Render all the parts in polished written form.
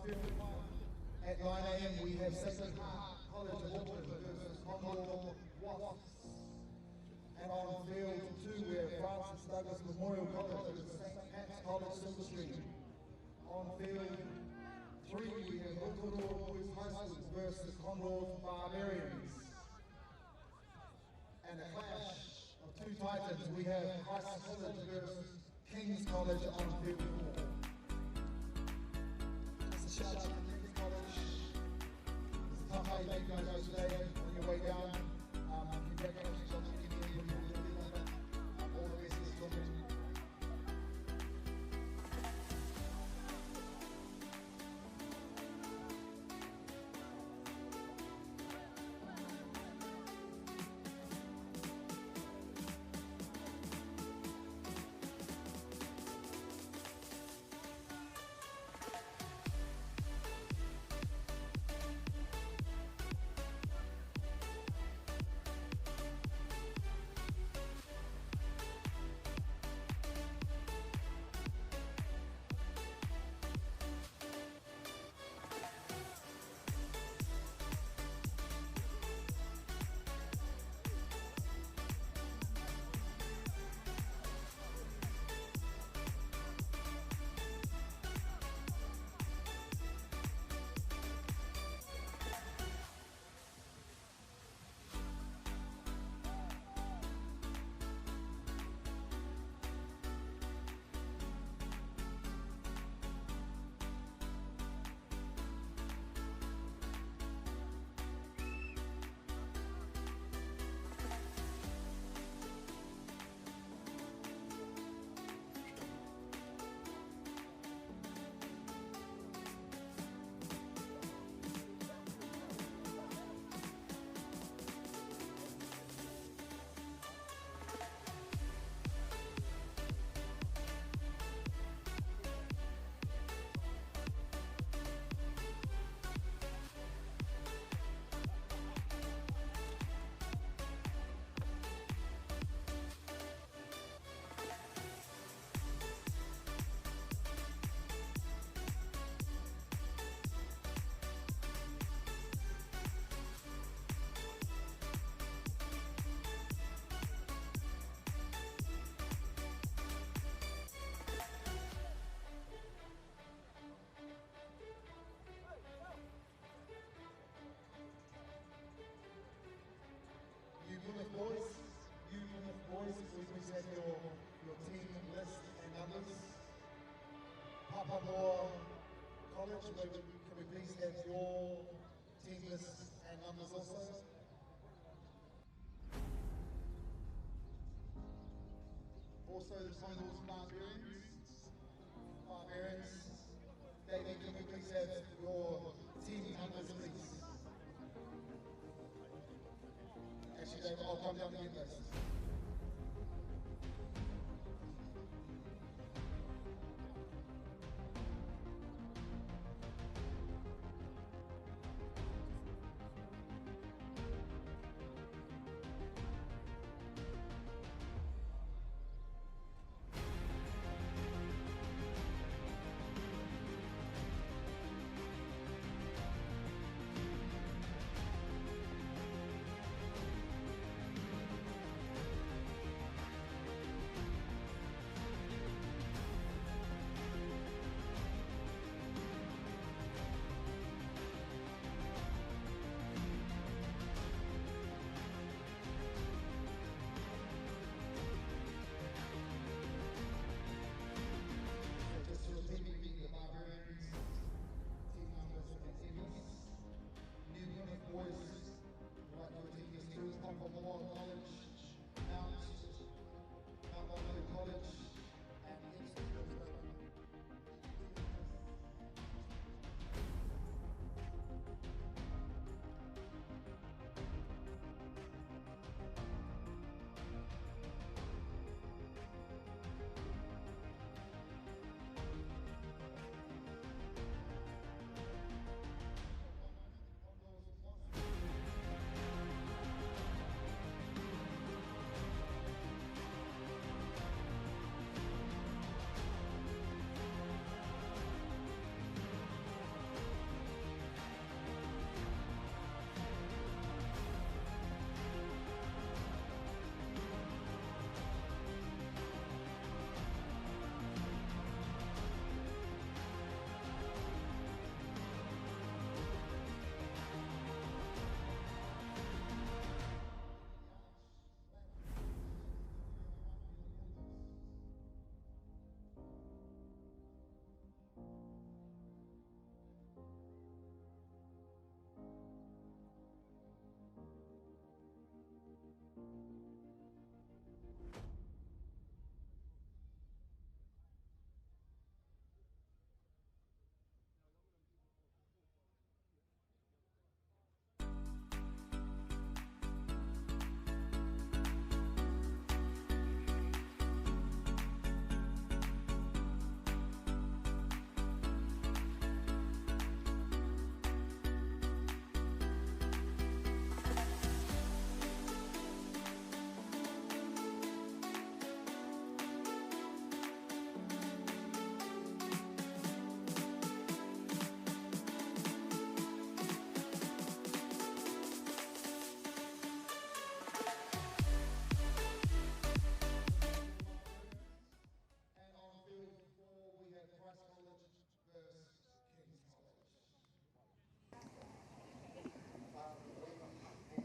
field 1 at 9 AM we have 7's College of Auckland versus Condor Wasps. And on field 2 we have Francis Douglas Memorial College versus St. Pat's College Silverstream. On field 3 we have Rotorua Boys High Schools versus Condor Barbarians. And a clash of 2 titans, we have Christchurch College versus King's College on field 4. Just a shout out to King's College. It's a tough day for you guys today on your way down. Congratulations on getting in with all the best is coming. Plymouth boys, please have your team list and numbers. Papamoa College, can we please have your team list and numbers also? Also the Condors Barbarians. David, can we please have your team numbers, please? Actually, David, I'll come down and get those.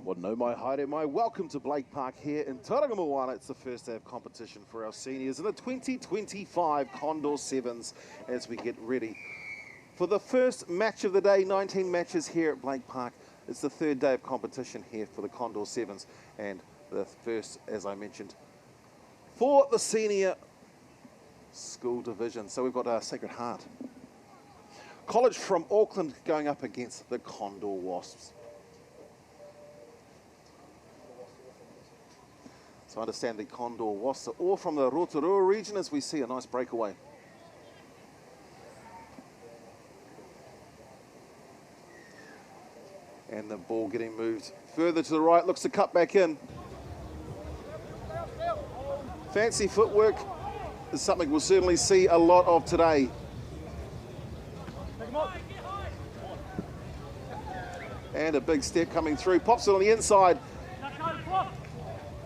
Well, no mai haere mai. Welcome to Blake Park here in Tauranga Moana. It's the first day of competition for our seniors in the 2025 Condor 7s as we get ready for the first match of the day. 19 matches here at Blake Park. It's the third day of competition here for the Condor 7s and the first, as I mentioned, for the senior school division. So we've got Sacred Heart College from Auckland going up against the Condor Wasps. So I understand the Condor Wasps are all from the Rotorua region as we see a nice breakaway. And the ball getting moved further to the right, looks to cut back in. Fancy footwork is something we'll certainly see a lot of today. And a big step coming through, pops it on the inside.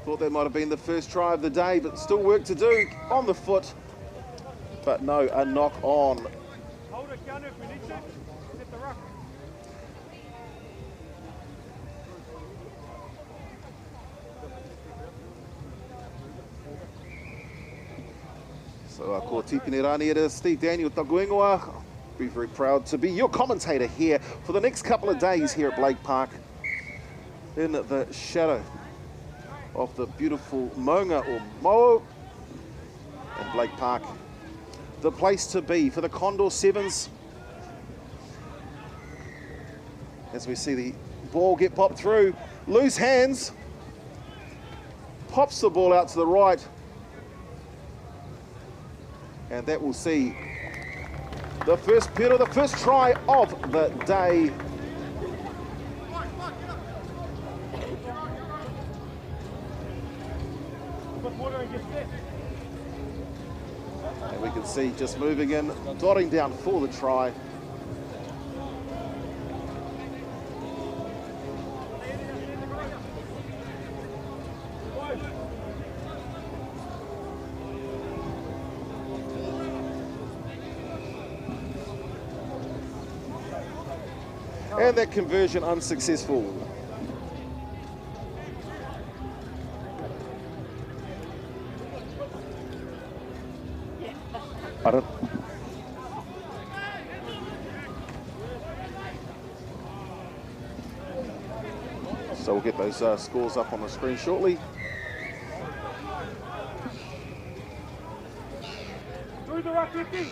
Thought that might have been the first try of the day, but still work to do on the foot. But no, a knock on. Hold it, Gunner, if we need to. Set the ruck. So ko tipine rani era Steve Daniel Taguingoa. Be very proud to be your commentator here for the next couple of days here at Blake Park in the shadow of the beautiful Maunga or Mo in Blake Park. The place to be for the Condor 7s. As we see the ball get popped through, loose hands, pops the ball out to the right, and that will see the first pedal, the first try of the day. And we can see just moving in, dotting down for the try. And that conversion unsuccessful. So we'll get those scores up on the screen shortly. Through the ruck, 50.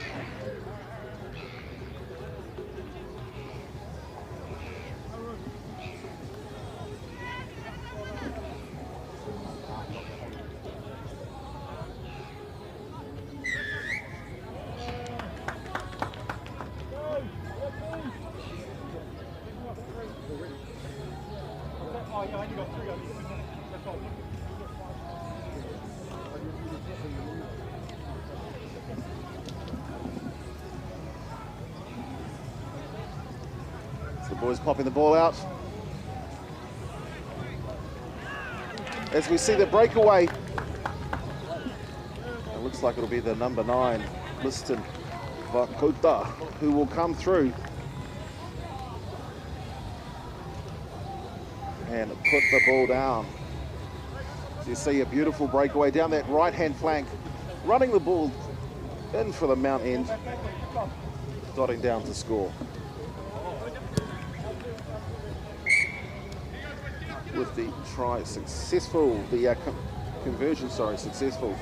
So the boys popping the ball out. As we see the breakaway, it looks like it'll be the number 9, Liston Vakota, who will come through and put the ball down. So you see a beautiful breakaway down that right-hand flank, running the ball in for the mount end, dotting down to score. With the try successful, the conversion, sorry, successful.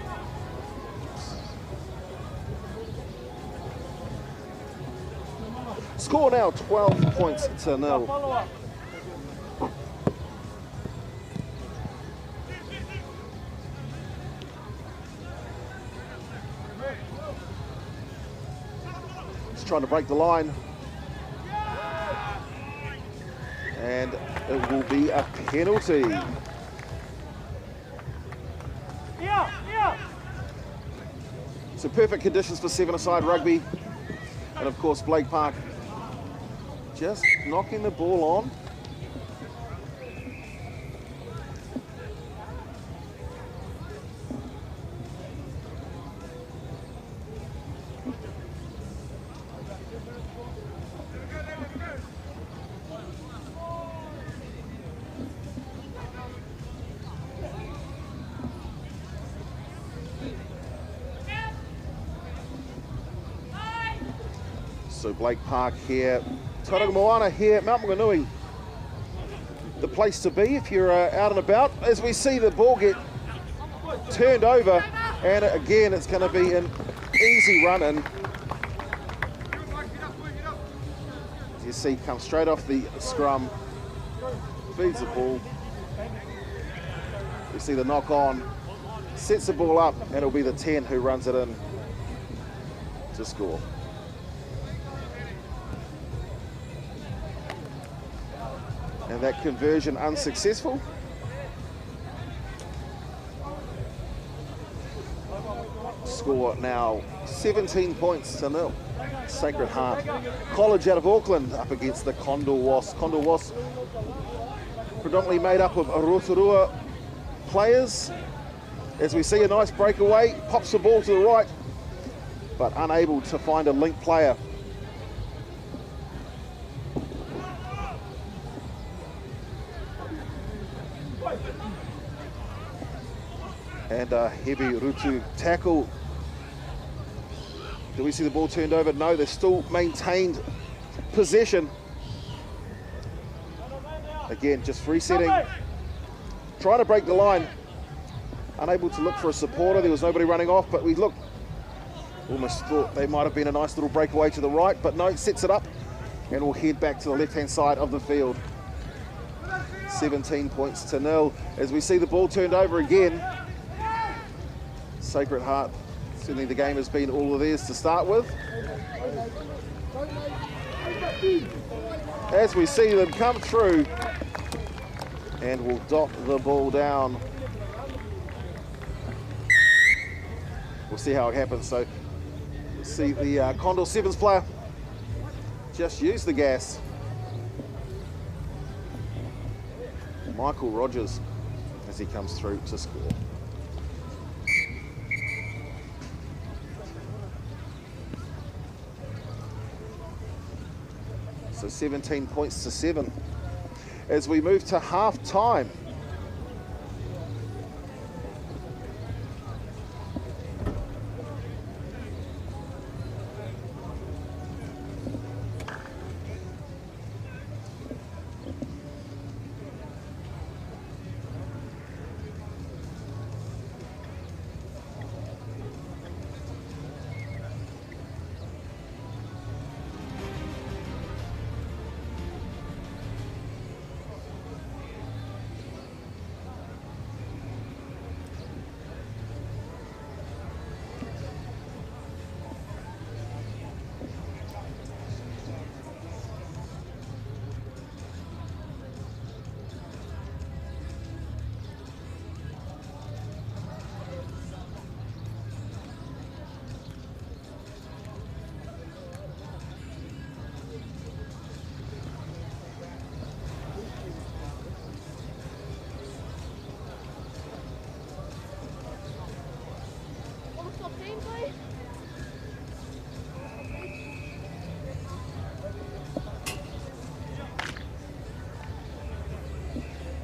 Score now 12 points to 0. Just trying to break the line. And it will be a penalty. So perfect conditions for 7-a-side rugby. And of course Blake Park just knocking the ball on. So Blake Park here, Tauranga Moana here, Maunganui, the place to be if you're out and about. As we see the ball get turned over, and again it's going to be an easy run in. As you see, comes straight off the scrum, feeds the ball. You see the knock on, sets the ball up, and it'll be the 10 who runs it in to score. And that conversion unsuccessful. Score now 17 points to 0. Sacred Heart College out of Auckland up against the Condor Wasps. Condor Wasps predominantly made up of Rotorua players. As we see a nice breakaway, pops the ball to the right, but unable to find a link player. And a heavy Rutu tackle. Do we see the ball turned over? No, they've still maintained possession. Again, just resetting, trying to break the line. Unable to look for a supporter. There was nobody running off, but we looked, almost thought they might have been a nice little breakaway to the right, but no, sets it up and we'll head back to the left-hand side of the field. 17 points to 0 as we see the ball turned over again. Sacred Heart, certainly the game has been all of theirs to start with. As we see them come through and will dot the ball down. We'll see how it happens. So see the Condor 7's player just use the gas. Michael Rogers as he comes through to score. So 17 points to 7 as we move to half time.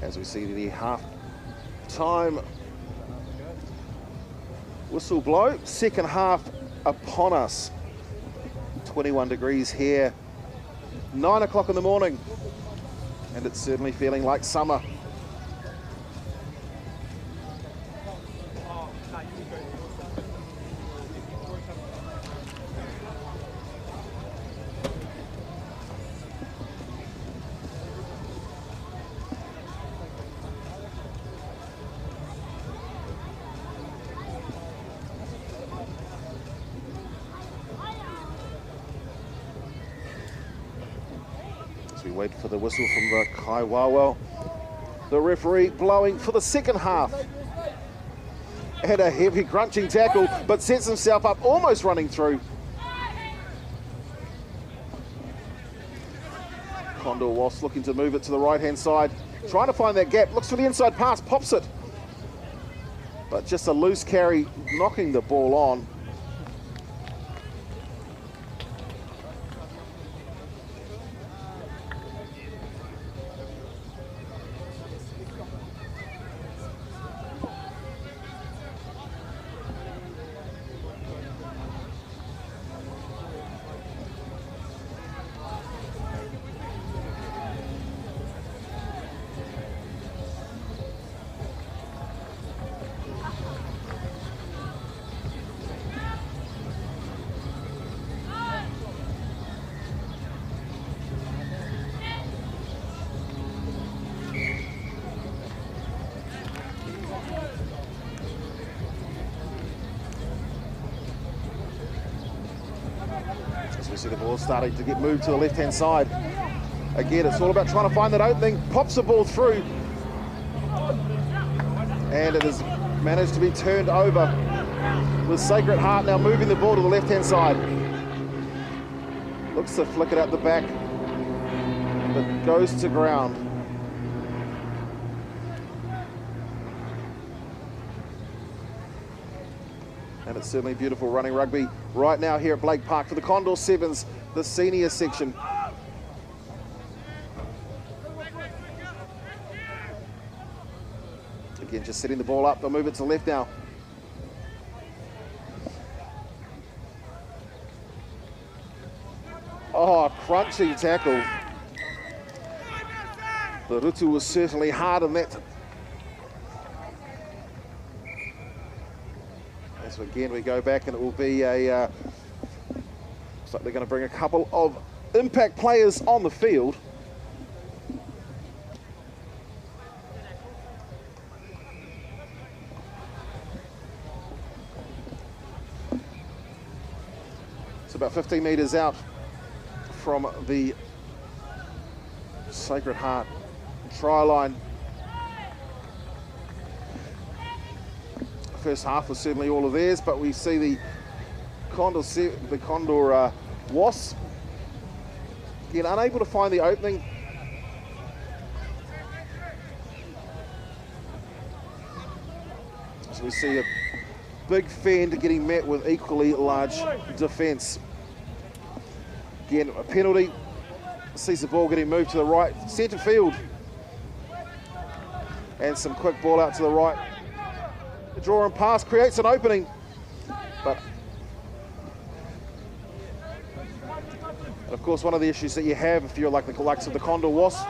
As we see the half-time whistle blow, second half upon us. 21 degrees here, 9 o'clock in the morning, and it's certainly feeling like summer. We wait for the whistle from the Kaiwawa. The referee blowing for the second half. And a heavy crunching tackle, but sets himself up, almost running through. Condor Wasps looking to move it to the right-hand side. Trying to find that gap, looks for the inside pass, pops it. But just a loose carry, knocking the ball on. the ball starting to get moved to the left-hand side. Again, it's all about trying to find that opening. Pops the ball through. And it has managed to be turned over with Sacred Heart now moving the ball to the left-hand side. Looks to flick it out the back, but goes to ground. And it's certainly beautiful running rugby right now here at Blake Park for the Condor 7's, the senior section. Again, just setting the ball up. They'll move it to the left now. Oh, crunching tackle. The rutu was certainly hard on that. So again, we go back and it will be a... looks like they're going to bring a couple of impact players on the field. It's about 15 metres out from the Sacred Heart try line. First half was certainly all of theirs, but we see the Condor Wasps again unable to find the opening. So we see a big fend getting met with equally large defence. Again, a penalty. Sees the ball getting moved to the right, centre field, and some quick ball out to the right. The draw and pass creates an opening, but of course one of the issues that you have if you're like the likes of the Condor Wasps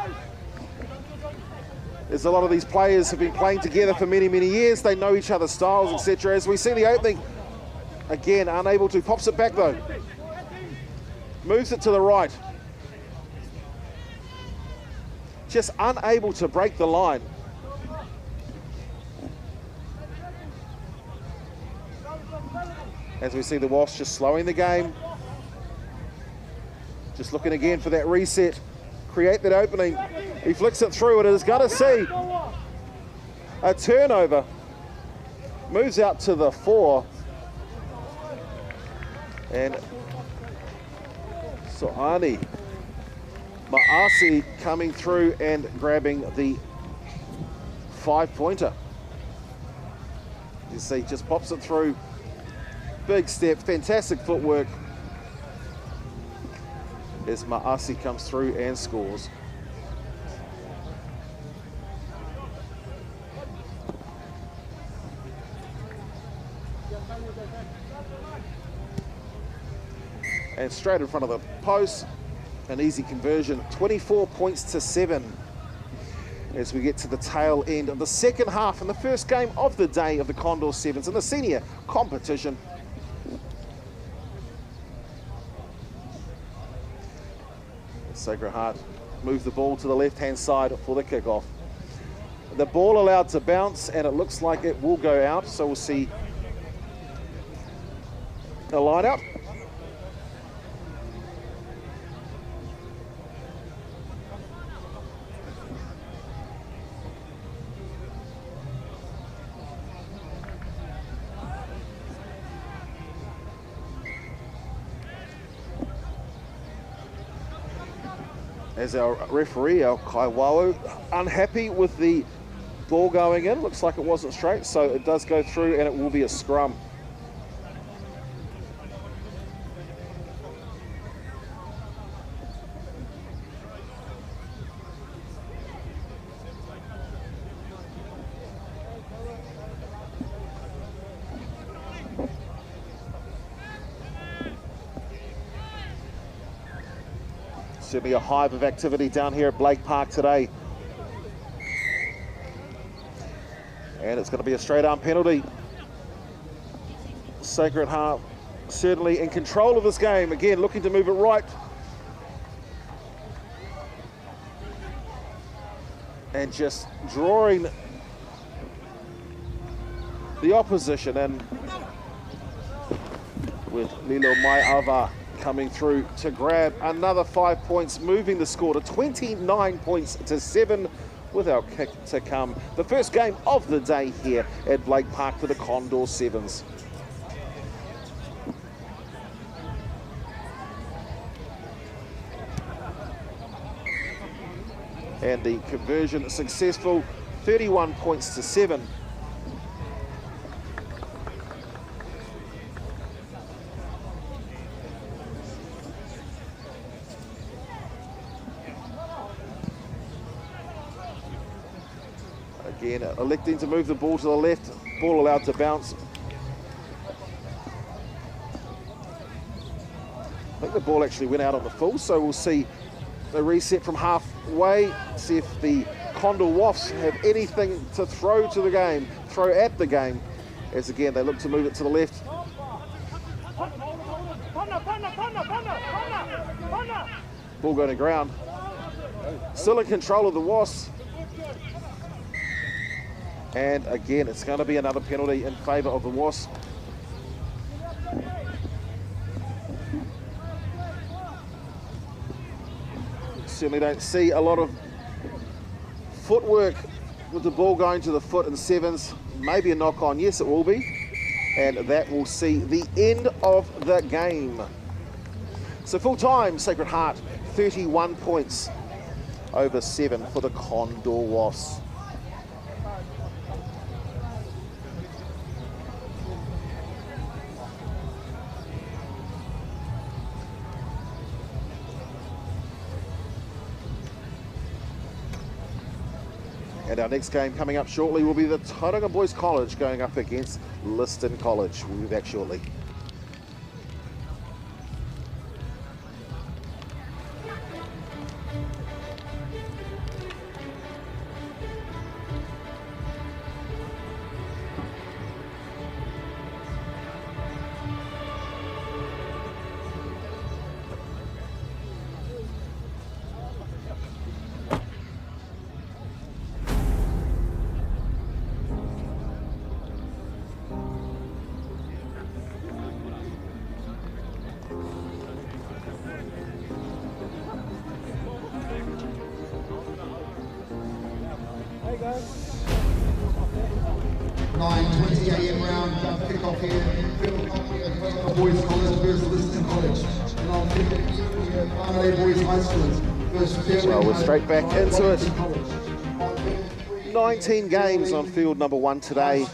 is a lot of these players have been playing together for many, many years. They know each other's styles, etc. As we see the opening, again unable to, pops it back though, moves it to the right, just unable to break the line. As we see the Wasps just slowing the game. Just looking again for that reset. Create that opening. He flicks it through and it is going to see a turnover. Moves out to the 4. And so MΑORI coming through and grabbing the 5-pointer. You see, just pops it through. Big step, fantastic footwork as MΑORI comes through and scores. And straight in front of the post, an easy conversion, 24 points to 7. As we get to the tail end of the second half and the first game of the day of the Condor 7's in the senior competition. Sacred Heart move the ball to the left-hand side for the kickoff. The ball allowed to bounce and it looks like it will go out, so we'll see a line out. As our referee, our Kaiwawu, unhappy with the ball going in. Looks like it wasn't straight, so it does go through and it will be a scrum. Certainly a hive of activity down here at Blake Park today. And it's going to be a straight arm penalty. Sacred Heart certainly in control of this game. Again, looking to move it right. And just drawing the opposition in with Lilo Maiava coming through to grab another 5 points, moving the score to 29 points to 7 with our kick to come. The first game of the day here at Blake Park for the Condor 7's. And the conversion successful, 31 points to 7. Again, electing to move the ball to the left, ball allowed to bounce. I think the ball actually went out on the full, so we'll see the reset from halfway, see if the Condor Wasps have anything to throw to the game, throw at the game, as again they look to move it to the left. Ball going to ground. Still in control of the Wasps. And again, it's going to be another penalty in favour of the Wasps. Certainly don't see a lot of footwork with the ball going to the foot in 7's. Maybe a knock on, yes it will be. And that will see the end of the game. So full time, Sacred Heart, 31 points over 7 for the Condor Wasps. And our next game coming up shortly will be the Tauranga Boys College going up against Lindisfarne College. We'll be back shortly. Hey guys. 9:20 a.m. round kickoff here. Boys College versus Lindisfarne College. And I'll pick MΑΟRI Boys High School versus Well, we're straight back into it. 19 games on field number 1 today.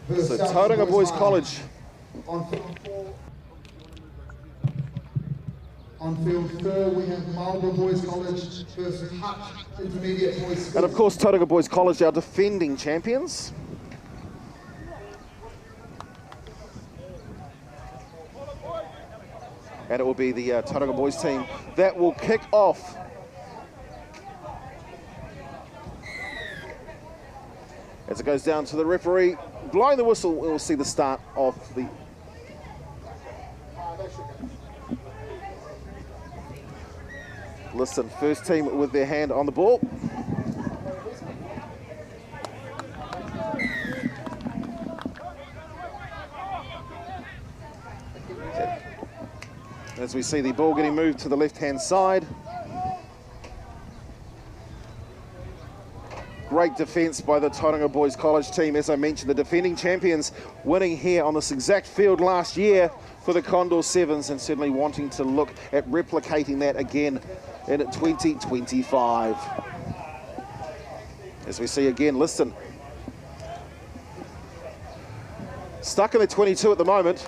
So Tauranga Boys College. On field 4, we have MAORI Boys College versus Hut Intermediate Boys School. And of course, Tauranga Boys College are defending champions. And it will be the Tauranga Boys team that will kick off. As it goes down to the referee, blowing the whistle, we'll see the start of the... Listen, first team with their hand on the ball. As we see the ball getting moved to the left-hand side. Great defence by the Tauranga Boys College team. As I mentioned, the defending champions winning here on this exact field last year for the Condor 7's, and certainly wanting to look at replicating that again in 2025. As we see again, Lindisfarne stuck in the 22 at the moment.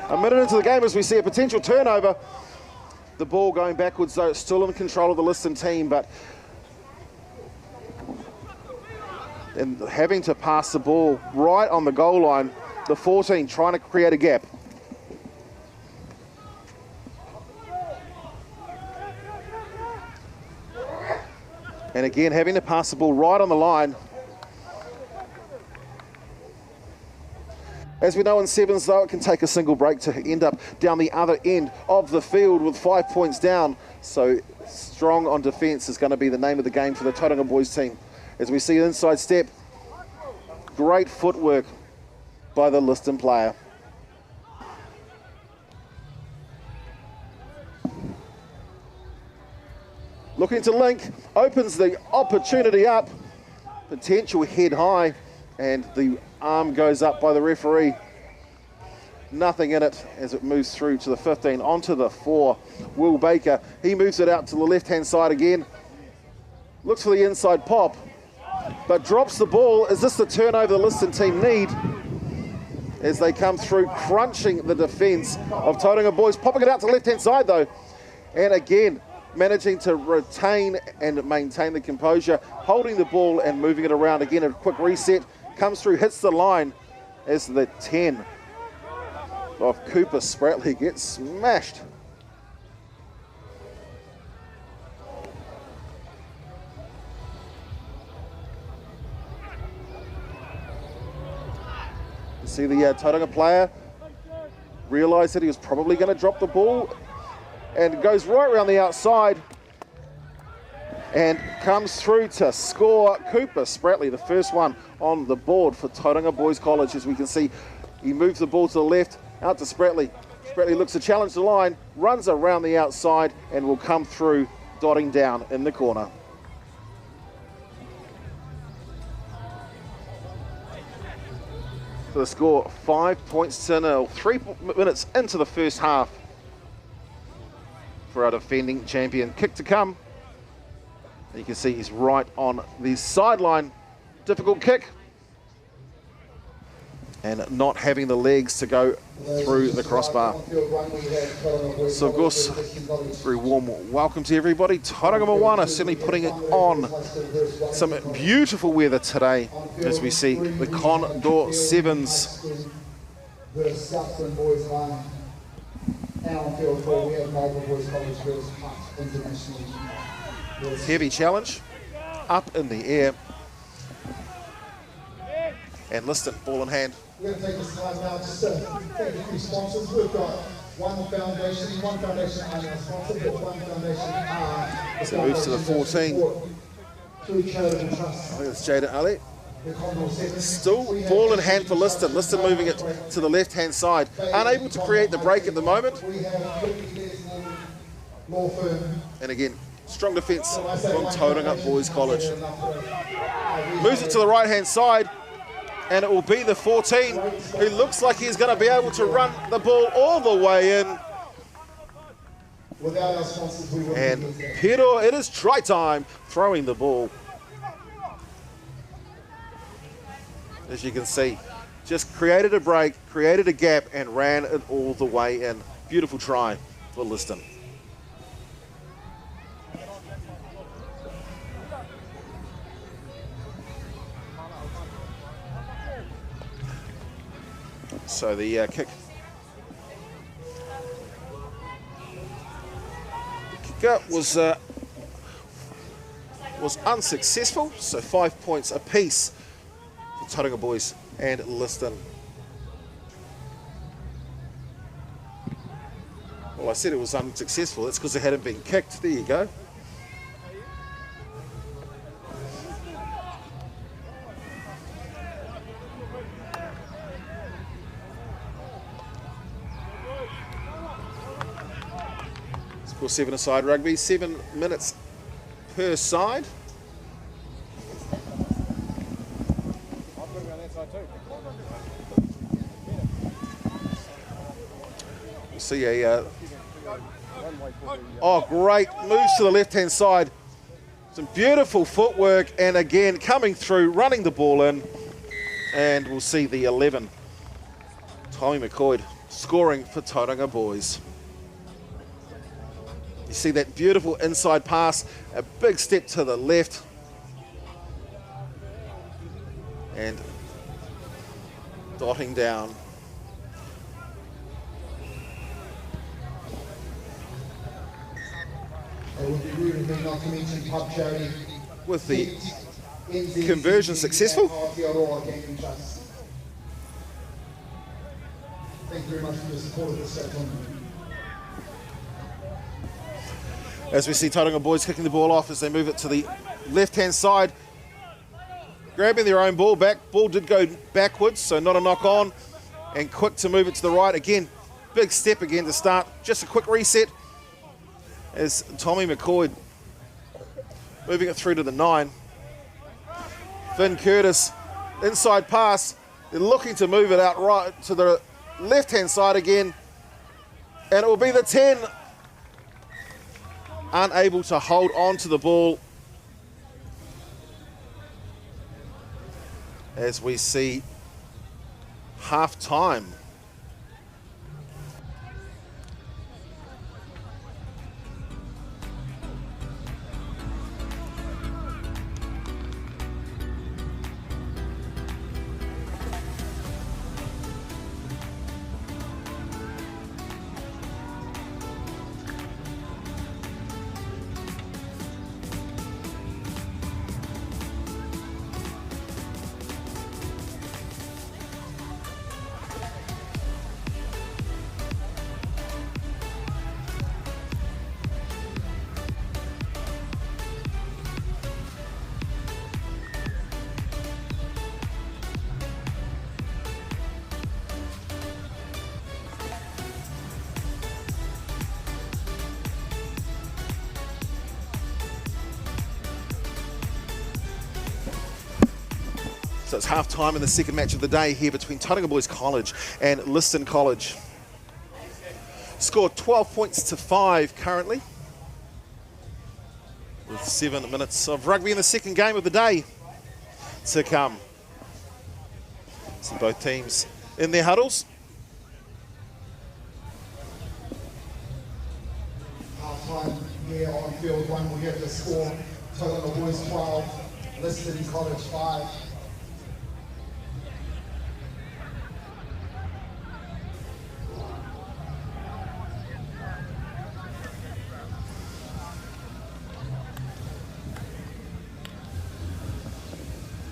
A minute into the game as we see a potential turnover. The ball going backwards though, still in control of the Lindisfarne team, but and having to pass the ball right on the goal line, the 14 trying to create a gap. And again, having to pass the ball right on the line. As we know in 7's though, it can take a single break to end up down the other end of the field with 5 points down. So strong on defence is going to be the name of the game for the Tauranga Boys team. As we see an inside step, great footwork by the Lindisfarne player. looking to link, opens the opportunity up, potential head high, and the arm goes up by the referee. Nothing in it as it moves through to the 15, onto the 4. Will Baker, he moves it out to the left-hand side again. Looks for the inside pop, but drops the ball. Is this the turnover the Liston team need? As they come through, crunching the defence of Tauranga boys, popping it out to the left-hand side though. And again, managing to retain and maintain the composure, holding the ball and moving it around. Again, a quick reset, comes through, hits the line as the 10 of Cooper Spratley gets smashed. You see the Tauranga player realise that he was probably going to drop the ball and goes right around the outside and comes through to score. Cooper Spratley, the first one on the board for Tauranga Boys College. As we can see, he moves the ball to the left, out to Spratley. Spratley looks to challenge the line, runs around the outside and will come through, dotting down in the corner. For the score, 5-0. 3 minutes into the first half for our defending champion. Kick to come. You can see he's right on the sideline. Difficult kick. And not having the legs to go through the crossbar. So of course, very warm welcome to everybody. Tauranga Moana certainly putting it on. Some beautiful weather today as we see the Condor 7's. Heavy challenge, up in the air. And Liston, ball in hand. We're going to take this time now just to thank a few sponsors. We've got one foundation and a sponsor, but one foundation. So it moves to the 14. Through charitable trust. I think it's Jada Ali. Still ball in hand for Liston. Liston moving it to the left-hand side. Unable to create the break at the moment. And again, strong defence from Tauranga Boys College. Moves it to the right-hand side. And it will be the 14 who looks like he's going to be able to run the ball all the way in. And Pero, it is try time, throwing the ball. As you can see, just created a break, created a gap, and ran it all the way in. Beautiful try for Liston. So the kick up was unsuccessful. So 5 points apiece for Tauranga Boys and Liston. Well, I said it was unsuccessful. That's because it hadn't been kicked. There you go. Score 7-a-side rugby, 7 minutes per side. We'll see a oh, great moves to the left-hand side. Some beautiful footwork, and again coming through, running the ball in, and we'll see the 11. Tommy McCoy scoring for Tauranga Boys. You see that beautiful inside pass, a big step to the left. And dotting down. With the conversion successful. Thank you very much for the support of this tournament. As we see Tauranga Boys kicking the ball off as they move it to the left-hand side. Grabbing their own ball back. Ball did go backwards, so not a knock on. And quick to move it to the right. Again, big step again to start. Just a quick reset as Tommy McCoy moving it through to the 9. Finn Curtis, inside pass. They're looking to move it out right to the left-hand side again. And it will be the 10. Unable to hold on to the ball. As we see half-time. So it's half time in the second match of the day here between Tauranga Boys College and Lindisfarne College. Scored 12 points to 5 currently, with 7 minutes of rugby in the second game of the day to come. See both teams in their huddles. Half time here on field 1, we have the score. Tauranga Boys 12, Lindisfarne College 5.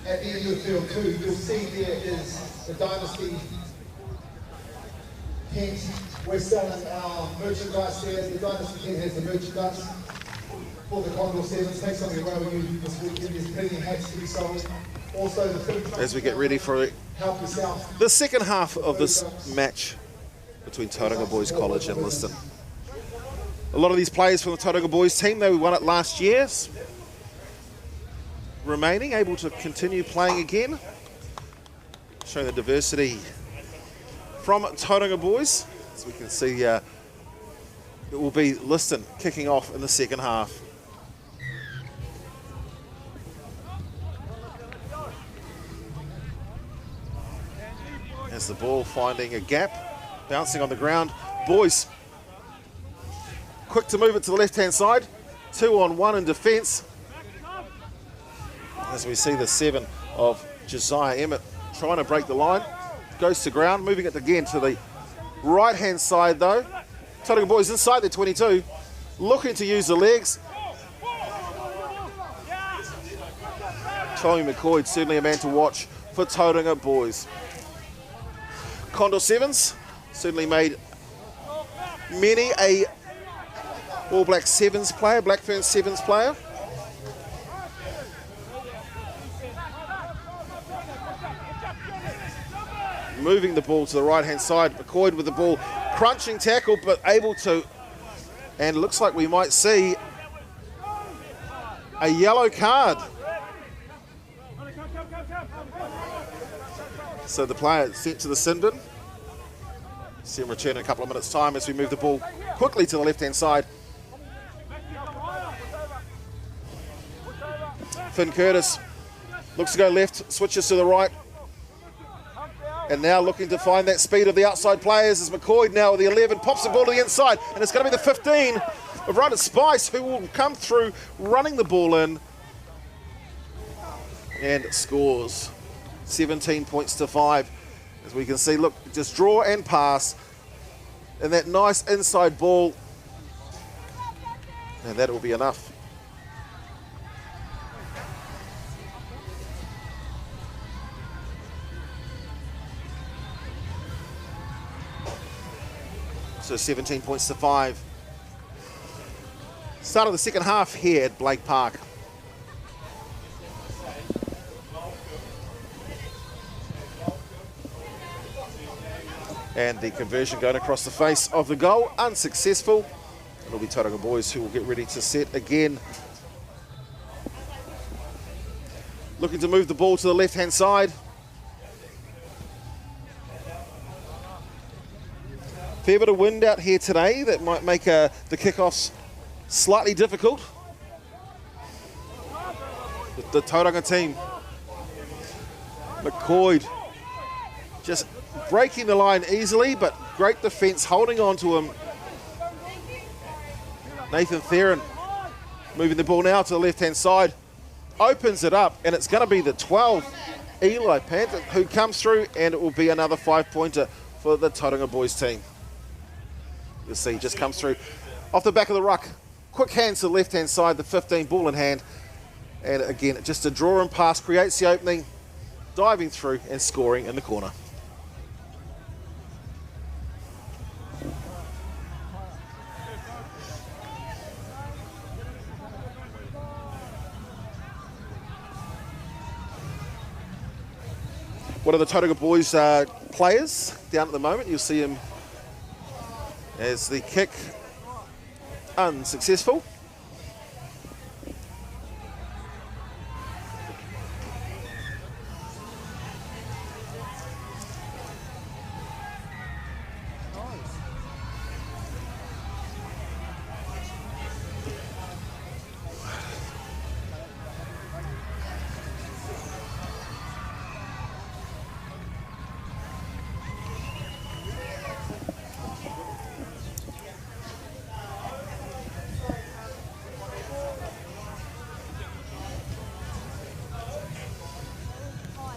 At the end of field 2, you'll see there is the Dynasty tent. We're selling our merchandise there. The Dynasty tent has the merchandise for the Condor 7's. Take something away with you this weekend. There's plenty of hats to be sold. Also the food truck. As we get ready for help yourself. the second half of this match between Tauranga Boys College and Lindisfarne. A lot of these players from the Tauranga Boys team, they won it last year. Remaining, able to continue playing again, showing the diversity from Tauranga Boys. As we can see, it will be Lindisfarne kicking off in the second half. As the ball finding a gap, bouncing on the ground. Boys quick to move it to the left-hand side. 2-on-1 in defence. As we see the 7 of Josiah Emmett trying to break the line. Goes to ground, moving it again to the right-hand side though. Tauranga Boys inside their 22, looking to use the legs. Tommy McCoy, certainly a man to watch for Tauranga Boys. Condor 7's certainly made many a All Black 7's player, Blackfern 7's player. Moving the ball to the right-hand side. McCoy with the ball, crunching tackle, but able to, and looks like we might see a yellow card. So the player sent to the sin bin. See him return in a couple of minutes' time as we move the ball quickly to the left-hand side. Finn Curtis looks to go left, switches to the right. And now looking to find that speed of the outside players as McCoy now with the 11 pops the ball to the inside, and it's going to be the 15 of Ryder Spice who will come through running the ball in and scores 17 points to 5. As we can see, look, just draw and pass and that nice inside ball, and that will be enough. So 17 points to 5. Start of the second half here at Blake Park. And the conversion going across the face of the goal, unsuccessful. It'll be Tauranga Boys who will get ready to set again. looking to move the ball to the left-hand side. Fair bit of wind out here today that might make the kickoffs slightly difficult. The Tauranga team. McCoy just breaking the line easily, but great defence holding on to him. Nathan Theron moving the ball now to the left-hand side. Opens it up, and it's going to be the 12, Eli Panther, who comes through, and it will be another 5-pointer for the Tauranga boys team. You'll see, just comes through off the back of the ruck. Quick hands to the left-hand side, the 15, ball in hand. And again, just a draw and pass creates the opening, diving through and scoring in the corner. One of the Tauranga boys players down at the moment, you'll see him as the kick unsuccessful.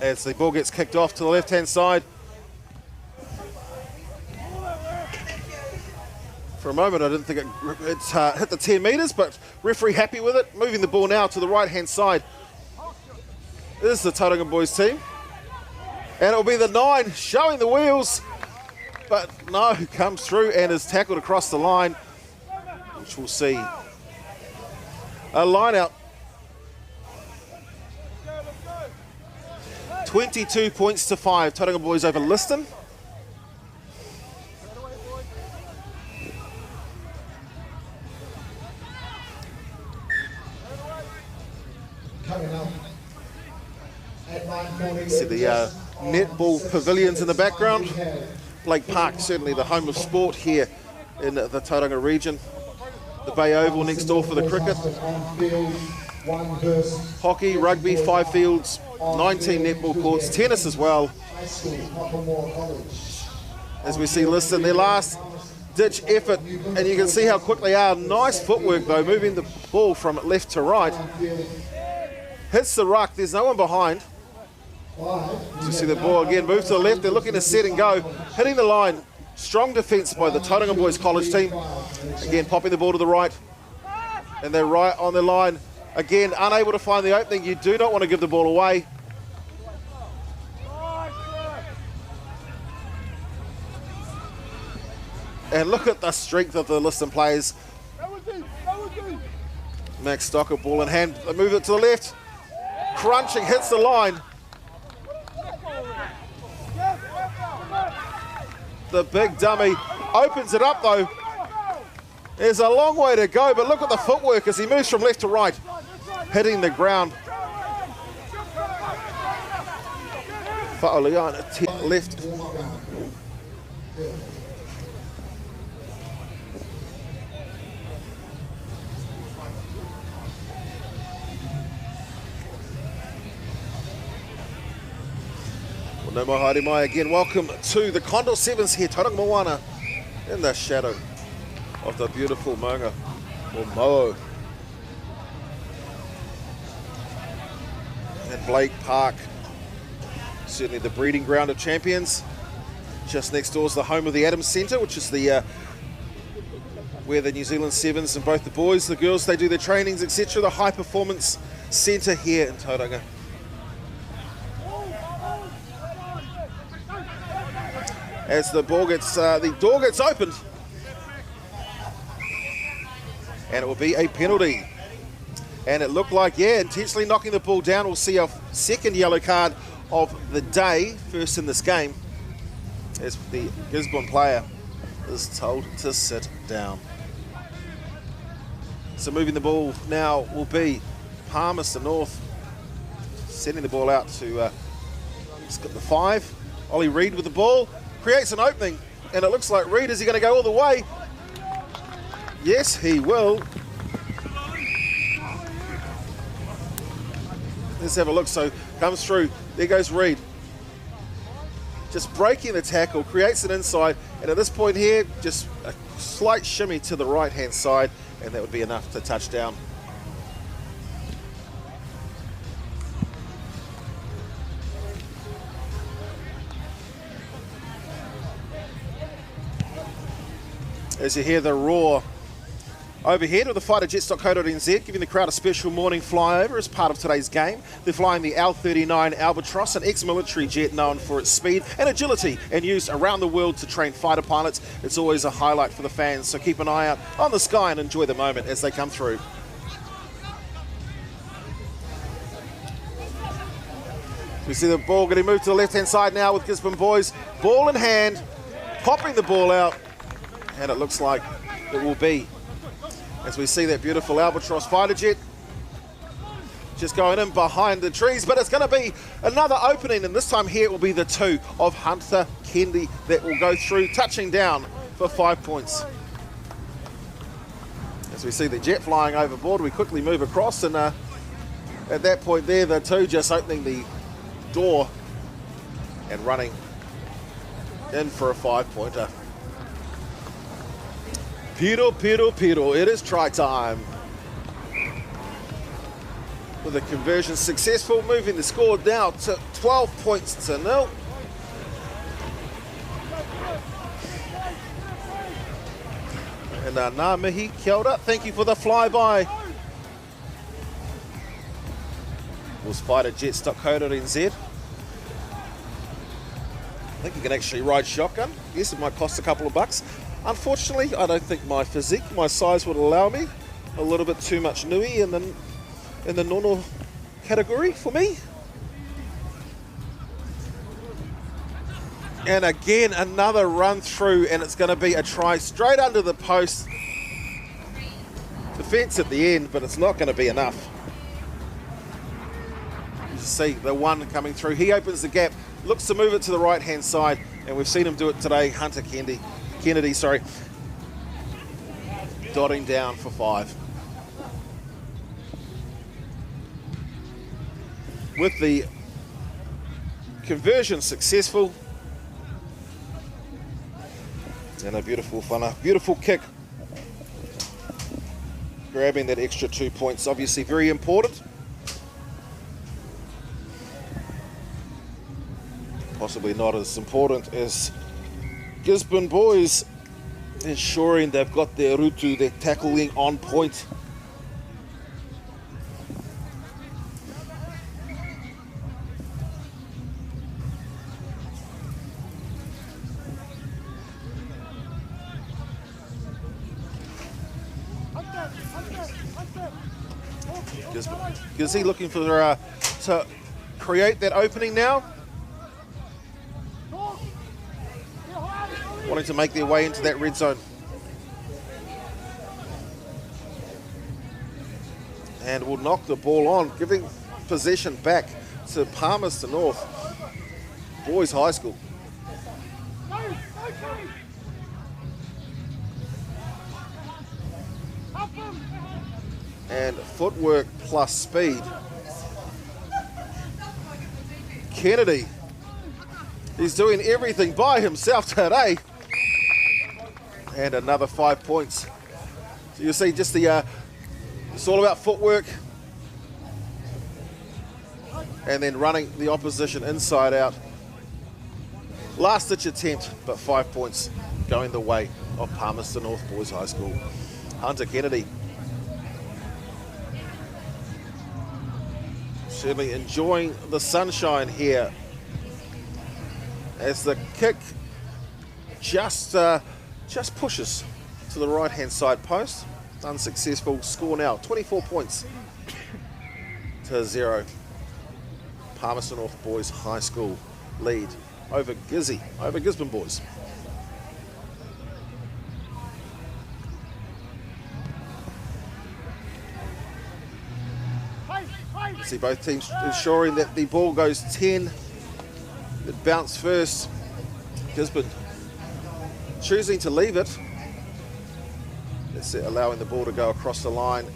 As the ball gets kicked off to the left-hand side. For a moment, I didn't think it hit the 10 metres, but referee happy with it. Moving the ball now to the right-hand side. This is the Tauranga boys team. And it'll be the 9 showing the wheels, but no, comes through and is tackled across the line, which we'll see a line out. 22 points to 5, Tauranga boys over Liston. Coming up at 9:40. See the netball pavilions in the background. Blake Park, certainly the home of sport here in the Tauranga region. The Bay Oval next door for the cricket. Hockey, rugby, 5 fields, 19 netball courts, tennis as well. As we see Liston, their last ditch effort, and you can see how quick they are. Nice footwork though, moving the ball from left to right. Hits the ruck, there's no one behind. You see the ball again move to the left, they're looking to set and go. Hitting the line, strong defence by the Tauranga boys college team. Again, popping the ball to the right, and they're right on the line. Again, unable to find the opening. You do not want to give the ball away. And look at the strength of the Liston players. Max Stocker, ball in hand. They move it to the left. Crunching, hits the line. The big dummy opens it up though. There's a long way to go, but look at the footwork as he moves from left to right, hitting the ground. Fa'oliana left. Well, no more haere mai again. Welcome to the Condor 7's here, Tauranga Moana, in the shadow of the beautiful Maunga, or Mo'o. And Blake Park, certainly the breeding ground of champions. Just next door is the home of the Adams Centre, which is the where the New Zealand 7's and both the boys, the girls, they do their trainings, etc. The high performance centre here in Tauranga. As the ball gets, the door gets opened, and it will be a penalty. And it looked like, yeah, intentionally knocking the ball down. We'll see our second yellow card of the day, first in this game, as the Gisborne player is told to sit down. So moving the ball now will be Palmerston North. sending the ball out to the 5. Ollie Reid with the ball, creates an opening, and it looks like Reid, is he going to go all the way? Yes, he will. Let's have a look. So comes through. There goes Reid. Just breaking the tackle, creates an inside, and at this point here, just a slight shimmy to the right-hand side, and that would be enough to touch down. As you hear the roar overhead with the fighterjets.co.nz, giving the crowd a special morning flyover as part of today's game. They're flying the L-39 Albatross, an ex-military jet known for its speed and agility and used around the world to train fighter pilots. It's always a highlight for the fans, so keep an eye out on the sky and enjoy the moment as they come through. We see the ball getting moved to the left-hand side now with Gisborne boys. Ball in hand, popping the ball out, and it looks like it will be, as we see that beautiful Albatross fighter jet just going in behind the trees, but it's going to be another opening, and this time here it will be the 2 of Hunter Kendi that will go through, touching down for 5 points. As we see the jet flying overboard, we quickly move across, and at that point there, the 2 just opening the door and running in for a 5-pointer. Piro, Piro, Piro, it is try time. With the conversion successful, moving the score down to 12 points to 0. And Ngā mihi, kia ora, thank you for the flyby. Was fighterjets.co.nz. I think you can actually ride shotgun. Yes, it might cost a couple of bucks. Unfortunately, I don't think my physique, my size would allow me. A little bit too much nui in the nono category for me. And again, another run through, and it's going to be a try straight under the post. Defence at the end, but it's not going to be enough. You see the 1 coming through. He opens the gap, looks to move it to the right-hand side, and we've seen him do it today. Hunter Kennedy, dotting down for 5. With the conversion successful, and a beautiful kick, grabbing that extra 2 points, obviously very important. Possibly not as important as Gisborne boys ensuring they've got their rutu, their tackling on point. Gizzy looking for to create that opening now. Wanting to make their way into that red zone. And will knock the ball on, giving possession back to Palmerston North Boys High School. And footwork plus speed. Kennedy, he's doing everything by himself today. And another 5 points. So you see just the, it's all about footwork. And then running the opposition inside out. Last ditch attempt, but 5 points going the way of Palmerston North Boys High School. Hunter Kennedy. Certainly enjoying the sunshine here as the kick just pushes to the right-hand side post. Unsuccessful. Score now 24 points to 0. Palmerston North Boys High School lead over Gisborne boys. You see both teams ensuring that the ball goes 10. It bounced first. Gisborne choosing to leave it. That's it, allowing the ball to go across the line,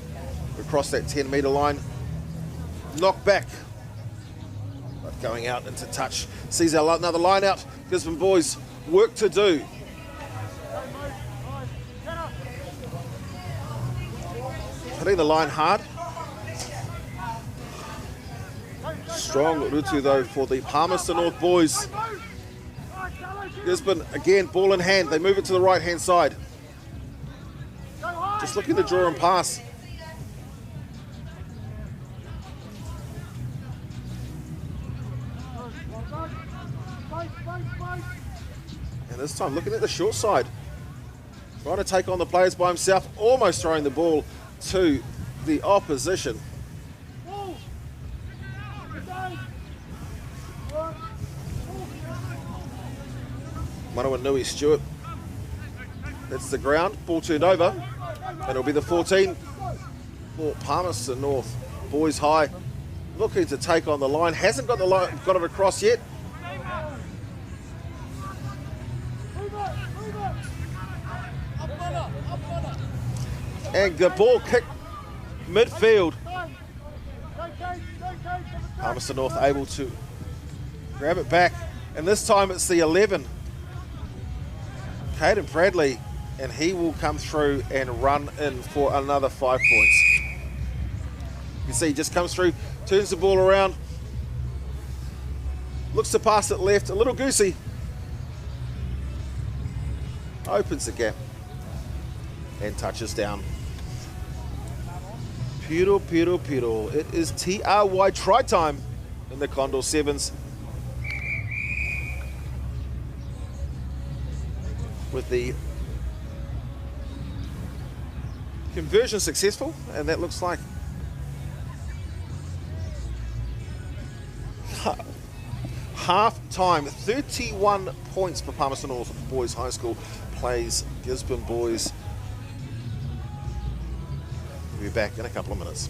across that 10-metre line. Knock back. But going out into touch. Sees another line out. Gisborne boys, work to do. Hitting the line hard. Strong Rutu though for the Palmerston North boys. Gisborne again, ball in hand. They move it to the right-hand side. Just looking to draw and pass. And this time looking at the short side. Trying to take on the players by himself. Almost throwing the ball to the opposition. Maunganui Stewart. That's the ground. Ball turned over. And it'll be the 14 for Palmerston North. Boys high. Looking to take on the line. Hasn't got the line, got it across yet. And the ball kicked midfield. Palmerston North able to grab it back. And this time it's the 11. Caden Bradley, and he will come through and run in for another 5 points. You see, he just comes through, turns the ball around, looks to pass it left, a little goosey. Opens the gap and touches down. Piro. It is TRY try time in the Condor 7's. With the conversion successful, and that looks like half time. 31 points for Palmerston North Boys High School plays Gisborne Boys. We'll be back in a couple of minutes.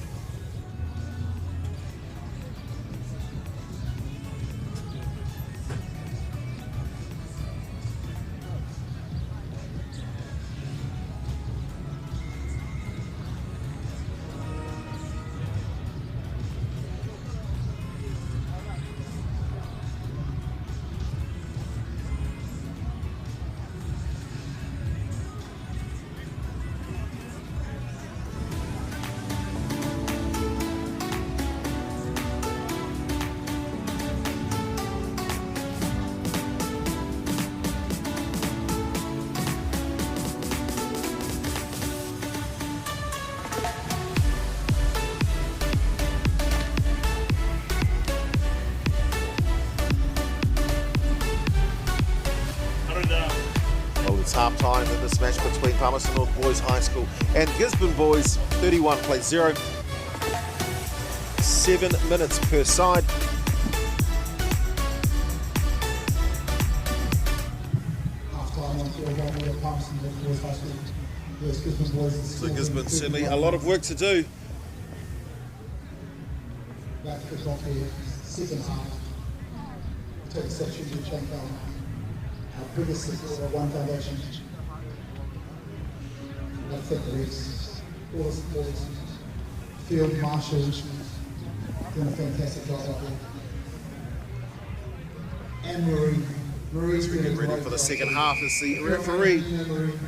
Half time in this match between Palmerston North Boys High School and Gisborne Boys. 31 plays 0. 7 minutes per side. So Gisborne certainly a lot of work to do. Back to the second half. Take section to check out. Our biggest support of One Foundation. I think the refs, all the supporters, field marshals, doing a fantastic job out there. And Marie's we get ready for the second half as the referee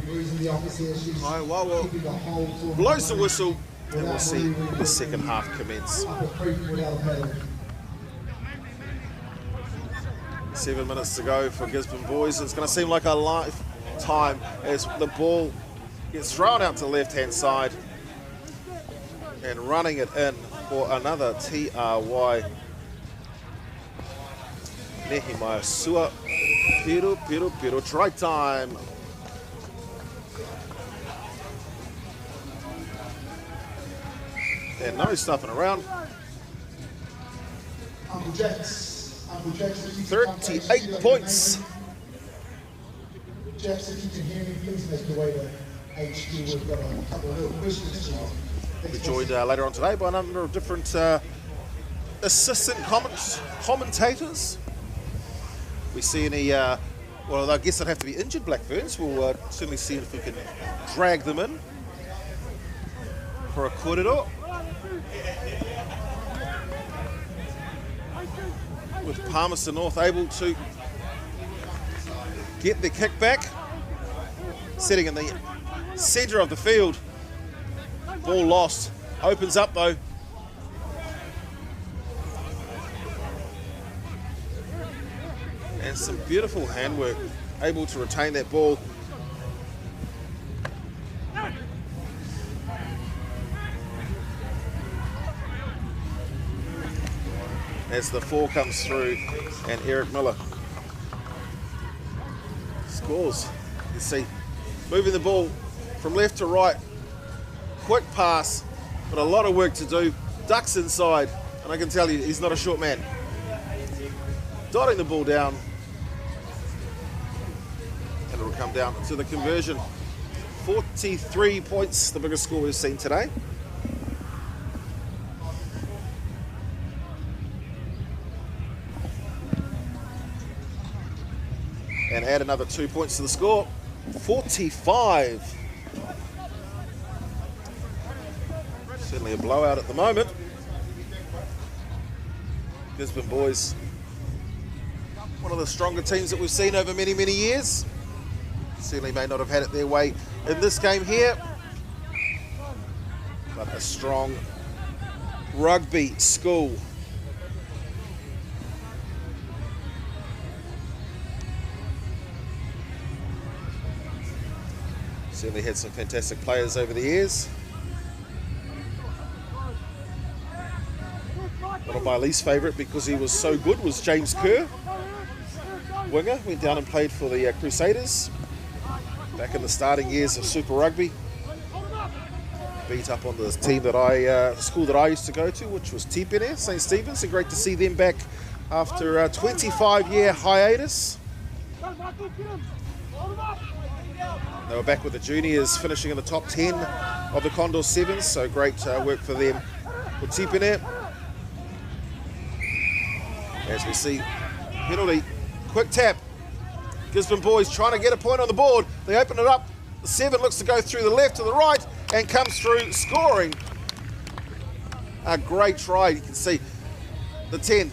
Marie's in the office here. She's keeping the whole blows the whistle, and we'll see the second half commence. Up a creek without a paddle. 7 minutes to go for Gisborne Boys. It's going to seem like a lifetime as the ball gets thrown out to the left-hand side and running it in for another TRY. Nehemiah Sua. Piro. Try time. And no stuffing around. Uncle Jackson, 38 points. Jackson, if you can hear me, please make your way to HQ. We've got a couple of little questions. We're joined later on today by a number of different assistant commentators. We see any, well, I guess they'd have to be injured Blackburns. We'll certainly see if we can drag them in for a corridor. With Palmerston North able to get the kick back, sitting in the centre of the field. Ball lost, opens up though. And some beautiful handwork, able to retain that ball. As the 4 comes through, and Eric Miller scores. You see, moving the ball from left to right, quick pass, but a lot of work to do. Ducks inside, and I can tell you, he's not a short man. Dotting the ball down, and it'll come down to the conversion. 43 points, the biggest score we've seen today. And add another 2 points to the score. 45. Certainly a blowout at the moment. Gisborne boys, one of the stronger teams that we've seen over many, many years. Certainly may not have had it their way in this game here, but a strong rugby school. Certainly had some fantastic players over the years. One of my least favourite, because he was so good, was James Kerr. Winger, went down and played for the Crusaders back in the starting years of Super Rugby. Beat up on the team that school that I used to go to, which was Tipene, St. Stephen's, and great to see them back after a 25-year hiatus. They were back with the juniors, finishing in the top 10 of the Condor 7's, so great work for them with Tipene. As we see, penalty, quick tap. Gisborne boys trying to get a point on the board. They open it up. The 7 looks to go through the left to the right and comes through, scoring. A great try. You can see the 10.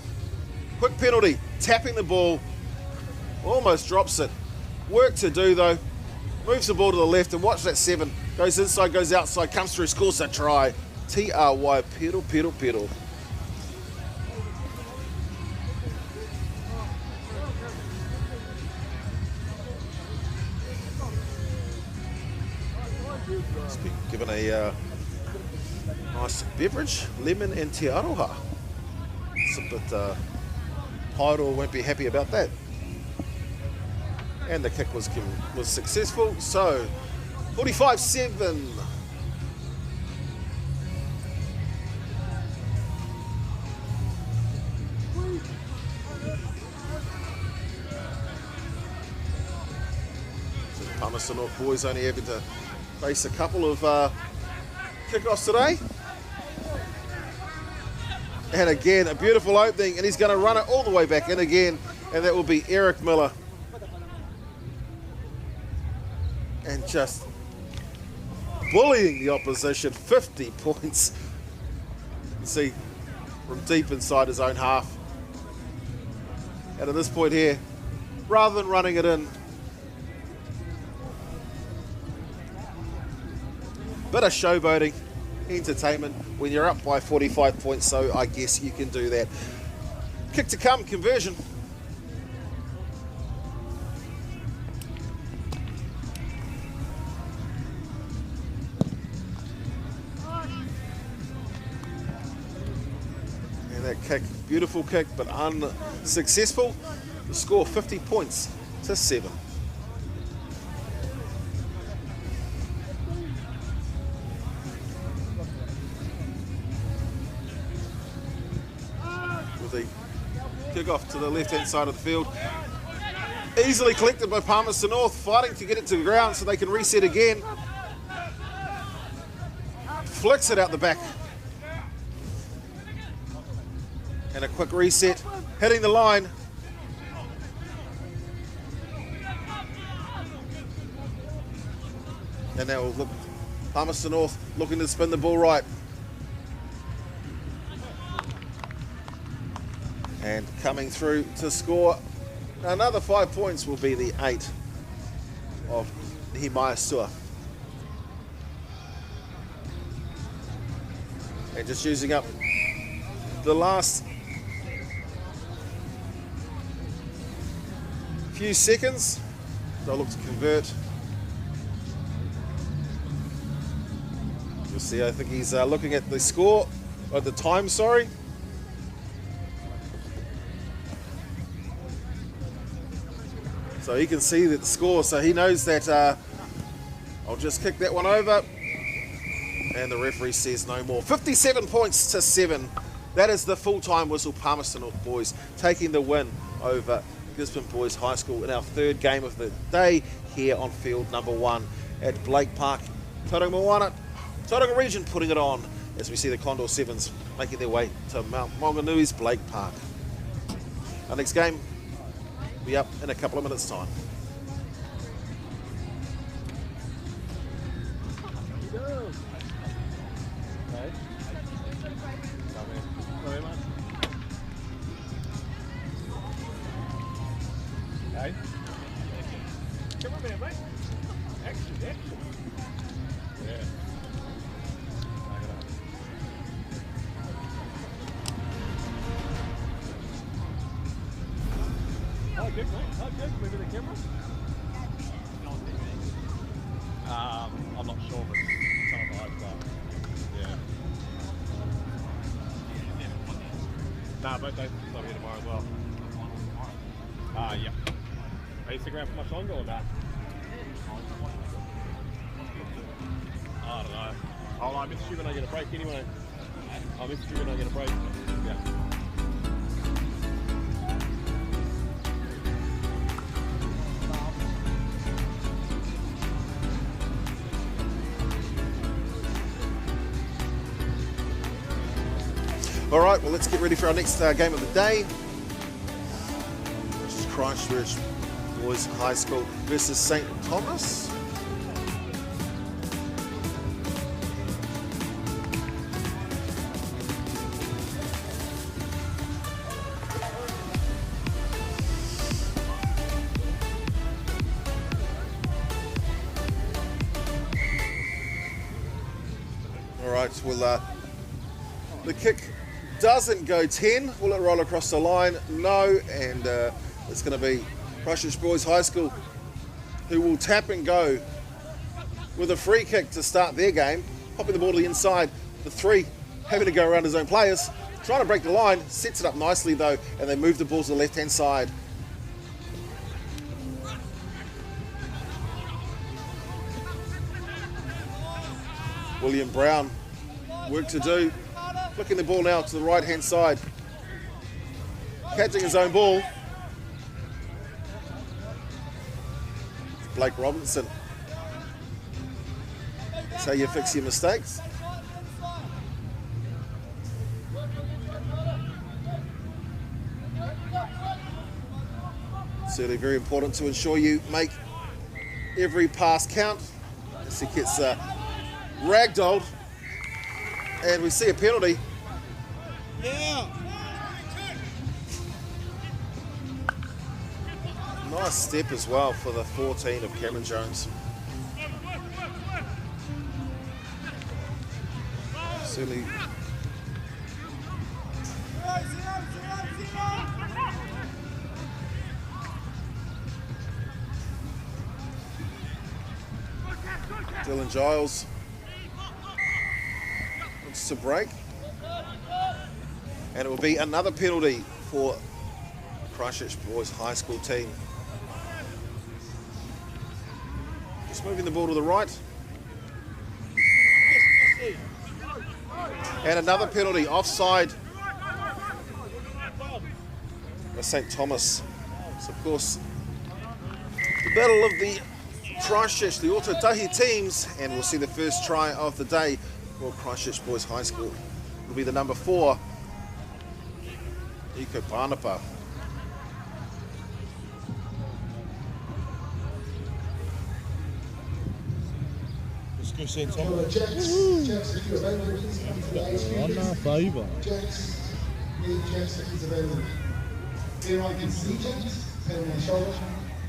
Quick penalty, tapping the ball. Almost drops it. Work to do though. Moves the ball to the left, and watch that 7. Goes inside, goes outside, comes through, scores that try. TRY, pedal, pedal, pedal. It's been given a nice beverage, lemon and te aroha. It's a bit, Pairo won't be happy about that. And the kick was successful, so 45-7. So Palmerston North boys only having to face a couple of kickoffs today. And again, a beautiful opening, and he's going to run it all the way back in again, and that will be Eric Miller. And just bullying the opposition, 50 points. You can see from deep inside his own half. And at this point here, rather than running it in, bit of showboating, entertainment when you're up by 45 points, so I guess you can do that. Kick to come, conversion. That kick, beautiful kick, but unsuccessful. The score 50 points to 7. With the kick off to the left-hand side of the field. Easily collected by Palmerston North, fighting to get it to the ground so they can reset again. Flicks it out the back. And a quick reset, hitting the line. And now we'll look, Palmerston North looking to spin the ball right. And coming through to score another 5 points will be the 8 of MΑORI. And just using up the last few seconds. They'll look to convert. You'll see, I think he's looking at the score, or the time, sorry. So he can see that the score, so he knows that I'll just kick that one over. And the referee says no more. 57 points to 7. That is the full-time whistle. Palmerston North boys taking the win over Gisborne Boys High School in our third game of the day here on field number 1 at Blake Park. Tauranga region putting it on as we see the Condor 7's making their way to Maunganui's Blake Park. Our next game will be up in a couple of minutes' time. Come on there, mate. Action. Yeah. Oh, good, mate. Oh, good. Moving the camera. I'm not sure, but some of the hype stuff. Yeah. Nah, both days I'm here tomorrow as well. Yeah. Are you sticking around for much longer or not? I don't know. I'll message you when I get a break anyway. I'll message you when I get a break. Yeah. All right, well, let's get ready for our next game of the day, which is Christchurch Boys High School versus St. Thomas. All right, well, the kick doesn't go 10. Will it roll across the line? No, and it's going to be Christchurch Boys High School who will tap and go with a free kick to start their game, popping the ball to the inside. The 3 having to go around his own players, trying to break the line, sets it up nicely though, and they move the ball to the left-hand side. William Brown, work to do. Flicking the ball now to the right-hand side. Catching his own ball. Blake Robinson. That's how you fix your mistakes. Certainly very important to ensure you make every pass count. As he gets ragdolled. And we see a penalty. Yeah. Nice step as well for the 14 of Cameron Jones. Certainly. Dylan Giles looks to break. And it will be another penalty for Christchurch Boys High School team. Just moving the ball to the right. And another penalty, offside by St. Thomas. So of course, the battle of the Christchurch, the Otautahi teams, and we'll see the first try of the day for Christchurch Boys High School. It'll be the number 4. Iko Pānapa. Let's go St. Hello, Thomas. Jax. Jax, if you're available, please come to the HQ. Ana favour. Jax, need Jax if he's available. Anyone can see Jax, pat him on the shoulder.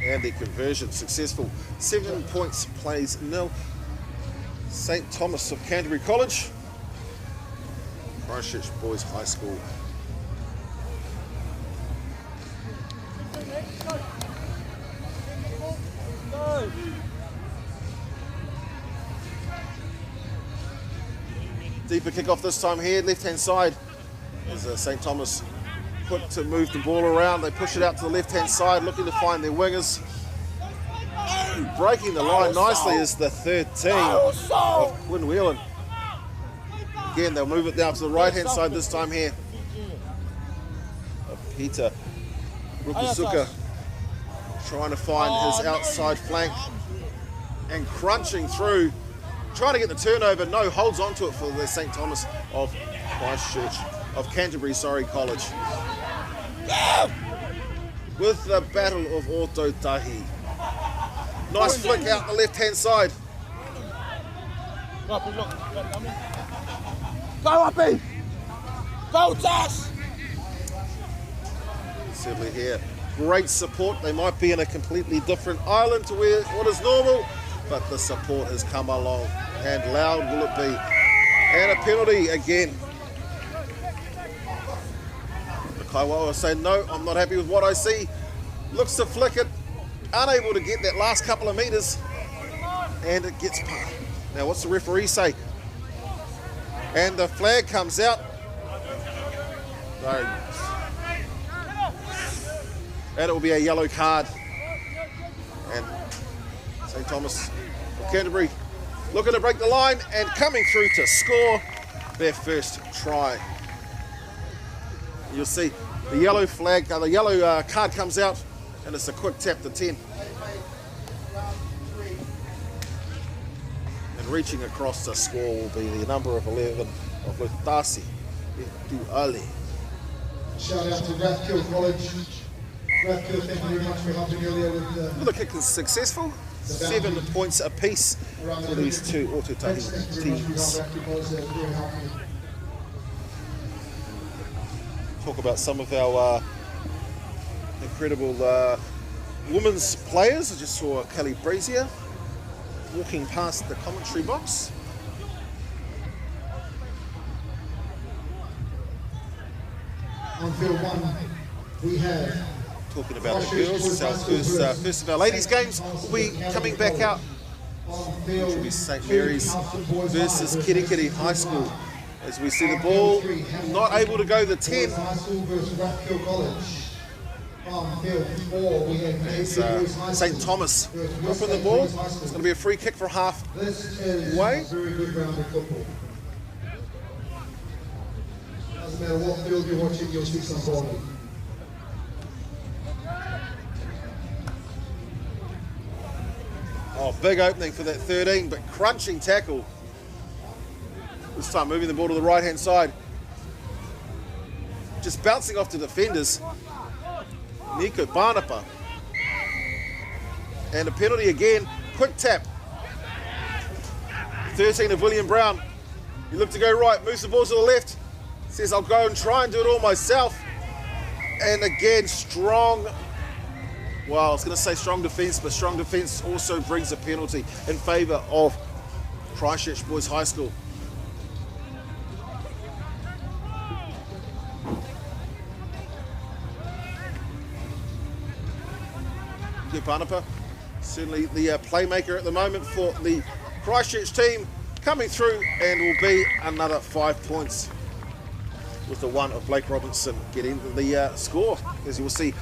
And their conversion successful. 7 points plays nil. St. Thomas of Canterbury College. Christchurch Boys High School. Deeper kick-off this time here, left-hand side. As St. Thomas put to move the ball around, they push it out to the left-hand side, looking to find their wingers. Breaking the line nicely is the 13 of Quinn Whelan. Again, they'll move it down to the right-hand side this time here. Of Peter Rukusuka trying to find his outside flank and crunching through, trying to get the turnover. No, holds on to it for the St. Thomas of Christchurch, of Canterbury, College. With the Battle of Ōtautahi. Nice flick out the left-hand side. Go Uppy! Go Tash! Certainly here, great support. They might be in a completely different island to where what is normal, but the support has come along, and loud will it be. And a penalty again. The Kaiwawa say, no, I'm not happy with what I see. Looks to flick it, unable to get that last couple of metres, and it gets past. Now what's the referee say? And the flag comes out. No. And it will be a yellow card. And St. Thomas of Canterbury looking to break the line and coming through to score their first try. You'll see the yellow flag, the yellow card comes out, and it's a quick tap to 10. And reaching across the score will be the number of 11 of Lutasi Duale. Shout out to Rathkill College. Rathkill, thank you very much for helping earlier with The kick is successful. 7 points apiece for these two Ōtautahi teams. Talk about some of our incredible women's players. I just saw Kelly Brazier walking past the commentary box. On field one, we have Talking about the girls, it's our first of our ladies' games will be coming back out. Which will be St. Mary's versus Kirikiri High School. As we see the ball not able to go the 10. It's St. Thomas dropping the ball. It's going to be a free kick for halfway. Doesn't matter what field you're watching, you'll see some ball. Oh, big opening for that 13, but crunching tackle. This time moving the ball to the right-hand side. Just bouncing off to defenders. Nico Pānapa. And a penalty again. Quick tap. 13 of William Brown. He looked to go right, moves the ball to the left. Says, I'll go and try and do it all myself. And again, strong. Well, I was going to say strong defence, but strong defence also brings a penalty in favour of Christchurch Boys High School. Pānapa, certainly the playmaker at the moment for the Christchurch team, coming through, and will be another 5 points with the one of Blake Robinson getting the score. As you will see,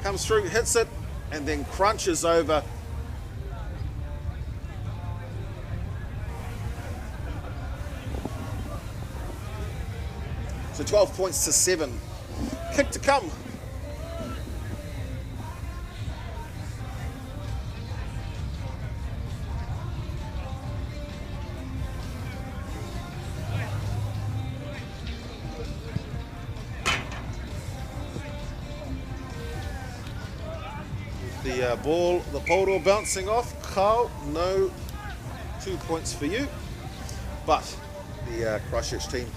comes through, hits it, and then crunches over. So 12 points to 7. Kick to come. The ball, the polo bouncing off. Carl, no 2 points for you. But the Christchurch team,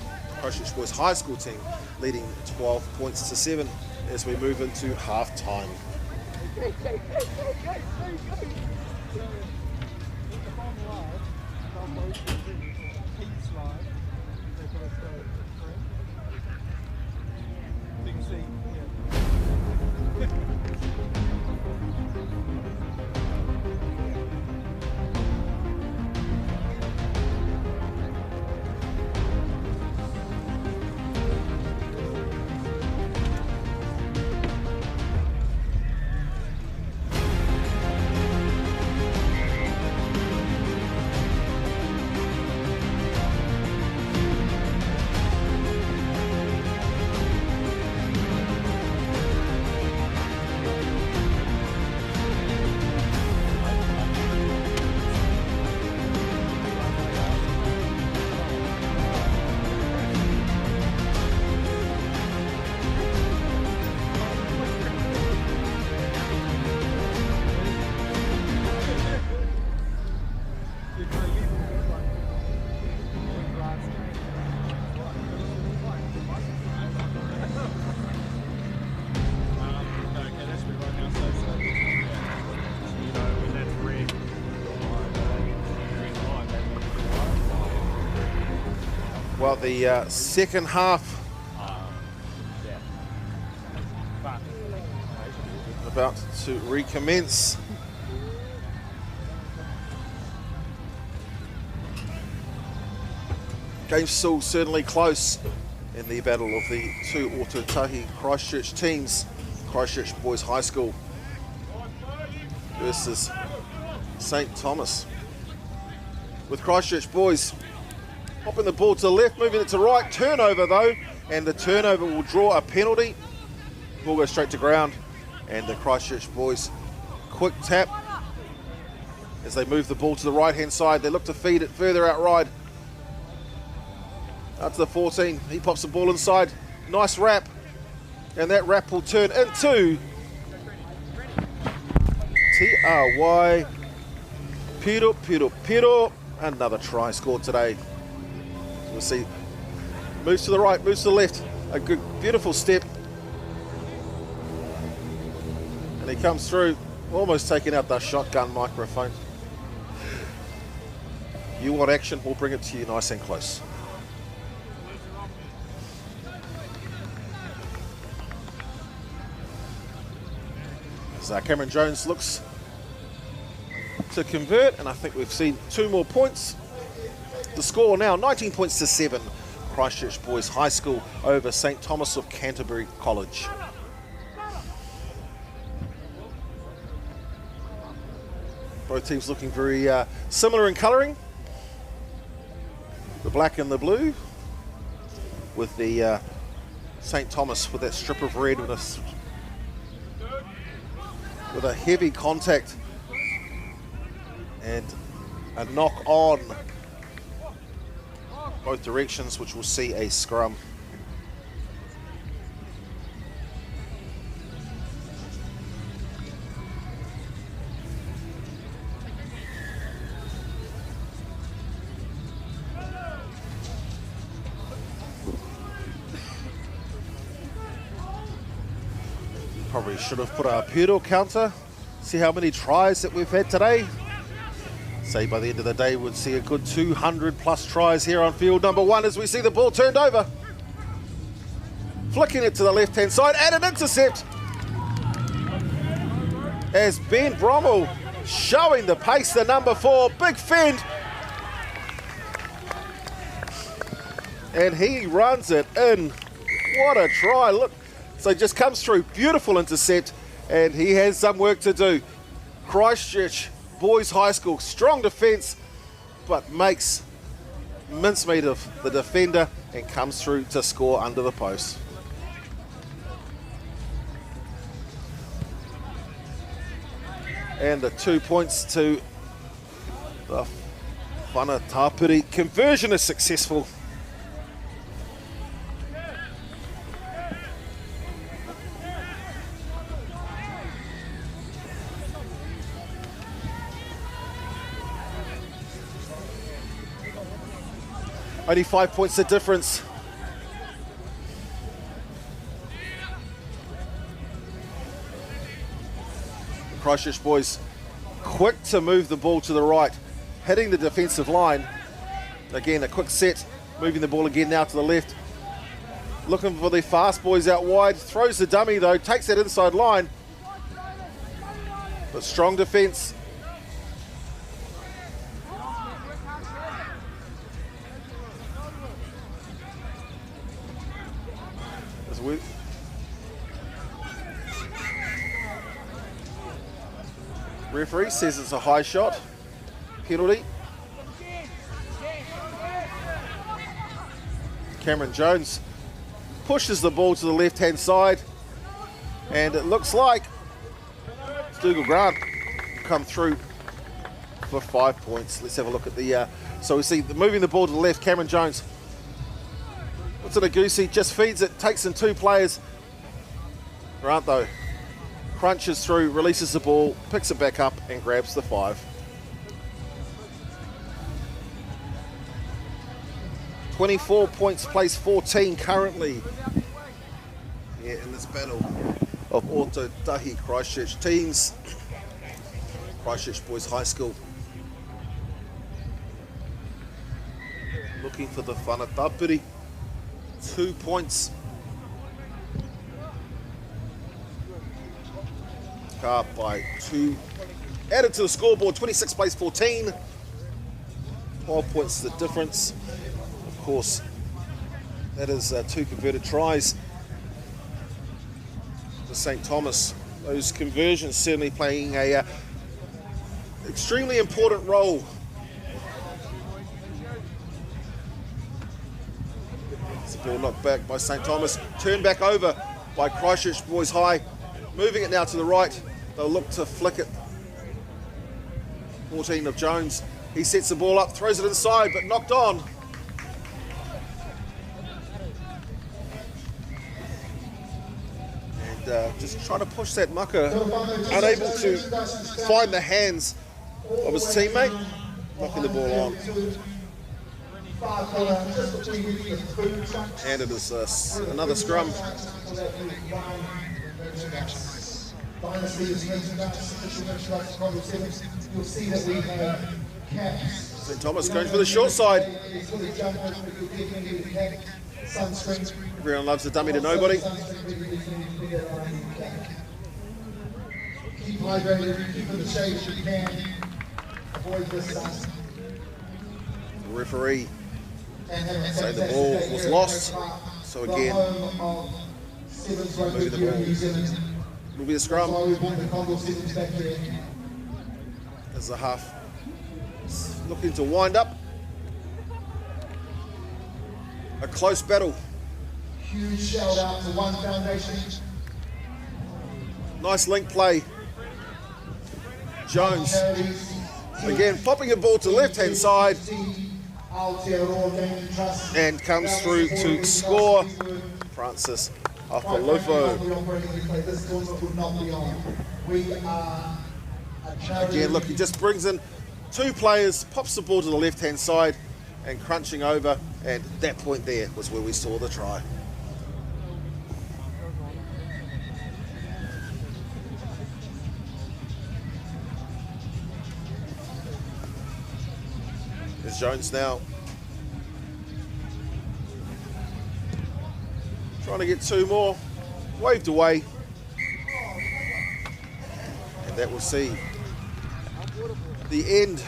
Christchurch Boys High School team, leading 12 points to 7 as we move into half time. Well, the second half about to recommence. Game's still certainly close in the battle of the two Ōtautahi Christchurch teams. Christchurch Boys High School versus St. Thomas. With Christchurch Boys popping the ball to the left, moving it to right. Turnover though, and the turnover will draw a penalty. Ball goes straight to ground, and the Christchurch Boys quick tap as they move the ball to the right hand side. They look to feed it further out wide. Out to the 14, he pops the ball inside. Nice wrap, and that wrap will turn into TRY. Piro. Another try scored today. We'll see. Moves to the right, moves to the left. A good, beautiful step. And he comes through, almost taking out the shotgun microphone. You want action, we'll bring it to you nice and close. As Cameron Jones looks to convert, and I think we've seen 2 more points. The score now 19 points to 7. Christchurch Boys High School over St. Thomas of Canterbury College. Both teams looking very similar in colouring. The black and the blue, with the St. Thomas with that strip of red with a heavy contact and a knock on both directions, which will see a scrum. Probably should have put a Puro counter. See how many tries that we've had today. Say by the end of the day, we'd see a good 200 plus tries here on field number 1 as we see the ball turned over. Flicking it to the left-hand side and an intercept. As Ben Brommel showing the pace, the number 4, big fend. And he runs it in. What a try, look. So just comes through, beautiful intercept, and he has some work to do. Christchurch Boys High School, strong defence, but makes mincemeat of the defender and comes through to score under the post. And the 2 points to the Whanatapiri. Conversion is successful. Only 5 points the difference. The Christchurch boys quick to move the ball to the right, hitting the defensive line. Again, a quick set, moving the ball again now to the left. Looking for the fast boys out wide. Throws the dummy though, takes that inside line. But strong defence. Referee says it's a high shot. Penalty. Cameron Jones pushes the ball to the left-hand side, and it looks like Dougal Grant come through for 5 points. Let's have a look at the, so we see moving the ball to the left, Cameron Jones. Puts it a goosey, just feeds it, takes in 2 players. Grant though, crunches through, releases the ball, picks it back up and grabs the 5. 24 points, place 14 currently here in this battle of Ōtautahi Christchurch teams. Christchurch Boys High School looking for the whanatapiri. 2 points. Car by 2. Added to the scoreboard, 26 place 14. 12 points the difference. Of course, that is 2 converted tries for St. Thomas. Those conversions certainly playing a extremely important role. It's a ball knocked back by St. Thomas. Turned back over by Christchurch Boys High. Moving it now to the right. They'll look to flick it. 14 of Jones. He sets the ball up, throws it inside, but knocked on. Just trying to push that mucker, unable to find the hands of his teammate, knocking the ball on. And it is another scrum. St. Thomas going for the short side. Everyone loves the dummy to nobody. Keep hydrated, keep in the shade if you can. Avoid this stuff. The referee saying the ball was lost. So again, moving the ball. Will be a scrum. As the half looking to wind up. A close battle. Huge shout out to One Foundation. Nice link play. Jones again popping a ball to the left hand side and comes through to score. Francis Afalufo. Again, look, he just brings in 2 players, pops the ball to the left hand side and crunching over, and that point there was where we saw the try. There's Jones now. Trying to get 2 more. Waved away. And that will see the end.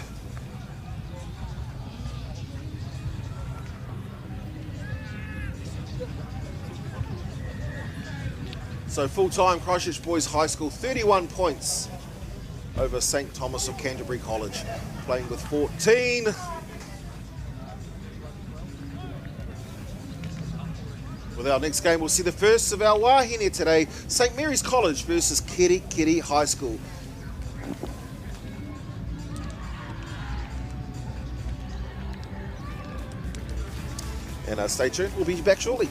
So full-time Christchurch Boys High School, 31 points over St. Thomas of Canterbury College, playing with 14. With our next game, we'll see the first of our wahine today, St. Mary's College versus Kiri High School. And stay tuned, we'll be back shortly.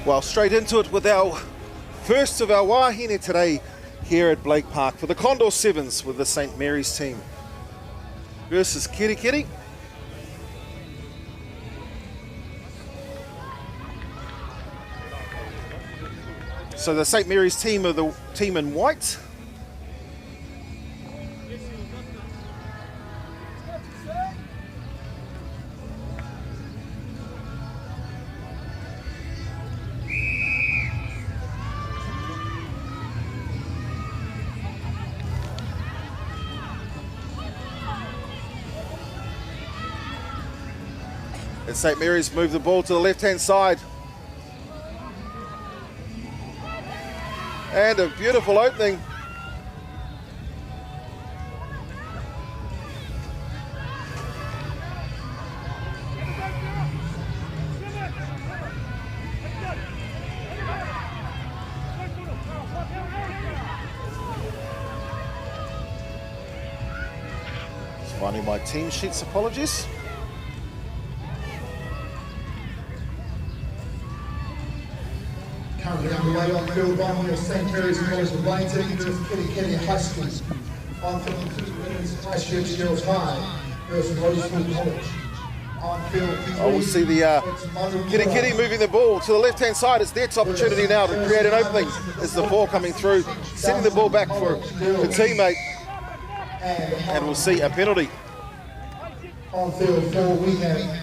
Well, straight into it with our first of our wahine today here at Blake Park for the Condor 7's with the St. Mary's team versus Kiri Kiri. So the St. Mary's team are the team in white. And St. Mary's move the ball to the left-hand side. And a beautiful opening. Just finding my team sheets, apologies. Currently underway on field one with St. Mary's College of Wellington versus Kiri Kiri High School. On field two winners, Christchurch Girls High versus Rotorua College. On field three, we'll see the Kiri Kiri moving the ball to the left-hand side. It's their opportunity now to create an opening as the ball coming through, sending the ball back for the teammate. And we'll see a penalty. On field four, we have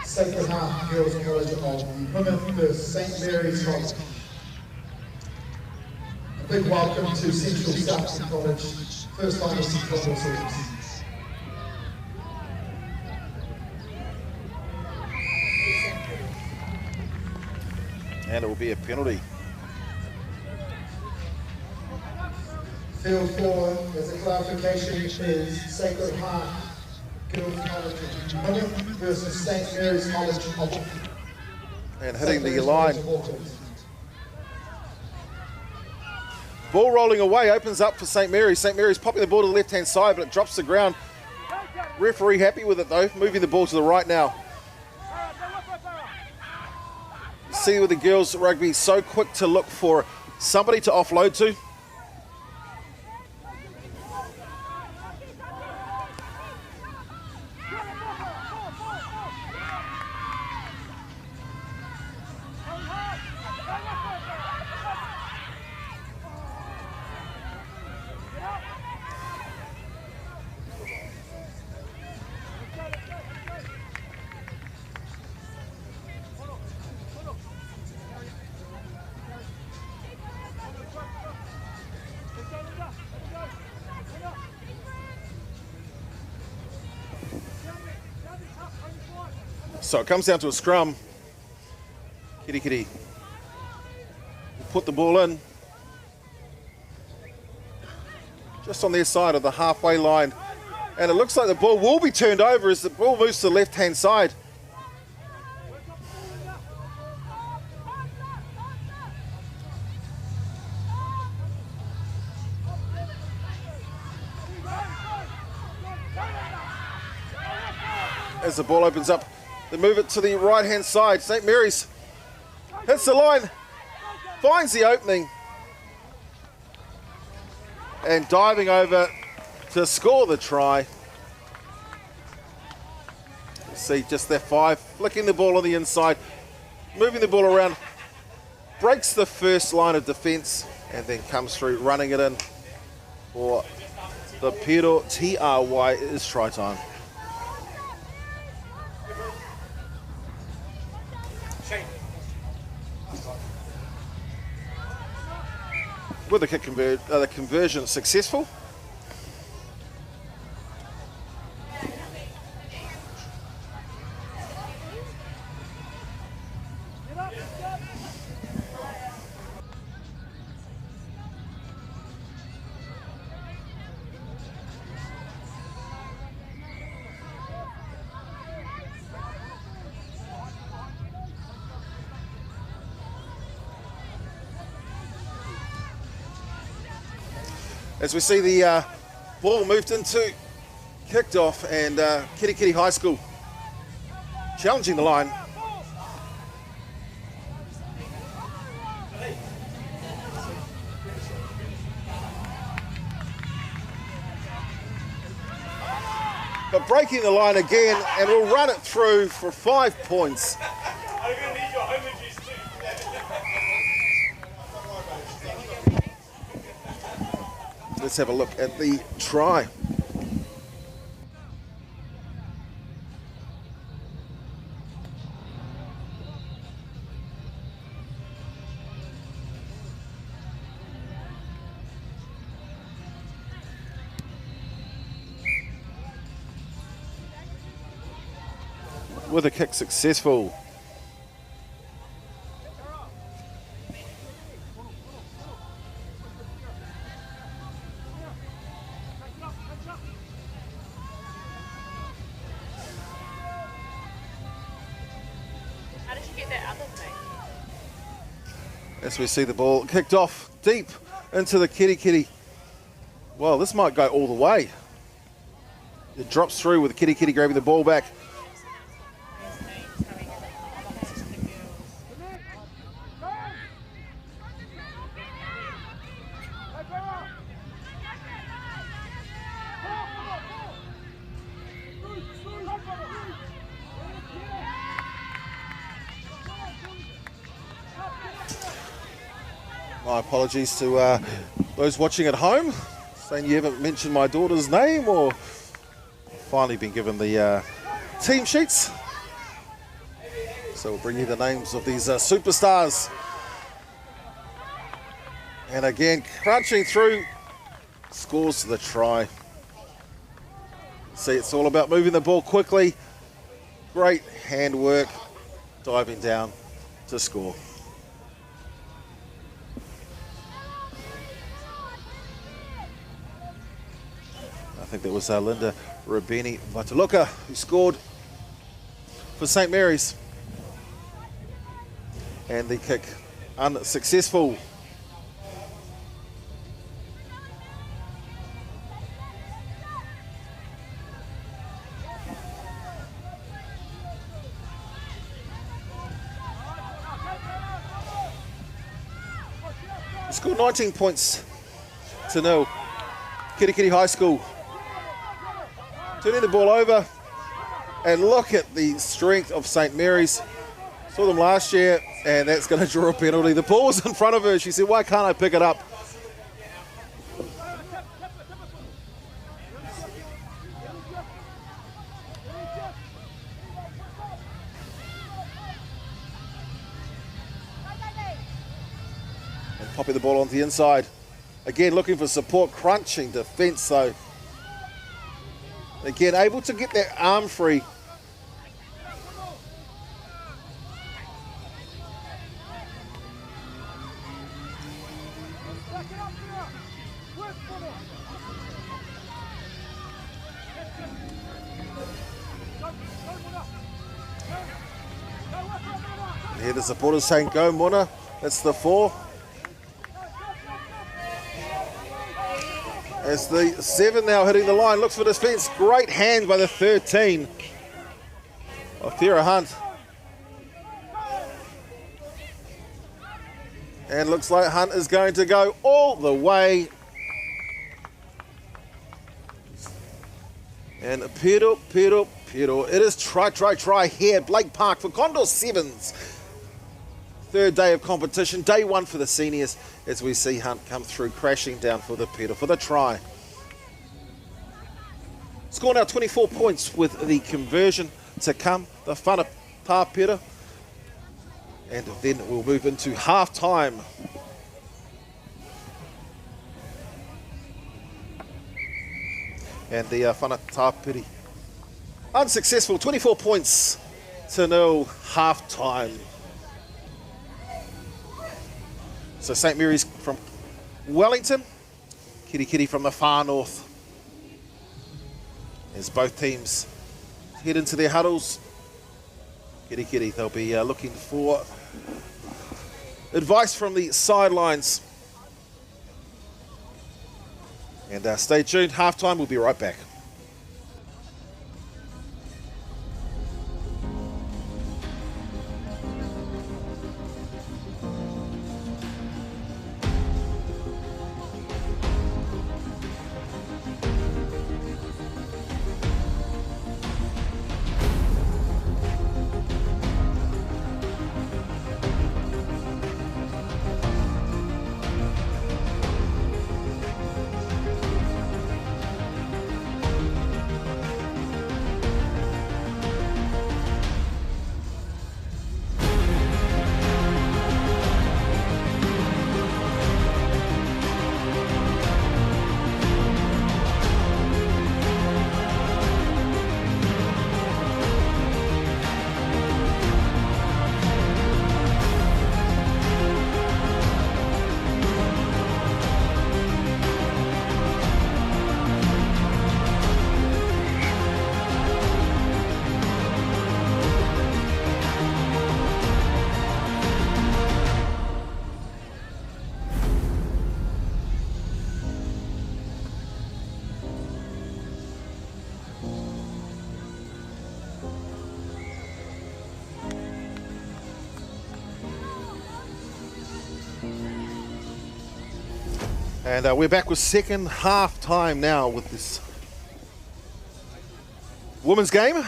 Sacred Heart Girls College of Plymouth versus St. Mary's College. A big welcome to Central South College, first line of Condor 7's. And it will be a penalty. Field four, as a clarification, is Sacred Heart Girls College of Plymouth versus St. Mary's College of And hitting the line. Ball rolling away, opens up for St. Mary's. St. Mary's popping the ball to the left-hand side, but it drops to the ground. Referee happy with it though, moving the ball to the right now. See with the girls rugby, so quick to look for somebody to offload to. So it comes down to a scrum. Kiri Kiri will put the ball in. Just on their side of the halfway line. And it looks like the ball will be turned over as the ball moves to the left-hand side. As the ball opens up, they move it to the right-hand side. St. Mary's hits the line, finds the opening, and diving over to score the try. You see just that five, flicking the ball on the inside, moving the ball around, breaks the first line of defence, and then comes through, running it in for the Pero TRY. It is try time. With the kick the conversion successful. As we see the ball moved into, kicked off, and Kiri Kiri High School challenging the line. but breaking the line again, and we'll run it through for 5 points. Let's have a look at the try. With a kick successful. How did you get that other thing? As we see the ball kicked off deep into the kitty. Well, this might go all the way. It drops through with the kitty grabbing the ball back. My apologies to those watching at home, saying you haven't mentioned my daughter's name, or finally been given the team sheets. So we'll bring you the names of these superstars. And again, crunching through, scores the try. See, it's all about moving the ball quickly. Great handwork, diving down to score. I think that was Linda Rabeni Vataluka who scored for St. Mary's. And the kick unsuccessful. Scored 19 points to 0. Kitty High School turning the ball over, and look at the strength of St. Mary's. Saw them last year, and that's going to draw a penalty. The ball was in front of her. She said, why can't I pick it up? And popping the ball onto the inside. Again, looking for support, crunching defence though. Again, able to get that arm free. Here the supporters saying, go Mona, that's the 4. As the 7 now hitting the line, looks for defence. Great hand by the 13 of Thera Hunt. And looks like Hunt is going to go all the way. And Pero. It is try here at Blake Park for Condor 7's. Third day of competition, day 1 for the seniors, as we see Hunt come through, crashing down for the Peter for the try. Score now 24 points with the conversion to come, the whana tā Peter. And then we'll move into half-time. And the whana tā Peter unsuccessful, 24 points to 0, half-time. So St. Mary's from Wellington, Kitty from the far north. As both teams head into their huddles, Kitty, they'll be looking for advice from the sidelines. And stay tuned, halftime, we'll be right back. And we're back with second half time now with this women's game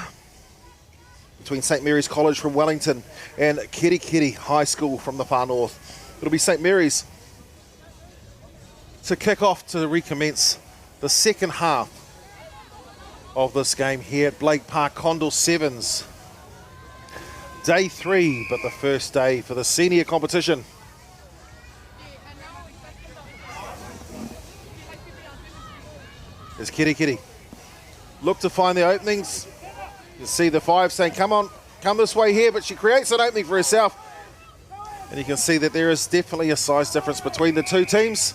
between St Mary's College from Wellington and Kirikiri High School from the far north. It'll be St Mary's to kick off to recommence the second half of this game here at Blake Park Condor 7's. Day 3, but the first day for the senior competition. There's Kirikiri. Look to find the openings. You can see the 5 saying, come on, come this way here, but she creates an opening for herself. And you can see that there is definitely a size difference between the two teams.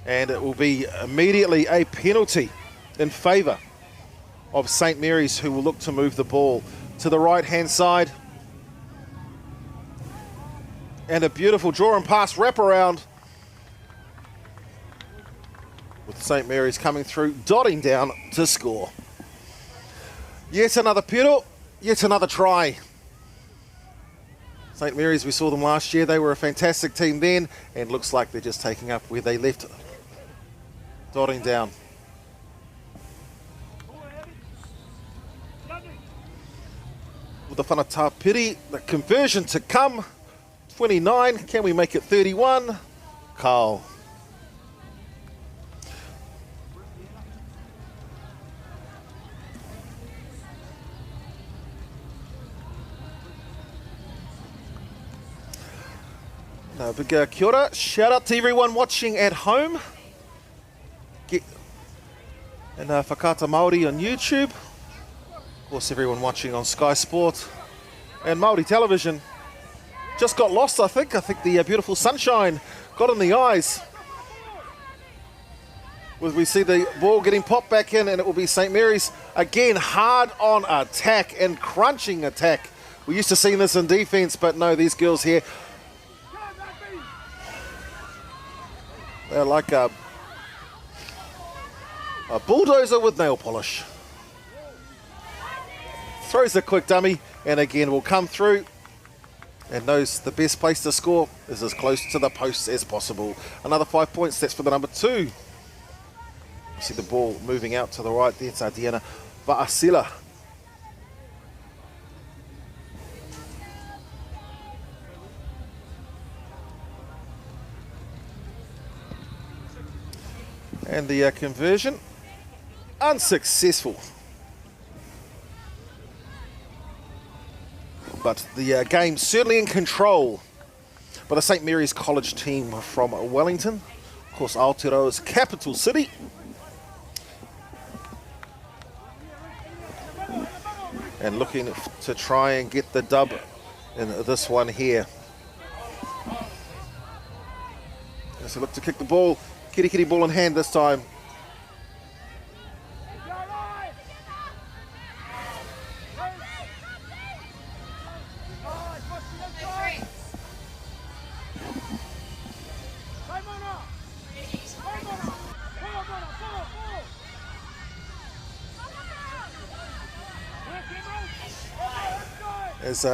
And it will be immediately a penalty in favour of St Mary's, who will look to move the ball to the right-hand side. And a beautiful draw and pass wraparound, with St Mary's coming through, dotting down to score. Yet another pedal, yet another try. St Mary's, we saw them last year. They were a fantastic team then, and looks like they're just taking up where they left, dotting down. With the Whanatapiri, the conversion to come. 29, can we make it 31? Carl. No, big kia ora. Shout out to everyone watching at home. And Whakata Māori on YouTube. Of course, everyone watching on Sky Sport and Māori Television. Just got lost, I think. I think the beautiful sunshine got in the eyes. We see the ball getting popped back in, and it will be St Mary's again, hard on attack and crunching attack. We're used to seeing this in defence, but no, these girls here, they're like a bulldozer with nail polish. Throws a quick dummy, and again will come through and knows the best place to score is as close to the post as possible. Another 5 points, that's for the number 2. You see the ball moving out to the right there. It's Diana Vaasila. And the conversion, unsuccessful. But the game certainly in control by the St Mary's College team from Wellington. Of course, Aotearoa's capital city. And looking to try and get the dub in this one here. As they look to kick the ball. Kirikiri ball in hand this time. As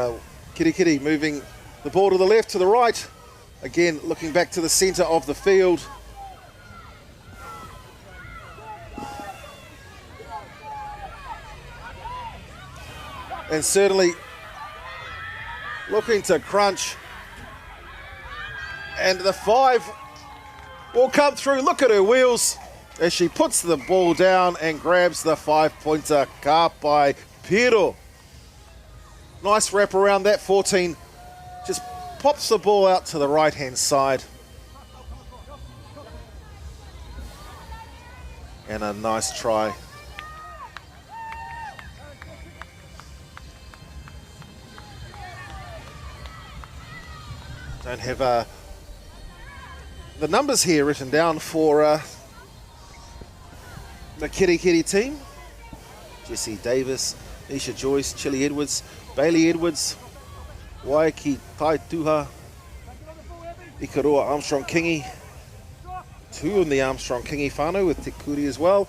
Kirikiri moving the ball to the left, to the right. Again, looking back to the centre of the field. And certainly looking to crunch. And the 5 will come through. Look at her wheels as she puts the ball down and grabs the 5-pointer. Ka pai Pero. Nice wrap around that 14. Just pops the ball out to the right-hand side. And a nice try. Don't have the numbers here written down for the Kirikiri team. Jessie Davis, Nisha Joyce, Chili Edwards, Bailey Edwards, Waiki Taituha, Ikaroa Armstrong Kingi, 2 in the Armstrong Kingi whānau with Te Kuri as well.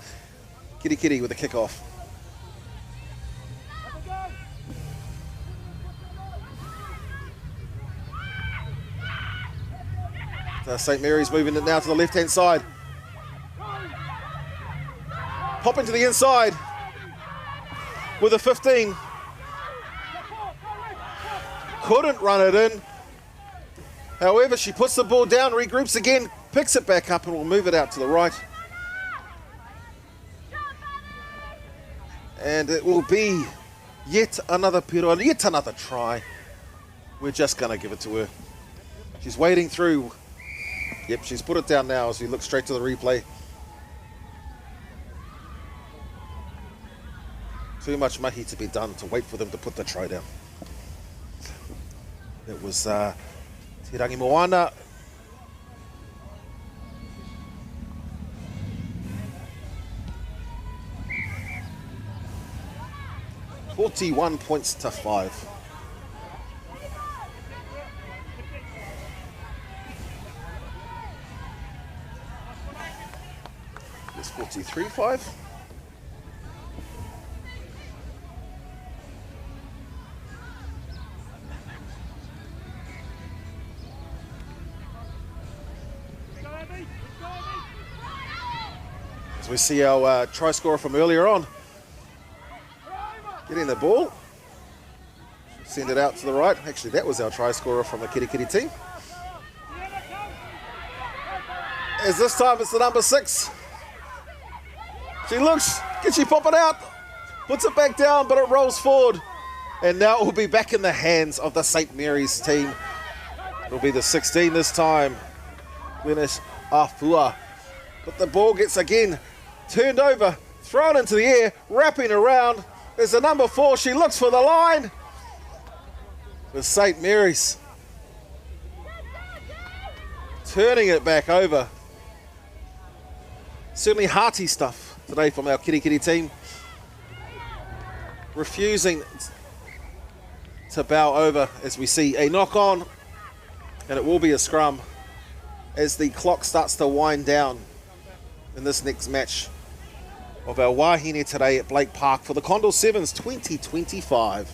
Kirikiri with the kick-off. St. Mary's moving it now to the left-hand side. Popping to the inside with a 15. Couldn't run it in. However, she puts the ball down, regroups again, picks it back up and will move it out to the right. And it will be yet another piro, yet another try. We're just going to give it to her. She's wading through. Yep, she's put it down now as we look straight to the replay. Too much mahi to be done to wait for them to put the try down. It was Tirangi Moana. $41 points to 5. It's 43-5. As we see our try scorer from earlier on getting the ball, send it out to the right. Actually, that was our try scorer from the Kitty Kitty team. As this time it's the number 6. She looks, can she pop it out? Puts it back down, but it rolls forward. And now it will be back in the hands of the St. Mary's team. It'll be the 16 this time. Glynis Afua. But the ball gets again turned over, thrown into the air, wrapping around. There's the number 4. She looks for the line. With St. Mary's turning it back over. Certainly hearty stuff today from our Kitty Kitty team. Refusing to bow over as we see a knock on, and it will be a scrum as the clock starts to wind down in this next match of our wahine today at Blake Park for the Condor 7's 2025.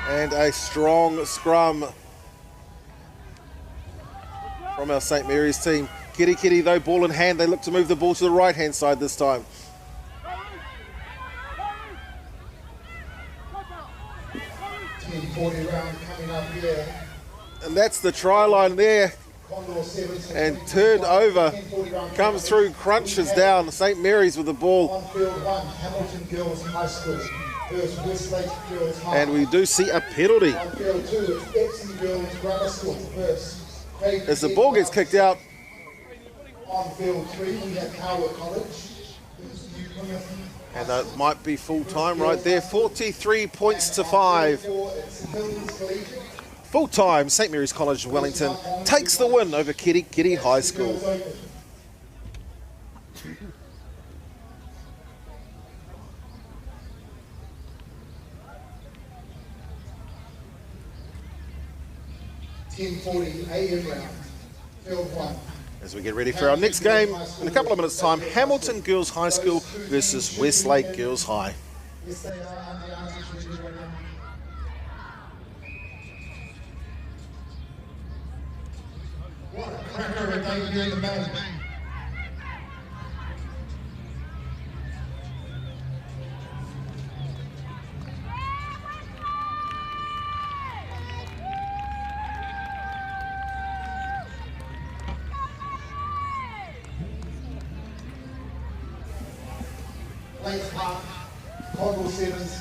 And a strong scrum from our St. Mary's team. Kitty Kitty, though, ball in hand. They look to move the ball to the right-hand side this time. Round coming up here. And that's the try line there. And turned over. Comes through, crunches down. St. Mary's with the ball. On field 1, Hamilton Girls High School versus Westlake Girls High. And we do see a penalty. On field 2, it's Epsom Girls Grammar School versus Craig. As the ball gets kicked out. On field 3, we have Howick College versus New Plymouth. And that might be full time right there. 43 points to 5. Full time, St. Mary's College Wellington takes the win over Kitty Kitty High School. $10:40 a.m. round, field 1. As we get ready for our next game in a couple of minutes' time, Hamilton Girls High School versus Westlake Girls High. Yes, they are on the answers ready right now. What a cracker of a debut in the bag. Blake Park, Condor 7's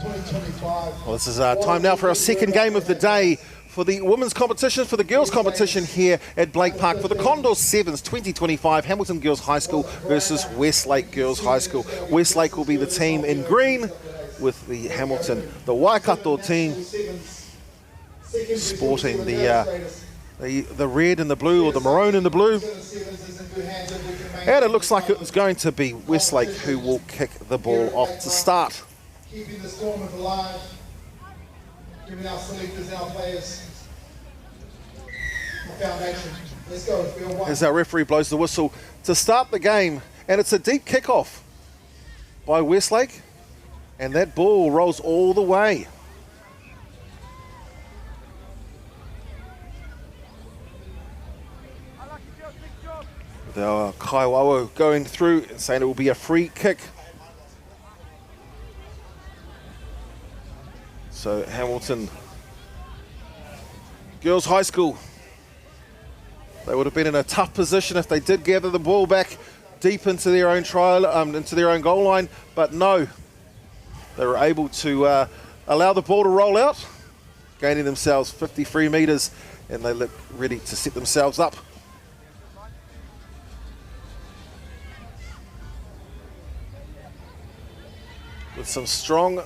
2025. Well, this is time now for our second game of the day for the women's competition, for the girls' competition here at Blake Park for the Condor 7's 2025 Hamilton Girls High School versus Westlake Girls High School. Westlake will be the team in green with the Hamilton, the Waikato team, sporting the red and the blue, or the maroon and the blue. And it looks like it's going to be Westlake who will kick the ball off to start. Keeping the Stormers alive. giving our selectors and our players the foundation. Let's go, field one. As our referee blows the whistle to start the game, and it's a deep kickoff by Westlake, and that ball rolls all the way. With our Kaiwawo going through and saying it will be a free kick. So Hamilton Girls High School, they would have been in a tough position if they did gather the ball back deep into their own trial, into their own goal line, but no, they were able to allow the ball to roll out, gaining themselves 53 metres, and they look ready to set themselves up. With some strong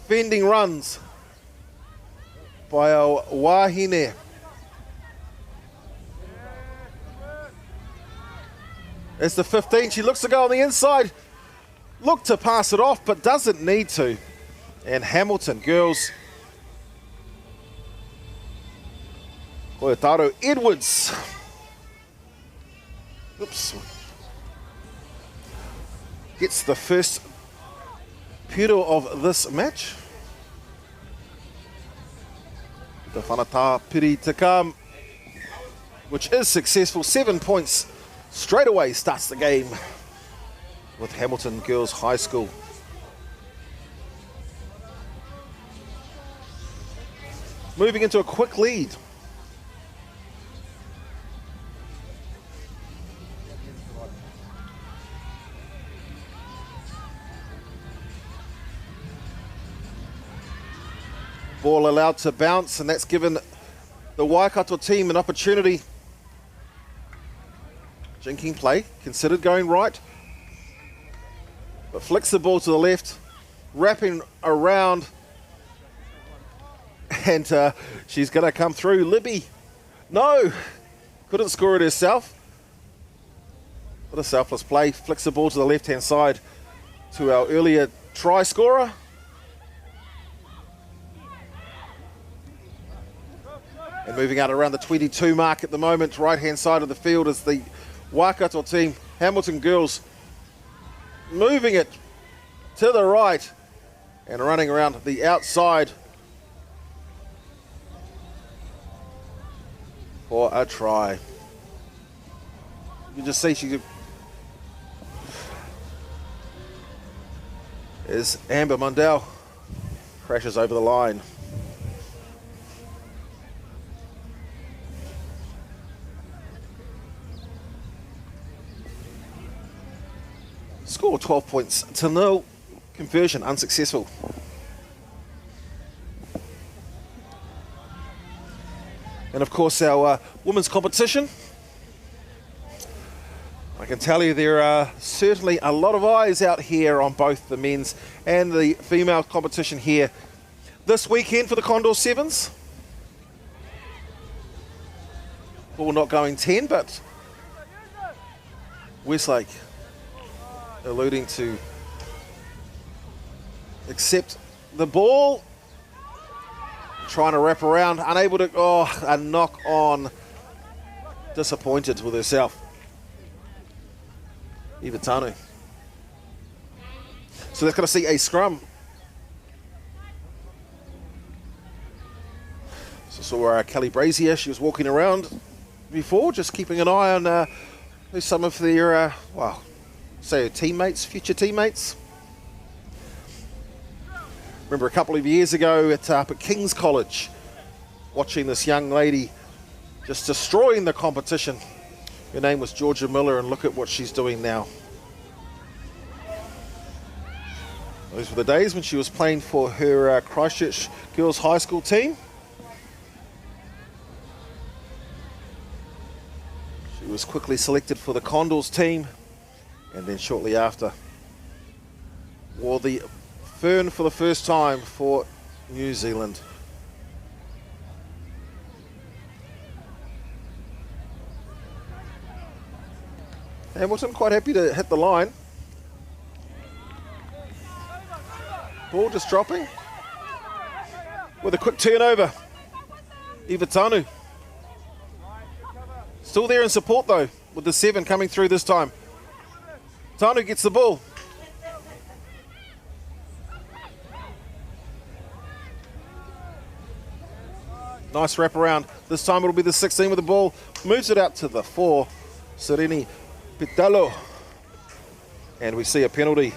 fending runs by our Wahine. It's the 15, she looks to go on the inside, look to pass it off, but doesn't need to. And Hamilton girls, Koetaro Edwards, oops, gets the first piro of this match. The whanata piri to come, which is successful. 7 points straight away starts the game with Hamilton Girls High School. Moving into a quick lead. Ball allowed to bounce, and that's given the Waikato team an opportunity. Jinking play, considered going right, but flicks the ball to the left, wrapping around, and she's going to come through. Libby, no, couldn't score it herself. What a selfless play. Flicks the ball to the left-hand side to our earlier try scorer. And moving out around the 22 mark at the moment, right-hand side of the field is the Waikato team. Hamilton girls moving it to the right and running around the outside for a try. You can just see she is Amber Mundell crashes over the line. Score 12 points to 0. Conversion unsuccessful. And of course our women's competition. I can tell you there are certainly a lot of eyes out here on both the men's and the female competition here this weekend for the Condor 7's. Ball not going 10, but Westlake alluding to accept the ball, trying to wrap around, unable to, a knock on, disappointed with herself. Eva Tanu. So that's going to see a scrum. So saw Kelly Brazier, she was walking around before, just keeping an eye on who some of their, say teammates, future teammates. Remember a couple of years ago up at King's College, watching this young lady just destroying the competition. Her name was Georgia Miller, and look at what she's doing now. Those were the days when she was playing for her Christchurch Girls High School team. She was quickly selected for the Condors team, and then shortly after wore the fern for the first time for New Zealand. Hamilton quite happy to hit the line. Ball just dropping. with a quick turnover. Iwatanu. Still there in support though, with the 7 coming through this time. Tanu gets the ball. Nice wrap around. This time it'll be the 16 with the ball. Moves it out to the 4. Sereni Pitalo. And we see a penalty.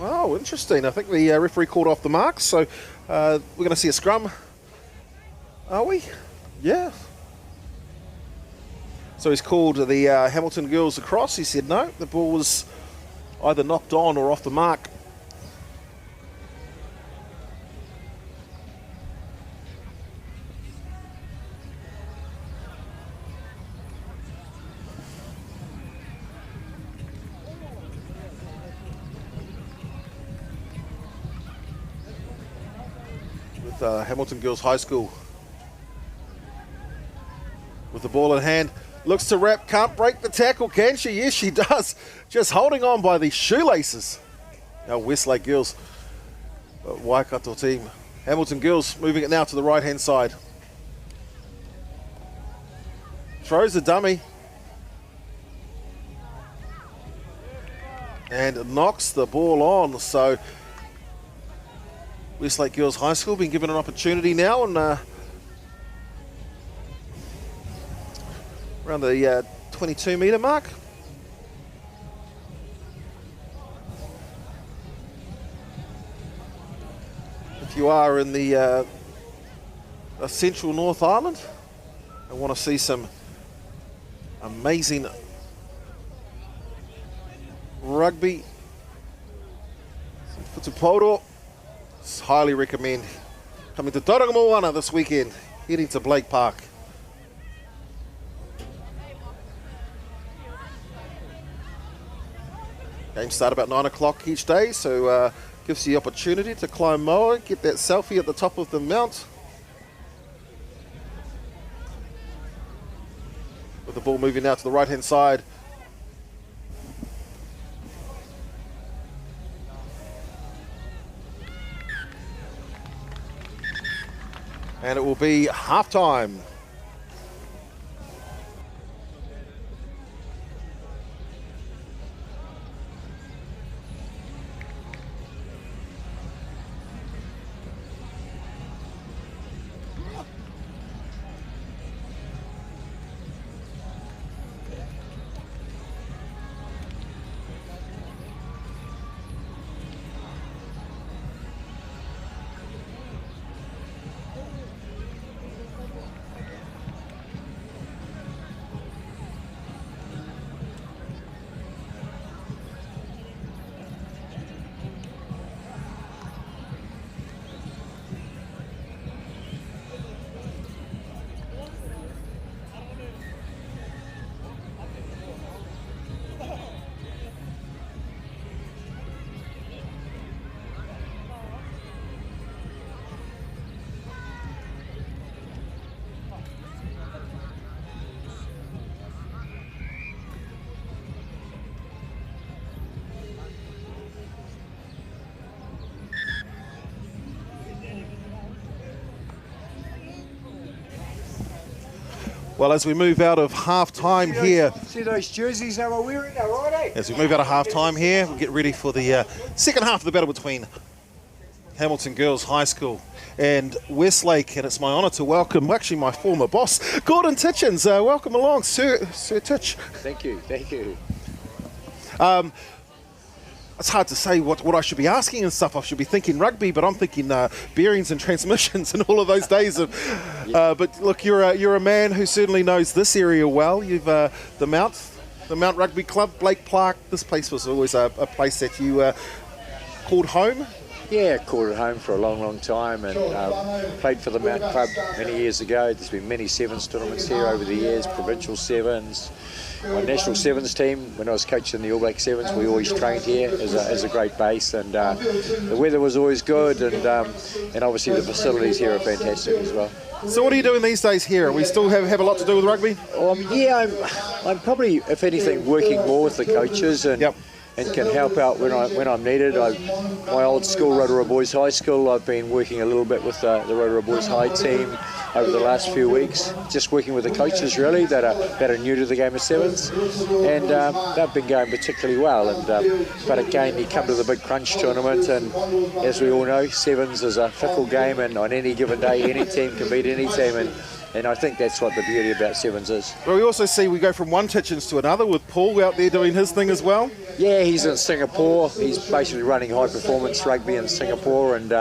Oh, interesting. I think the referee called off the mark, so we're going to see a scrum. Are we? Yeah. So he's called the Hamilton girls across. He said no, the ball was either knocked on or off the mark. With Hamilton Girls High School with the ball in hand. Looks to wrap, can't break the tackle, can she? Yes, she does. Just holding on by the shoelaces. Now Westlake girls, Waikato team. Hamilton girls moving it now to the right-hand side. Throws a dummy. And knocks the ball on. So Westlake Girls High School being given an opportunity now, and around the 22-metre mark. If you are in the central North Island and want to see some amazing rugby, some futuporo, highly recommend coming to Tauranga Moana this weekend, heading to Blake Park. Games start about 9 o'clock each day, so gives you the opportunity to climb MΑORI, get that selfie at the top of the mount. With the ball moving out to the right-hand side. And it will be half-time. Well, as we move out of half-time here, See those jerseys they were wearing, they're right, eh? as we move out of half-time here, we'll get ready for the second half of the battle between Hamilton Girls High School and Westlake, and it's my honour to welcome, actually my former boss, Gordon Titchens. Welcome along, Sir Titch. Thank you, thank you. It's hard to say what I should be asking and stuff. I should be thinking rugby, but I'm thinking bearings and transmissions and all of those days. Of, but look, you're a man who certainly knows this area well. You've the Mount Rugby Club, Blake Park. This place was always a place that you called home. Yeah, called it home for a long, long time, and played for the Mount Club many years ago. There's been many 7's tournaments here over the years, provincial 7's, my national sevens team, when I was coaching the All Black Sevens, we always trained here as a great base, and the weather was always good, and obviously the facilities here are fantastic as well. So what are you doing these days here? We still have a lot to do with rugby? Yeah, I'm probably, if anything, working more with the coaches and can help out when I'm needed. My old school, Rotorua Boys High School, I've been working a little bit with the Rotorua Boys High team over the last few weeks, just working with the coaches really that are new to the game of sevens, and they've been going particularly well. And but again, you come to the big crunch tournament, and as we all know, sevens is a fickle game, and on any given day, any team can beat any team, and I think that's what the beauty about sevens is. Well, we also see we go from one Titchens to another with Paul out there doing his thing as well. Yeah, he's in Singapore. He's basically running high performance rugby in Singapore, and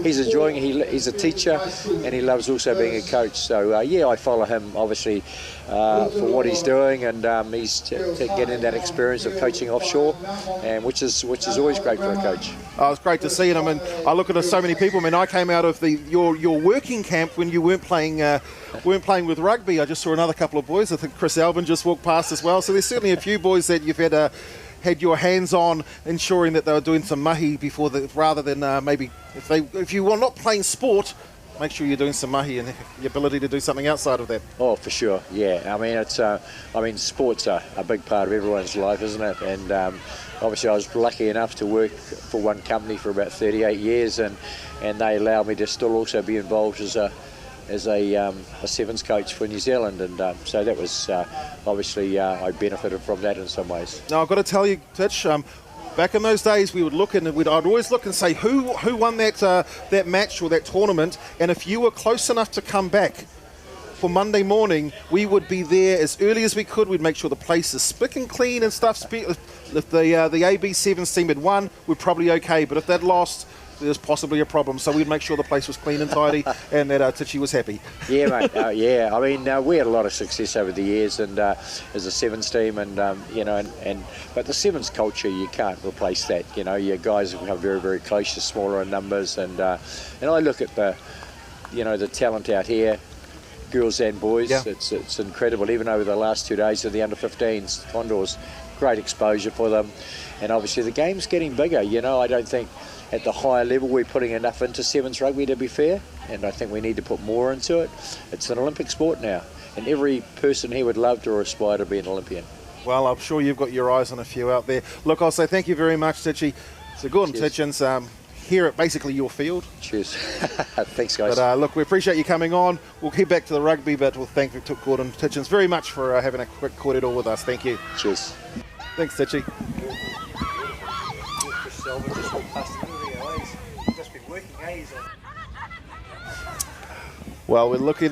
he's enjoying it. He's a teacher, and he loves also being a coach. So yeah, I follow him obviously for what he's doing, and he's getting that experience of coaching offshore, and which is always great for a coach. Oh, it's great to see it. I mean, I look at so many people. I mean, I came out of your working camp when you weren't playing with rugby. I just saw another couple of boys. I think Chris Alvin just walked past as well. So there's certainly a few boys that you've had your hands on, ensuring that they were doing some mahi before rather than maybe if you were not playing sport, make sure you're doing some mahi and the ability to do something outside of that. Oh, for sure, yeah. I mean, sports are a big part of everyone's life, isn't it? And obviously, I was lucky enough to work for one company for about 38 years, and they allowed me to still also be involved as a sevens coach for New Zealand, and so that was obviously I benefited from that in some ways. Now I've got to tell you, Titch, back in those days we would look and I'd always look and say who won that match or that tournament, and if you were close enough to come back for Monday morning, we would be there as early as we could. We'd make sure the place is spick and clean and stuff. If the AB7 team had won, we're probably okay, but if they'd lost, there's possibly a problem, so we'd make sure the place was clean and tidy and that Tichy was happy. Yeah, mate. Yeah, I mean, we had a lot of success over the years, and as a sevens team, and but the sevens culture, you can't replace that. You know, your guys have become very, very close. You're smaller in numbers, and I look at the talent out here, girls and boys. Yeah. It's incredible. Even over the last 2 days of the under-15s, Condors, great exposure for them, and obviously the game's getting bigger. You know, I don't think at the higher level we're putting enough into sevens rugby to be fair, and I think we need to put more into it. It's an Olympic sport now, and every person here would love to aspire to be an Olympian. Well, I'm sure you've got your eyes on a few out there. Look, I'll say thank you very much, Tichy. So Gordon Titchens here at basically your field. Cheers. Thanks, guys. But look, we appreciate you coming on. We'll keep back to the rugby, but we'll thank Gordon Titchens very much for having a quick corridor with us. Thank you. Cheers. Thanks, Tichy. Well, we're looking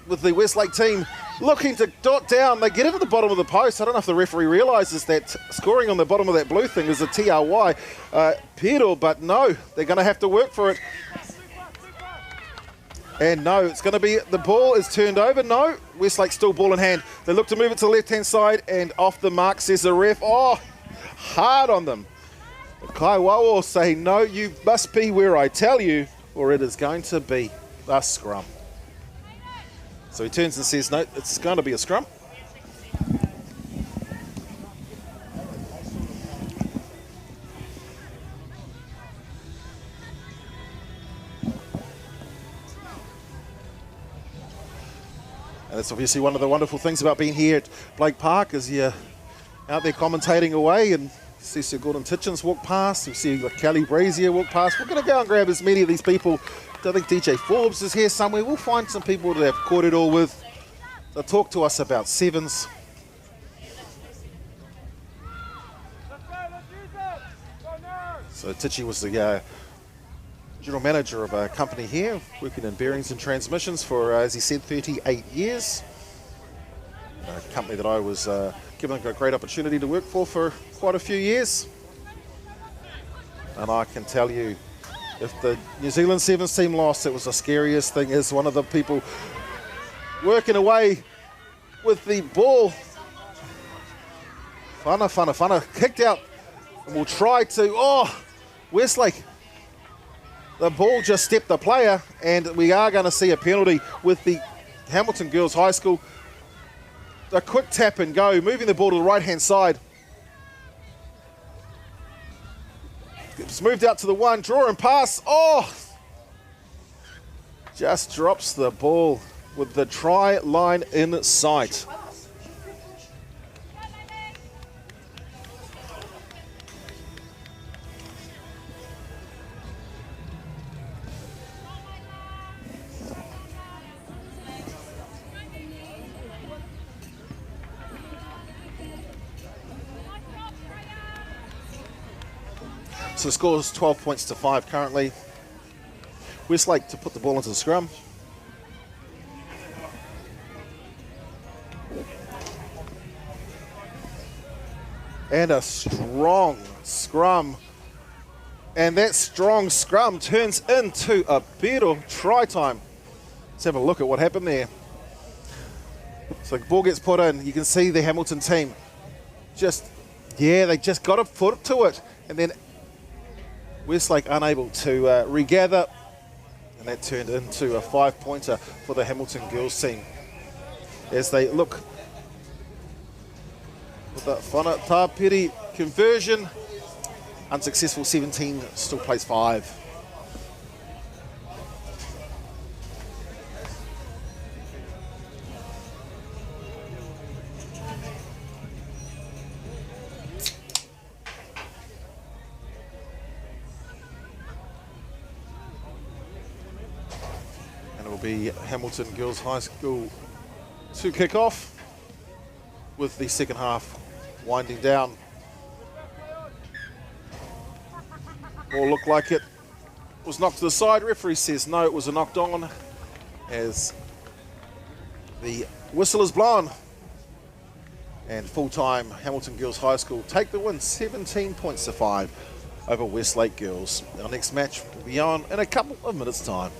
with the Westlake team looking to dot down. They get into the bottom of the post. I don't know if the referee realises that scoring on the bottom of that blue thing is a TRY pedal, but no, they're going to have to work for it. And no, it's going to be, the ball is turned over. No, Westlake still ball in hand. They look to move it to the left-hand side, and off the mark says the ref. Oh, hard on them. Kai Wawo say, no, you must be where I tell you, or it is going to be a scrum. So he turns and says, no, it's going to be a scrum. And that's obviously one of the wonderful things about being here at Blake Park, is you're out there commentating away, and you see Sir Gordon Titchens walk past, you see Kelly Brazier walk past. We're going to go and grab as many of these people. I think DJ Forbes is here somewhere. We'll find some people to have corridor with. They'll talk to us about sevens. So Tichy was the general manager of a company here, working in bearings and transmissions for, as he said, 38 years. A company that I was given a great opportunity to work for quite a few years. And I can tell you, if the New Zealand Sevens team lost, it was the scariest thing. As one of the people working away with the ball. Whana, kicked out. And we'll try to, Westlake. The ball just stepped the player, and we are going to see a penalty with the Hamilton Girls High School. a quick tap and go, moving the ball to the right-hand side. It's moved out to the one, draw and pass. Oh! Just drops the ball with the try line in sight. So the score is 12 points to 5 currently. Westlake to put the ball into the scrum. And a strong scrum. And that strong scrum turns into a better try time. Let's have a look at what happened there. So the ball gets put in. You can see the Hamilton team they just got a foot to it. And then Westlake unable to regather, and that turned into a 5-pointer for the Hamilton girls team as they look with the Whana Tāpiri conversion. Unsuccessful. 17 still plays 5. Be Hamilton Girls High School to kick off with the second half winding down. Ball looked like it was knocked to the side. Referee says no, it was a knocked on as the whistle is blown. And full-time Hamilton Girls High School take the win 17 points to 5 over Westlake Girls. Our next match will be on in a couple of minutes' time.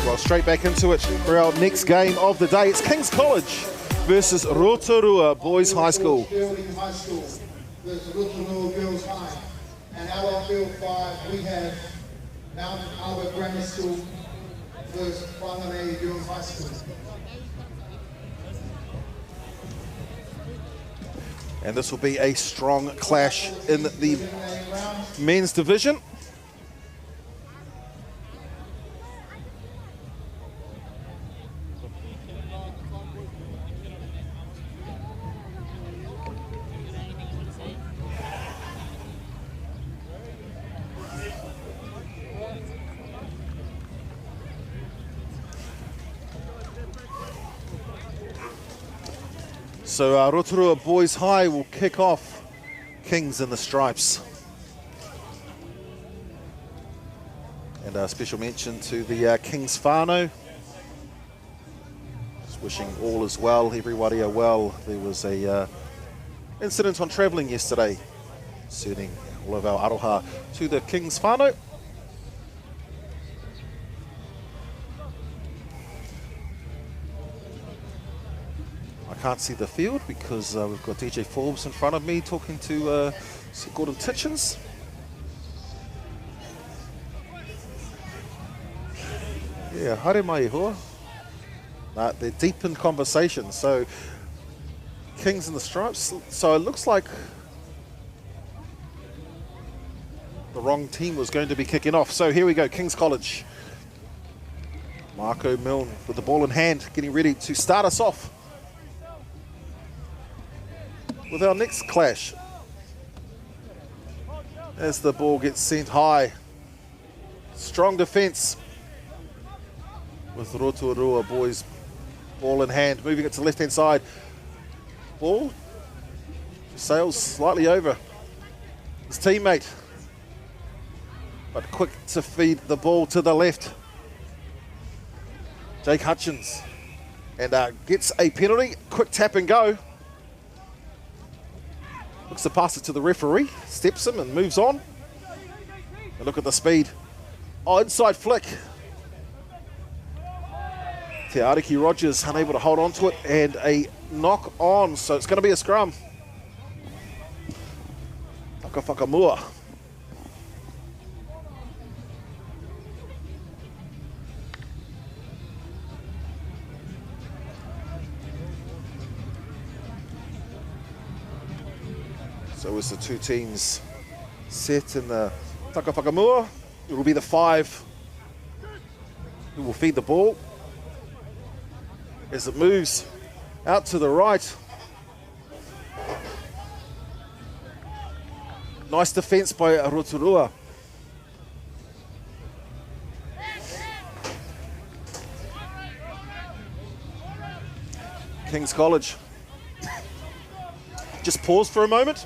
Well, straight back into it for our next game of the day. It's King's College versus Rotorua Boys High School. High School versus Rotorua Girls High. And out on field 5, we have Mount Albert Grammar School versus Maunganui Girls High School. And this will be a strong clash in the men's division. So Rotorua Boys High will kick off Kings in the Stripes. And a special mention to the Kings whānau. Just wishing all is well, everybody are well. There was a incident on travelling yesterday, sending all of our aroha to the Kings whānau. Can't see the field because we've got DJ Forbes in front of me talking to Sir Gordon Titchens. Yeah, haere mai hoa. They're deep in conversation. So Kings in the Stripes. So it looks like the wrong team was going to be kicking off. So here we go, Kings College. Marco Milne with the ball in hand, getting ready to start us off with our next clash as the ball gets sent high. Strong defence with Rotorua boys. Ball in hand, moving it to the left-hand side. Ball sails slightly over his teammate, but quick to feed the ball to the left. Jake Hutchins, and gets a penalty. Quick tap and go. Looks to pass it to the referee, steps him and moves on. And look at the speed. Oh, inside flick. Te Ariki Rogers unable to hold on to it, and a knock on, so it's going to be a scrum. Whakamua. So as the two teams set in the Whakamua, it will be the 5 who will feed the ball as it moves out to the right. Nice defence by Rotorua. King's College just pause for a moment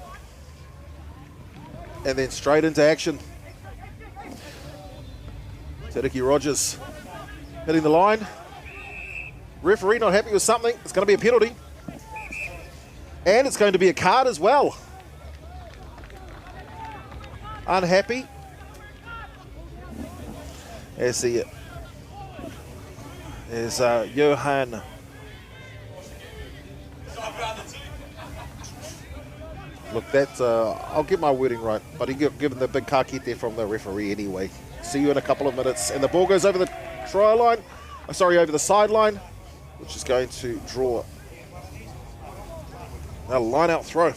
and then straight into action. Te Ariki Rogers hitting the line. Referee not happy with something. It's going to be a penalty. And it's going to be a card as well. Unhappy. As Johan. Look, that's, I'll get my wording right, but he given the big car kit there from the referee anyway. See you in a couple of minutes. And the ball goes over the try line, over the sideline, which is going to draw a line-out throw.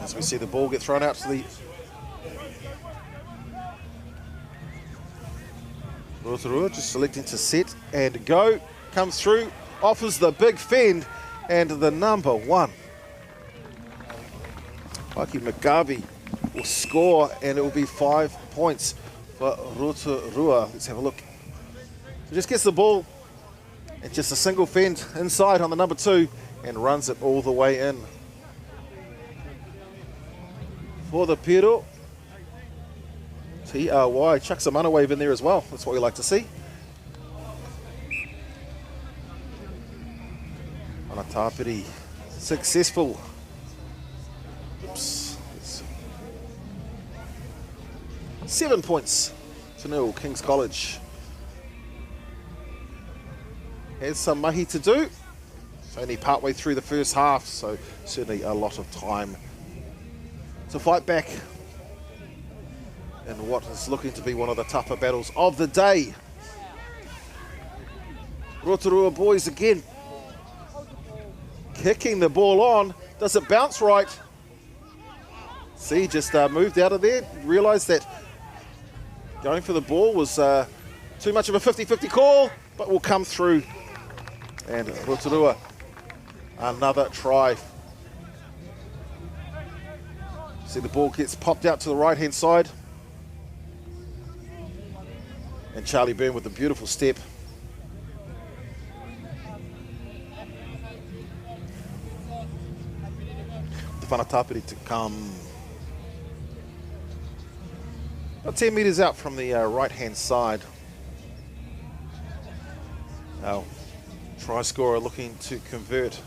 As we see the ball get thrown out to the Rotorua, just selecting to set and go. Comes through, offers the big fend, and the number 1. Waki McGarvey will score, and it will be 5 points for Rotorua. Let's have a look. So just gets the ball, and just a single fend inside on the number 2, and runs it all the way in. For the Piro, TRY chucks a mana wave in there as well. That's what we like to see. Anatapiri successful. Oops. 7 points to nil. King's College has some mahi to do. It's only partway through the first half, so certainly a lot of time to fight back in what is looking to be one of the tougher battles of the day. Rotorua boys again kicking the ball on. Does it bounce right? See, just moved out of there. Realised that going for the ball was too much of a 50-50 call, but will come through. And Rotorua, another try. See, the ball gets popped out to the right-hand side. And Charlie Byrne with a beautiful step. The Whanatapiri to come about 10 metres out from the right-hand side. Our try scorer looking to convert.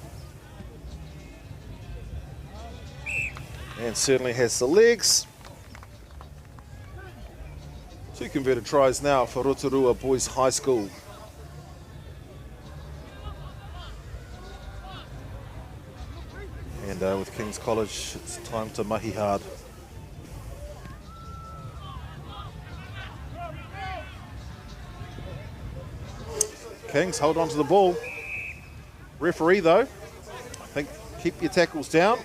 And certainly has the legs. 2 converted tries now for Rotorua Boys High School. And with King's College, it's time to mahi hard. Kings hold on to the ball. Referee though, I think keep your tackles down.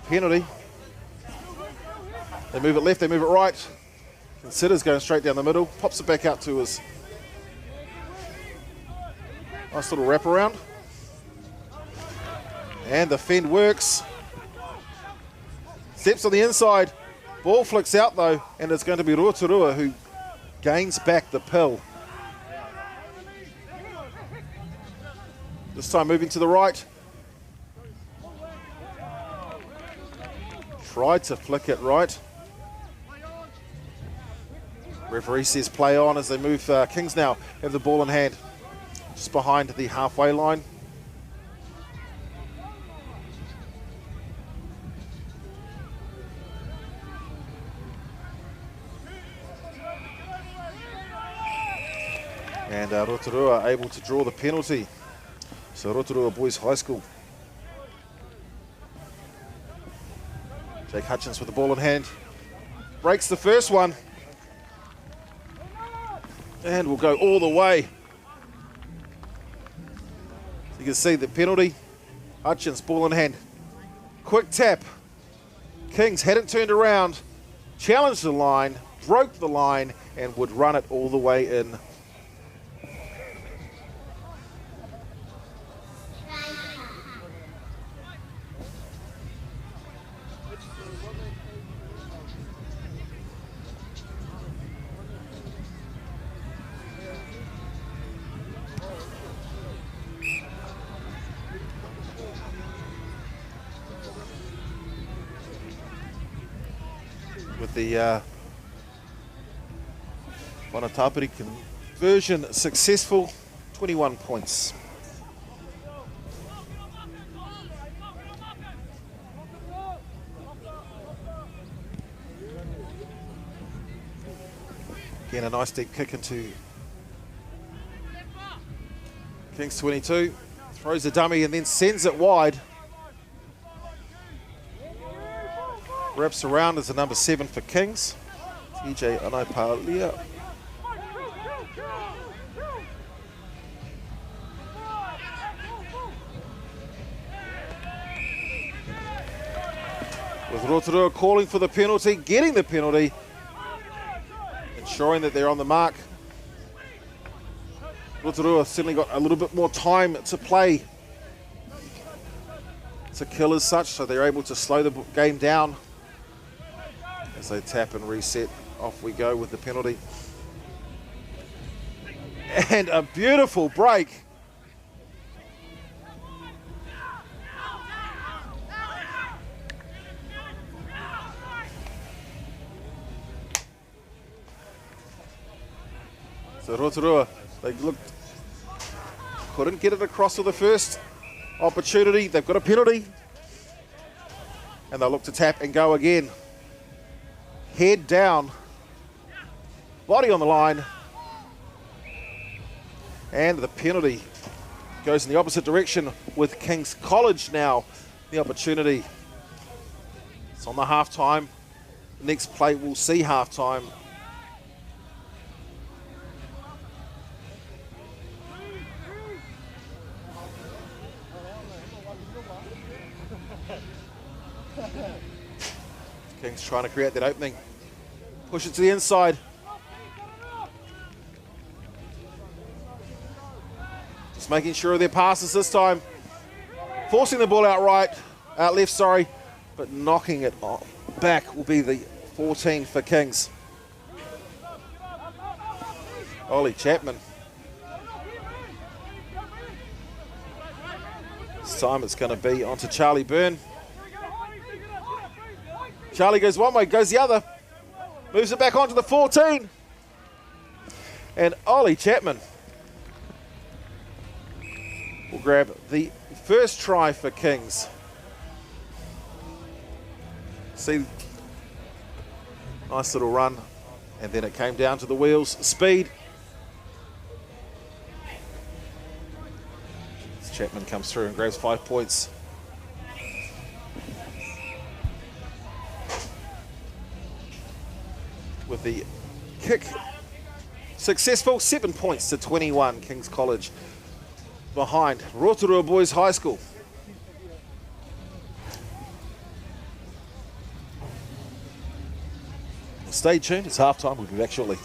penalty. They move it left, they move it right. Considers going straight down the middle, pops it back out to his nice little wraparound. And the fend works. Steps on the inside. Ball flicks out though, and it's going to be Rotorua who gains back the pill. This time moving to the right. Tried to flick it right. Referee says play on as they move. Kings now have the ball in hand, just behind the halfway line. And Rotorua able to draw the penalty. So Rotorua Boys High School. Jake Hutchins with the ball in hand. Breaks the first one. And will go all the way. You can see the penalty. Hutchins, ball in hand. Quick tap. Kings hadn't turned around. Challenged the line. Broke the line. And would run it all the way in. With the Manukura conversion successful, 21 points. Again, a nice deep kick into Kings 22. Throws a dummy and then sends it wide. Wraps around as the number 7 for Kings, TJ Anapalia. With Rotorua calling for the penalty, getting the penalty, ensuring that they're on the mark. Rotorua certainly got a little bit more time to play to kill as such, so they're able to slow the game down. As they tap and reset, off we go with the penalty. And a beautiful break. So Rotorua, they couldn't get it across to the first opportunity. They've got a penalty. And they'll look to tap and go again. Head down, body on the line, and the penalty goes in the opposite direction with King's College now the opportunity. It's on the half-time. The next play will see half-time. Kings trying to create that opening. Push it to the inside. Just making sure of their passes this time. Forcing the ball out left, sorry, but knocking it back will be the 14 for Kings. Ollie Chapman. This time it's going to be onto Charlie Byrne. Charlie goes one way, goes the other. Moves it back onto the 14. And Ollie Chapman will grab the first try for Kings. See, nice little run. And then it came down to the wheels. Speed. Chapman comes through and grabs 5 points. With the kick successful, 7 points to 21, King's College behind Rotorua Boys High School. Stay tuned, it's halftime, we'll be back shortly.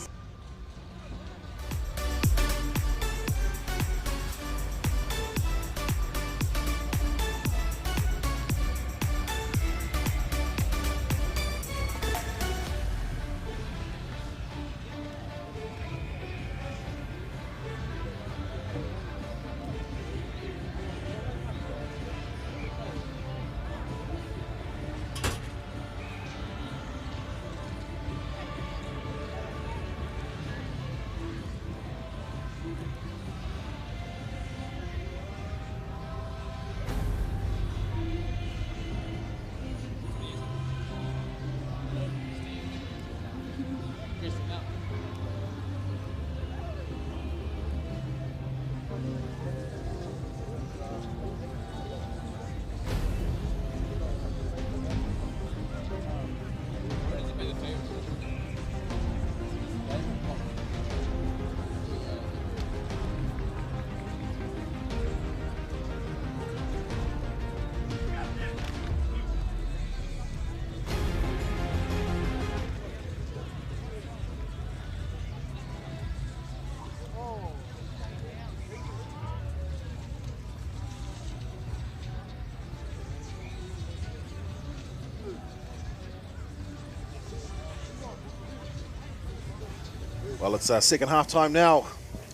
Well, it's second half time now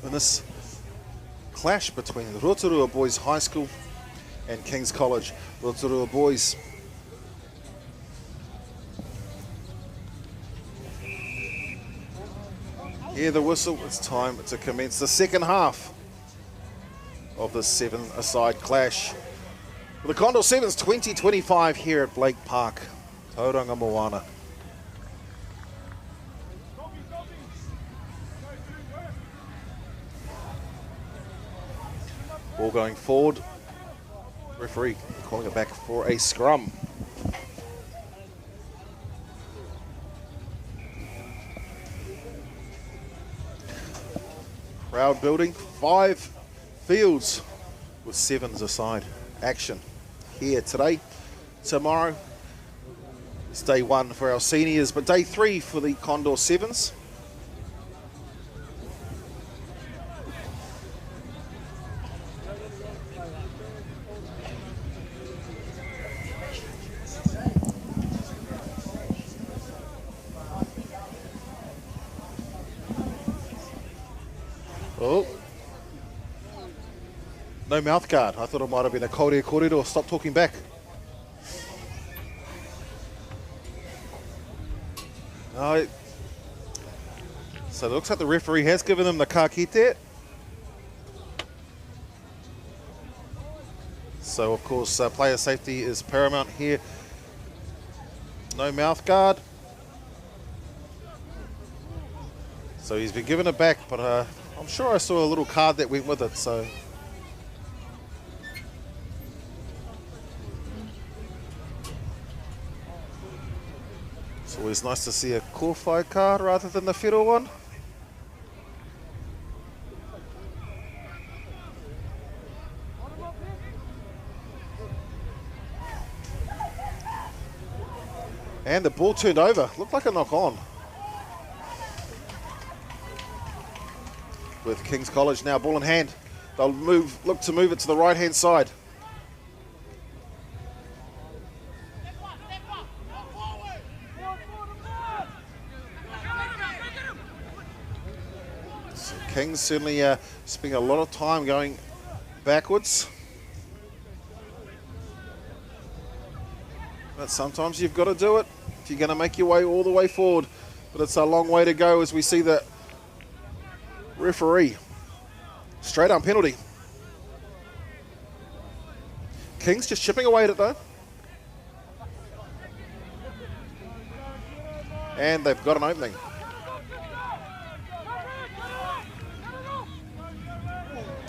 in this clash between Rotorua Boys High School and King's College. Rotorua Boys hear the whistle, it's time to commence the second half of the seven-a-side clash. The Condor 7's 2025 here at Blake Park, Tauranga Moana. Ball going forward. Referee calling it back for a scrum. Crowd building. 5 fields with 7's aside. Action here today. Tomorrow it's day 1 for our seniors, but day 3 for the Condor 7's. Oh, no mouth guard. I thought it might have been a kore kōrero. Stop talking back. No. So it looks like the referee has given them the ka kite. So of course player safety is paramount here. No mouth guard. So he's been given it back, but I'm sure I saw a little card that went with it, so. It's always nice to see a kōwhai card rather than the whiro one. And the ball turned over. Looked like a knock on. With King's College now ball in hand. They'll look to move it to the right hand side. So King's certainly spending a lot of time going backwards. But sometimes you've got to do it if you're going to make your way all the way forward. But it's a long way to go as we see the referee. Straight arm penalty. King's just chipping away at it though. And they've got an opening.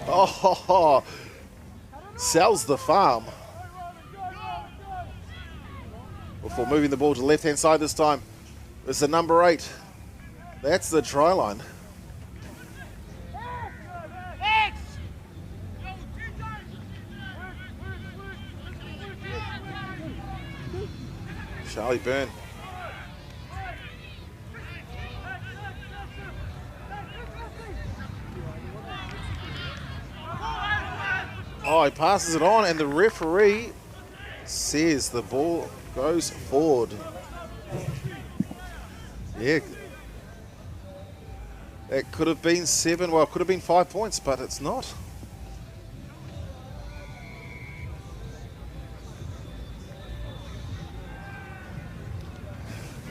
Oh, sells the farm. Before moving the ball to the left hand side this time. It's the number 8. That's the try line. Charlie Byrne. Oh, he passes it on, and the referee says the ball goes forward. Yeah. It could have been 7, well, it could have been 5 points, but it's not.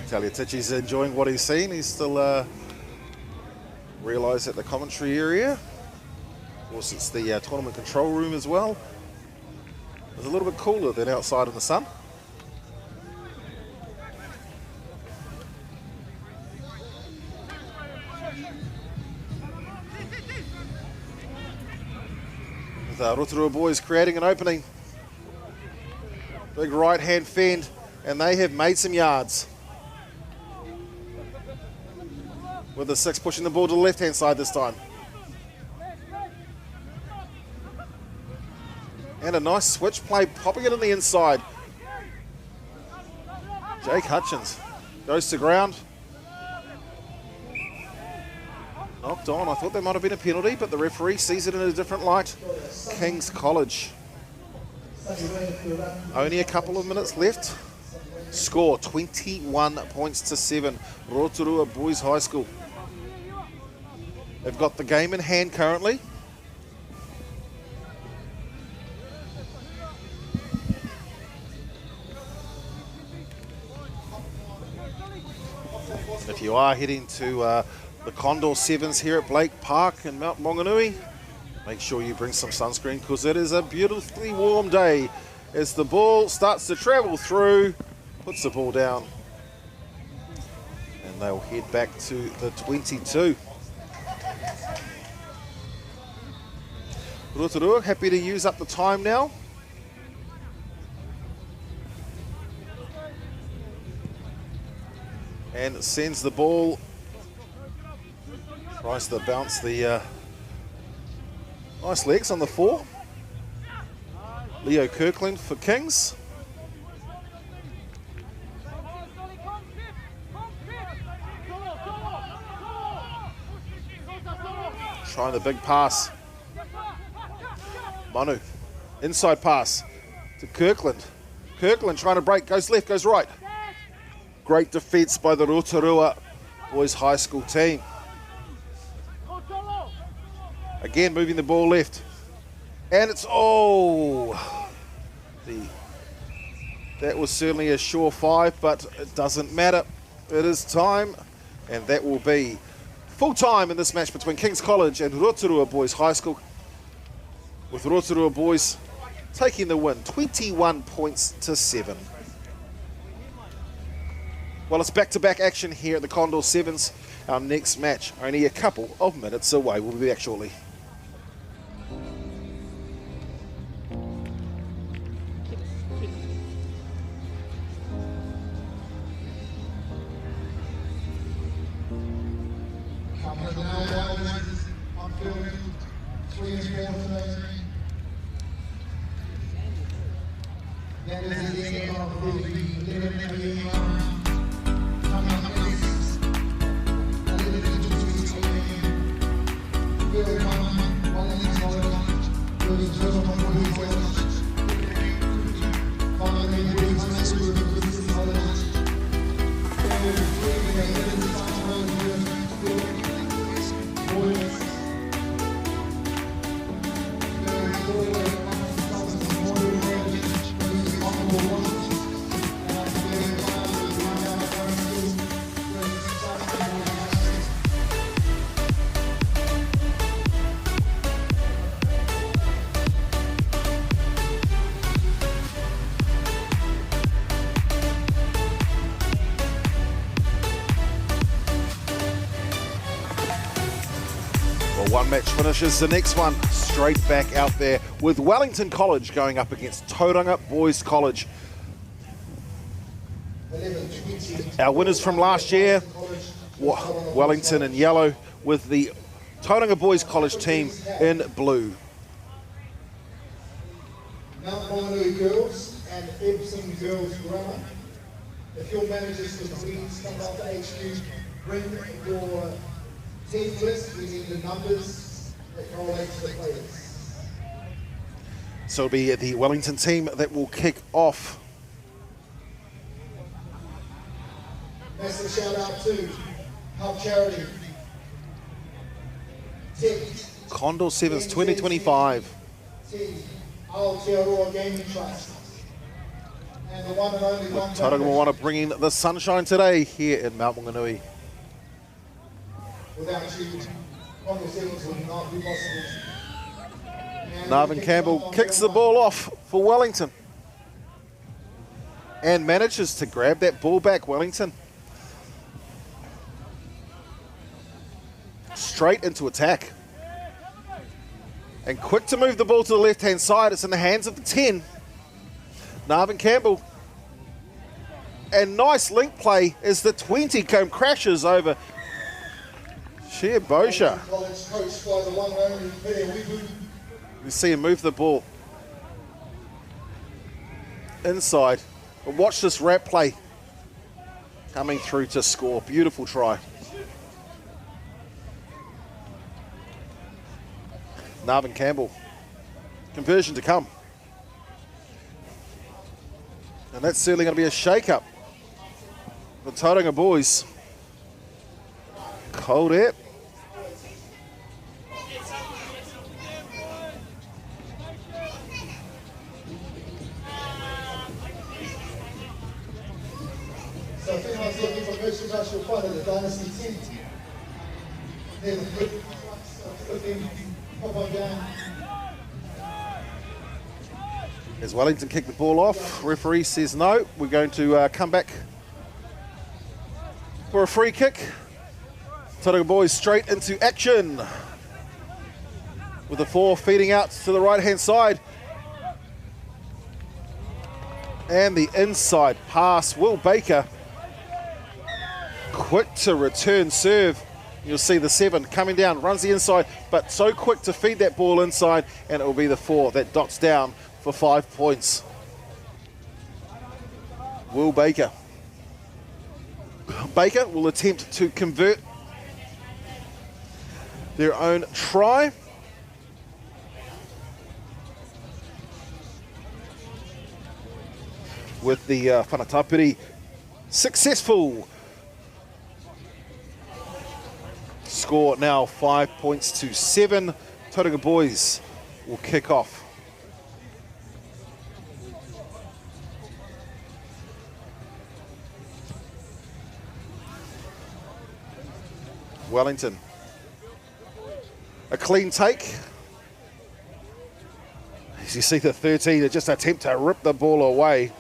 Taliatichi's enjoying what he's seen. He's still realised at the commentary area. Of course, it's the tournament control room as well. It's a little bit cooler than outside in the sun. With Rotorua boys creating an opening. Big right hand fend, and they have made some yards. With the 6 pushing the ball to the left hand side this time. And a nice switch play, popping it on the inside. Jake Hutchins goes to ground. Knocked on. I thought there might have been a penalty, but the referee sees it in a different light. King's College. Only a couple of minutes left. Score 21 points to 7. Rotorua Boys High School. They've got the game in hand currently. If you are heading to the Condor 7's here at Blake Park in Mount Maunganui, make sure you bring some sunscreen because it is a beautifully warm day as the ball starts to travel through, puts the ball down, and they'll head back to the 22. Rotorua happy to use up the time now. And sends the ball, tries to bounce the nice legs on the 4. Leo Kirkland for Kings. Trying the big pass. Manu, inside pass to Kirkland. Kirkland trying to break, goes left, goes right. Great defence by the Rotorua Boys High School team. Again, moving the ball left. And it's, that was certainly a sure 5, but it doesn't matter. It is time, and that will be full time in this match between King's College and Rotorua Boys High School, with Rotorua Boys taking the win, 21 points to 7. Well, it's back-to-back action here at the Condor 7's. Our next match only a couple of minutes away. We'll be back shortly. One match finishes the next one straight back out there with Wellington College going up against Tauranga Boys College. Our winners from last year, Wellington in yellow, with the Tauranga Boys College team in blue. Maunganui girls and Epsom girls grammar. If your managers can please come up to HQ, bring your team list, we need the numbers that correlate to the players. So it'll be the Wellington team that will kick off. Massive shout out to Help Charity. Condor 7's 2025. Aotearoa Gaming Trust. And the one and only Tauranga Moana bringing the sunshine today here in Mount Maunganui. Without you, Condor 7's would not be possible. Marvin Campbell kicks the ball off for Wellington. And manages to grab that ball back, Wellington. Straight into attack. And quick to move the ball to the left-hand side. It's in the hands of the 10. Marvin Campbell. And nice link play as the 20 crashes over Shea Bosha. You see him move the ball inside. But watch this wrap play coming through to score. Beautiful try. Marvin Campbell. Conversion to come. And that's certainly going to be a shake-up. The Tauranga boys. Cold air. So if anyone's looking for merchandise, you'll find it at Dynasty 10. They're the flipping pop-on game. As Wellington kick the ball off, referee says no. We're going to come back for a free kick. Tauranga boys straight into action. With the 4 feeding out to the right-hand side. And the inside pass, Will Baker. Quick to return serve. You'll see the 7 coming down, runs the inside, but so quick to feed that ball inside, and it will be the 4 that dots down for 5 points. Will Baker. Baker will attempt to convert their own try. With the Whanatapiri successful. Score now 5 points to 7. Tauranga boys will kick off. Wellington. A clean take. As you see the 13, they just attempt to rip the ball away.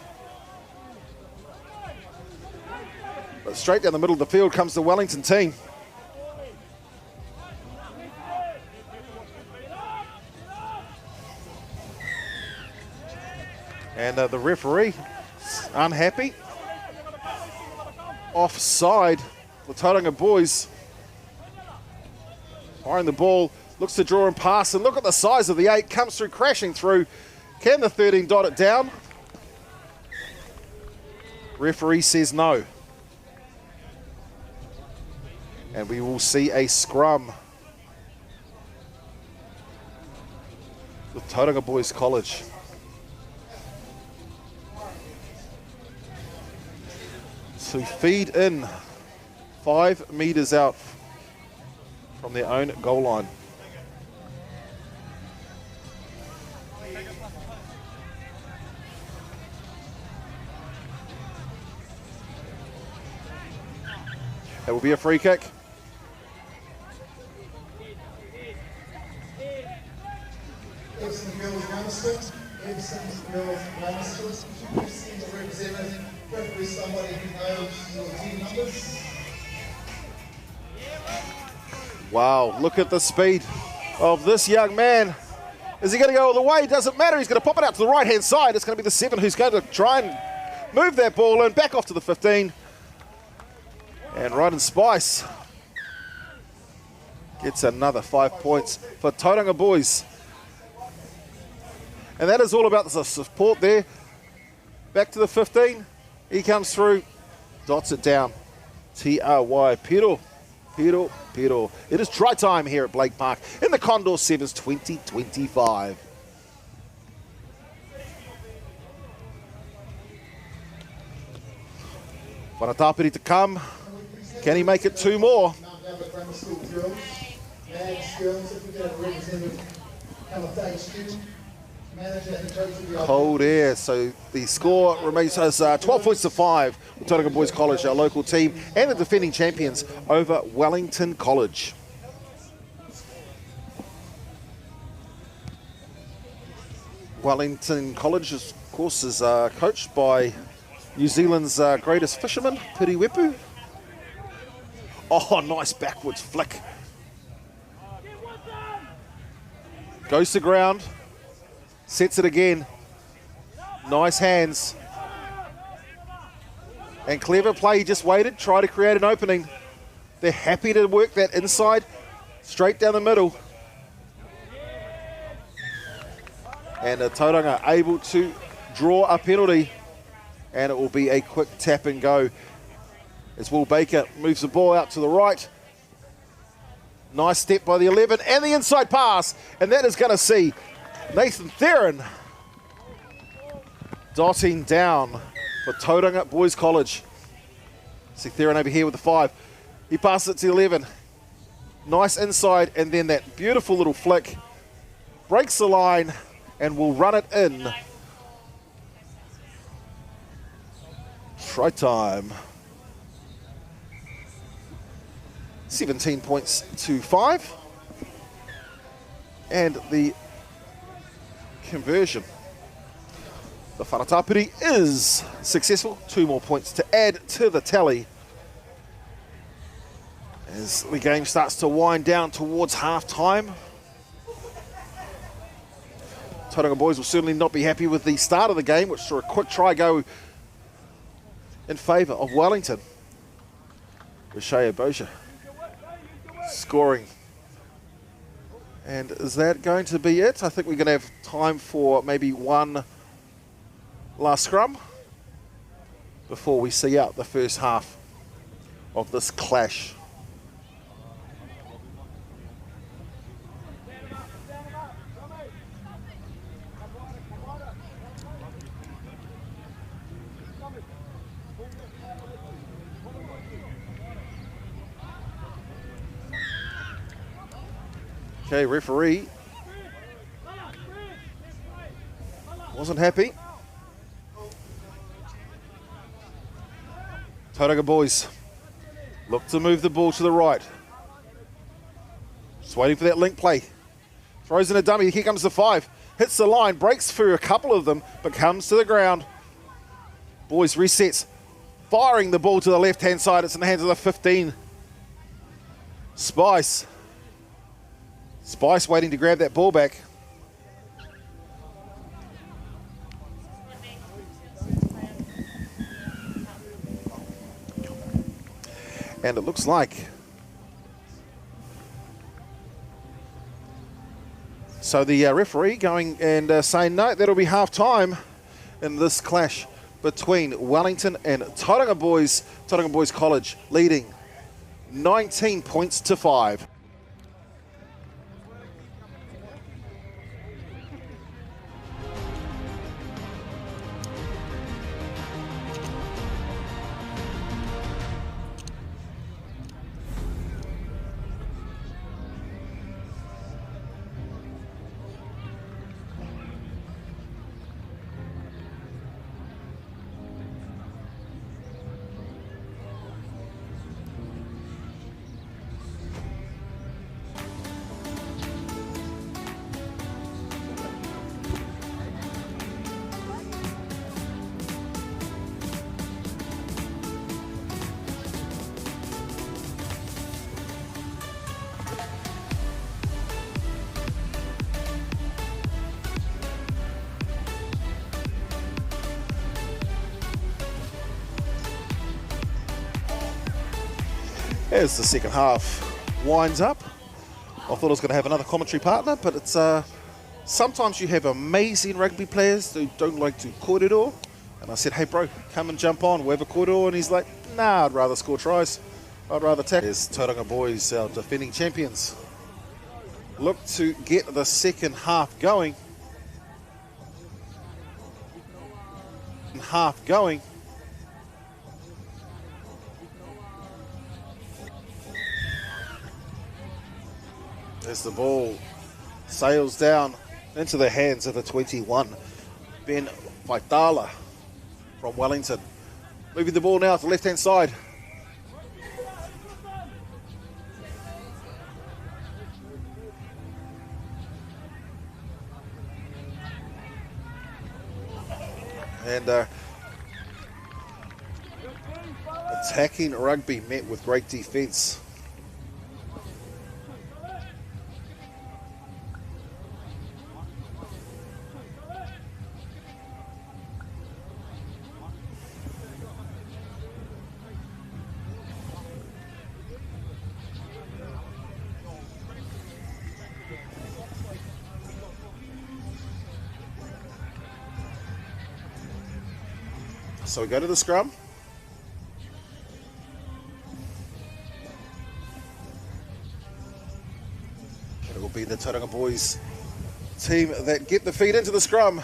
But straight down the middle of the field comes the Wellington team. And the referee unhappy. Offside for Tauranga boys. Firing the ball, looks to draw and pass, and look at the size of the 8, comes through, crashing through. Can the 13 dot it down? Referee says no. And we will see a scrum with Tauranga Boys College. To feed in 5 metres out from their own goal line. That will be a free kick. Epsom Girls Palmerston. Epsom Girls Palmerston. You've seen the representative, preferably somebody who knows your team numbers. Wow, look at the speed of this young man. Is he going to go all the way? Doesn't matter. He's going to pop it out to the right-hand side. It's going to be the 7 who's going to try and move that ball in, back off to the 15. And Ryden Spice gets another 5 points for Tauranga boys. And that is all about the support there. Back to the 15. He comes through, dots it down. T-R-Y, Pero. It is try time here at Blake Park in the Condor 7's 2025. Whanatapiri to come. Can he make it 2 more? Cold air, so the score remains as 12 points to 5 with Tauranga Boys College, our local team, and the defending champions over Wellington College. Wellington College, of course, is coached by New Zealand's greatest fisherman, Piriwepu. Oh, nice backwards flick. Goes to ground. Sets it again. Nice hands. And clever play. He just waited, tried to create an opening. They're happy to work that inside, straight down the middle. And Tauranga able to draw a penalty. And it will be a quick tap and go as Will Baker moves the ball out to the right. Nice step by the 11 and the inside pass. And that is going to see Nathan Theron dotting down for Tauranga Boys College. See Theron over here with the 5. He passes it to the 11. Nice inside, and then that beautiful little flick. Breaks the line and will run it in. Try time. 17 points to 5. And the conversion. The Whanatapiri is successful. 2 more points to add to the tally as the game starts to wind down towards half-time. Tauranga Boys will certainly not be happy with the start of the game, which saw a quick try go in favour of Wellington. Rashaya Bosha scoring. And is that going to be it? I think we're going to have time for maybe one last scrum before we see out the first half of this clash. Okay, referee wasn't happy. Tauranga Boys look to move the ball to the right. Just waiting for that link play. Throws in a dummy. Here comes the 5. Hits the line, breaks through a couple of them, but comes to the ground. Boys resets, firing the ball to the left-hand side. It's in the hands of the 15. Spice waiting to grab that ball back. And it looks like so the referee going and saying no, that'll be half time in this clash between Wellington and Tauranga Boys College, leading 19 points to 5. As the second half winds up, I thought I was going to have another commentary partner, but it's sometimes you have amazing rugby players who don't like to korero. And I said, hey bro, come and jump on, we'll have a korero. And he's like, nah, I'd rather score tries. I'd rather tackle. There's Tauranga Boys, our defending champions, look to get the second half going. as the ball sails down into the hands of the 21, Ben Vaitala from Wellington. Moving the ball now to the left-hand side. And attacking Rugby met with great defence. So we go to the scrum. It will be the Tauranga boys team that get the feed into the scrum.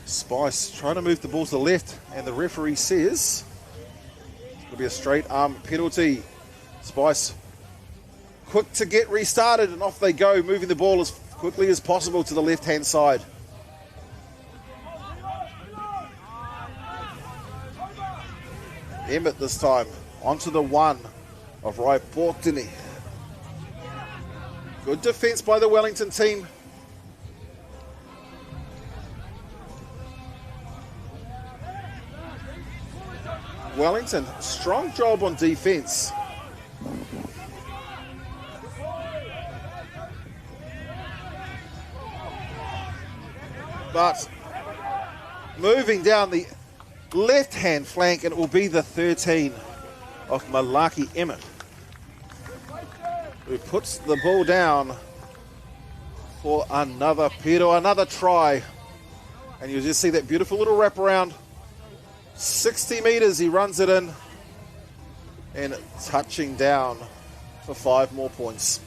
Spice trying to move the ball to the left, and the referee says it'll be a straight arm penalty. Spice quick to get restarted, and off they go, moving the ball as quickly as possible to the left-hand side. Emmett this time, onto the one of Rai Portini. Good defence by the Wellington team. Wellington, strong job on defence. But moving down the left-hand flank, and it will be the 13 of Malaki Emmett, who puts the ball down for another Pero, another try. And you'll just see that beautiful little wraparound. 60 metres, he runs it in, and touching down for 5 more points.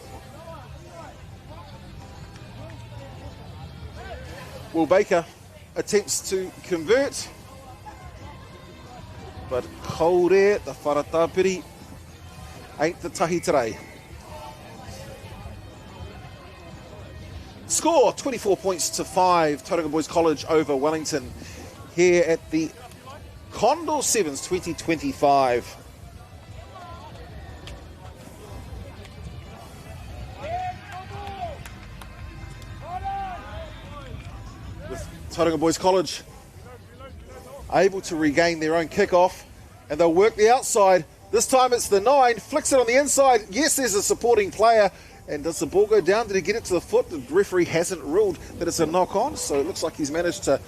Will Baker attempts to convert, but cold air, the wharatapiri, ain't the tahi today. Score 24 points to 5, Tauranga Boys College over Wellington here at the Condor 7's 2025. With Tauranga Boys College able to regain their own kickoff, and they'll work the outside. This time it's the 9, flicks it on the inside. Yes, there's a supporting player. And does the ball go down? Did he get it to the foot? The referee hasn't ruled that it's a knock-on, so it looks like he's managed to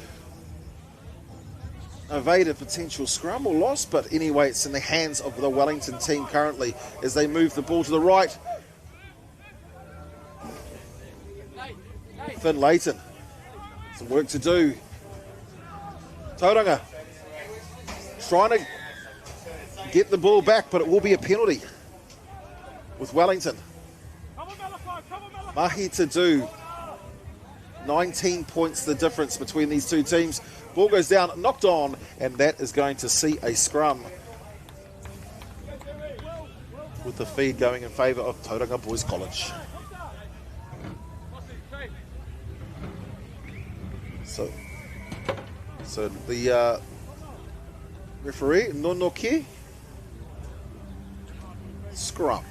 evade a potential scrum or loss. But anyway, it's in the hands of the Wellington team currently as they move the ball to the right. Finn Leighton, some work to do. Tauranga trying to get the ball back, but it will be a penalty with Wellington. Mahi to do. 19 points the difference between these two teams. Ball goes down, knocked on, and that is going to see a scrum, with the feed going in favour of Tauranga Boys College. So the referee, Nonoki, scrum.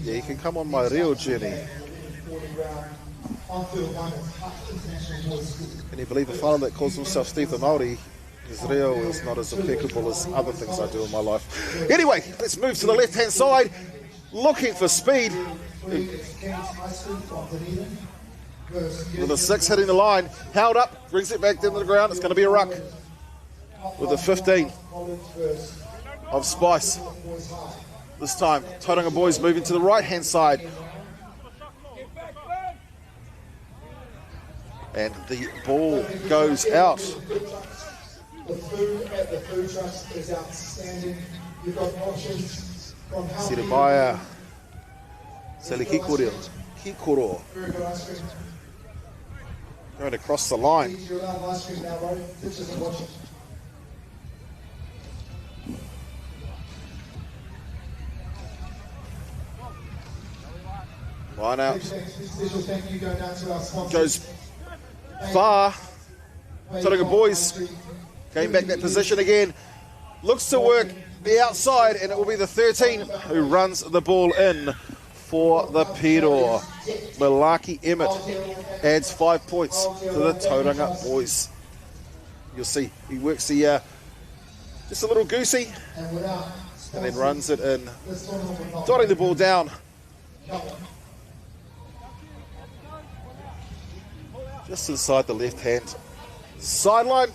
Yeah, you can come on my real journey. Can you believe a fellow that calls himself Steve the Māori? His reo is not as impeccable as other things I do in my life. Anyway, let's move to the left-hand side. Looking for speed. With a 6 hitting the line. Held up, brings it back down to the ground. It's going to be a ruck. With a 15 of Spice. This time, Tauranga Boys moving to the right-hand side. And the ball goes out. The food at the food trucks is outstanding. You've got options from healthy... Siribaya. Seli Kikoro. Very good ice cream. Going across the line. You're allowed ice cream now, bro. Pictures and watch it. Line out. Special thank you go down to our sponsors. Goes far. Tauranga boys getting back that position again. Looks to work the outside, and it will be the 13 who runs the ball in for the Piro. Malaki Emmett adds 5 points to the Tauranga boys. You'll see he works the just a little goosey and then runs it in, dotting the ball down. Just inside the left hand sideline.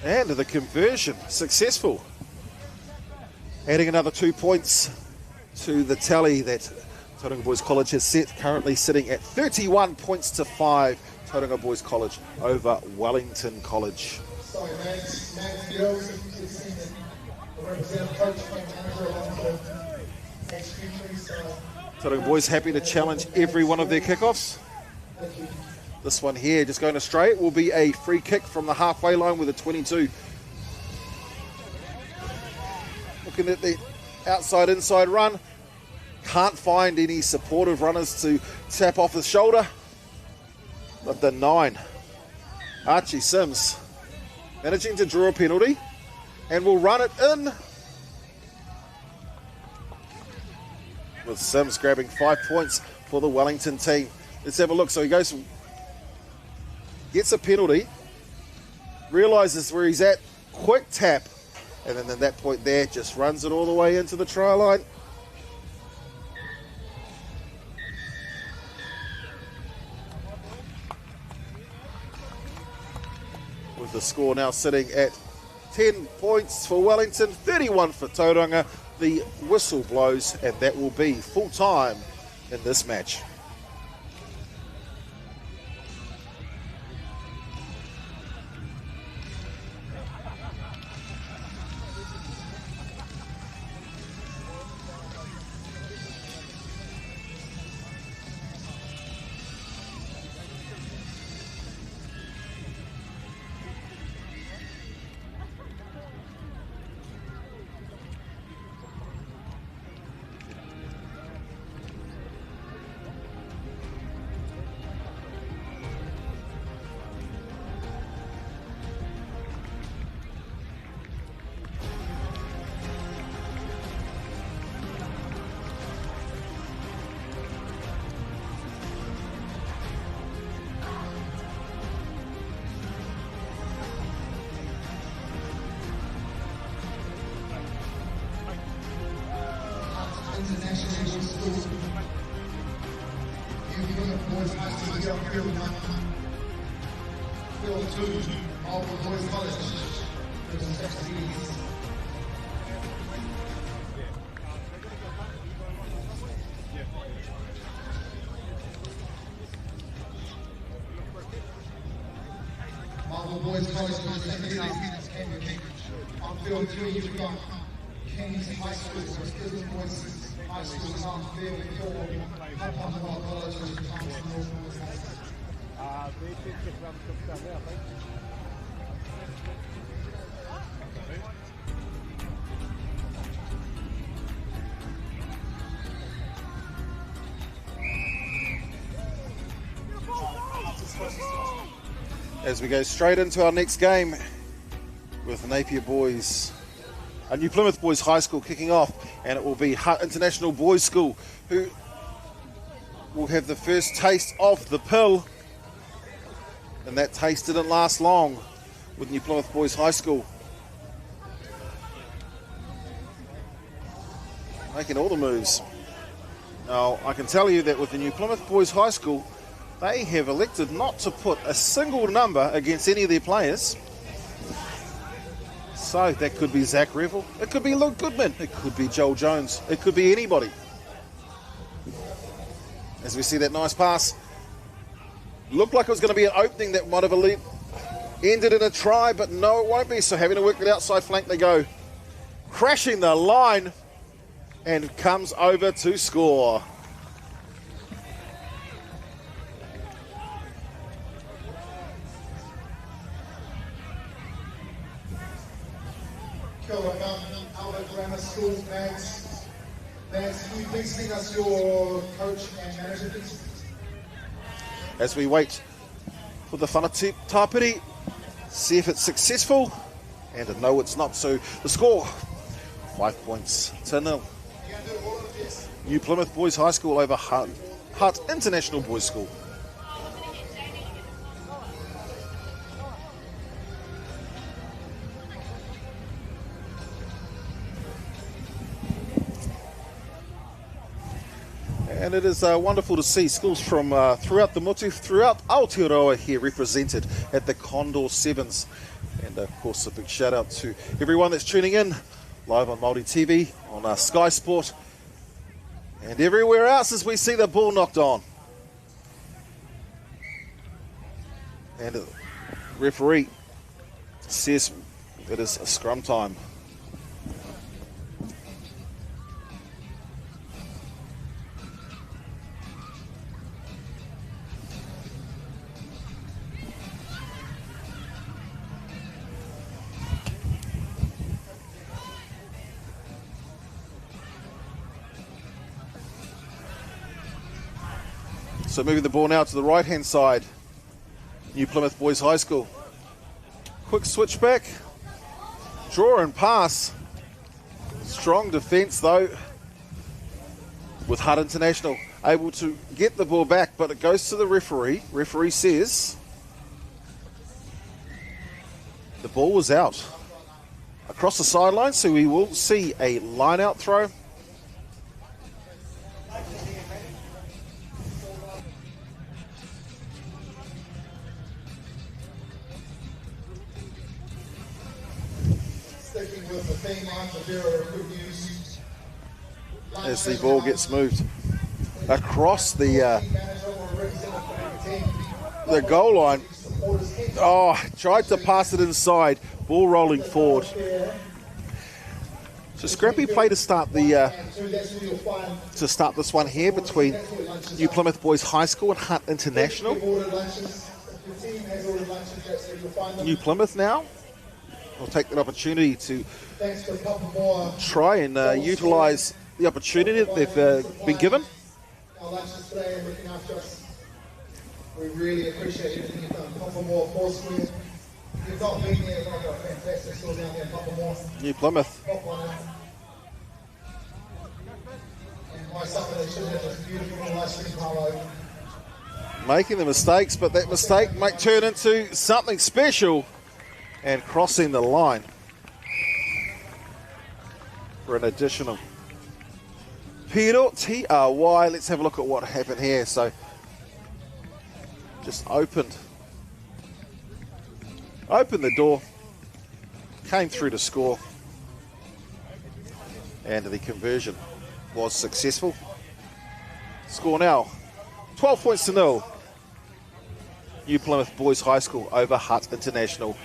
And the conversion successful. Adding another 2 points to the tally that Tauranga Boys College has set, currently sitting at 31 points to 5. Tauranga Boys College over Wellington College. Sorry, Max Girls, if you could see the representative coach and manager along the next few please. Tauranga Boys happy to challenge every one of their kickoffs. Thank you. This one here just going astray. It will be a free kick from the halfway line with a 22. Looking at the outside-inside run. Can't find any supportive runners to tap off the shoulder. But the 9, Archie Sims, managing to draw a penalty and will run it in. With Sims grabbing 5 points for the Wellington team. Let's have a look. So he goes, gets a penalty, realises where he's at, quick tap, and then at that point there, just runs it all the way into the try line. With the score now sitting at 10 points for Wellington, 31 for Tauranga. The whistle blows, and that will be full time in this match. International School. Plymouth Boys High School, Field 2, Melbourne Boys College. There's 6 series. Melbourne Boys College, Cambridge. On Field 2, you've got King's High School, Christchurch Boys High School, on Field 4, Palmerston College, and Palmerston Boys High School. As we go straight into our next game with Napier Boys, a New Plymouth Boys High School kicking off, and it will be Hutt International Boys School who will have the first taste of the pill, and that taste didn't last long with New Plymouth Boys High School making all the moves. Now I can tell you that with the New Plymouth Boys High School, they have elected not to put a single number against any of their players. So that could be Zach Revel, it could be Luke Goodman, it could be Joel Jones, it could be anybody. As we see that nice pass, looked like it was going to be an opening that might have ended in a try, but no, it won't be. So having to work the outside flank they go, crashing the line, and comes over to score. Can you please send us your coach and manager, please? As we wait for the whanatu tāpiri, see if it's successful, and no, it's not. So the score, 5 points to 0. New Plymouth Boys High School over Hutt International Boys School. And it is wonderful to see schools from throughout the motu, throughout Aotearoa here represented at the Condor 7's. And of course a big shout out to everyone that's tuning in live on MāORI TV, on Sky Sport, and everywhere else as we see the ball knocked on. And the referee says it is a scrum time. So moving the ball now to the right-hand side. New Plymouth Boys High School. Quick switch back. Draw and pass. Strong defence though. With Hutt International able to get the ball back, but it goes to the referee. Referee says the ball was out. Across the sideline, so we will see a line-out throw. As the ball gets moved across the goal line. Oh, tried to pass it inside. Ball rolling forward. So scrappy play to start this one here between New Plymouth Boys High School and Hutt International. New Plymouth now will take that opportunity to try and utilise the opportunity that they've been given. We really appreciate everything you've done. Poppermore, Foursquare. You've not been there, but I've got a fantastic school down there in Poppermore. New Plymouth. Pop one out. And my supper, they should have this beautiful ice cream polo. Making the mistakes, but that mistake might turn into something special and crossing the line for an additional penalty. Why? Let's have a look at what happened here. So just opened the door, came through to score, and the conversion was successful. Score now 12 points to 0. New Plymouth Boys High School over Hutt International.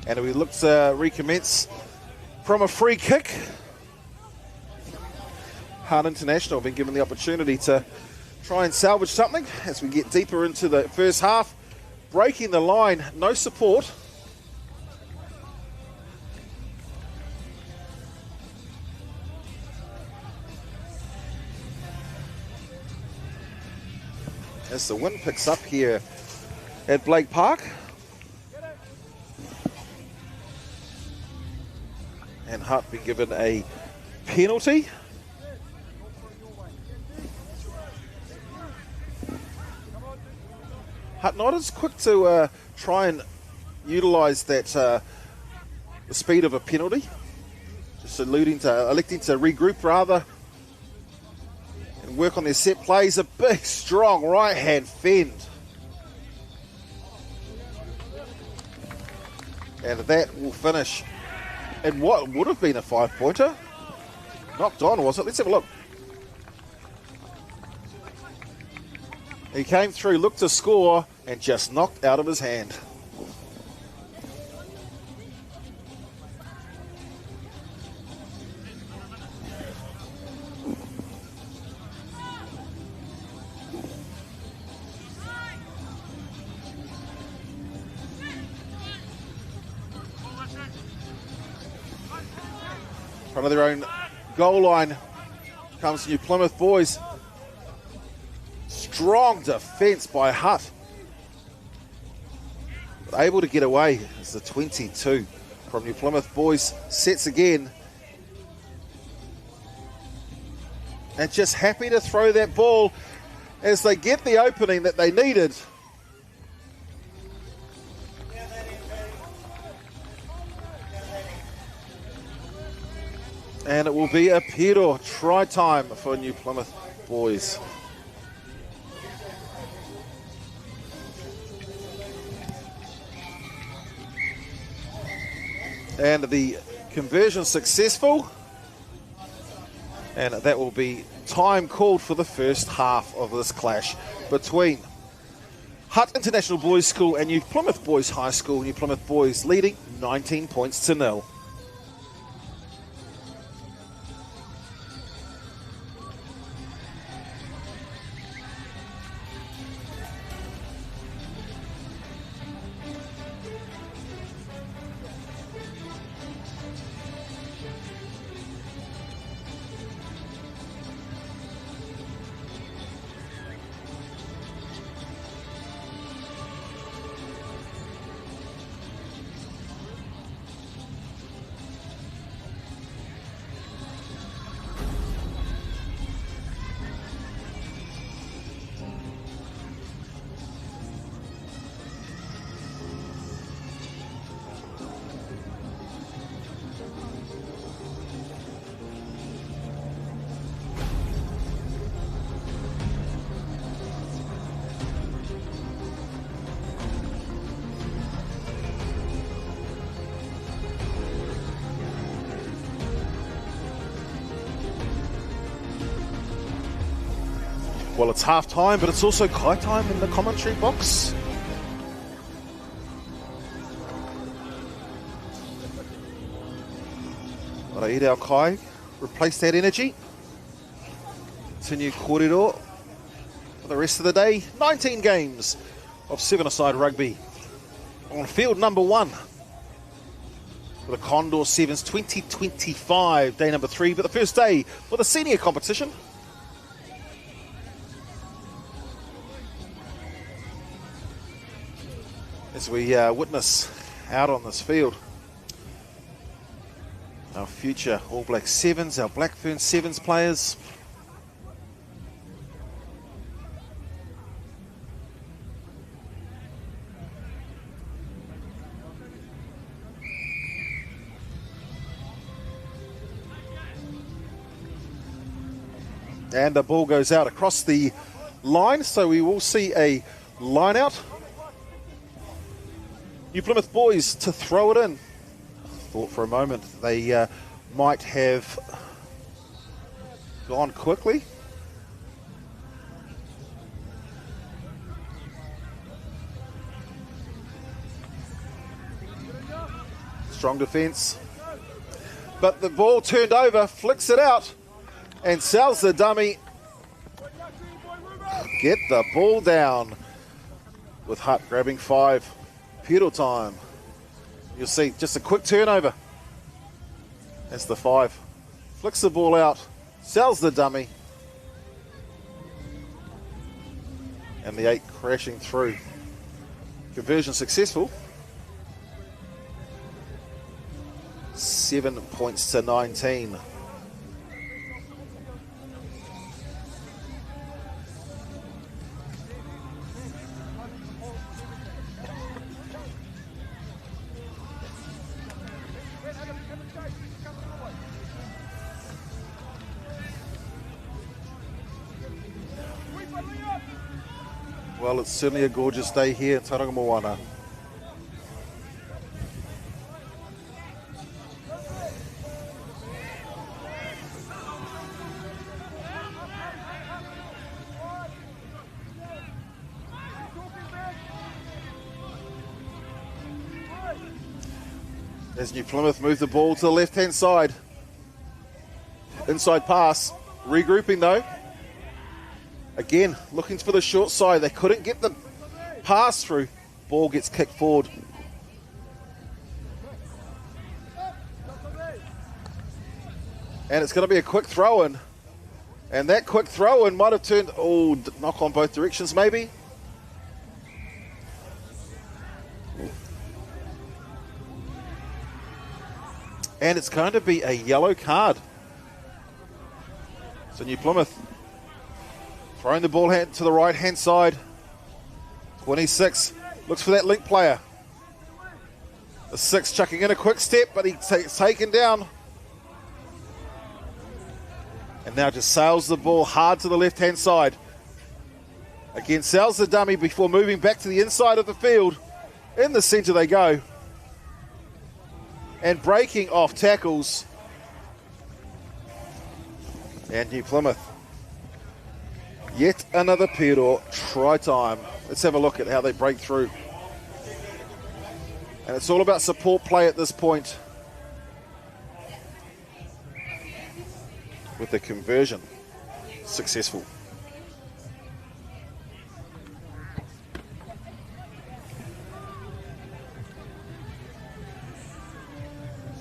And we look to recommence from a free kick. Hutt International have been given the opportunity to try and salvage something as we get deeper into the first half. Breaking the line, no support. As the wind picks up here at Blake Park. And Hutt been given a penalty. Hutt not as quick to try and utilise that the speed of a penalty. Just electing to regroup rather and work on their set plays. A big, strong right-hand fend. And that will finish in what would have been a 5-pointer. Knocked on, was it? Let's have a look. He came through, looked to score, and just knocked out of his hand. front of their own goal line comes New Plymouth boys. Strong defence by Hutt. But able to get away as the 22 from New Plymouth boys sets again. And just happy to throw that ball as they get the opening that they needed. And it will be a Pedro try time for New Plymouth boys. And the conversion successful. And that will be time called for the first half of this clash between Hutt International Boys School and New Plymouth Boys High School. New Plymouth boys leading 19 points to 0. Well, it's half time, but it's also kai time in the commentary box. Gotta eat our kai, replace that energy. Continue kōrero for the rest of the day. 19 games of 7-a-side rugby on field number 1 for the Condor 7's 2025, day number 3, but the first day for the senior competition. As we witness out on this field our future All Black 7's, our Blackburn 7's players. And the ball goes out across the line, so we will see a line out. New Plymouth boys to throw it in. Thought for a moment they might have gone quickly. Strong defence. But the ball turned over, flicks it out, and sells the dummy. Get the ball down with Hutt grabbing 5. Pedal time. You'll see just a quick turnover. That's the 5. Flicks the ball out, sells the dummy. And the 8 crashing through. Conversion successful. 7 points to 19. Well, it's certainly a gorgeous day here in Tauranga Moana. As New Plymouth move the ball to the left-hand side. Inside pass, regrouping though. Again, looking for the short side. They couldn't get the pass through. Ball gets kicked forward. And it's going to be a quick throw-in. And that quick throw-in might have turned, knock on both directions maybe. And it's going to be a yellow card. So New Plymouth throwing the ball to the right-hand side. 26 looks for that link player. The 6 chucking in a quick step, but he's taken down. And now just sails the ball hard to the left-hand side. Again, sails the dummy before moving back to the inside of the field. In the centre they go. And breaking off tackles. And New Plymouth. Yet another Pedro try time. Let's have a look at how they break through. And it's all about support play at this point. With the conversion successful.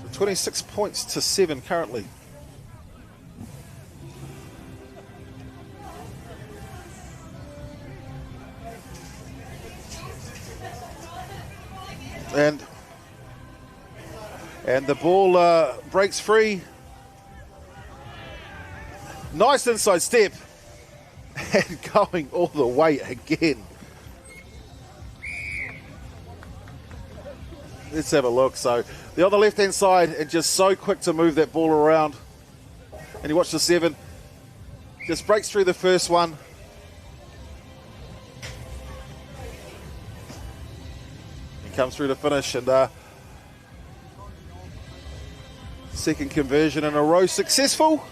So 26 points to 7 currently. And the ball breaks free. Nice inside step. And going all the way again. Let's have a look. So the on the left-hand side and just so quick to move that ball around. And you watch the 7. Just breaks through the first one. And comes through to finish. And second conversion in a row successful.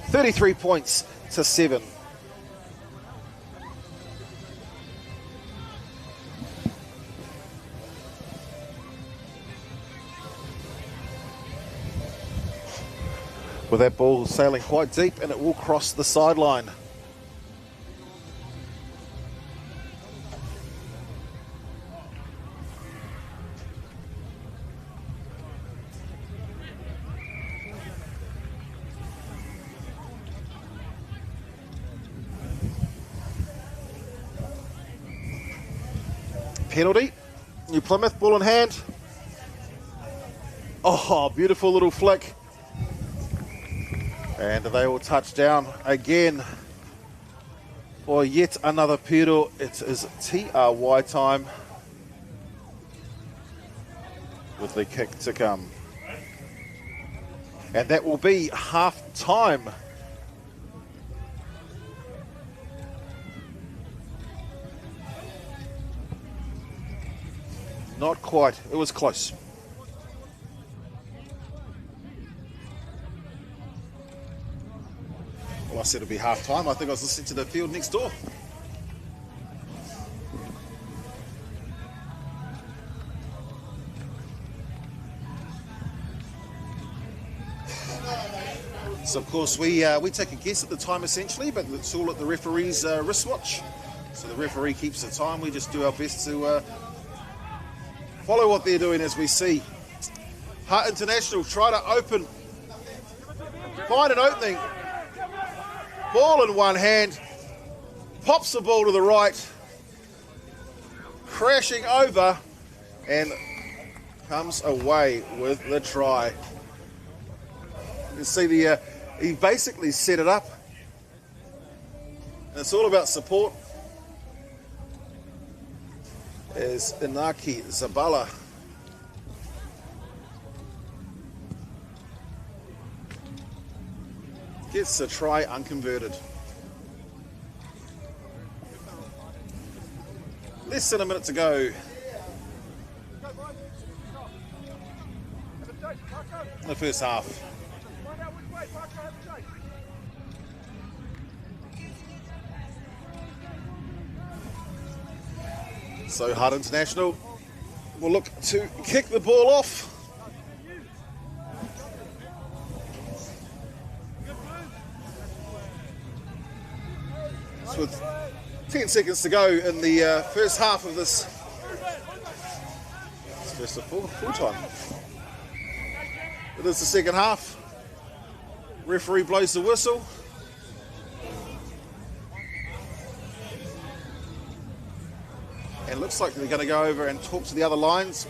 33 points to 7. With that ball sailing quite deep, and it will cross the sideline. Penalty. New Plymouth, ball in hand. Oh, beautiful little flick. And they will touch down again for yet another Pedro. It is TRY time with the kick to come. And that will be half time. Not quite. It was close. Well, I said it'd be half time. I think I was listening to the field next door. So, of course, we take a guess at the time essentially, but it's all at the referee's wristwatch. So the referee keeps the time. We just do our best to follow what they're doing as we see. Hart International try to open, find an opening. Ball in one hand, pops the ball to the right, crashing over, and comes away with the try. You can see he basically set it up. And it's all about support. As Inaki Zabala gets the try unconverted. Less than a minute to go. In the first half. So Hart International will look to kick the ball off. So with 10 seconds to go in the first half of this. It's just a full time. It is the second half. Referee blows the whistle. And it looks like they're going to go over and talk to the other linesperson.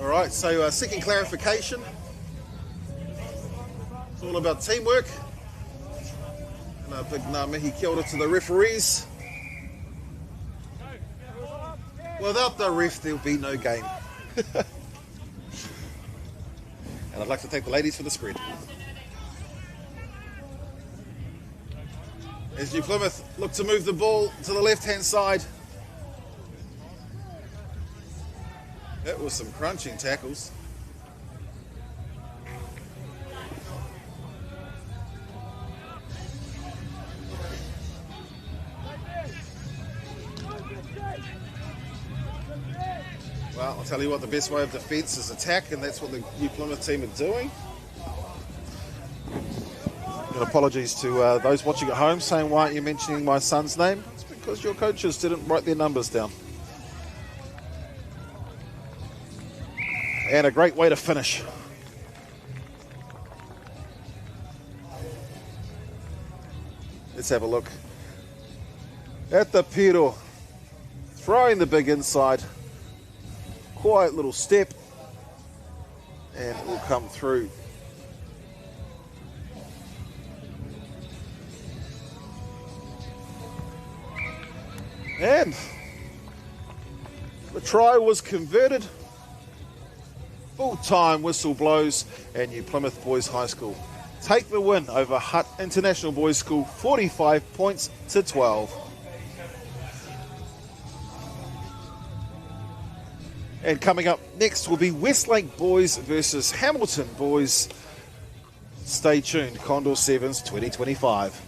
Alright, so second clarification. It's all about teamwork. And a big ngā mihi kia ora to the referees. Without the ref, there'll be no game. And I'd like to thank the ladies for the spread. As New Plymouth look to move the ball to the left-hand side. That was some crunching tackles. Well, I'll tell you what, the best way of defence is attack, and that's what the New Plymouth team are doing. And apologies to those watching at home saying, why aren't you mentioning my son's name? It's because your coaches didn't write their numbers down. And a great way to finish. Let's have a look at the Piro. Throwing the big inside. Quiet little step. And it will come through. And the try was converted. Full-time whistle blows, and New Plymouth Boys High School take the win over Hutt International Boys School, 45 points to 12. And coming up next will be Westlake Boys versus Hamilton Boys. Stay tuned, Condor 7's 2025.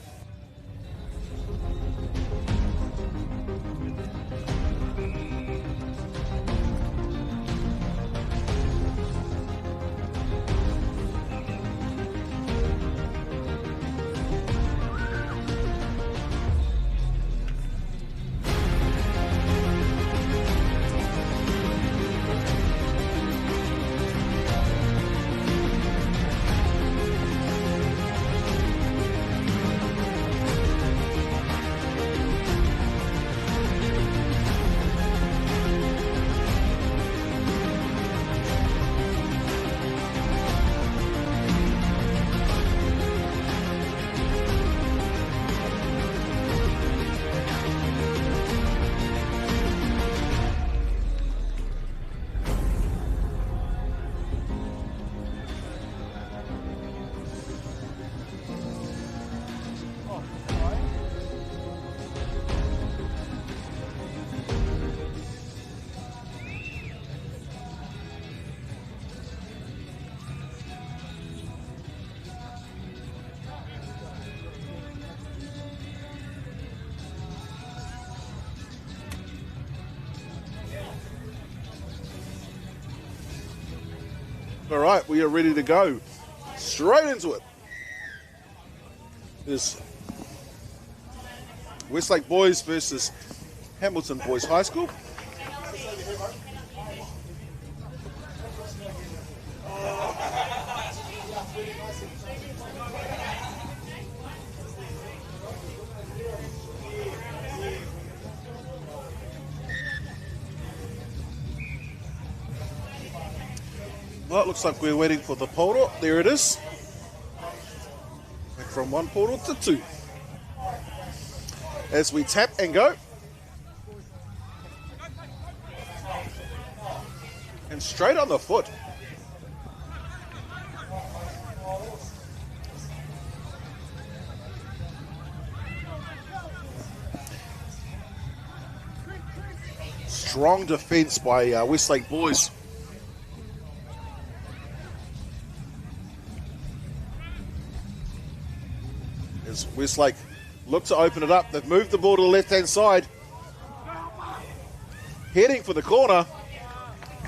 All right, we are ready to go. Straight into it. There's Westlake Boys versus Hamilton Boys High School. Well, it looks like we're waiting for the portal. There it is. Went from one portal to two. As we tap and go. And straight on the foot. Strong defence by Westlake Boys. As Westlake look to open it up. They've moved the ball to the left-hand side. Heading for the corner.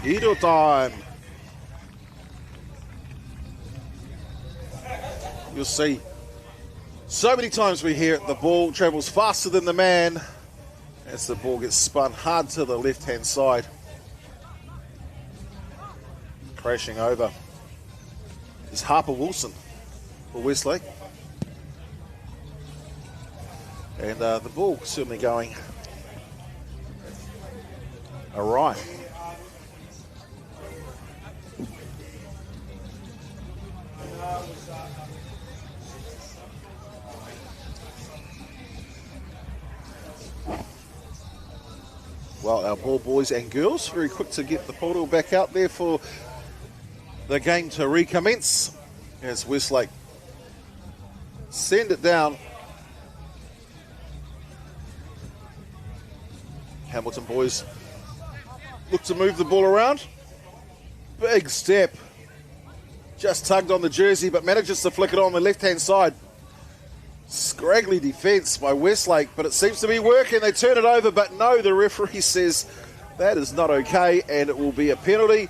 Edo time. You'll see so many times we hear it, the ball travels faster than the man as the ball gets spun hard to the left-hand side. Crashing over is Harper Wilson for Westlake. And the ball certainly going awry. Well, our ball boys and girls very quick to get the portal back out there for the game to recommence as Westlake send it down. Hamilton boys look to move the ball around. Big step. Just tugged on the jersey, but manages to flick it on the left-hand side. Scraggly defence by Westlake, but it seems to be working. They turn it over, but no, the referee says that is not okay, and it will be a penalty.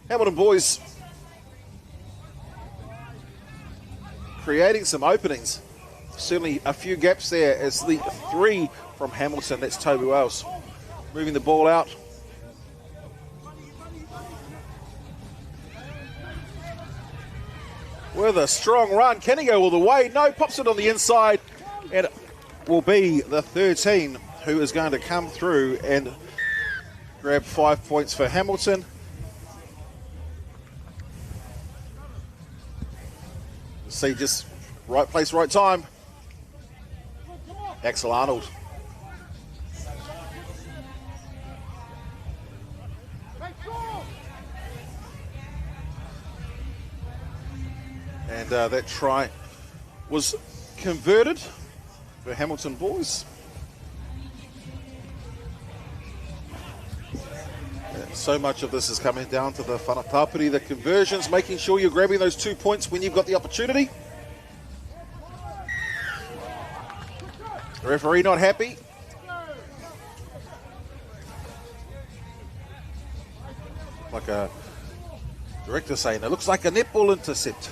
Hamilton boys creating some openings. Certainly a few gaps there as the three from Hamilton, that's Toby Wells, moving the ball out. With a strong run, can he go all the way? No, pops it on the inside, and it will be the 13 who is going to come through and grab 5 points for Hamilton. See, just right place, right time. Axel Arnold. And that try was converted for Hamilton boys. And so much of this is coming down to the whanatapiri, the conversions, making sure you're grabbing those 2 points when you've got the opportunity. The referee not happy. Like a director saying, it looks like a netball intercept.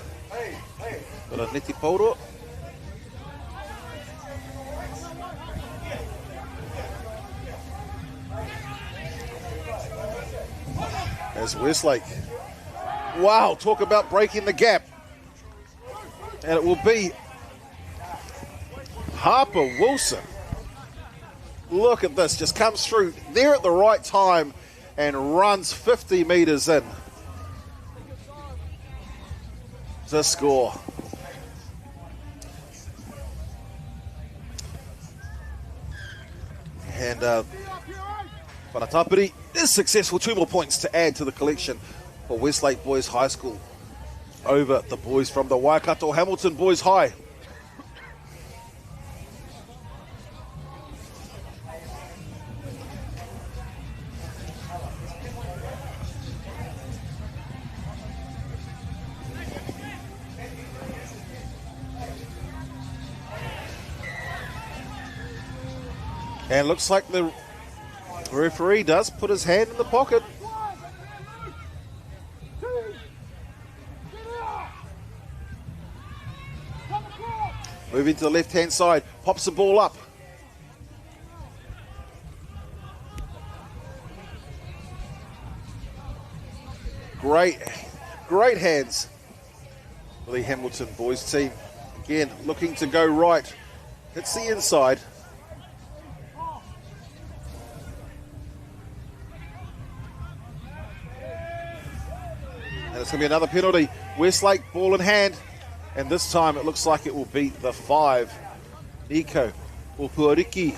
But a neti pauro. As Westlake, wow, talk about breaking the gap. And it will be Harper Wilson. Look at this, just comes through there at the right time and runs 50 metres in to score. And Whanatapiri is successful. 2 more points to add to the collection for Westlake Boys High School over the boys from the Waikato Hamilton Boys High. And looks like the referee does put his hand in the pocket. Moving to the left-hand side, pops the ball up. Great hands for the Hamilton boys team. Again, looking to go right. Hits the inside. It's going to be another penalty. Westlake, ball in hand. And this time it looks like it will be the 5. Nico Upuariki.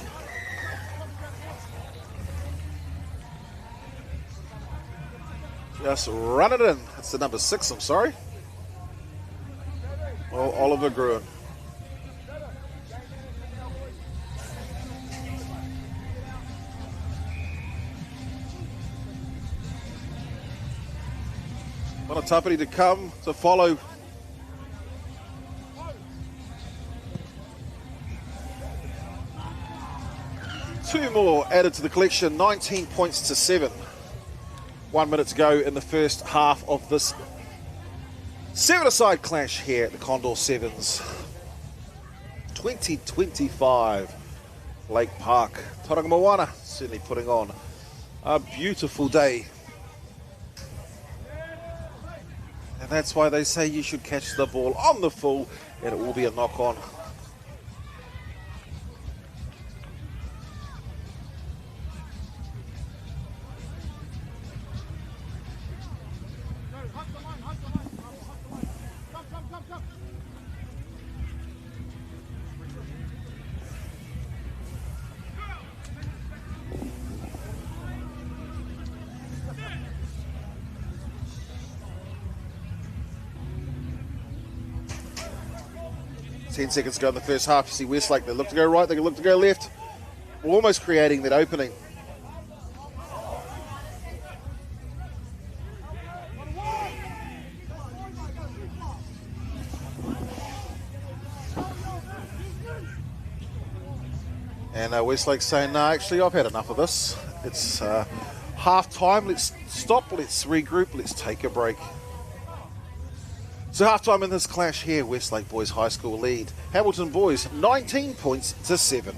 Just run it in. That's the number 6, I'm sorry. Oh, Oliver Gruen. Whanatapiri to come to follow. Two more added to the collection, 19 points to 7. 1 minute to go in the first half of this 7-a-side clash here at the Condor 7's 2025 Lake Park. Tauranga Moana certainly putting on a beautiful day. And that's why they say you should catch the ball on the full and it will be a knock-on. Ten seconds to go in the first half. You see Westlake, they look to go right, they look to go left. We're almost creating that opening. And Westlake saying, no, actually, I've had enough of this. It's half time, let's stop, let's regroup, let's take a break. So half-time in this clash here, Westlake Boys High School lead. Hamilton Boys, 19 points to 7.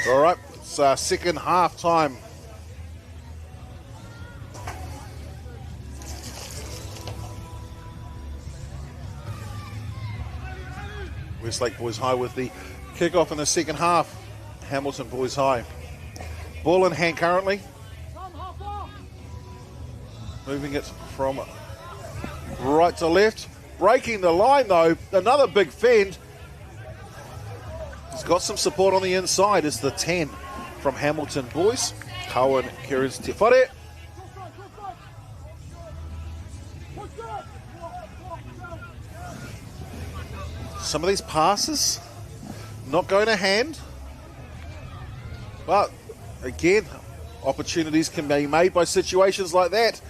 All right, it's second half time. Westlake Boys High with the kick-off in the second half. Hamilton Boys High. Ball in hand currently. Moving it from right to left. Breaking the line though, another big fend. He's got some support on the inside. Is the 10 from Hamilton Boys. Cohen Kieran's Tefare. Some of these passes not going to hand. But again, opportunities can be made by situations like that.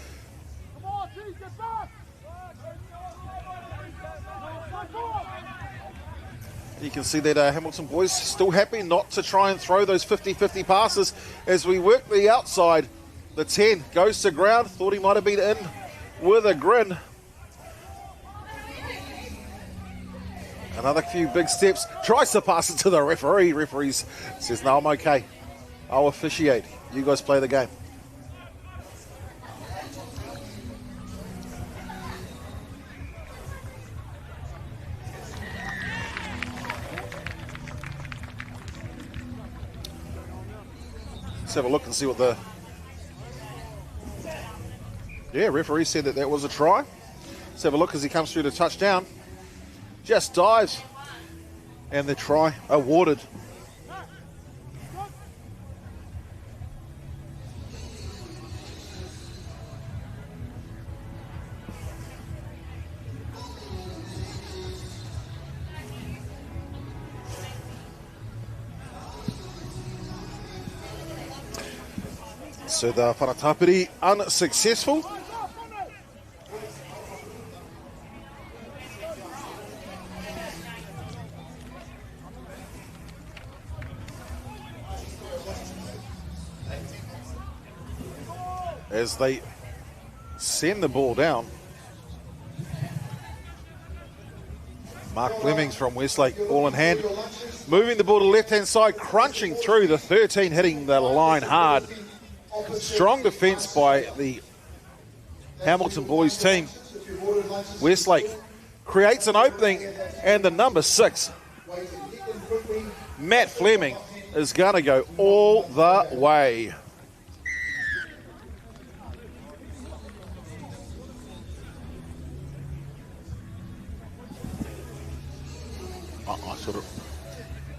You can see that Hamilton Boys still happy not to try and throw those 50-50 passes as we work the outside. The 10 goes to ground. Thought he might have been in with a grin. Another few big steps. Tries to pass it to the referee. Referees says, no, I'm okay. I'll officiate. You guys play the game. Let's have a look and see what the... Yeah, referee said that was a try. Let's have a look as he comes through the touchdown. Just dives. And the try awarded. So the whanatapiri unsuccessful. As they send the ball down. Mark Flemings from Westlake, ball in hand. Moving the ball to the left-hand side, crunching through the 13, hitting the line hard. Strong defence by the Hamilton boys team. Westlake creates an opening, and the number 6, Matt Fleming, is going to go all the way.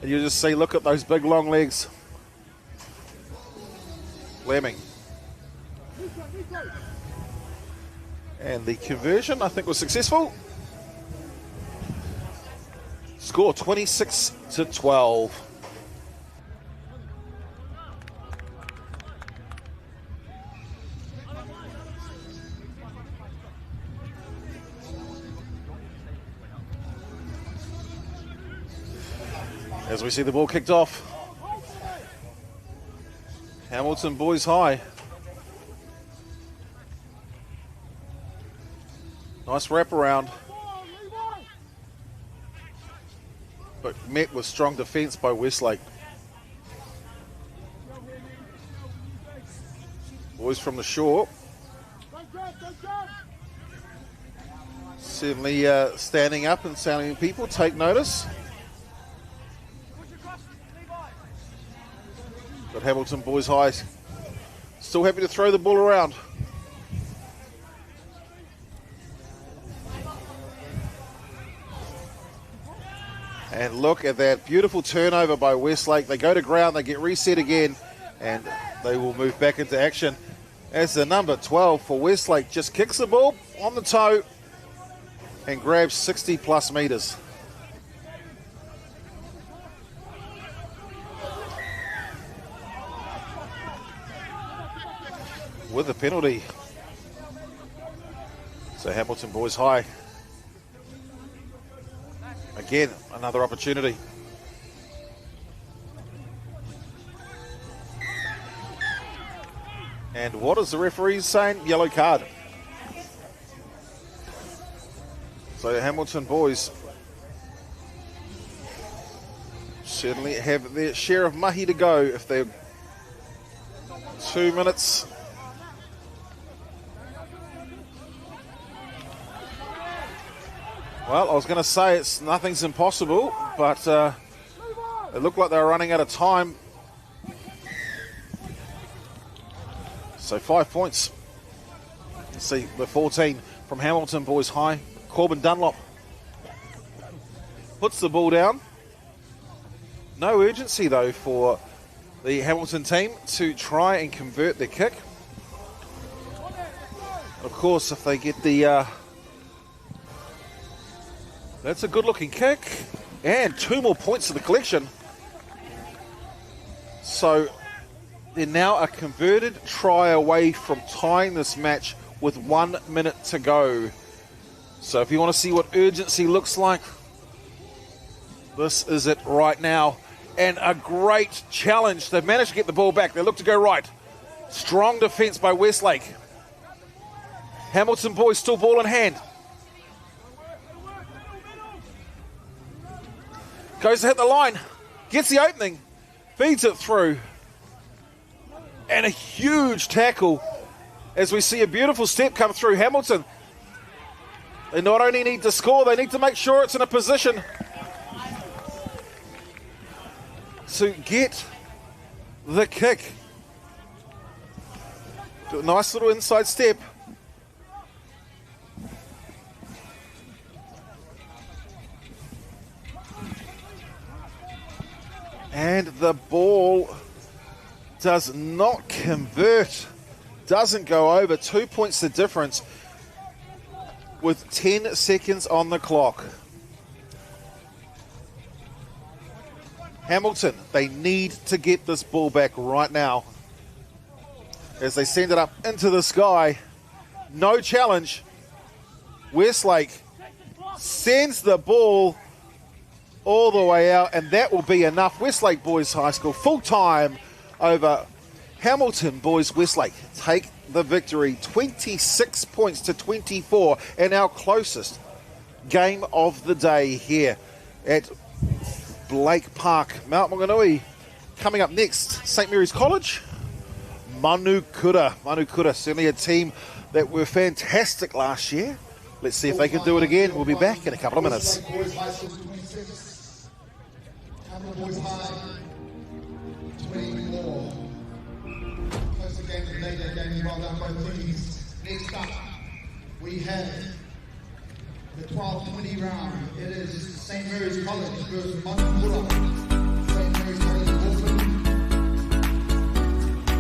And you just see, look at those big long legs. Fleming. And the conversion, I think, was successful. Score 26-12. As we see the ball kicked off. Hamilton boys high. Nice wraparound. But met with strong defence by Westlake. Boys from the shore. Certainly standing up and sounding people take notice. But Hamilton boys high still happy to throw the ball around. And look at that beautiful turnover by Westlake. They go to ground, they get reset again, and they will move back into action as the number 12 for Westlake just kicks the ball on the toe and grabs 60 plus metres. With a penalty. So Hamilton boys high. Again, another opportunity. And what is the referee saying? Yellow card. So Hamilton boys certainly have their share of mahi to go if they're 2 minutes. Well, I was going to say nothing's impossible, but it looked like they were running out of time. So 5 points. Let's see the 14 from Hamilton boys high. Corbin Dunlop puts the ball down. No urgency though for the Hamilton team to try and convert their kick. Of course, if they get the that's a good-looking kick. And 2 more points to the collection. So they're now a converted try away from tying this match with 1 minute to go. So if you want to see what urgency looks like, this is it right now. And a great challenge. They've managed to get the ball back. They look to go right. Strong defence by Westlake. Hamilton boys still ball in hand. Goes to hit the line, gets the opening, feeds it through. And a huge tackle as we see a beautiful step come through. Hamilton, they not only need to score, they need to make sure it's in a position to get the kick. Do a nice little inside step. And the ball does not convert, doesn't go over. 2 points the difference with 10 seconds on the clock. Hamilton, they need to get this ball back right now. as they send it up into the sky. No challenge. Westlake sends the ball all the way out, and that will be enough. Westlake Boys High School full time over Hamilton Boys Westlake take the victory, 26 points to 24, and our closest game of the day here at Blake Park. Mount Maunganui coming up next. St. Mary's College, Manukura. Manukura, certainly a team that were fantastic last year. Let's see if they can do it again. We'll be back in a couple of minutes. Boys High School 26, Hamilton Boys High 24. Close game today, that game well done both teams. Next up, we have the 12-20 round. It is St. Mary's College versus Manukura. St. Mary's College Auckland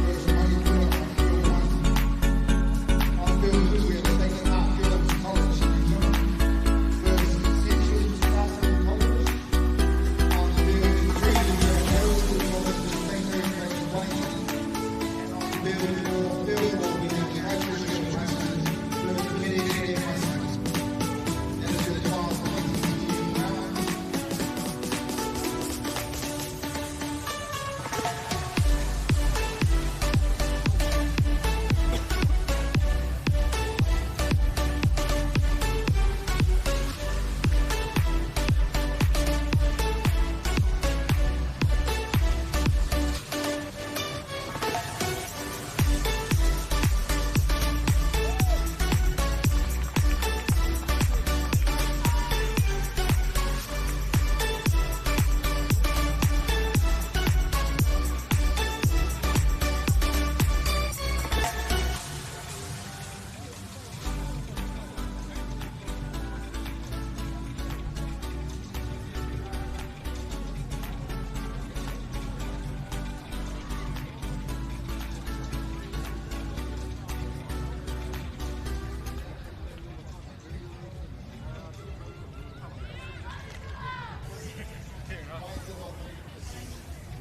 versus Manukura on field 1. On field 2, we have the second half field College versus Central Southern College. On field 3, we have Middle School College versus St. Mary's College Wellington. And on field 4, we have Christchurch High School versus Many High School.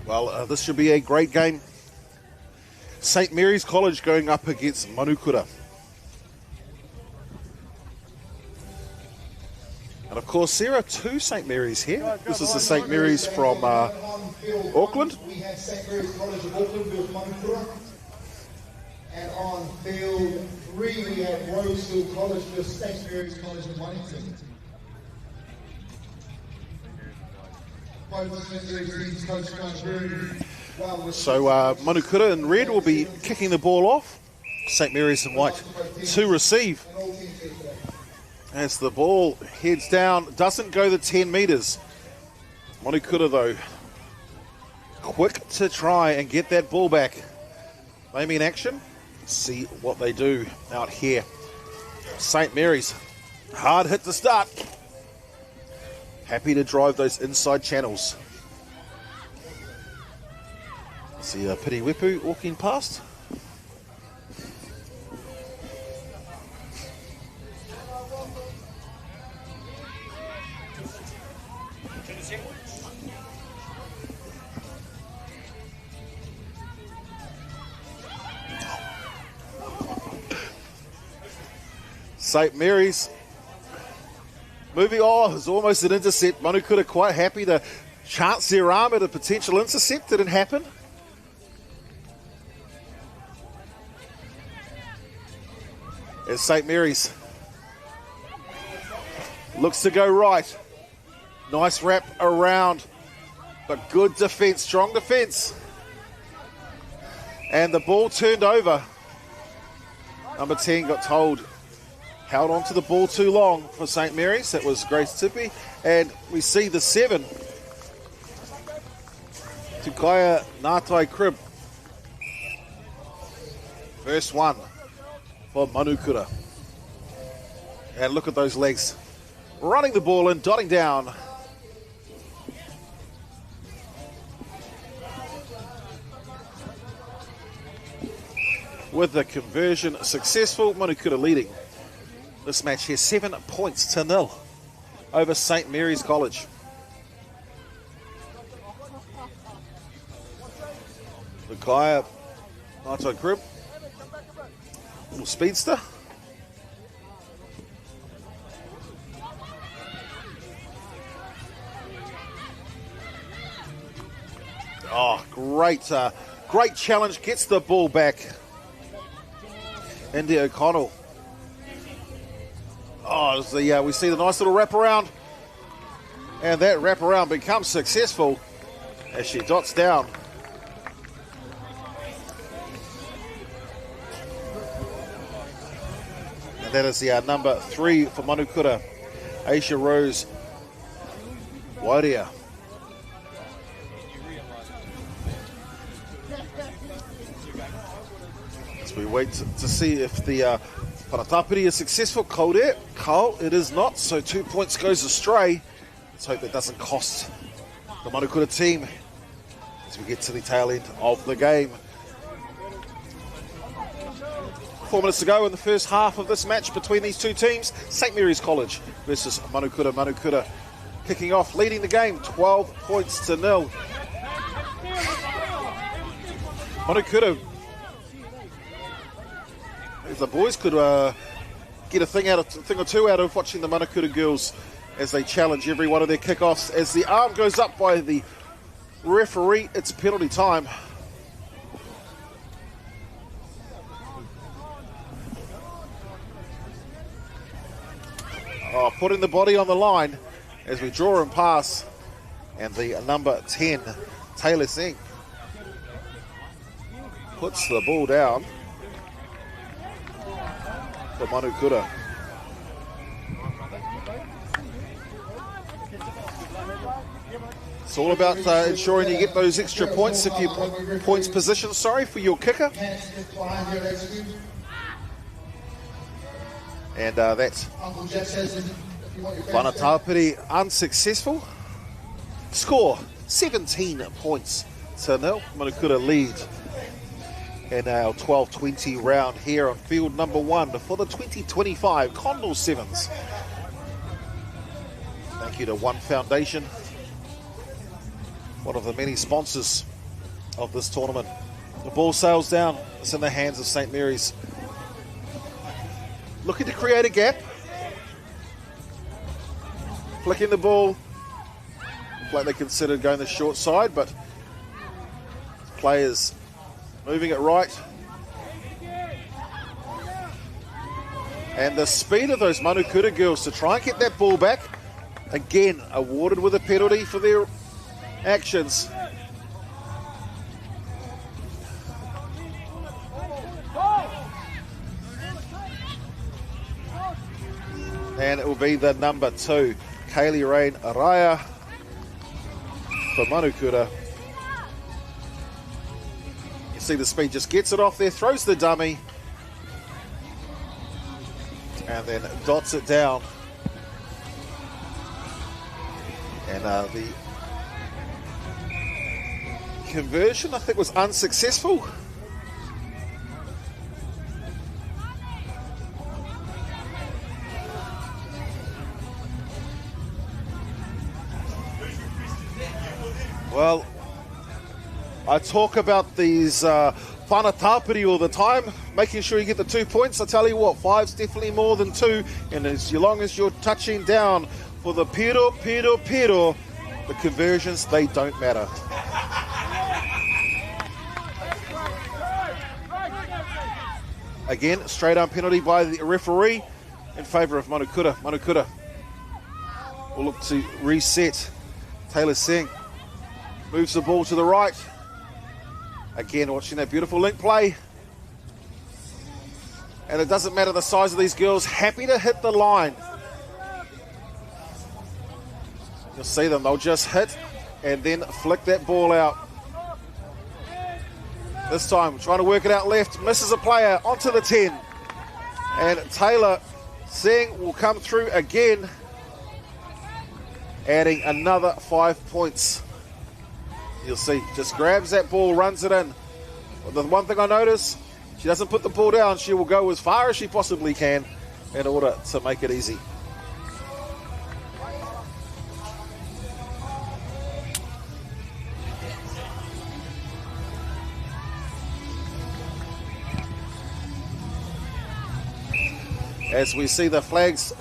Well, this should be a great game. St. Mary's College going up against Manukura. And of course, there are two St. Mary's here. This is the St. Mary's from Auckland. We have St. Mary's College of Auckland versus Manukura. And on field 3, we have Rosehill College versus St. Mary's College of Wellington. So Manukura in red will be kicking the ball off. St. Mary's in white to receive. As the ball heads down, doesn't go the 10 metres. Manukura though, quick to try and get that ball back. Maybe in action. See what they do out here. St. Mary's, hard hit to start. Happy to drive those inside channels. See Piri Wepu walking past. St. Mary's moving, it's almost an intercept. Manukura quite happy to chance their arm at a potential intercept. Didn't happen. As St. Mary's looks to go right. Nice wrap around, but good defence, strong defence. And the ball turned over. Number 10 got told, held on to the ball too long for St. Mary's. That was Grace Tippy. And we see the 7, Tukaya Ngātai Crib. First one for Manukura. And look at those legs. Running the ball in, dotting down. With the conversion successful, Manukura leading this match here 7 points to 0 over St. Mary's College. The Kaya Ngātai Crib Little speedster. Oh, great challenge. Gets the ball back. India O'Connell. Oh, we see the nice little wraparound. And that wraparound becomes successful as she dots down. And that is the number 3 for Manukura, Aisha Rose Wairia. As we wait to see if the Paratapiri is successful. Cold, it is not, so 2 points goes astray. Let's hope that doesn't cost the Manukura team as we get to the tail end of the game. 4 minutes to go in the first half of this match between these two teams. St. Mary's College versus Manukura. Manukura kicking off, leading the game 12 points to 0. Manukura, if the boys could get a thing or two out of watching the Manukura girls as they challenge every one of their kickoffs. As the arm goes up by the referee, it's penalty time. Oh, putting the body on the line as we draw and pass. And the number 10, Taylor Singh, puts the ball down for Manukura. It's all about ensuring you get those extra points if you points position, for your kicker. And that's Paratapiri unsuccessful. Score 17 points to 0. Manukura lead in our 12-20 round here on field number 1 for the 2025 Condor 7's. Thank you to One Foundation, one of the many sponsors of this tournament. The ball sails down. It's in the hands of St. Mary's. Looking to create a gap. Flicking the ball. Like they considered going the short side, but players moving it right. And the speed of those Manukura girls to try and get that ball back. Again, awarded with a penalty for their actions. And it will be the number 2, Kaylee Rain Araya for Manukura. You see the speed, just gets it off there, throws the dummy, and then dots it down. And the conversion, I think, was unsuccessful. Well, I talk about these Paratapiri all the time, making sure you get the 2 points. I tell you what, 5's definitely more than 2, and as long as you're touching down for the pero, the conversions, they don't matter. Again, straight arm penalty by the referee in favour of Manukura. Manukura will look to reset. Taylor Singh moves the ball to the right. Again, watching that beautiful link play. And it doesn't matter the size of these girls, happy to hit the line. You'll see them, they'll just hit and then flick that ball out. This time, trying to work it out left, misses a player, onto the 10. And Taylor Singh will come through again, adding another 5 points. You'll see, just grabs that ball, runs it in. The one thing I notice, she doesn't put the ball down. She will go as far as she possibly can in order to make it easy. as we see the flags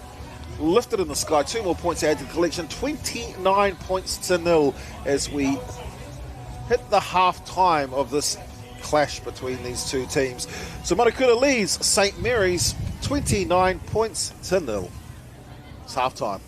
lifted in the sky. 2 more points added to the collection. 29 points to 0 as we hit the half time of this clash between these two teams. So Manukura leads St. Mary's 29 points to 0. It's half time.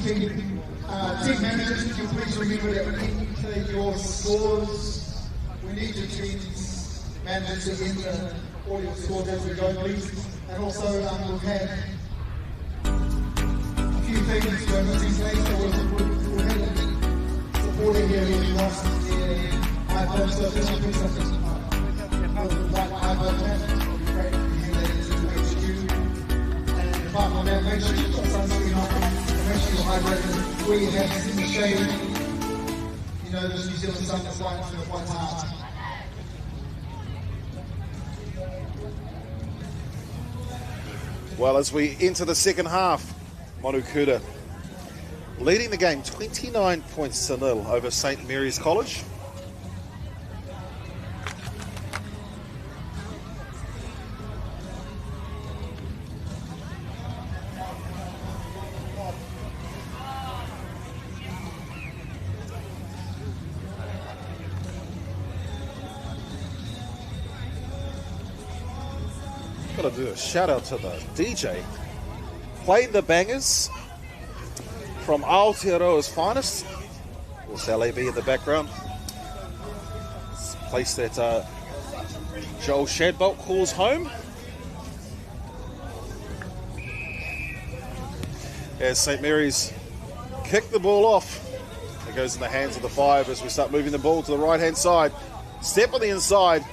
Team managers, if you please remember that we need to take your scores. We need your team's managers to enter all your scores as we go, please. And also, we've had a few things for missing today, so we'll have supporting here in lost the iPhone, so just to put something like iPhone chat, it'll be great to hand that into HQ. And apart from that, make sure you've got sunscreen on. Make sure you're hydrated, wear your hats in the shade. You know, this New Zealand sun is quite hard. Well, as we enter the second half, Manukura leading the game 29 points to 0 over St. Mary's College. Got to do a shout out to the DJ playing the bangers from Aotearoa's finest. There's LAB in the background. It's a place that Joel Shadbolt calls home. As St. Mary's kick the ball off, it goes in the hands of the 5 as we start moving the ball to the right hand side. Step on the inside.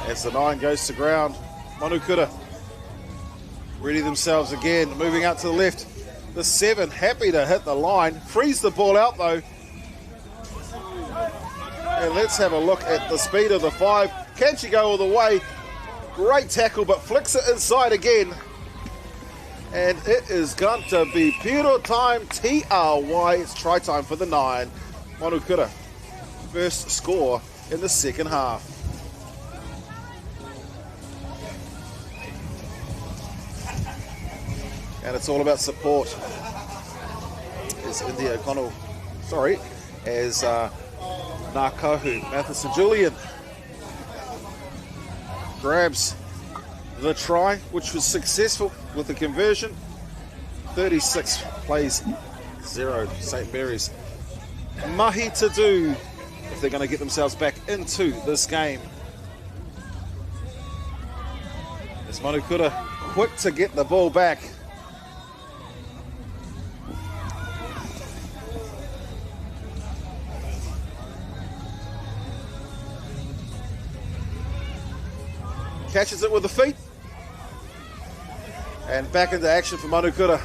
As the 9 goes to ground, Manukura ready themselves again, moving out to the left. The 7 happy to hit the line, frees the ball out though. And let's have a look at the speed of the 5. Can she go all the way? Great tackle, but flicks it inside again. And it is going to be Piro time, TRY. It's try time for the 9. Manukura, first score in the second half. And it's all about support. As India O'Connell, as Nakahu Matheson Julian grabs the try, which was successful with the conversion. 36 plays 0 St. Mary's. Mahi to do if they're going to get themselves back into this game. As Manukura quick to get the ball back. Catches it with the feet. And back into action for Manukura.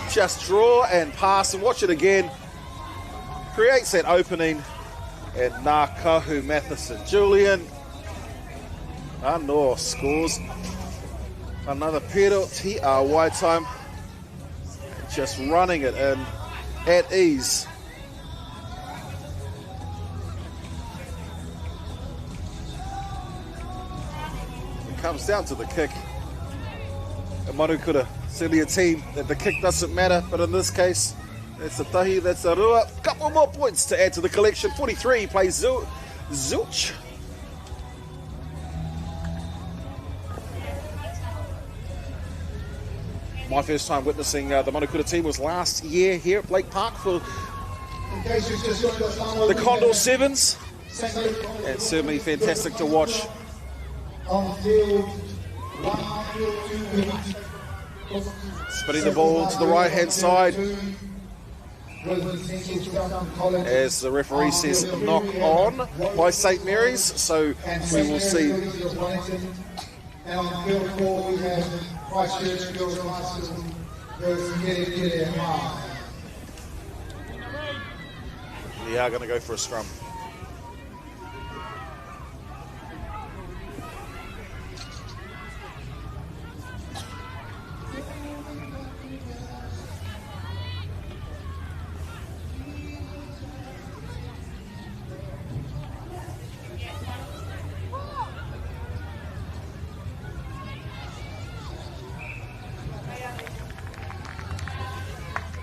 Just draw and pass and watch it again. Creates that opening. And Nakahu Matheson Julian. Anor scores. Another Pero TRY time. Just running it in at ease. Comes down to the kick. And Manukura, certainly a team that the kick doesn't matter, but in this case, That's the tahi, that's the rua. Couple more points to add to the collection. 43 plays Zilch. My first time witnessing the Manukura team was last year here at Blake Park for the Condor 7's. It's certainly fantastic to watch. Spinning the ball to the right hand side as the referee says knock on by St Mary's, so we will see. And on the field 4 we have Christchurch Girls High School versus Kere High. We are going to go for a scrum.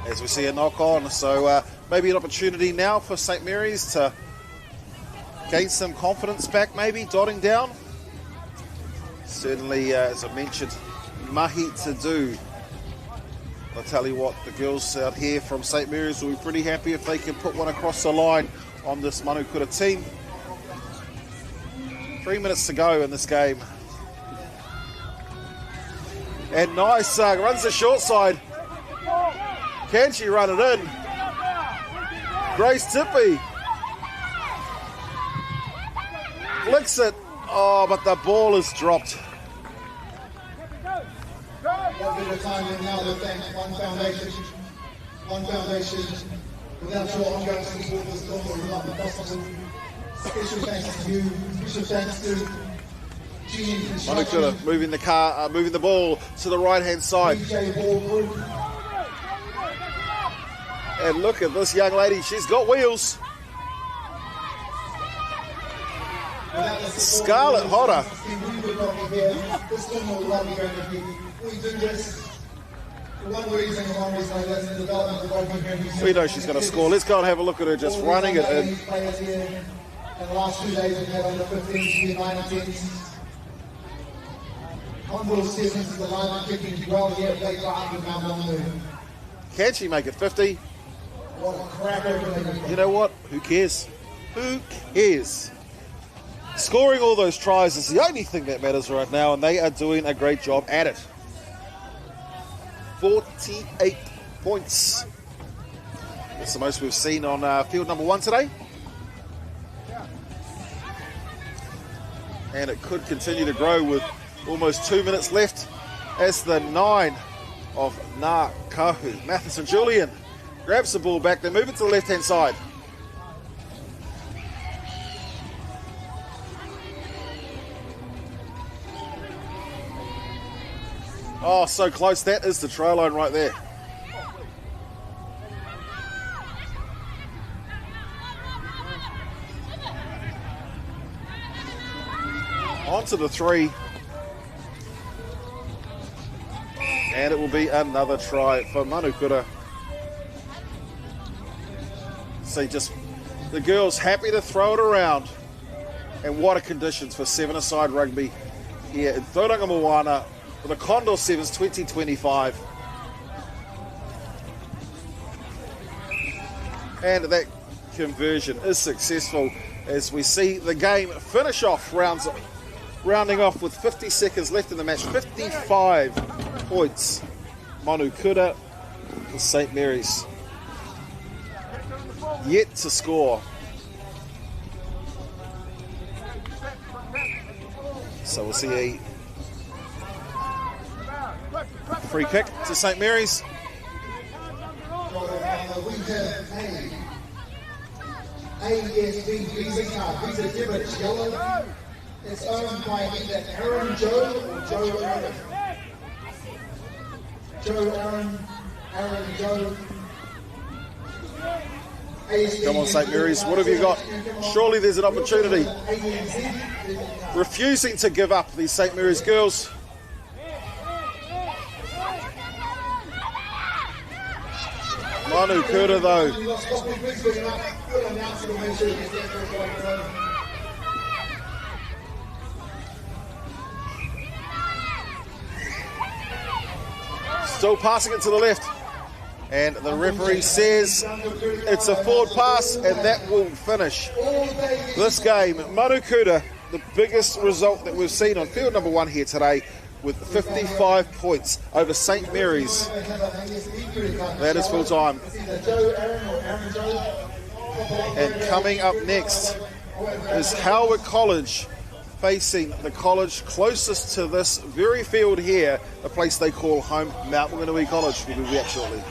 As we see a knock on, so maybe an opportunity now for St Mary's to gain some confidence back, maybe dotting down. Certainly, as I mentioned, mahi to do. I'll tell you what, the girls out here from St Mary's will be pretty happy if they can put one across the line on this Manukura team. 3 minutes to go in this game. And nice, runs the short side. Can she run it in? Grace Tippy flicks it. Oh, but the ball is dropped. One bit of time in now, thanks One Foundation. Without your ongoing support, this tournament would not be possible. Special thanks to you. Special thanks to GM Construction. Manukura moving the ball to the right hand side. DJ Ball Group. And look at this young lady, she's got wheels. Scarlet Hodder. This tournament will not be going to be. We do this for one reason and one reason, that's the development of rugby. We know she's going to score. Let's go and have a look at her just running it in. In the last 2 days we've had under 15s, 9 and 10s. Condor 7's is the line kicking well here at Blake Park with Maunganui. Can she make it 50? What a cracker. You know what? Who cares? Who cares? Scoring all those tries is the only thing that matters right now, and they are doing a great job at it. 48 points. That's the most we've seen on field number 1 today. And it could continue to grow with almost 2 minutes left as the 9 of Ngā Kahu. Matheson Julian grabs the ball back, they move it to the left-hand side. Oh, so close. That is the try line right there. On to the 3. And it will be another try for Manukura. See, just the girls happy to throw it around. And what a conditions for 7-a-side rugby here in Tauranga Moana for the Condor 7's 2025. And that conversion is successful as we see the game finish off, rounding off with 50 seconds left in the match. 55 points. Manukura for St Mary's. Yet to score. So we'll see a free kick to St Mary's. We have ASB Visa card, Visa debit, yellow. It's owned by either Aaron Joe or Joe Aaron. Joe Aaron, Aaron Joe. Come on, St Mary's, what have you got? Surely there's an opportunity. Refusing to give up, these St Mary's girls. Manukura though. Still passing it to the left. And the referee says it's a forward pass, and that will finish this game. Manukura, the biggest result that we've seen on field number 1 here today, with 55 points over St. Mary's. That is full time. And coming up next is Howick College, facing the college closest to this very field here, a place they call home, Maunganui College. We'll be back shortly.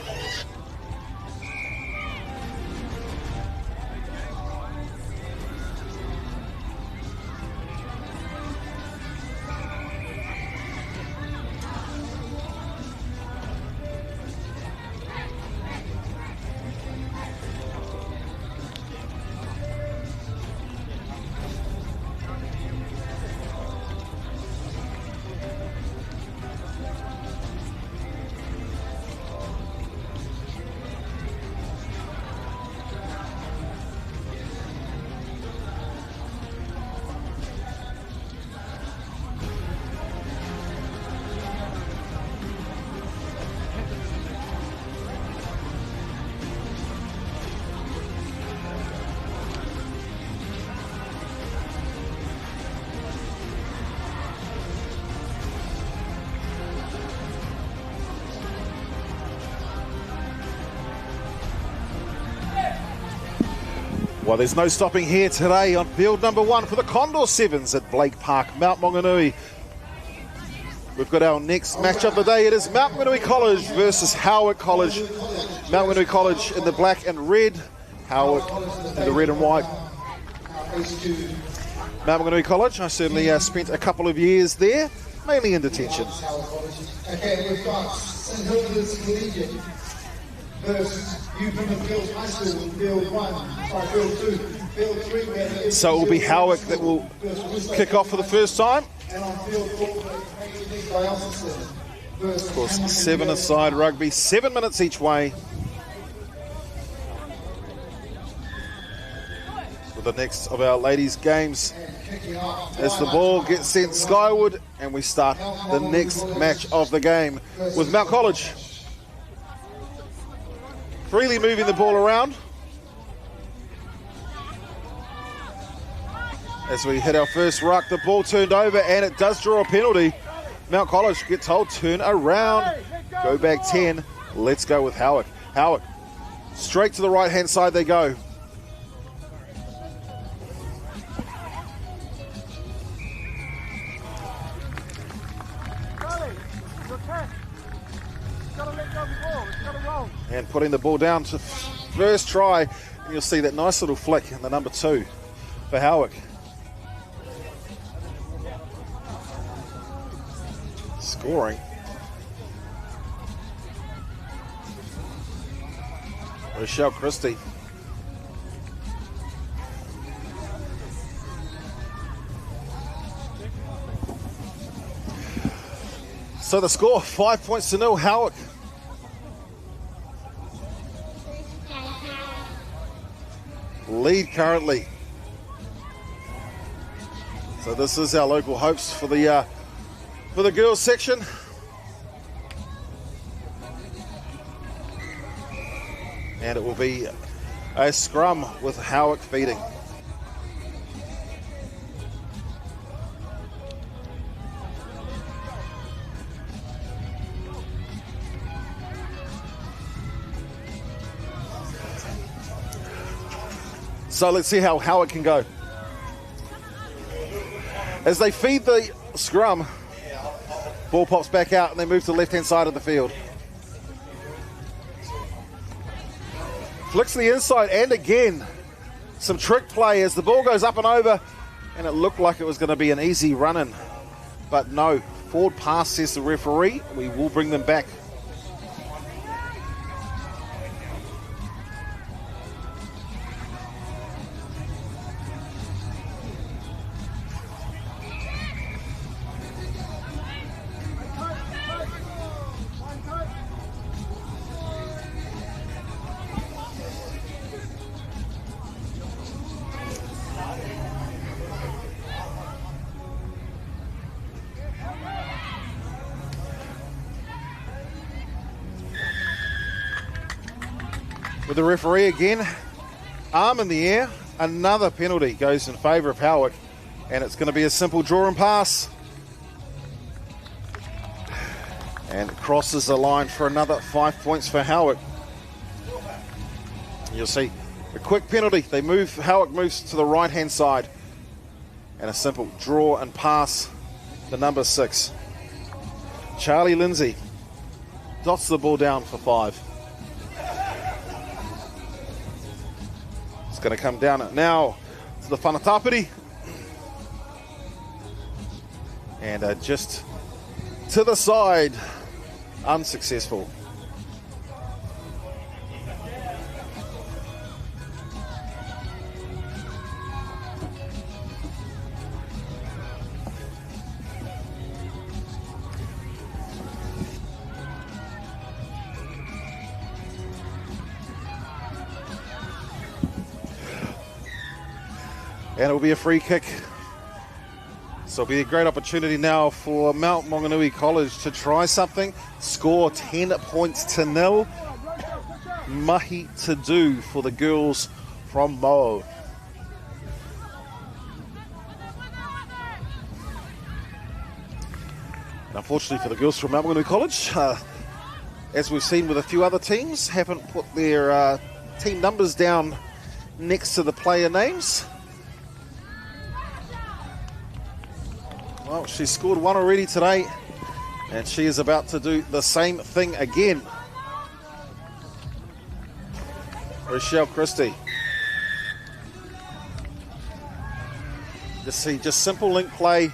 Well, there's no stopping here today on field number 1 for the Condor 7's at Blake Park, Mount Maunganui. We've got our next match of the day. It is Maunganui College versus Howick College. Maunganui College in the black and red, Howick in the red and white. Maunganui College, I certainly spent a couple of years there, mainly in detention. Okay, we've got St. Hilda's Collegiate versus Plymouth Girls High School in field 1, field 2, field 3. So it will be Howick that will kick off for the first time. And on field 4, of course, 7-a-side rugby, 7 minutes each way. For the next of our ladies' games, as the ball gets sent skyward, and we start the next match of the game with Mount College. Freely moving the ball around as we hit our first ruck. The ball turned over, and it does draw a penalty. Mount College get told, turn around, go back 10. Let's go with Howick. Howick, straight to the right-hand side they go. And putting the ball down to first try, and you'll see that nice little flick in the number 2 for Howick. Scoring. Rochelle Christie. So the score, 5 points to 0, Howick. Lead currently. So this is our local hopes for the girls section. And it will be a scrum with Howick feeding. So let's see how Howick can go. As they feed the scrum, ball pops back out and they move to the left-hand side of the field. Flicks to the inside, and again, some trick play as the ball goes up and over, and it looked like it was going to be an easy run-in. But no, forward pass, says the referee. We will bring them back. with the referee again. Arm in the air. Another penalty goes in favour of Howick, and it's going to be a simple draw and pass. And it crosses the line for another 5 points for Howick. You'll see a quick penalty. Howick moves to the right-hand side. And a simple draw and pass to number 6. Charlie Lindsay dots the ball down for 5. It's going to come down now to the Whanatapiri. And just to the side, unsuccessful. And it will be a free kick. So it'll be a great opportunity now for Mount Maunganui College to try something. Score 10 points to 0. Mahi to do for the girls from Mo. And unfortunately for the girls from Mount Maunganui College, as we've seen with a few other teams, haven't put their team numbers down next to the player names. Well, she's scored 1 already today, and she is about to do the same thing again. Rochelle Christie. Just simple link play.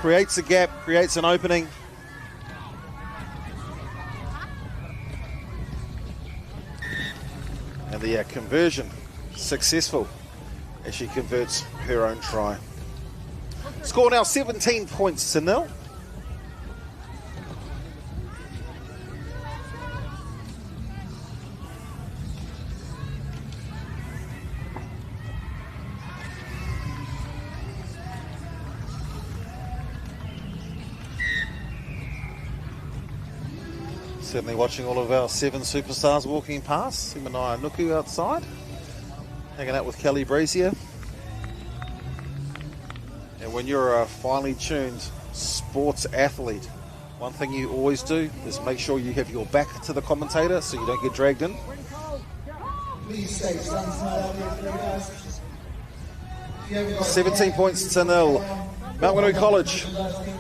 Creates a gap, creates an opening. And the conversion successful as she converts her own try. Score now 17 points to 0. Certainly watching all of our 7 superstars walking past. Manukura outside, hanging out with Kelly Brazier. And when you're a finely tuned sports athlete, one thing you always do is make sure you have your back to the commentator so you don't get dragged in. 17 points to 0. Mount Maunganui College,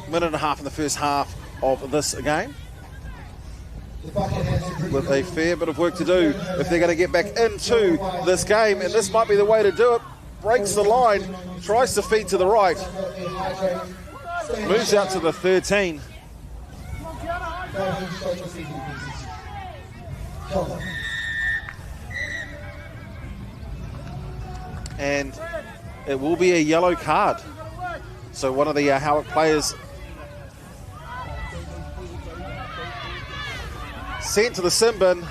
minute and a half in the first half of this game. With a fair bit of work to do if they're going to get back into this game, and this might be the way to do it. Breaks the line, tries to feed to the right, moves out to the 13. And it will be a yellow card. So one of the Howick players sent to the sin bin,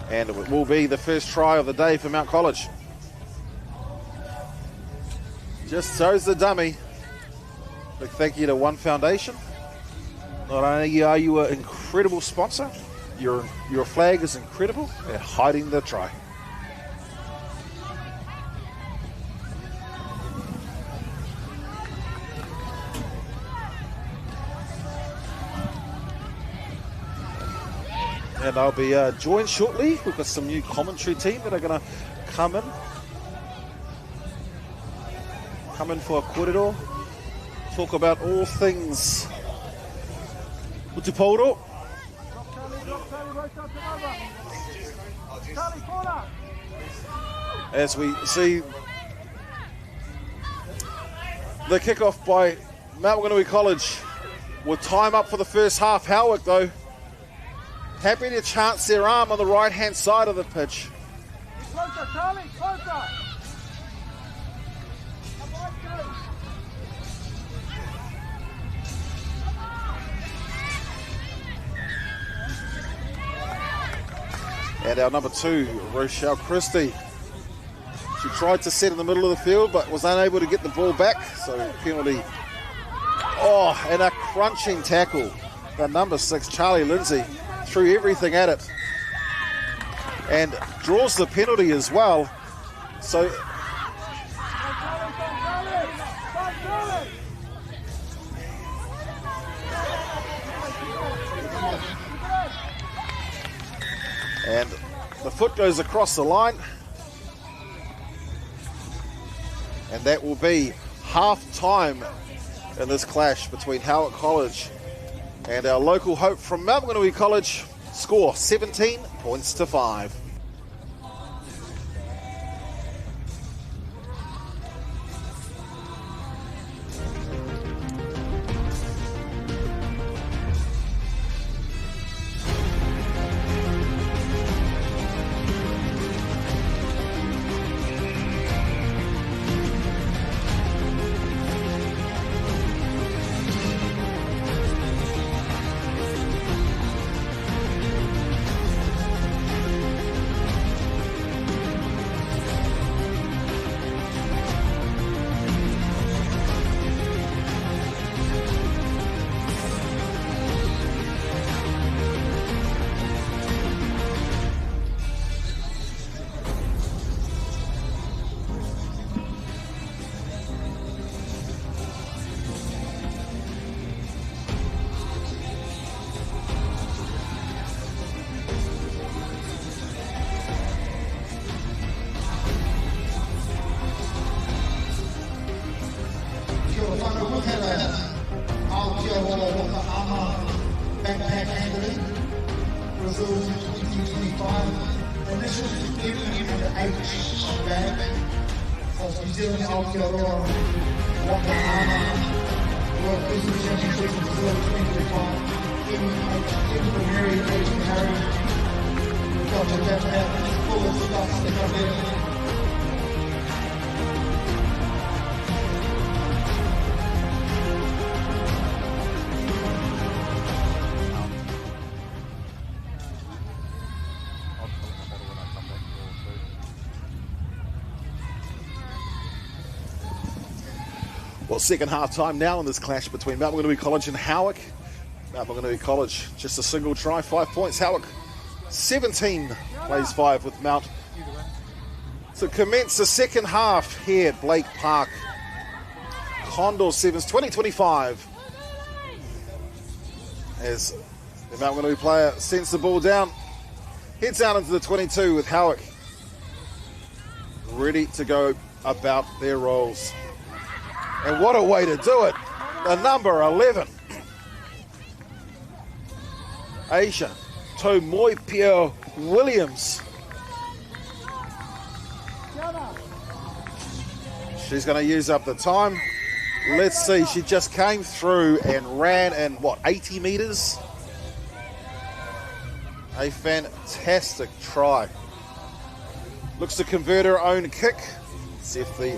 and it will be the first try of the day for Mount College. Just shows the dummy. Big thank you to One Foundation. Not only are you an incredible sponsor, your flag is incredible at hiding the try. And I'll be joined shortly. We've got some new commentary team that are going to come in for a kōrero. Talk about all things Utupōro. As we see the kickoff by Mount Maunganui College. With time up for the first half. Howick, though, happy to chance their arm on the right-hand side of the pitch. Closer, Charlie, closer. And our number 2, Rochelle Christie. She tried to set in the middle of the field, but was unable to get the ball back. So penalty. Oh, and a crunching tackle. The number 6, Charlie Lindsay, threw everything at it. and draws the penalty as well. So and the foot goes across the line, and that will be half time in this clash between Howick College and our local hope from Maunganui College. Score 17 points to 5. Backpack handling, Brazil 2025, initial evening and the H bag of New Zealand Aotearoa, Waka Ama, World Business Championship in Brazil 2025, in Mary H. Harry, we've got the backpack full of stuff to come in. Well, second half time now in this clash between Maunganui College and Howick. Maunganui College, just a single try, 5 points. Howick, 17, plays 5 with Mount. To commence the second half here at Blake Park. Condor 7's 2025. As the Maunganui player sends the ball down, heads down into the 22 with Howick ready to go about their roles. And what a way to do it. The number 11. Asia Tomoipio Williams. She's going to use up the time. Let's see, she just came through and ran in, what, 80 metres? A fantastic try. Looks to convert her own kick. See if the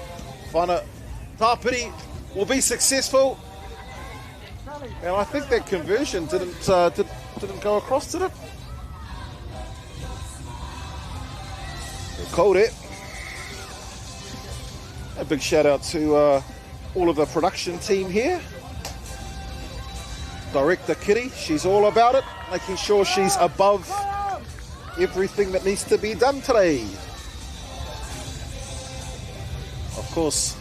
Whana Tapiri will be successful. And I think that conversion didn't go across, did it? They called it. A big shout out to all of the production team here. Director Kitty, she's all about it, making sure she's above everything that needs to be done today. Of course,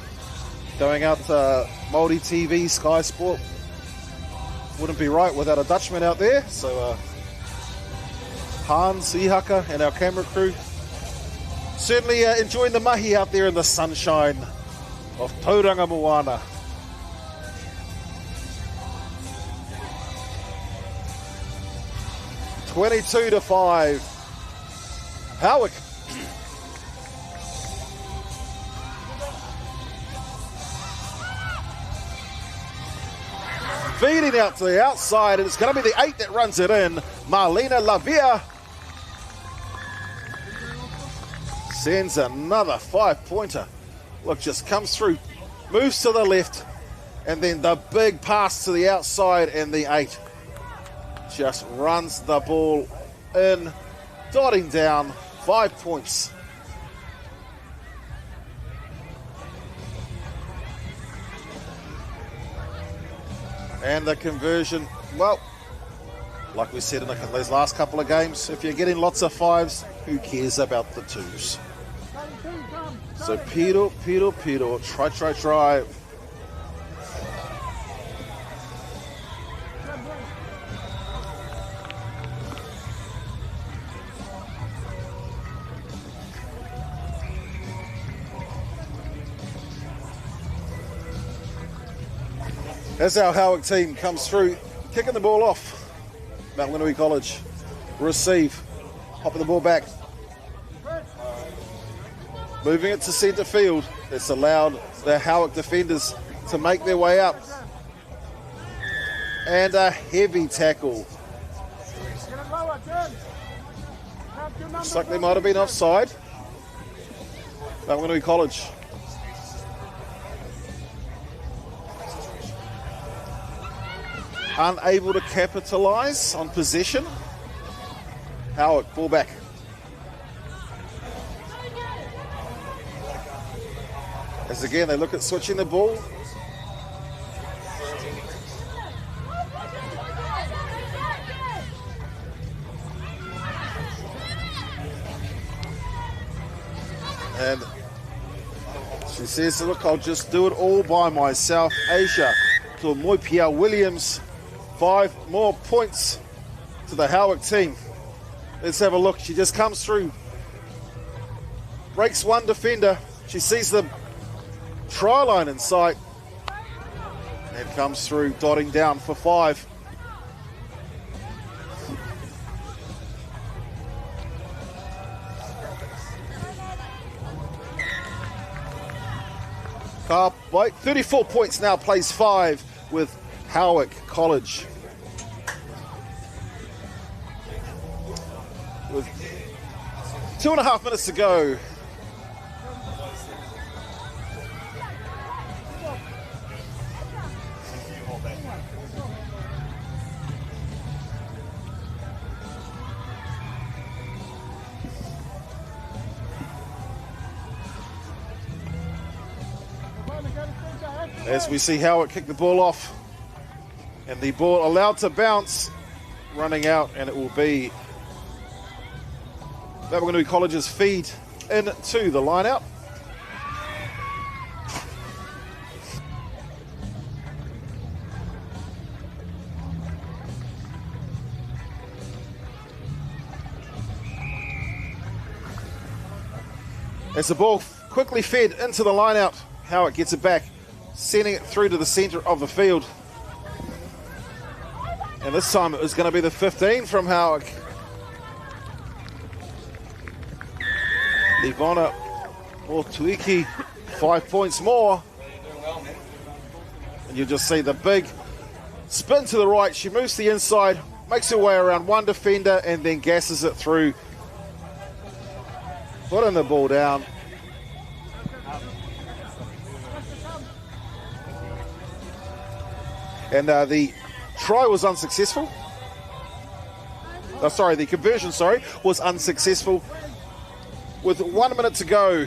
going out to MāORI TV, Sky Sport, wouldn't be right without a Dutchman out there. So Hans, Ihaka and our camera crew certainly enjoying the mahi out there in the sunshine of Tauranga Moana. (22-5). Howick. Feeding out to the outside, and it's going to be the 8 that runs it in. Marlena Lavia sends another 5-pointer. Look, just comes through, moves to the left, and then the big pass to the outside, and the 8 just runs the ball in, dotting down 5 points. And the conversion, well, like we said in those last couple of games, if you're getting lots of 5s, who cares about the twos? So Piro, try. As our Howick team comes through, kicking the ball off. Maunganui College, receive, hopping the ball back. Moving it to centre field. It's allowed the Howick defenders to make their way up. And a heavy tackle. Looks like they might have been offside. Maunganui College. Unable to capitalise on possession. Howick, ball back. As again, they look at switching the ball. And she says, look, I'll just do it all by myself. Asia to Moipia Williams. 5 more points to the Howick team. Let's have a look. She just comes through. Breaks one defender. She sees the try line in sight. And comes through, dotting down for 5. By 34 points now, plays 5 with Howick College. With 2.5 minutes to go. As we see Howick kick the ball off. And the ball allowed to bounce, running out, and it will be Maunganui College's feed into the line out. As the ball quickly fed into the line out, Howick gets it back, sending it through to the centre of the field. And this time it was going to be the 15 from Howick. Livona Ortuiki, 5 points more. And you just see the big spin to the right. She moves to the inside, makes her way around one defender, and then gasses it through. Putting the ball down. And the try was unsuccessful. The conversion, was unsuccessful. With 1 minute to go.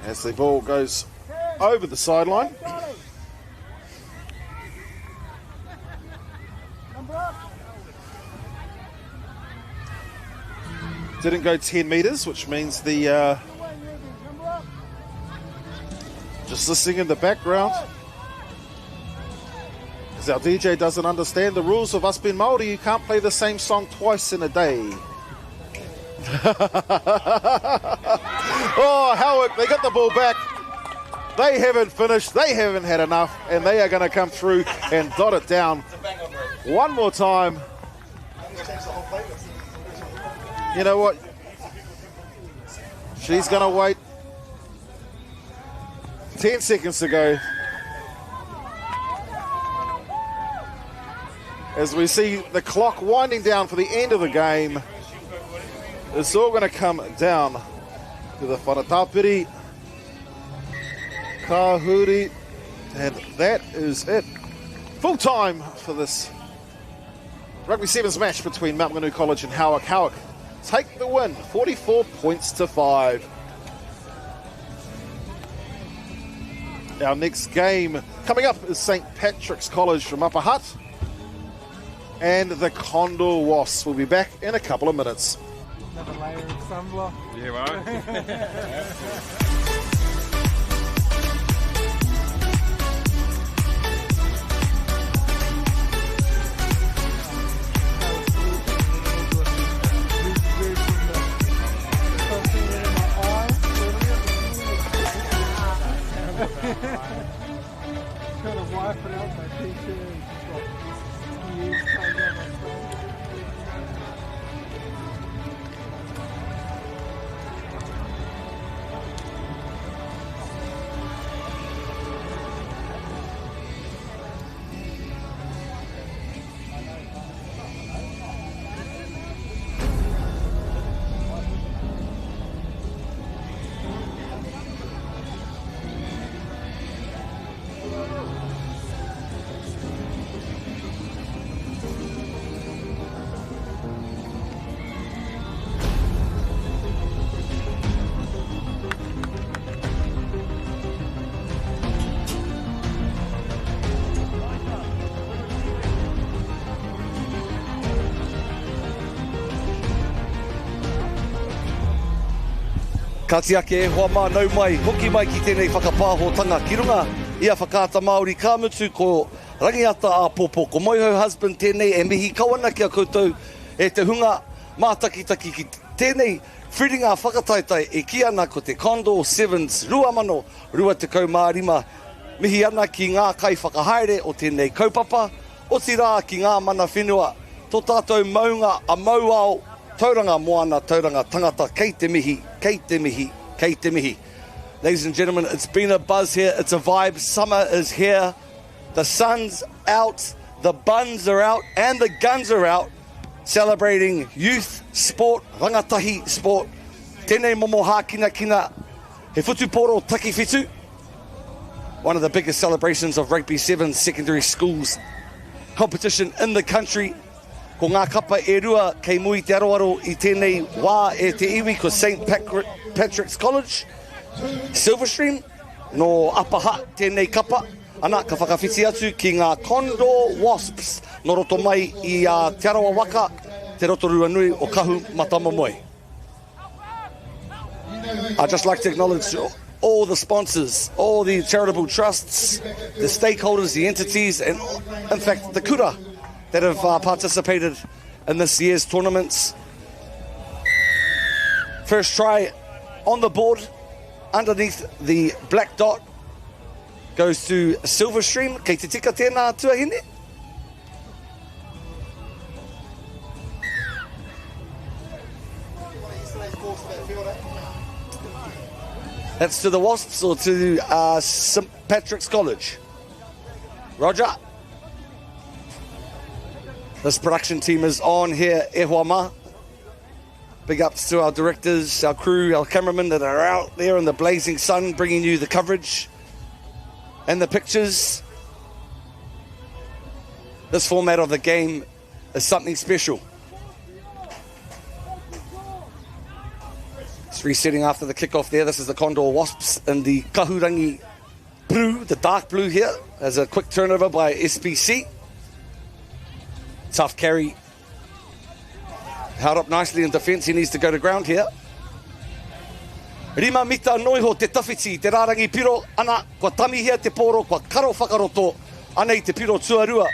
As the ball goes over the sideline. Didn't go 10 metres, which means the just listening in the background as our DJ doesn't understand the rules of us being Māori. You can't play the same song twice in a day. Oh, Howick, they got the ball back. They haven't finished, they haven't had enough, and they are going to come through and dot it down one more time. You know what? She's going to wait 10 seconds to go. As we see the clock winding down for the end of the game, it's all going to come down to the whanatapiri, kahuri, and that is it. Full time for this Rugby 7's match between Maunganui College and Howick. Howick take the win, 44 points to 5. Our next game coming up is St. Patrick's College from Upper Hutt. And the Condor Wasps will be back in a couple of minutes. Another layer of sunblock. Yeah, right. Trying to wipe it out my t-shirt. Years coming down my spine. Ka tiake e hoa mānau mai, hoki mai ki tēnei whakapāhotanga ki runga, ia whakaata Māori ka mutu ko rangiata a Pōpō, ko moiho husband tēnei e mihi kawana ki a koutou e te hunga mātakitaki ki tēnei whiringa whakataitai e ki ana ko te Condor 7's ruamano, rua te kaumārima, mihi ana ki ngā kai whakahaere o tēnei kaupapa, o tira ki ngā mana whenua, tō tātou maunga a mauao, tauranga moana, tauranga tangata, kei te mihi, kei te mihi, kei te mihi. Ladies and gentlemen, it's been a buzz here, it's a vibe, summer is here, the sun's out, the buns are out, and the guns are out, celebrating youth sport, rangatahi sport, tēnei momo hākina kina, he whutuporo taki whitu, one of the biggest celebrations of Rugby 7's secondary schools competition in the country. Ko ngā kapa e rua kei mui te aroaro I tēnei wā e te iwi ko St. Patrick's College, Silverstream, no Upper Hutt tēnei kapa, ana ka whakawhiti atu ki ngā Condor Wasps, no roto mai I te arawa waka, te Rotorua nui o kahu matamomoe. I'd just like to acknowledge all the sponsors, all the charitable trusts, the stakeholders, the entities, and in fact the kura that have participated in this year's tournaments. First try on the board underneath the black dot goes to Silverstream. Kei te tika tēnā tuahine. That's to the Wasps or to St. Patrick's College? Roger. This production team is on here, e hoa ma. Big ups to our directors, our crew, our cameramen that are out there in the blazing sun bringing you the coverage and the pictures. This format of the game is something special. It's resetting after the kickoff there. This is the Condor Wasps in the Kahurangi blue, the dark blue here. As a quick turnover by SPC. Tough carry. Held up nicely in defence. He needs to go to ground here. Rima mita noiho te tawhiti, te rārangi piro. Ana, kua tamihia te poro, kua karo whakaroto. Anei te piro tuarua.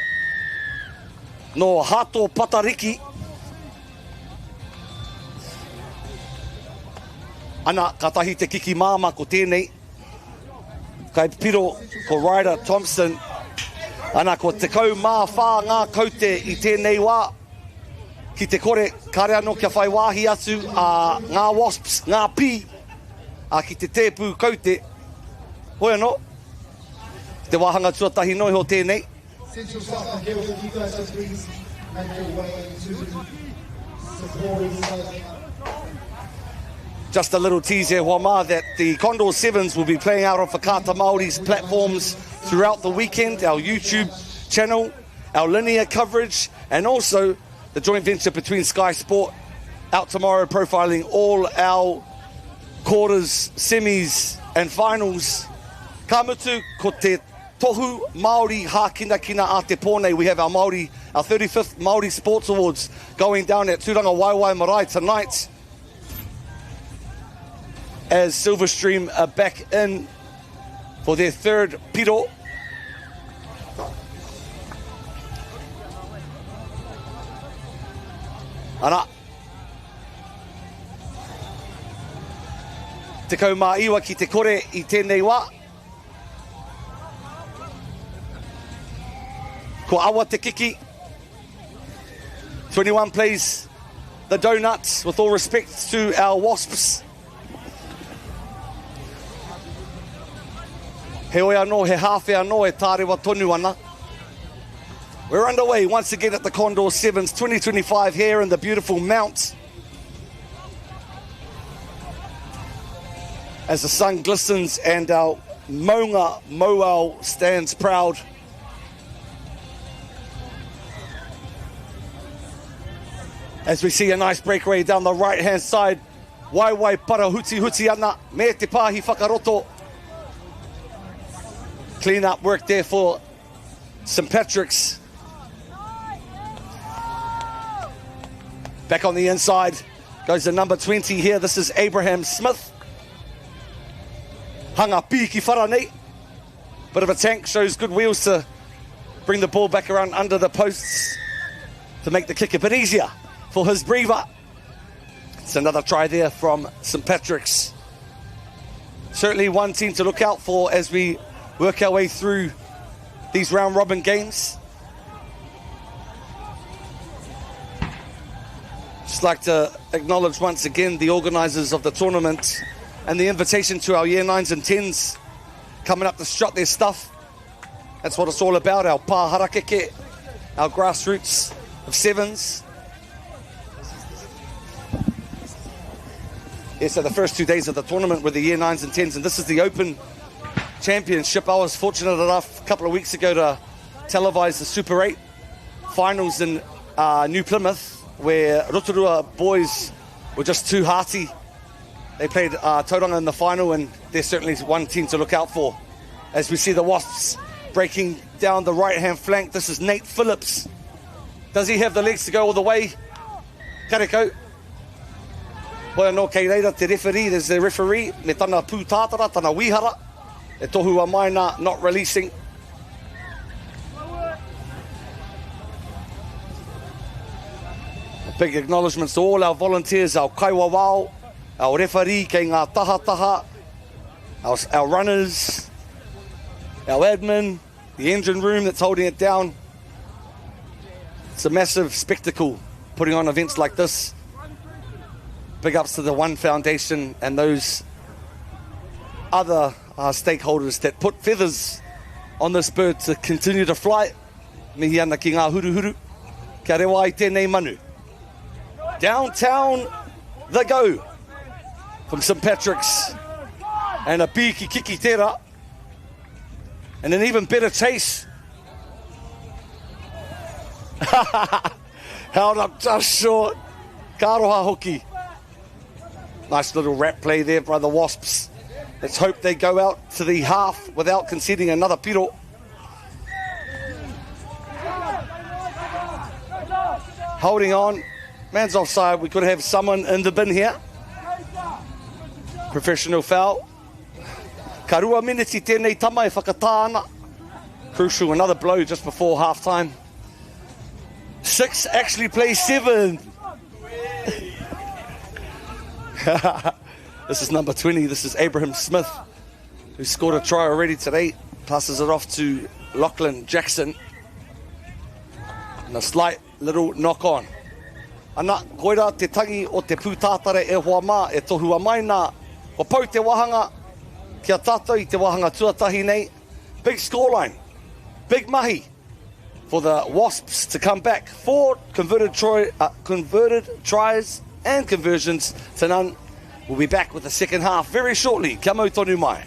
No hato patariki. Ana, katahi te kiki māma ko tēnei. Kai piro ko Ryder Thompson. Ana ko te kau mā whā ngā kaute I tēnei wā. Ki te kore, kare anō kia whai wāhi atu a ngā wasps, ngā pī. A ki te tēpū kaute. Hoi anō. Te wāhanga tuatahi noiho tēnei. Central South Hill, if you guys just please make your way to support us. Just a little tease here, Wama, that the Condor 7's will be playing out on Whakaata Māori's platforms throughout the weekend, our YouTube channel, our linear coverage, and also the joint venture between Sky Sport out tomorrow, profiling all our quarters, semis, and finals Ka mutu ko te tohu Māori hākina kina a te pōnei. We have our Māori, our 35th Māori Sports Awards going down at Tauranga Waiwai Marae tonight. As Silverstream are back in for their third piro. Ana. Te kau mā iwa ki te kore I tēnei wā. Ko awa te kiki. 21 plays the donuts, with all respect to our Wasps. He oi anō, he hawhi anō, e tārewa tonu ana. We're underway once again at the Condor 7's 2025 here in the beautiful Mount. As the sun glistens and our Maunga Moao stands proud. As we see a nice breakaway down the right-hand side. Waiwai para huti ana, me te pāhi whakaroto. Clean up work there for St. Patrick's. Back on the inside goes the number 20 here. This is Abraham Smith. Hanga piki wharanei. Bit of a tank, shows good wheels to bring the ball back around under the posts to make the kick a bit easier for his breather. It's another try there from St. Patrick's. Certainly one team to look out for as we work our way through these round robin games. Just like to acknowledge once again the organisers of the tournament and the invitation to our year 9s and 10s coming up to strut their stuff. That's what it's all about, our pāharakeke, our grassroots of 7's. Yeah, so the first 2 days of the tournament were the year 9s and 10s, and this is the Open Championship. I was fortunate enough a couple of weeks ago to televise the Super 8 finals in New Plymouth, where Rotorua boys were just too hearty. They played Tauranga in the final, and there's certainly one team to look out for. As we see the Wasps breaking down the right-hand flank. This is Nate Phillips. Does he have the legs to go all the way? Kareko. Well, no kei reira te referee. There's the referee. Me tana pūtātara, tana wihara. E tohu a maina not releasing. Big acknowledgements to all our volunteers, our kaiwawao, our referee, kei ngā taha, our runners, our admin, the engine room that's holding it down. It's a massive spectacle putting on events like this. Big ups to the One Foundation and those other stakeholders that put feathers on this bird to continue to fly. Mihi ana ki ngā huru. Kia rewa I tēnei manu. Downtown the go from St. Patrick's, and a piki kiki tera, and an even better chase. Held up just short. Karoha hoki. Nice little rap play there by the Wasps. Let's hope they go out to the half without conceding another piro. Holding on. Man's offside. We could have someone in the bin here. Professional foul. Karua miniti tēnei tama e whakatā ana. Crucial, another blow just before half-time. 6 actually plays 7. This is number 20. This is Abraham Smith, who scored a try already today. Passes it off to Lachlan Jackson. And a slight little knock-on. Ana, koira te tangi o te pūtātara e hoa mā, e tohu a mai nā. Ko pau te wahanga, kia tātou I te wahanga tuatahi nei. Big scoreline, big mahi for the Wasps to come back. 4 converted tries and conversions to none. We'll be back with the second half very shortly. Kia mau tonu mai.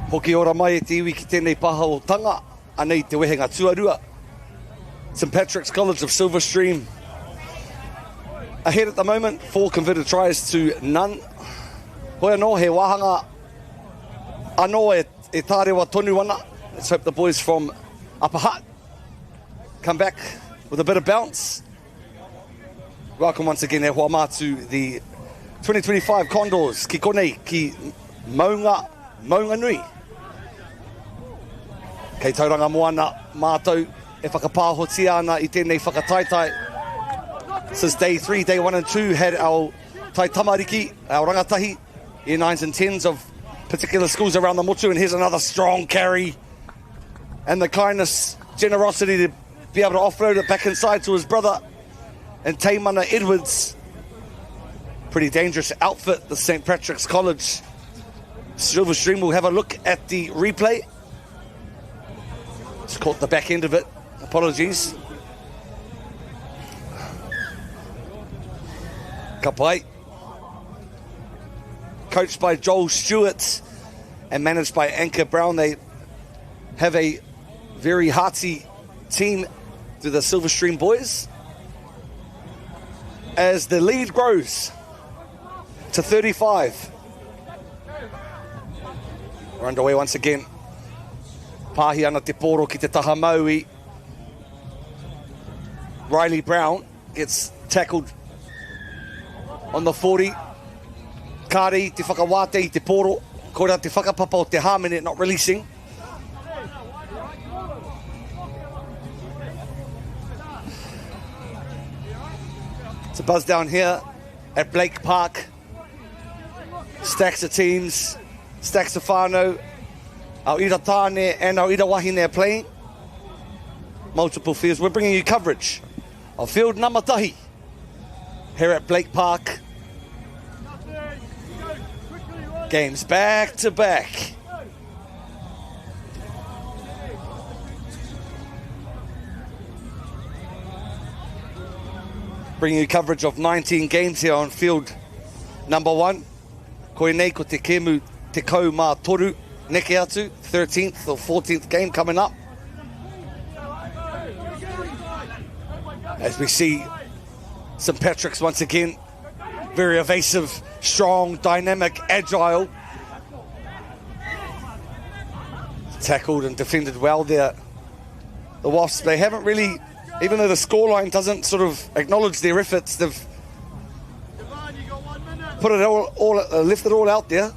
Hoki ora mai e te iwi ki tēnei paha o tanga, anei te wehenga tuarua. St Patrick's College of Silverstream ahead at the moment, 4 converted tries to none. Hoi anō, he wahanga anō e tārewa tonu ana. Let's hope the boys from Upper Hutt come back with a bit of bounce. Welcome once again, e hoa mā to the 2025 Condors, ki konei, ki Maunganui. Kei Tauranga moana mātou e whakapāhoti ana i tēnei whakataitai. Since day 3, day 1 and 2, had our tai tamariki, our rangatahi, year 9s and 10s of particular schools around the motu, and here's another strong carry. And the kindness, generosity to be able to offload it back inside to his brother and Taimana Edwards. Pretty dangerous outfit, the St Patrick's College. Silverstream will have a look at the replay. Just caught the back end of it. Apologies. Kapai. Coached by Joel Stewart and managed by Anka Brown. They have a very hearty team to the Silverstream boys. As the lead grows to 35. We're underway once again. Pahi ana te poro ki te taha maui. Riley Brown gets tackled on the 40. Kari te whakawate i te poro. Korea te whakapapa o te Harmony not releasing. It's a buzz down here at Blake Park. Stacks of teams, stacks of whānau. Our ira tāne and our ira wahine are playing. Multiple fields. We're bringing you coverage of field number tahi here at Blake Park. Games back to back. Bringing you coverage of 19 games here on field number 1. Koe nei ko te kemu te kau mā toru neke atu, 13th or 14th game coming up. As we see St Patrick's once again, very evasive, strong, dynamic, agile. Tackled and defended well there. The Wasps, they haven't really, even though the scoreline doesn't sort of acknowledge their efforts, they've put it left it all out there.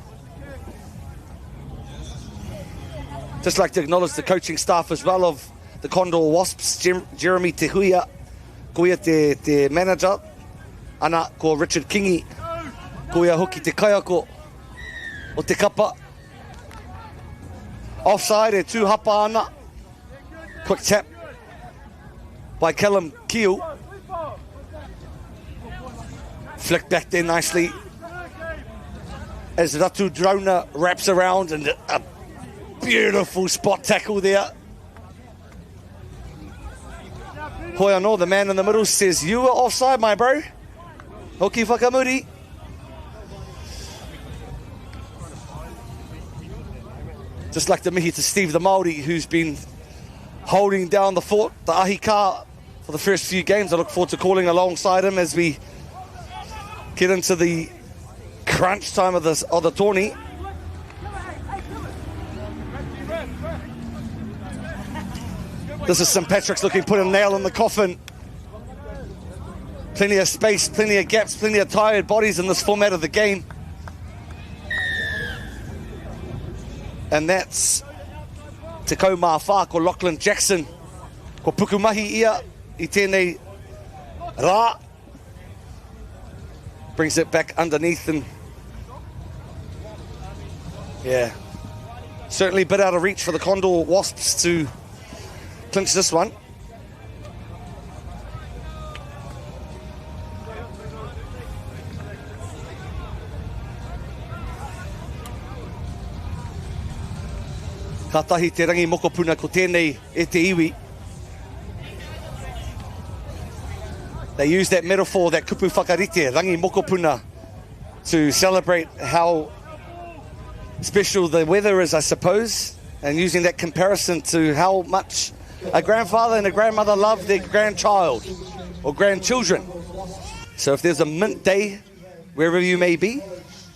Just like to acknowledge the coaching staff as well of the Condor Wasps, Jeremy Te Huia, koia te manager, ana ko Richard Kingi, koia hoki te kaiako o te kapa. Offside e tū hapa ana. Quick tap by Callum Keel. Flicked back there nicely as Ratu Drona wraps around, and a beautiful spot tackle there. Hoi anō, the man in the middle says, "You were offside, my bro." Hoki whakamuri. Just like the mihi to Steve the Māori, who's been holding down the fort, the ahika, for the first few games. I look forward to calling alongside him as we get into the crunch time of the tourney. This is St Patrick's looking to put a nail in the coffin. Plenty of space, plenty of gaps, plenty of tired bodies in this format of the game. And that's Te Kau Mā Whā ko Lachlan Jackson. Ko pukumahi ia I tēnei rā. Brings it back underneath, and yeah, certainly a bit out of reach for the Condor Wasps to clinch this one. Ka tahi te rangi mokopuna ko tēnei e te iwi. They use that metaphor, that kupu whakarite, rangi mokopuna, to celebrate how special the weather is, I suppose, and using that comparison to how much a grandfather and a grandmother love their grandchild or grandchildren. So if there's a mint day, wherever you may be,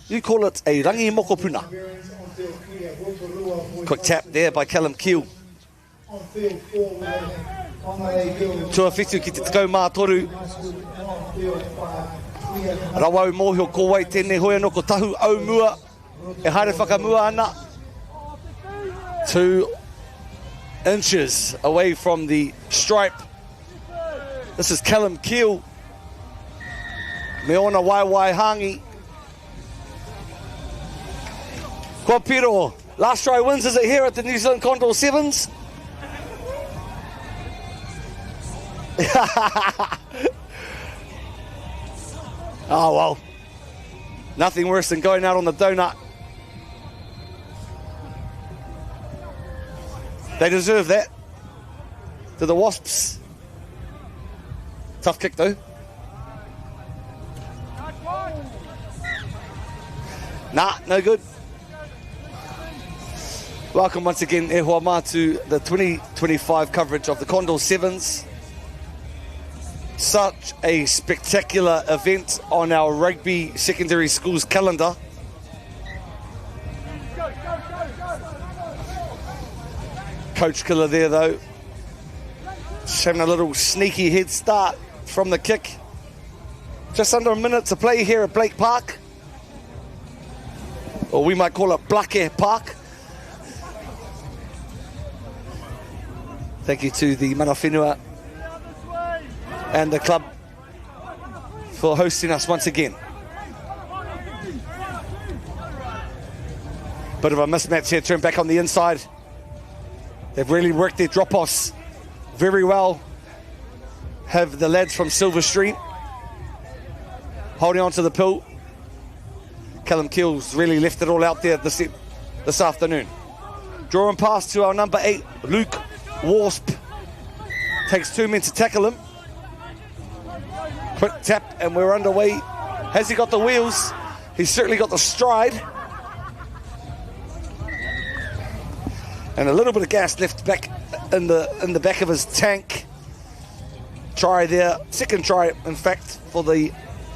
you call it a rangi mokopuna. Quick tap there by Callum Keel. Tua whitu ki te tekau mātoru. Rawau mōhio kōwai tēnei hoi anō ko tahu au mua. E haere whakamua ana. 2 inches away from the stripe. This is Callum Keel. Me ona wai hangi. Kua piro. Last try wins, is it here at the New Zealand Condor 7's? Oh well. Nothing worse than going out on the donut. They deserve that. To the Wasps. Tough kick though. Nah, no good. Welcome once again, e hoa mā, to the 2025 coverage of the Condor 7's. Such a spectacular event on our rugby secondary schools calendar. Coach killer there though. Just having a little sneaky head start from the kick. Just under a minute to play here at Blake Park. Or we might call it Blake Park. Thank you to the mana whenua and the club for hosting us once again. Bit of a mismatch here, turn back on the inside. They've really worked their drop-offs very well. Have the lads from Silverstream holding on to the pill. Callum Keel's really left it all out there this afternoon. Drawing pass to our number 8, Luke Wasp. Takes 2 men to tackle him. Quick tap and we're underway. Has he got the wheels? He's certainly got the stride. And a little bit of gas left back in the back of his tank. Try there. Second try, in fact, for the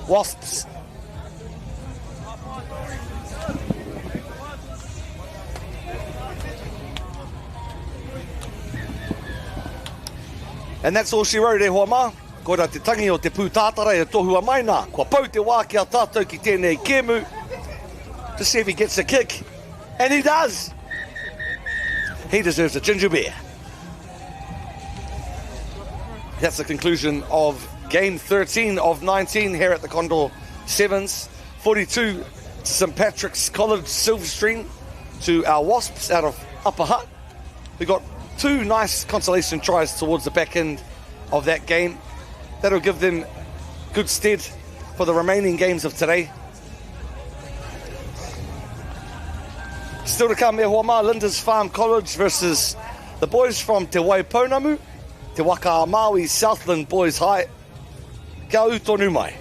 Wasps. And that's all she wrote, e hoa mā. Koira te tangi o te pūtātara e tohua maina. Kua pau te wā ki a tātou ki tēnei kēmu. To see if he gets a kick. And he does. He deserves a ginger beer. That's the conclusion of game 13 of 19 here at the Condor 7's. 42 to St Patrick's College Silverstream to our Wasps out of Upper Hutt. We got 2 nice consolation tries towards the back end of that game. That'll give them good stead for the remaining games of today. Still to come, e hoa mā, Lindisfarne College versus the boys from Te Waiponamu, Te Waka Maui Southland Boys High. Kia u tonu mai.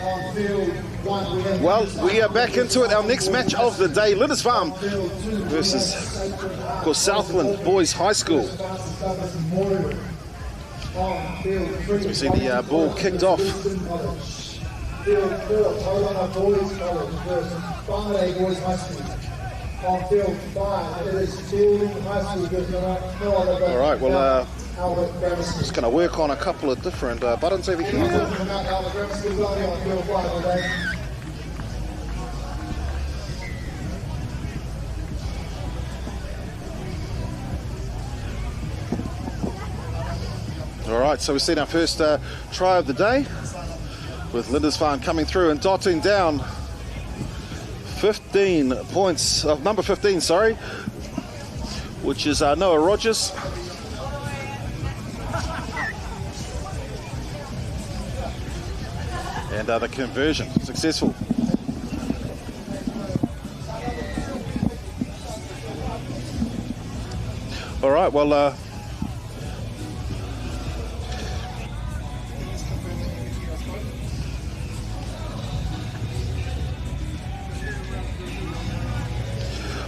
On field 1, we have... Well, we are back into it. Our next match of the day, Lindisfarne versus, of course, Southland Boys High School. As we see the ball kicked off. Field 4, Tauranga Boys College versus Palmerston Boys High School. On field 5, it is Fielding High School versus no other. All right, well, Albert Grammar School. just going to work on a couple of different buttons over here. Albert Grammar School will be on field 5 today. All right, so we've seen our first try of the day, with Lindisfarne coming through and dotting down 15 points, number 15, sorry, which is Noah Rogers. And the conversion, successful. All right, well,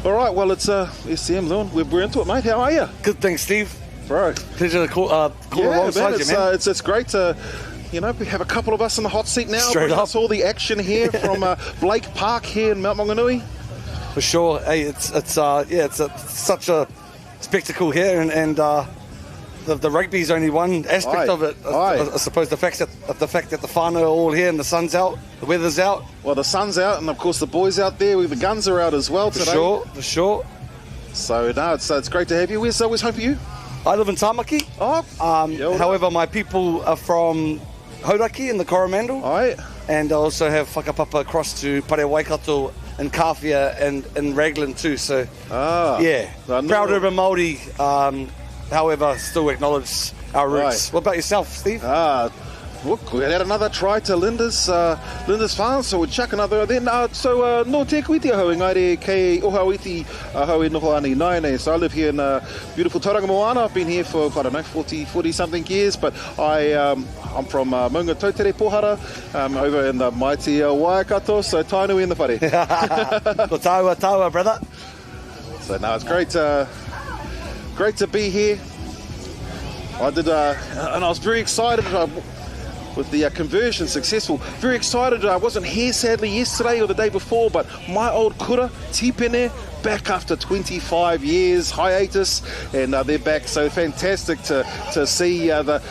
all right, well, it's SCM Lewin. We're into it, mate. How are you? Good, thanks, Steve. Bro. Pleasure to call alongside you, man. It's great to, we have a couple of us in the hot seat now. Straight up. That's all the action here from Blake Park here in Mount Maunganui. For sure. Hey, it's such a spectacle here, and the rugby is only one aspect of it. I suppose the fact that the whānau are all here and the sun's out, the weather's out. Well, the sun's out, and of course the boys out there. The guns are out as well today. For sure. So no, it's great to have you. Where's home for you? I live in Tamaki. However, my people are from Hauraki in the Coromandel. Aye. And I also have whakapapa across to Pare Waikato and Kawhia and Raglan too. So, yeah, proud urban Māori. However, still acknowledge our roots. What about yourself, Steve? Look, we had another try to Lindisfarne, so we'll chuck another. Then, no te kuiti ahau, ngaire kei oha witi ahau e noho ani naine. So I live here in beautiful Tauranga Moana. I've been here for, 40 something years, but I'm from Maunga Tautere Pohara, over in the mighty Waikato, so tainui in the whare. Ko taua, brother. So no, it's great to be here. I did, and I was very excited with the conversion successful. Very excited. I wasn't here sadly yesterday or the day before, but my old kura, Tipene, back after 25 years hiatus, and they're back. So fantastic to see the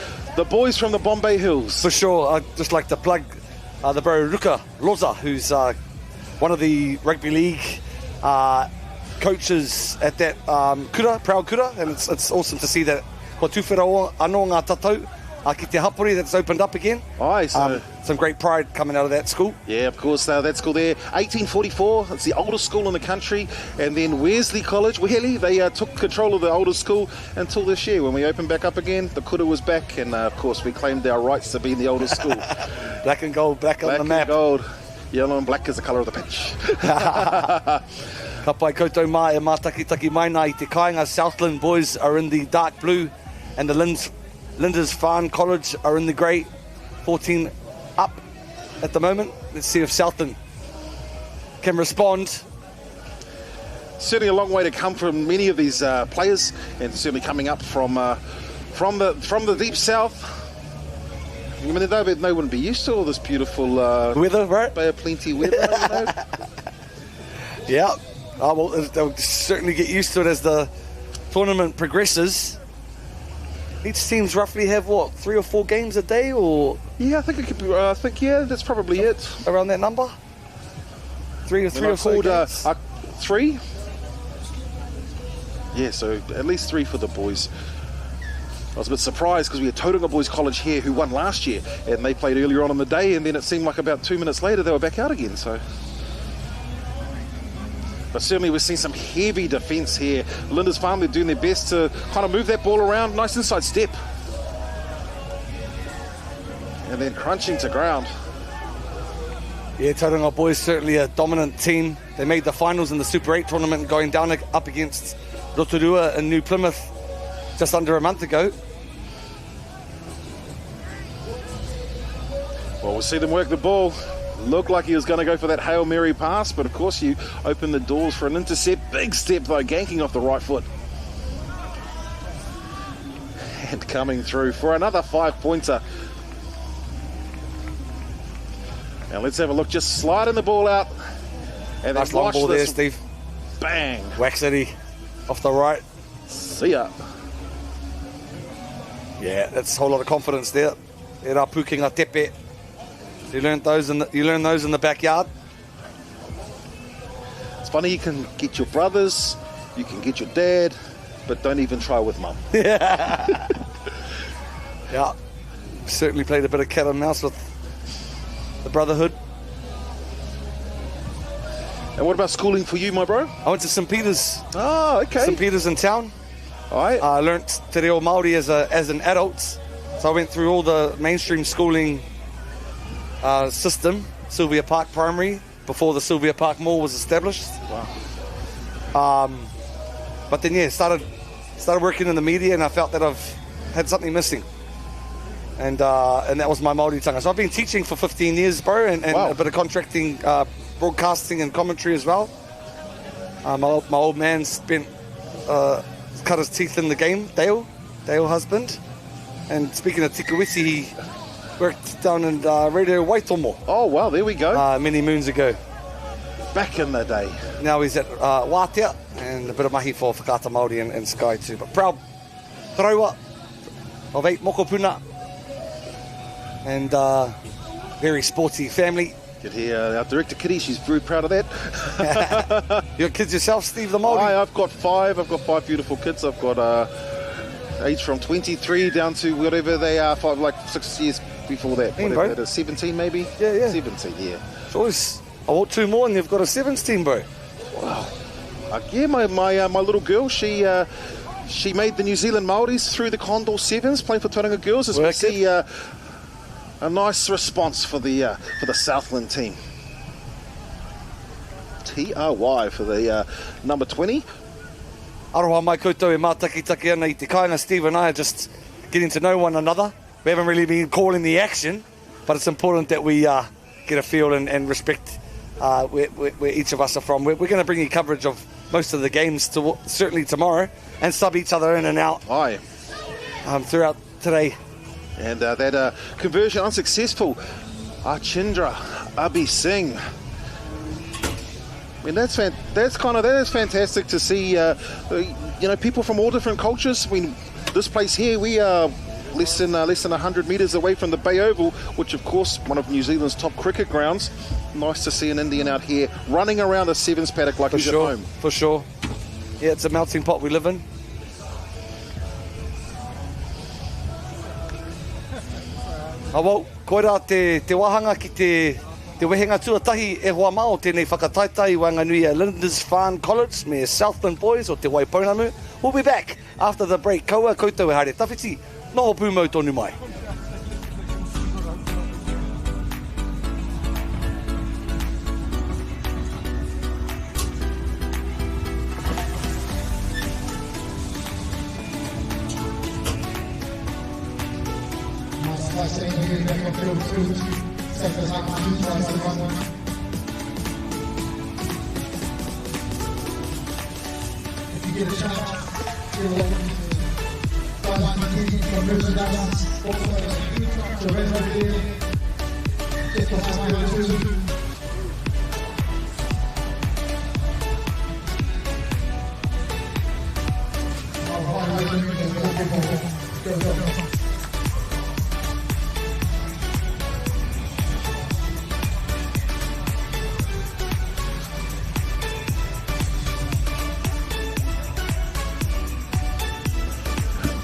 boys from the Bombay Hills. For sure. I'd just like to plug the bro Ruka Loza, who's one of the rugby league coaches at that proud kura, and it's awesome to see that ko tuwhera anō ngā tatau ki te hapori that's opened up again. Aye, so some great pride coming out of that school. Yeah, of course, that school there, 1844, it's the oldest school in the country, and then Wesley College, Weheli, they took control of the oldest school until this year. When we opened back up again, the kura was back, and of course we claimed our rights to be in the oldest school. Black and gold, black on the map. Gold, yellow and black is the colour of the pitch. Ka pai koutou mā e mātakitaki maina I te kāinga. Southland boys are in the dark blue, and the Lindisfarne College are in the grey. 14 up at the moment. Let's see if Southland can respond. Certainly a long way to come from many of these players, and certainly coming up from the deep south. I mean, they wouldn't be used to all this beautiful weather, right? Bay of Plenty weather. Yeah. Well, they'll certainly get used to it as the tournament progresses. Each team's roughly have, 3 or 4 games a day, or? Yeah, I think it could be, that's probably it. Around that number? 3 or 4 games? 3? Yeah, so at least 3 for the boys. I was a bit surprised because we had Tauranga Boys College here who won last year, and they played earlier on in the day, and then it seemed like about 2 minutes later they were back out again, so. But certainly we've seen some heavy defence here. Lindisfarne, they're doing their best to kind of move that ball around. Nice inside step. And then crunching to ground. Yeah, Tauranga Boys certainly a dominant team. They made the finals in the Super 8 tournament, going down up against Rotorua and New Plymouth just under a month ago. Well, we'll see them work the ball. Looked like he was going to go for that Hail Mary pass, but of course you open the doors for an intercept. Big step though, ganking off the right foot. And coming through for another 5-pointer. Now let's have a look, just sliding the ball out. And Nice long ball there, Steve. Bang. Waxity off the right. See ya. Yeah, that's a whole lot of confidence there. Era pukinga tepe. You learn those in the backyard. It's funny, you can get your brothers, you can get your dad, but don't even try with mum. Yeah. Certainly played a bit of cat and mouse with the brotherhood. And what about schooling for you, my bro? I went to St. Peter's. Oh, okay. St. Peter's in town. All right. I learnt te reo Māori as an adult. So I went through all the mainstream schooling system, Sylvia Park Primary, before the Sylvia Park Mall was established. Wow. But then, yeah, started working in the media, and I felt that I've had something missing. And that was my Māori tanga. So I've been teaching for 15 years, bro, and Wow. a bit of contracting, broadcasting and commentary as well. My old man cut his teeth in the game, Dale husband. And speaking of Tikawiti, he worked down in Radio Waitomo Oh, wow, there we go. many moons ago. Back in the day. Now he's at Wātea, and a bit of mahi for Whakata Māori and Sky too. But proud Rotorua of 8 mokopuna, and very sporty family. Get here, our director Kitty, she's very proud of that. You got kids yourself, Steve the Māori? I've got 5. I've got 5 beautiful kids. I've got age from 23 down to whatever they are, 6 years before that. Mean, Whatever bro. that is, 17 maybe? Yeah. 17, yeah. It's always, I want 2 more, and you've got a 7's team, bro. Yeah, my little girl, she made the New Zealand Māoris through the Condor 7's, playing for Tauranga girls. As we Wicked. see a nice response for the Southland team. TRY for the number 20. Aroha mai koutou e mātakitaki ana I te kāinga. Steve and I are just getting to know one another. We haven't really been calling the action, but it's important that we get a feel and respect where each of us are from. We're going to bring you coverage of most of the games, certainly tomorrow, and sub each other in and out Aye. throughout today. And that conversion unsuccessful. Archindra Abhi Singh. I mean, that is fantastic to see. People from all different cultures. I mean, this place here, we are less than 100 metres away from the Bay Oval, which of course one of New Zealand's top cricket grounds. Nice to see an Indian out here running around a 7's paddock like he's at home. For sure. Yeah, it's a melting pot we live in. Well, koira te wahanga ki te wehenga tuatahi e hoa mao tēnei whakataitai Maunganui a Lindisfarne College me Southland boys o te Waipounamu. We'll be back after the break. Kaua koutou e haere tawhiti, noho pūmau tonu mai. If you get a chance, you're welcome to find continuing from Residence, also to Renovate, get the high too. Go.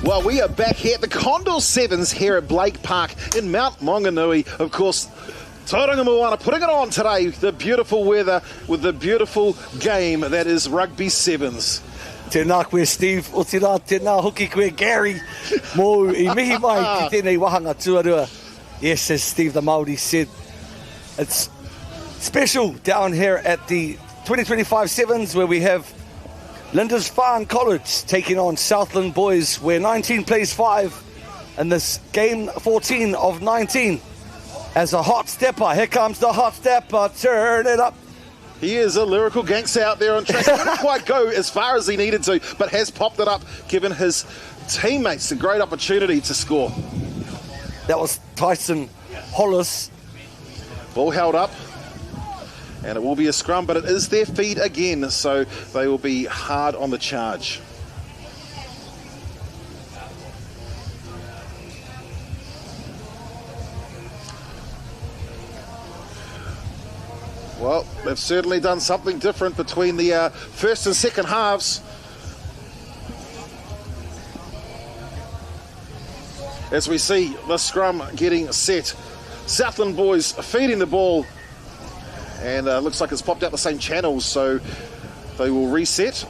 Well, we are back here at the Condor 7's here at Blake Park in Mount Maunganui. Of course, Tauranga Moana putting it on today. The beautiful weather with the beautiful game that is Rugby 7's. Tēnā koe Steve, o te rā tēnā hoki koe Gary, mō I mihi mai ki tēnei wahanga tuarua. Yes, as Steve the Māori said, it's special down here at the 2025 7's where we have Lindisfarne College taking on Southland boys where 19 plays 5 and this game 14 of 19. as a hot stepper. Here comes the hot stepper, turn it up. He is a lyrical gangster out there on track. He didn't quite go as far as he needed to, but has popped it up, giving his teammates a great opportunity to score. That was Tyson Hollis. Ball held up, and it will be a scrum, but it is their feed again, so they will be hard on the charge. Well, they've certainly done something different between the first and second halves. As we see the scrum getting set. Southland boys feeding the ball, and looks like it's popped out the same channels, so they will reset.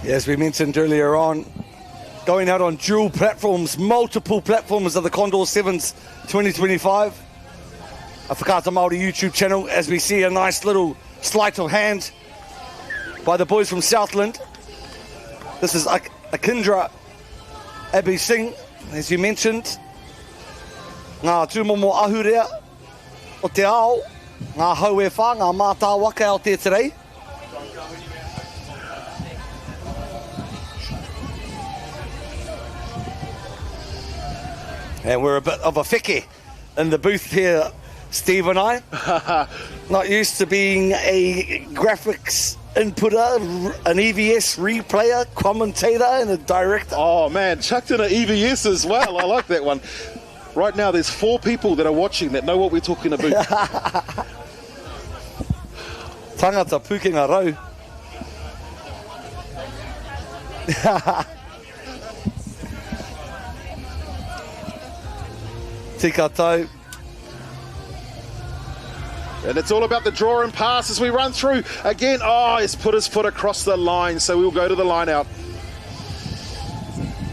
As we mentioned earlier on, going out on dual platforms, multiple platforms of the Condor 7's 2025. A Whakaata Māori YouTube channel, as we see a nice little sleight of hand by the boys from Southland. This is Akindra Abhi Singh, as you mentioned. Ngā tūmomo ahurea o te ao, ngā haue whā, ngā mātā waka out there today. And we're a bit of a whike in the booth here, Steve and I. Not used to being a graphics inputter, an EVS replayer, commentator, and a director. Oh man, chucked in an EVS as well. I like that one. Right now, there's 4 people that are watching that know what we're talking about. Tangata pukenga rau. Tika tau. And it's all about the draw and pass as we run through. Again, oh, he's put his foot across the line, so we'll go to the line out.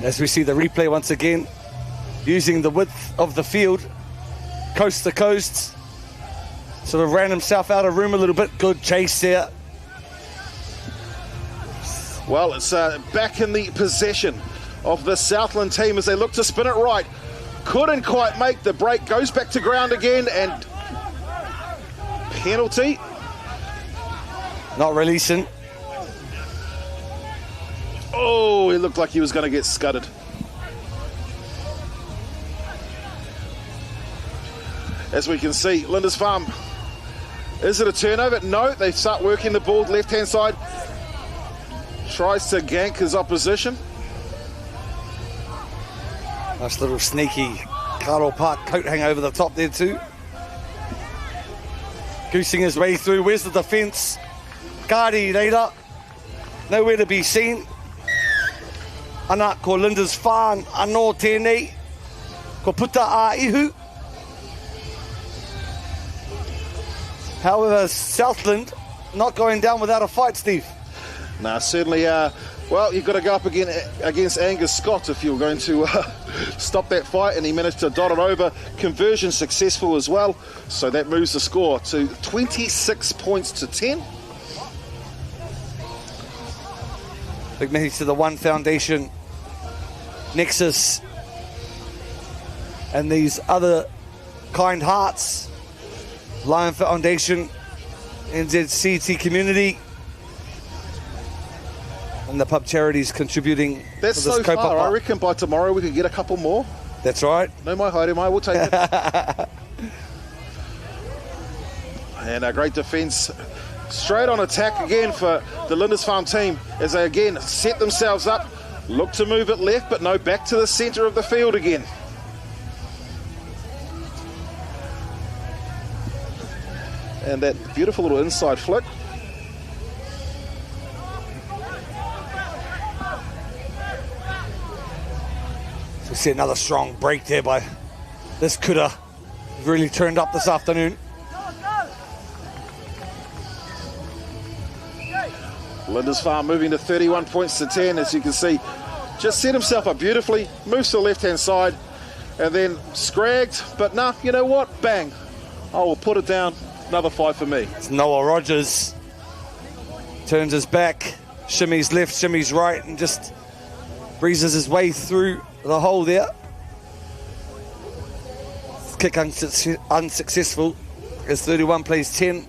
As we see the replay once again, using the width of the field, coast to coast. Sort of ran himself out of room a little bit. Good chase there. Well, it's back in the possession of the Southland team as they look to spin it right. Couldn't quite make the break, goes back to ground again, and penalty. Not releasing. Oh, it looked like he was going to get scudded. As we can see, Lindisfarne, is it a turnover? No, they start working the ball left-hand side. Tries to gank his opposition. Nice little sneaky Carl Park coat hang over the top there too. Goosing his way through. Where's the defence? Kāri reira. Nowhere to be seen. Ana ko Lindisfarne anō tēnei. Ko puta a ihu. However, Southland not going down without a fight, Steve. Nah, certainly. Well, you've got to go up again against Angus Scott if you're going to stop that fight, and he managed to dot it over. Conversion successful as well, so that moves the score to 26 points to 10. Big message to the One Foundation, Nexus, and these other kind hearts. Lion Foundation, NZCT community, and the pub charities contributing. That's to this so far. kaupapa. I reckon by tomorrow we could get a couple more. That's right. No mai haere mai, we'll take it. And a great defence. Straight on attack again for the Lindisfarne team as they again set themselves up. Look to move it left, but no, back to the centre of the field again. And that beautiful little inside flick. So we see another strong break there by this Kura. Really turned up this afternoon. Lindisfarne moving to 31 points to 10, as you can see. Just set himself up beautifully, moves to the left-hand side, and then scragged. But nah, you know what? Bang. I will put it down. another 5 for me. It's Noah Rogers. Turns his back, shimmies left, shimmies right, and just breezes his way through the hole there. Kick unsuccessful as 31 plays 10.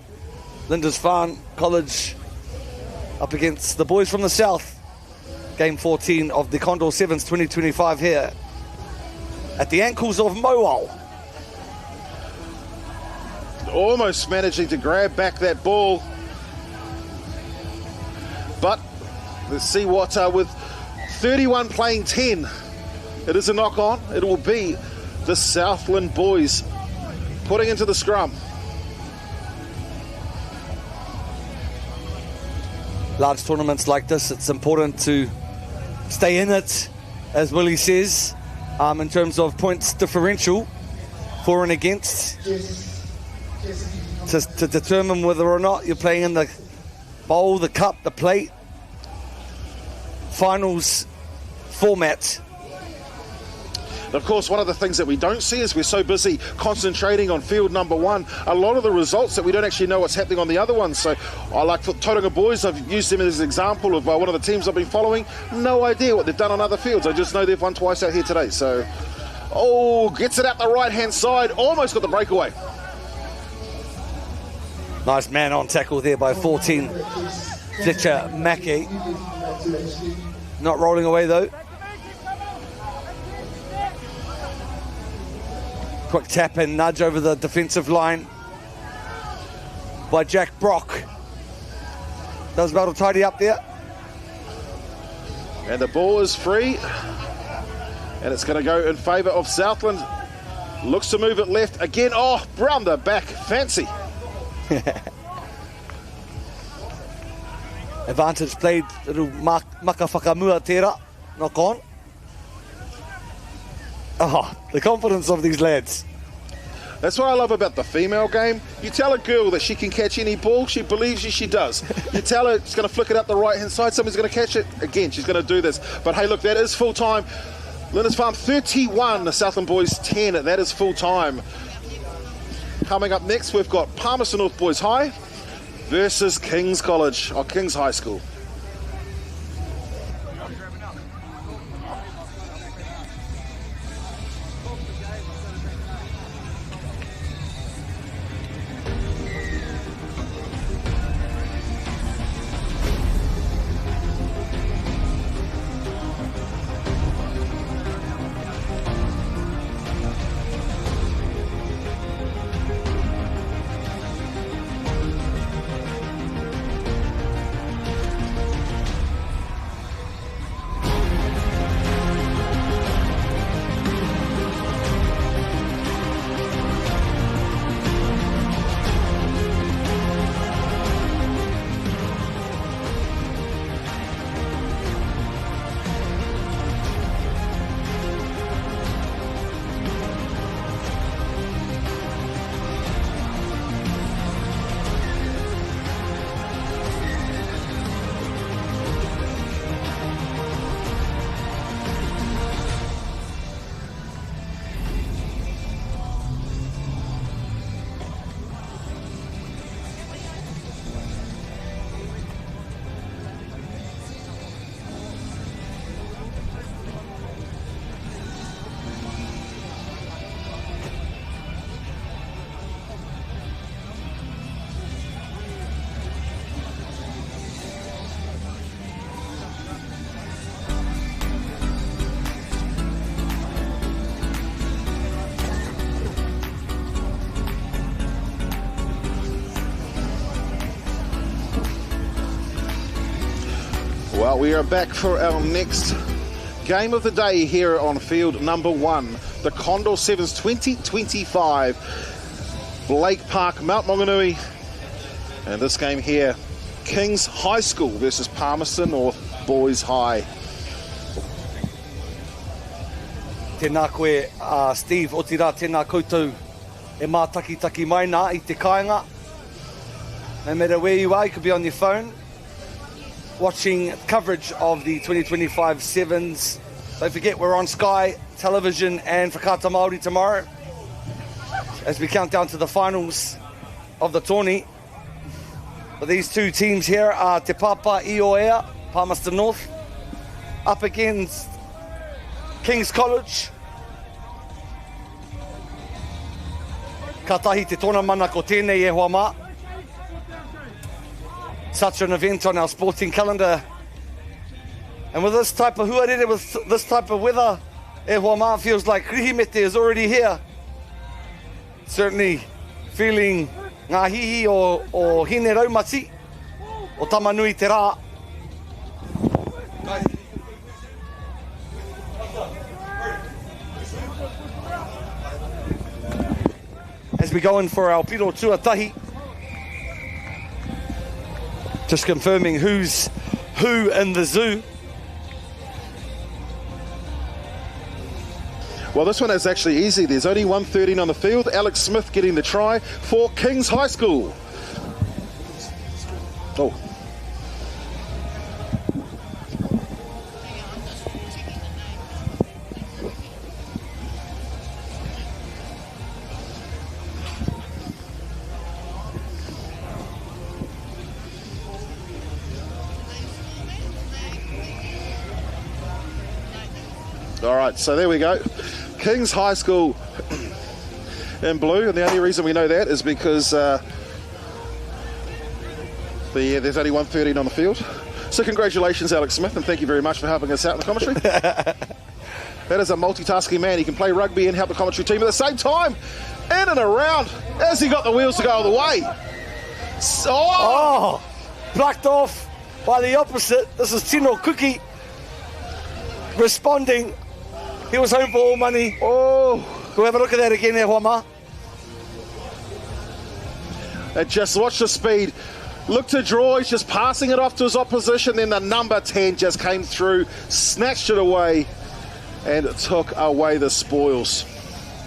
Lindisfarne College up against the boys from the south. Game 14 of the Condor 7's 2025 here at the ankles of MΑORI. Almost managing to grab back that ball. But let's see what with 31 playing 10. It is a knock on. It will be the Southland boys putting into the scrum. Large tournaments like this, it's important to stay in it, as Willie says, in terms of points differential for and against, to determine whether or not you're playing in the bowl, the cup, the plate, finals format. Of course, one of the things that we don't see is we're so busy concentrating on field number 1, a lot of the results that we don't actually know what's happening on the other ones. So I like for Tauranga boys, I've used them as an example of one of the teams I've been following. No idea what they've done on other fields. I just know they've won twice out here today. So, gets it out the right-hand side, almost got the breakaway. Nice man on tackle there by 14, Fletcher Mackey. Not rolling away though. Quick tap and nudge over the defensive line by Jack Brock. Does well to tidy up there. And the ball is free. And it's going to go in favour of Southland. Looks to move it left again. Oh, round the back. Fancy. Advantage played. Little maka whakamua tera. Knock on. Oh, the confidence of these lads. That's what I love about the female game. You tell a girl that she can catch any ball, she believes you, she does. You tell her she's going to flick it up the right-hand side, somebody's going to catch it, again, she's going to do this. But hey, look, that is full-time. Lindisfarne 31, the Southland boys 10, that is full-time. Coming up next, we've got Palmerston North Boys High versus King's College, or King's High School. Well, we are back for our next game of the day here on field number 1. The Condor 7's 2025 Blake Park, Mount Maunganui. And this game here, King's High School versus Palmerston North Boys High. Tēnā koe, Steve, o tira tēnā koutou e mātaki mai nā I te kāinga. No matter where you are, you could be on your phone, watching coverage of the 2025 7's. Don't forget, we're on Sky Television and Whakaata Māori tomorrow as we count down to the finals of the tourney. But these two teams here are Te Papa Ioea, Palmerston North, up against King's College. Ka tahi te tōna mana ko tēnei e hoa mā. Such an event on our sporting calendar. And with this type of huarere, with this type of weather, e hoa mā, feels like Krihimete is already here. Certainly feeling ngā hihi o hine raumati, o tamanui te rā. As we go in for our piro tuatahi, just confirming who's who in the zoo. Well, this one is actually easy. There's only 113 on the field. Alex Smith getting the try for King's High School. Oh. All right, so there we go. King's High School in blue, and the only reason we know that is because there's only 113 on the field. So congratulations, Alex Smith, and thank you very much for helping us out in the commentary. That is a multitasking man. He can play rugby and help the commentary team at the same time. In and around as he got the wheels to go all the way. Oh, plucked off by the opposite. This is Tino Kuki responding. He was home for all money. Oh, we'll have a look at that again there, Huama. And just watch the speed. Look to draw, he's just passing it off to his opposition. Then the number 10 just came through, snatched it away, and it took away the spoils.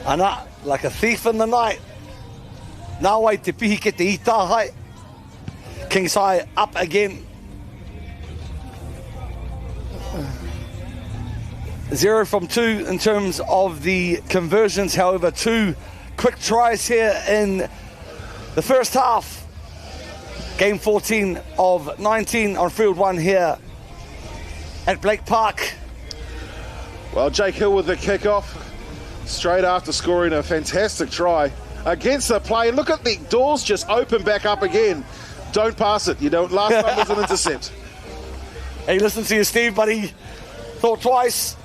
Ana, like a thief in the night. Nā wai te pihi ke te itahai. King's High up again. 0 from 2 in terms of the conversions. However, 2 quick tries here in the first half. Game 14 of 19 on field 1 here at Blake Park. Well, Jake Hill with the kickoff straight after scoring a fantastic try against the play. And look at the doors just open back up again. Don't pass it. You don't. Last time was an intercept. Hey, listen to you, Steve, buddy. Thought twice.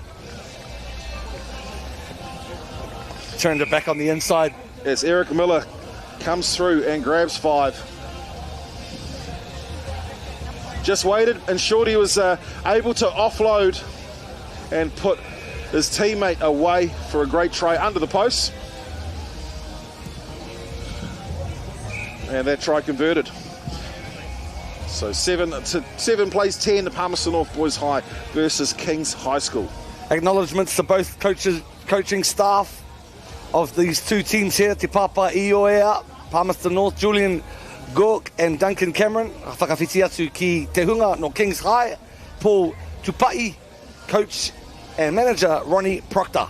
Turned it back on the inside. Yes, Eric Miller comes through and grabs 5. Just waited, ensured he was able to offload and put his teammate away for a great try under the post. And that try converted. So 7 plays 10, the Palmerston North Boys High versus King's High School. Acknowledgements to both coaching staff of these two teams here, Te Papa Ioea, Palmerston North, Julian Gork and Duncan Cameron. Whakawhiti atu ki te hunga no King's High, Paul Tupai, coach and manager Ronnie Proctor.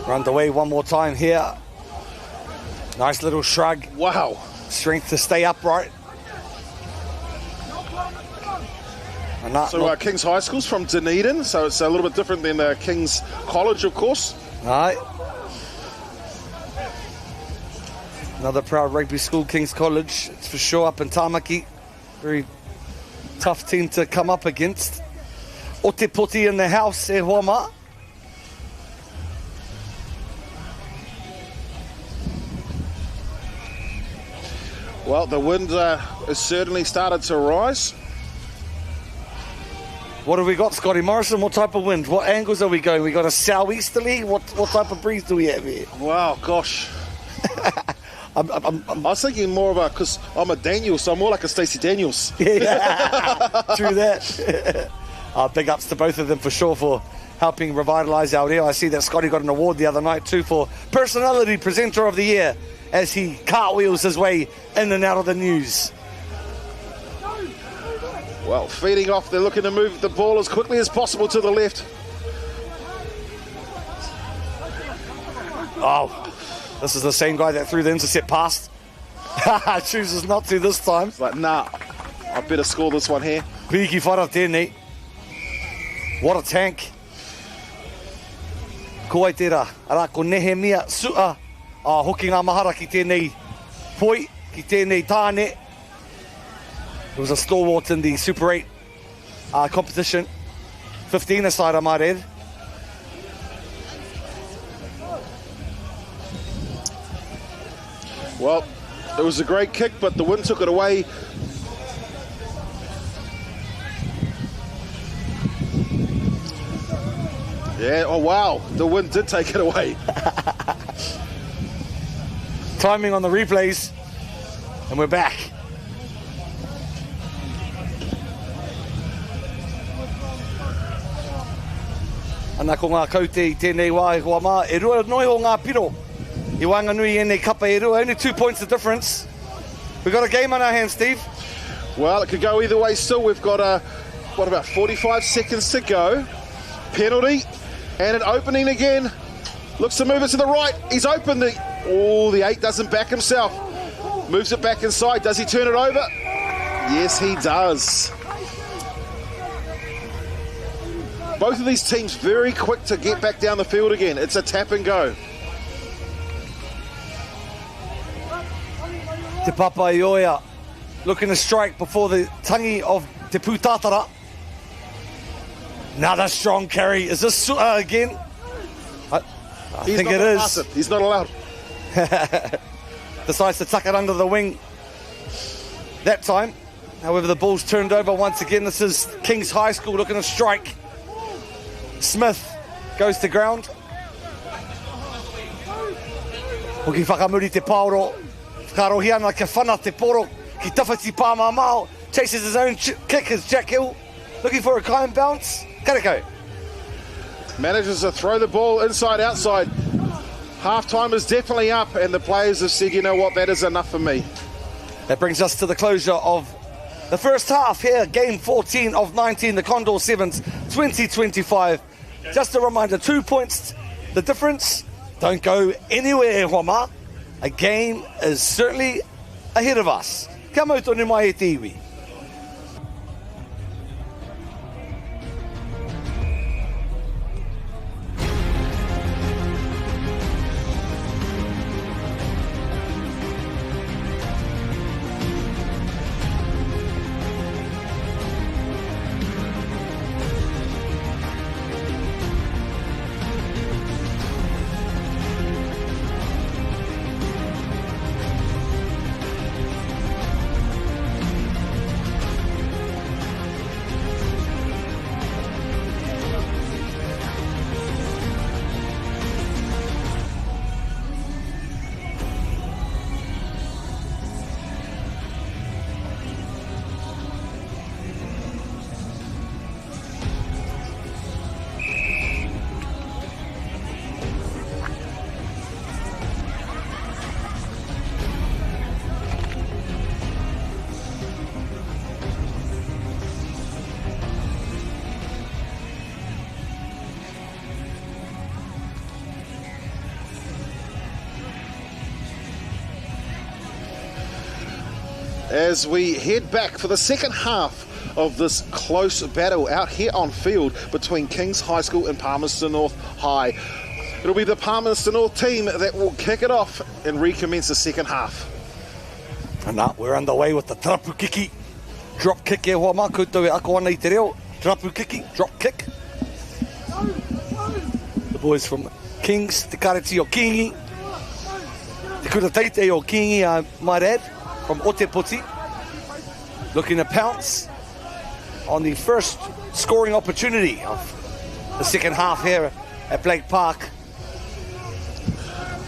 Runned away one more time here. Nice little shrug. Wow. Strength to stay upright. So King's High School's from Dunedin, so it's a little bit different than King's College, of course. Aye. Another proud rugby school, King's College. It's for sure up in Tāmaki. Very tough team to come up against. Ote Poti in the house, e hoa mā. Well, the wind has certainly started to rise. What have we got, Scotty Morrison? What type of wind? What angles are we going? We got a southeasterly? What type of breeze do we have here? Wow, gosh. I was thinking more of because I'm a Daniel, so I'm more like a Stacey Daniels. Yeah, true that. Big ups to both of them for sure for helping revitalise our area. I see that Scotty got an award the other night too for Personality Presenter of the Year as he cartwheels his way in and out of the news. Well, feeding off, they're looking to move the ball as quickly as possible to the left. Oh, this is the same guy that threw the intercept past. Chooses not to this time. But nah, I better score this one here. Piki whara tēnei. What a tank. Ko ai tērā, ara ko Nehemia Sua, hoki ngā mahara ki tēnei poi, ki tēnei tāne. He was a stalwart in the Super 8 competition. 15 aside, I might add. Well, it was a great kick, but the wind took it away. Yeah, oh wow, the wind did take it away. Timing on the replays, and we're back. Ana ko ngā kaute I tēnei wā e hoa mā, e rua noi ho ngā piro. I Maunganui e nei kapa e rua, only 2 points the difference. We've got a game on our hands, Steve. Well, it could go either way still. We've got, what, about 45 seconds to go. Penalty, and an opening again. Looks to move it to the right. He's open. The 8 doesn't back himself. Moves it back inside. Does he turn it over? Yes, he does. Both of these teams very quick to get back down the field again. It's a tap and go. Te Papa Ioia looking to strike before the tangi of Te Pūtatara. Another strong carry. Is this Sua again? I think it is. He's not allowed. Decides to tuck it under the wing that time. However, the ball's turned over once again. This is King's High School looking to strike. Smith goes to ground. Hoki whakamuri te paoro. Whakarohi ana ke whana te poro. Ki tawhiti pāma mao. Chases his own kick as Jack Hill. Looking for a climb bounce. Kareko. Manages to throw the ball inside, outside. Half-time is definitely up, and the players have said, you know what, that is enough for me. That brings us to the closure of the first half here, game 14 of 19, the Condor 7's 2025. Just a reminder, 2 points the difference. Don't go anywhere, Homa. A game is certainly ahead of us. Kia mau tonu mai e te iwi. As we head back for the second half of this close battle out here on field between King's High School and Palmerston North High. It'll be the Palmerston North team that will kick it off and recommence the second half. And now we're underway with the trapu kiki. Drop kick e hoa mā, koutou e ako ana I te reo. Trapu kiki, drop kick. The boys from Kings, te kareti o Kingi. Te kura teite o Kingi, I might add, from Otepoti. Looking to pounce on the first scoring opportunity of the second half here at Blake Park.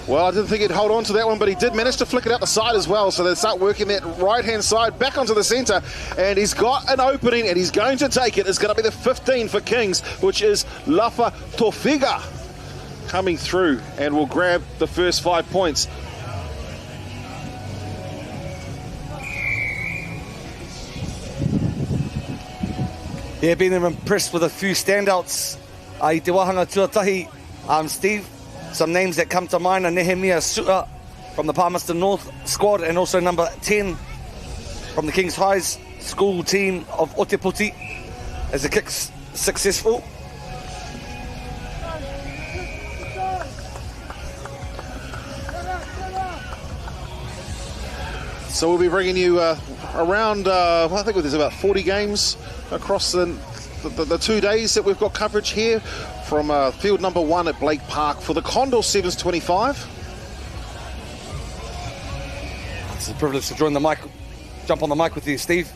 Well, I didn't think he'd hold on to that one, but he did manage to flick it out the side as well. So they start working that right-hand side back onto the centre. And he's got an opening, and he's going to take it. It's going to be the 15 for Kings, which is Lafa Tofiga coming through and will grab the first 5 points. Yeah, been impressed with a few standouts. I te wahanga tuatahi, Steve. Some names that come to mind are Nehemiah Su'a from the Palmerston North squad, and also number 10 from the King's Highs school team of Otepoti as the kick's successful. So we'll be bringing you around, I think there's about 40 games across the 2 days that we've got coverage here from field number 1 at Blake Park for the Condor 7's 25. It's a privilege to join the mic, jump on the mic with you, Steve.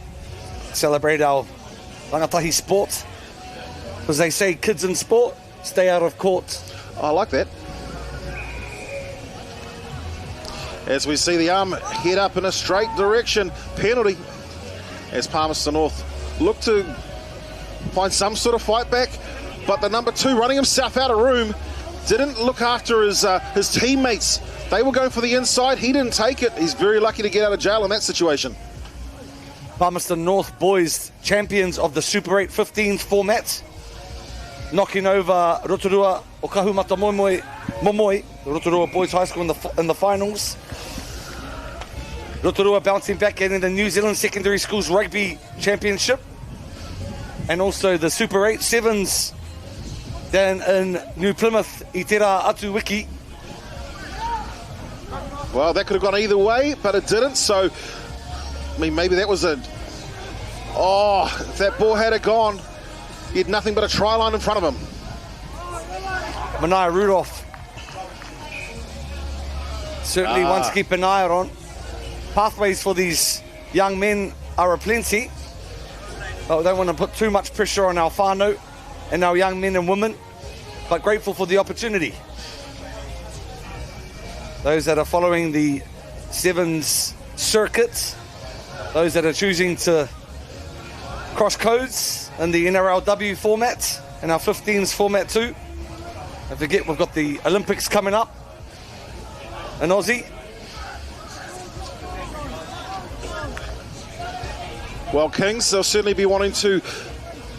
Celebrate our rangatahi sport. As they say, kids in sport, stay out of court. I like that. As we see the arm head up in a straight direction, penalty as Palmerston North look to find some sort of fight back, but the number 2 running himself out of room didn't look after his teammates. They were going for the inside, he didn't take it. He's very lucky to get out of jail in that situation. Palmerston North boys champions of the Super 8 15s format, knocking over Rotorua o Kahumata Momoi, Rotorua Boys High School in the finals. Rotorua bouncing back, getting the New Zealand Secondary Schools Rugby Championship, and also the Super 8 7's down in New Plymouth, i te rā atu wiki. Well, that could have gone either way, but it didn't, so I mean, maybe that was if that ball had it gone, he had nothing but a try line in front of him. Manaia Rudolph, certainly one to keep an eye on. Pathways for these young men are aplenty. But we don't want to put too much pressure on our whānau and our young men and women, but grateful for the opportunity. Those that are following the 7's circuit, those that are choosing to cross codes in the NRLW format and our 15s format too. Don't forget, we've got the Olympics coming up in Aussie. Well, Kings, they'll certainly be wanting to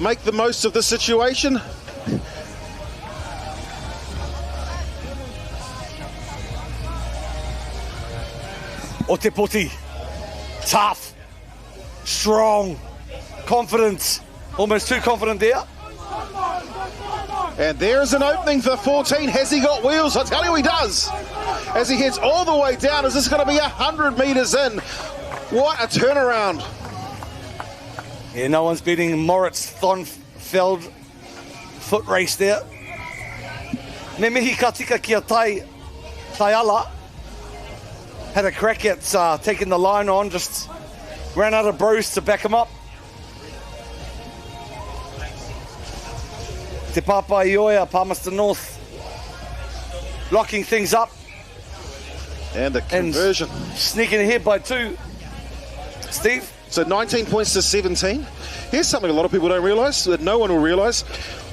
make the most of the situation. Otepoti, tough, strong, confident, almost too confident there. And there's an opening for 14. Has he got wheels? I tell you he does. As he heads all the way down, is this going to be 100 metres in? What a turnaround. Yeah, no one's beating Moritz Thonfeld foot race there. Me mihi ka tika kia tai ala. Had a crack at taking the line on, just ran out of bros to back him up. Te Papa Ioia, Palmerston North, locking things up. And the conversion. And sneaking ahead by 2. Steve? So 19 points to 17. Here's something a lot of people don't realise, that no one will realise.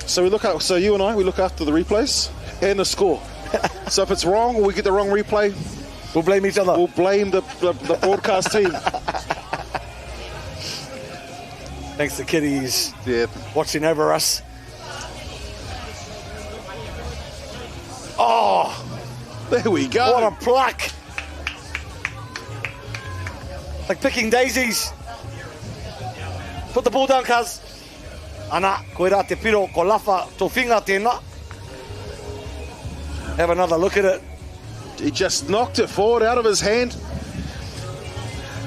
So you and I, we look after the replays and the score. So if it's wrong or we get the wrong replay, we'll blame each other. We'll blame the broadcast team. Thanks to kiddies watching over us. Oh, there we go. What a pluck. Like picking daisies. Put the ball down, cuz. Ana, koe rā te piro, ko lafa tō whinga tēnā. Have another look at it. He just knocked it forward out of his hand.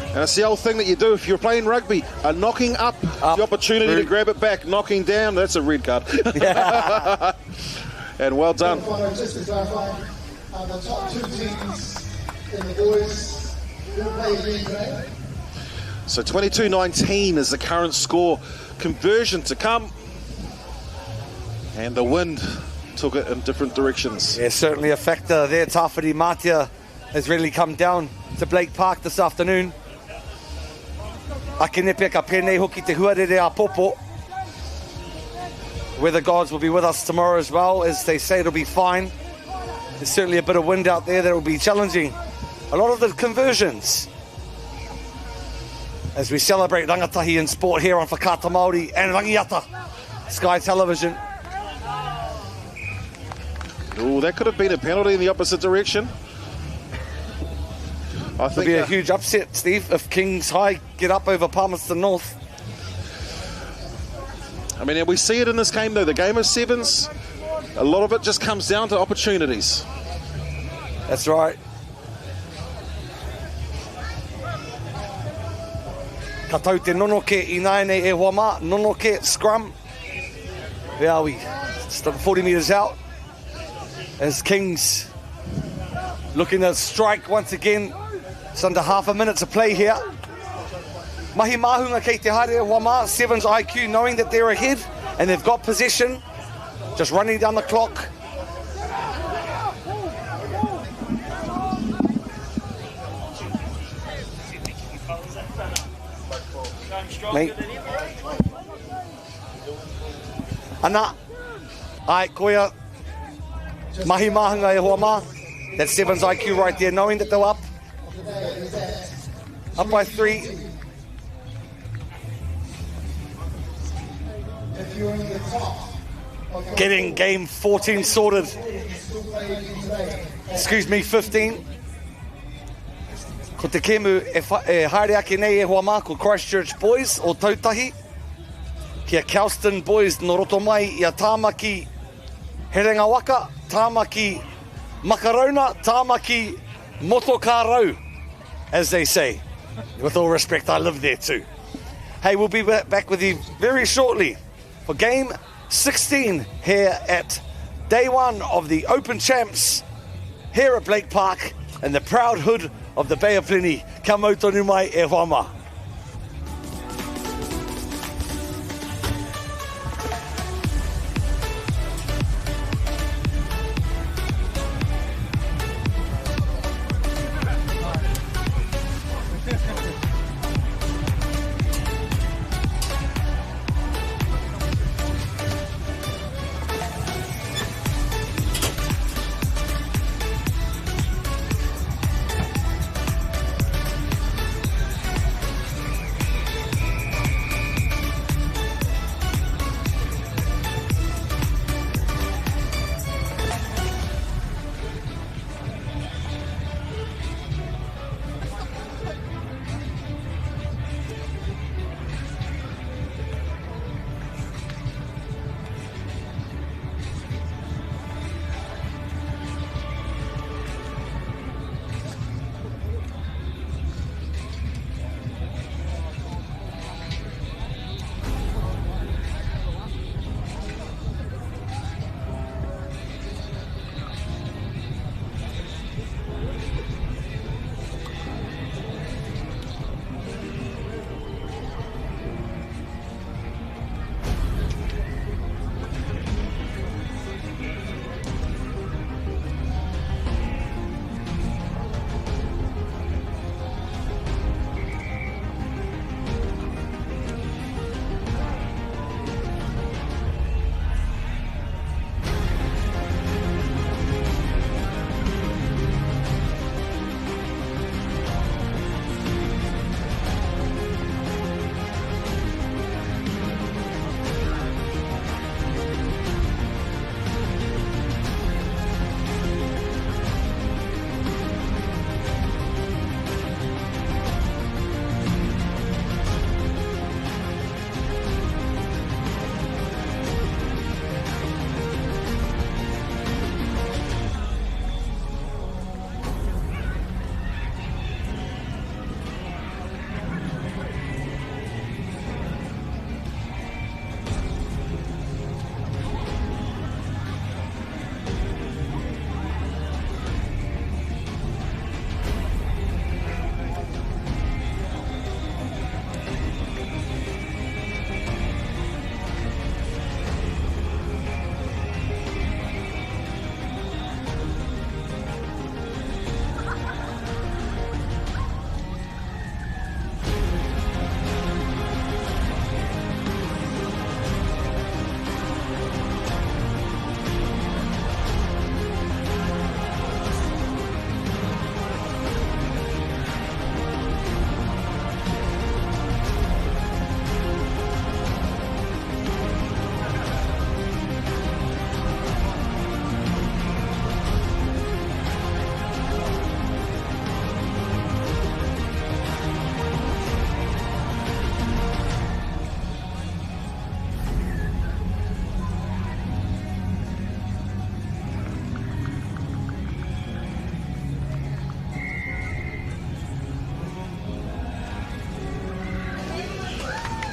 And it's the old thing that you do if you're playing rugby, knocking up the opportunity to grab it back, knocking down, that's a red card. Yeah. And well done. Just to clarify, the top 2 teams in the boys will play again today. So 22-19 is the current score. Conversion to come. And the wind took it in different directions. Yeah, certainly a factor there. Tawhiri Matia has really come down to Blake Park this afternoon. Akinepe ka pēnei hoki te huarere a popo. Weather gods will be with us tomorrow as well. As they say, it'll be fine. There's certainly a bit of wind out there that will be challenging a lot of the conversions. As we celebrate rangatahi and sport here on Whakaata Māori and Rangiata Sky Television. Oh, that could have been a penalty in the opposite direction. I It'll think be a huge upset, Steve, if Kings High get up over Palmerston North. I mean, we see it in this game, though. The game of sevens, a lot of it just comes down to opportunities. That's right. Ka tau te nonoke I naine e Wama, nonoke scrum. Where are we? Still 40 metres out. As Kings looking to strike once again. It's under half a minute to play here. Mahi mahunga kei te haere Wama, 7's IQ, knowing that they're ahead and they've got possession. Just running down the clock. Mate. Ana, ai koia, mahi mahunga e Wama. That's 7's IQ right there, knowing that they're up. Up by 3. If you're in the top, Getting game 14 sorted. Excuse me, 15. Ko te kemu e haere ake nei e hoa mā ko Christchurch boys o Tautahi. Kia Kelston boys no roto mai I a tāmaki Herenga Waka, tāmaki Makarona, tāmaki Motokārau, as they say. With all respect, I live there too. Hey, we'll be back with you very shortly for game 16 here at day 1 of the Open Champs here at Blake Park and the proud hood of the Bay of Plenty. Ka mautonu mai e Wama.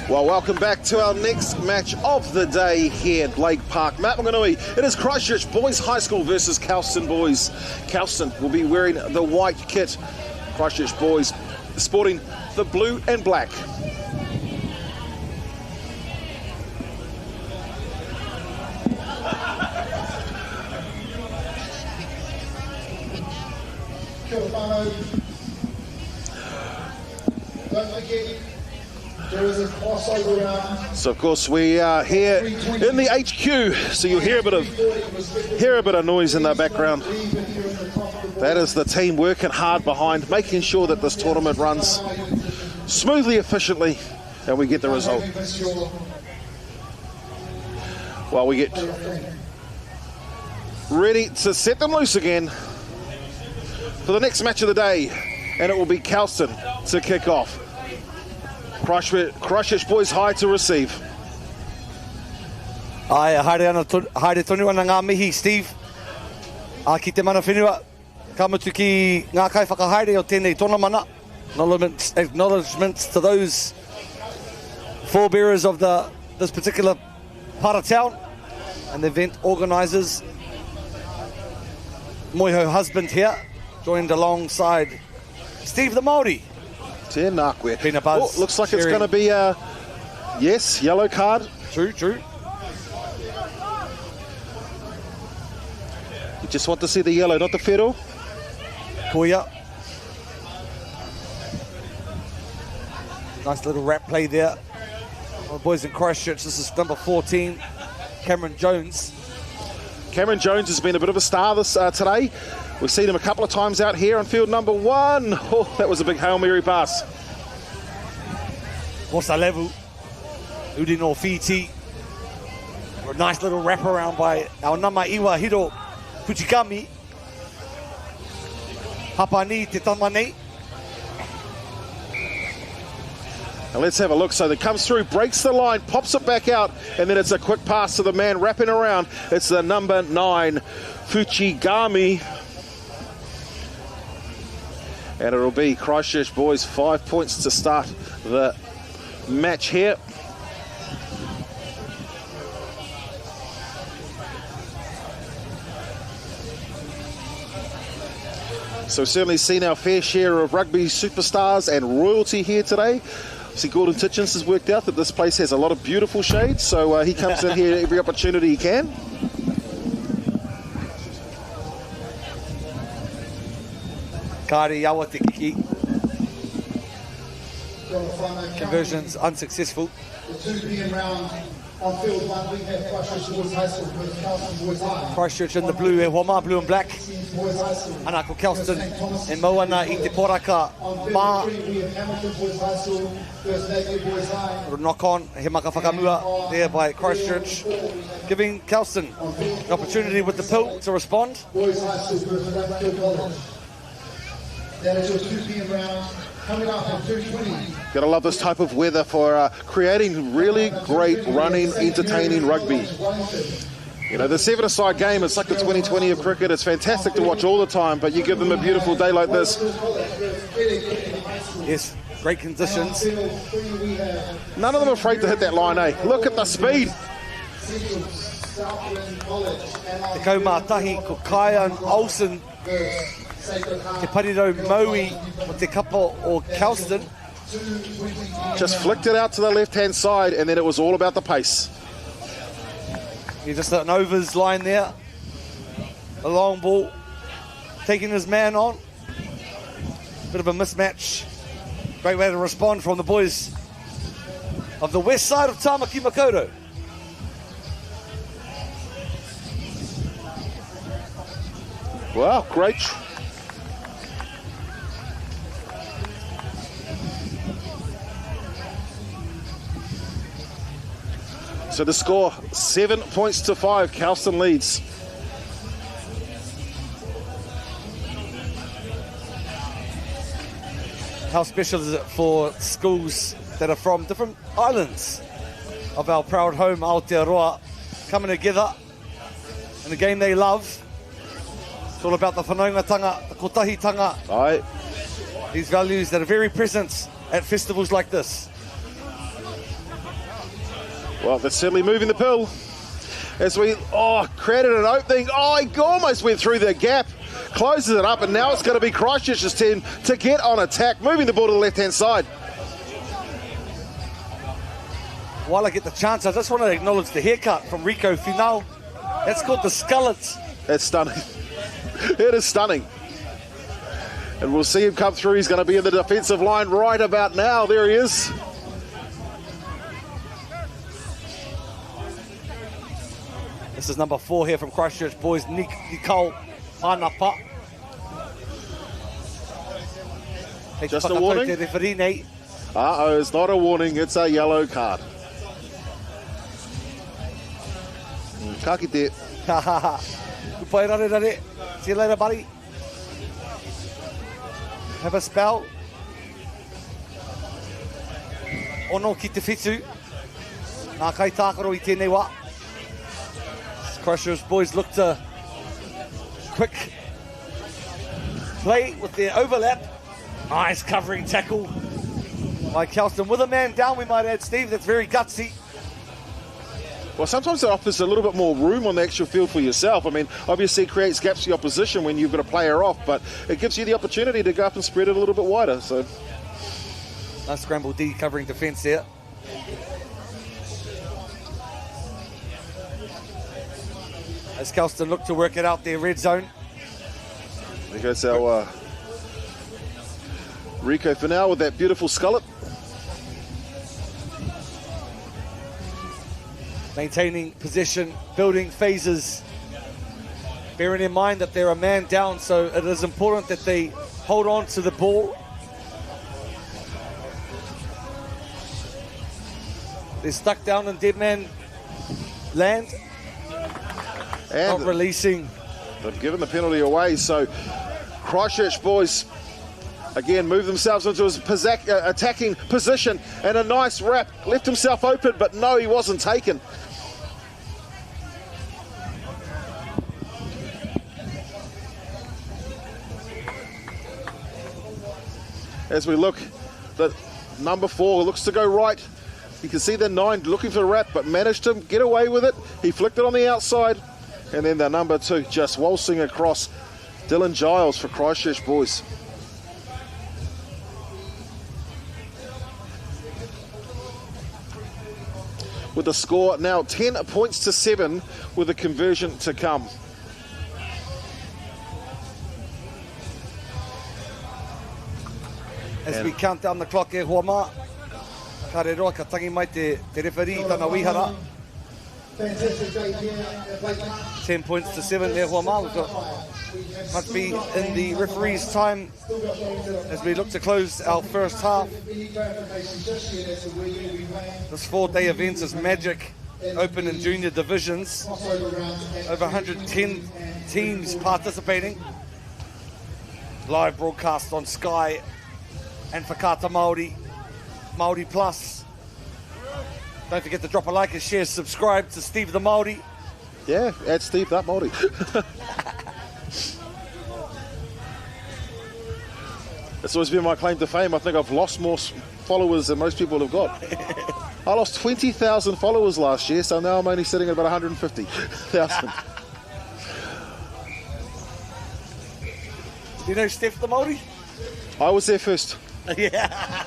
Well, welcome back to our next match of the day here at Blake Park, Maunganui. It is Christchurch Boys High School versus Kelston Boys. Kelston will be wearing the white kit. Christchurch Boys sporting the blue and black. Don't forget, there is a crossover round. So of course we are here in the HQ, so you'll hear a bit of noise in the background. That is the team working hard behind, making sure that this tournament runs smoothly, efficiently, and we get the result. Well, we get ready to set them loose again for the next match of the day, and it will be Kelston to kick off. Christchurch Boys High to receive. Ai, haere tonu ana ngā mihi, Steve. Ki te mana whenua, ka mutu ki ngā kai whakahaere o tēnei tōna mana. Acknowledgements to those forebearers of this particular part of town and the event organisers. Moiho husband here, joined alongside Steve the Māori. Tēnā koe. Been a buzz. Oh, looks like it's going to be a, yes, yellow card. True. You just want to see the yellow, not the whero. Koia. Nice little rap play there. Well, the boys in Christchurch, this is number 14, Cameron Jones. Cameron Jones has been a bit of a star this today. We've seen him a couple of times out here on field number 1. Oh, that was a big Hail Mary pass. What's that level? Udino Fiti. A nice little wraparound by our Nama Iwa Hiro Fujikami. Hapani Te Tamane. And let's have a look. So that comes through, breaks the line, pops it back out, and then it's a quick pass to the man wrapping around. It's the number 9, Fujigami. And it'll be Christchurch Boys 5 points to start the match here. So we've certainly seen our fair share of rugby superstars and royalty here today. See, Gordon Titchens has worked out that this place has a lot of beautiful shades, so he comes in here every opportunity he can. Kari Yawa Te Kiki. Conversions unsuccessful. The 2 p.m. round on field 1, we have Christchurch Boys High School versus Kelston Boys High. Christchurch in the blue, Homa, blue and black. Anako Kelston and Moana I Te Poraka Ma. We have Hamilton Boys High School versus Napier Boys High. Knock on, he maka whakamua there by Christchurch, giving Kelston an opportunity with the pill to respond. Boys High School versus Rugby College. That is your 2 p.m. round. Coming up at 2:20. Gotta love this type of weather for creating really great running, entertaining rugby. You know, the 7-a-side game, it's like the 2020 of cricket. It's fantastic to watch all the time, but you give them a beautiful day like this. Yes, great conditions. None of them are afraid to hit that line, eh? Look at the speed. Te kaumātahi ko Kyan Olsen, te pariro Maui o te kapa o Kelston. Just flicked it out to the left-hand side, and then it was all about the pace. He just an overs line there. A long ball, taking his man on. Bit of a mismatch. Great way to respond from the boys of the west side of Tāmaki Makaurau. Wow, great. So the score, 7 points to 5. Kelston leads. How special is it for schools that are from different islands of our proud home, Aotearoa, coming together in a game they love? It's all about the whanaungatanga, the kotahitanga. Aye. These values that are very present at festivals like this. Well, they're certainly moving the pill. As we, created an opening. Oh, he almost went through the gap. Closes it up, and now it's going to be Christchurch's turn to get on attack, moving the ball to the left-hand side. While I get the chance, I just want to acknowledge the haircut from Rico Finau. That's called the Skullets. That's stunning. It is stunning. And we'll see him come through. He's going to be in the defensive line right about now. There he is. This is number 4 here from Christchurch boys, Nicole Hanapa. Just a warning? Uh-oh, it's not a warning, it's a yellow card. Ka kite. Goodbye, rare. See you later, buddy. Have a spell. Ono ki te whitu. Nā kai tākaro I tēnei wā. Christchurch boys look to quick play with their overlap. Nice covering tackle by Kelston with a man down, we might add, Steve. That's very gutsy. Well, sometimes it offers a little bit more room on the actual field for yourself. I mean, obviously it creates gaps for the opposition when you've got a player off, but it gives you the opportunity to go up and spread it a little bit wider. So, nice scramble D covering defence there. As Kelston look to work it out their red zone. There goes our Rico Finau with that beautiful skullet. Maintaining possession, building phases. Bearing in mind that they're a man down, so it is important that they hold on to the ball. They're stuck down in dead man land. And not releasing. They've given the penalty away, so Christchurch boys again move themselves into his attacking position, and a nice wrap. Left himself open, but no, he wasn't taken. As we look, the number 4 looks to go right. You can see the 9 looking for the wrap, but managed to get away with it. He flicked it on the outside. And then the number 2 just waltzing across. Dylan Giles for Christchurch boys. With the score now 10 points to 7 with a conversion to come. As we count down the clock here, Huama. Ka re roa ka tangi mai te referee tana wihara. 10 points to 7 there, Huama. Must be in the referee's time as we look to close our first half. This 4-day event is magic. Open and junior divisions. Over 110 teams participating. Live broadcast on Sky and Whakaata Māori, Māori Plus. Don't forget to drop a like and share, subscribe to Steve the Māori. Yeah, add Steve that Māori. It's always been my claim to fame. I think I've lost more followers than most people have got. I lost 20,000 followers last year, so now I'm only sitting at about 150,000. You know Steph the Māori? I was there first. Yeah.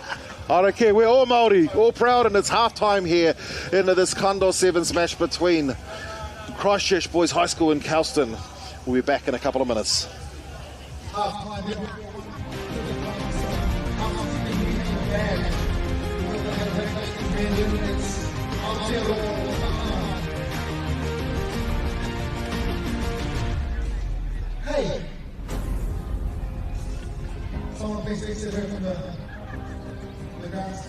I don't care. We're all Māori, all proud, and it's half-time here into this Condor 7's match between Christchurch Boys High School and Kelston. We'll be back in a couple of minutes. Hey! Someone please exit her from the grounds.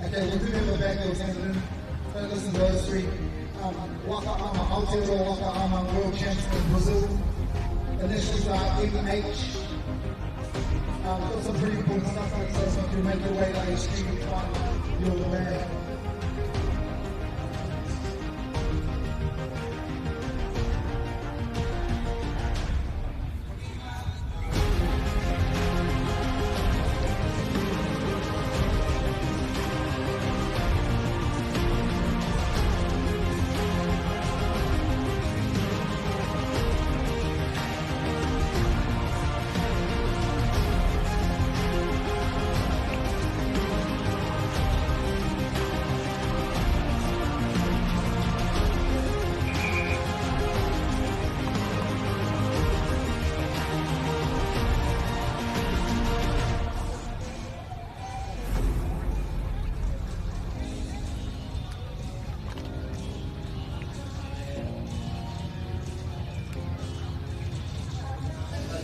Okay, we'll do them in the back of the don't listen to those three. Waka Ama, Aotearoa Waka Ama, world champs in Brazil. Initials are MH. Got some pretty important stuff like that, so if you make your way to HQ, you're the man.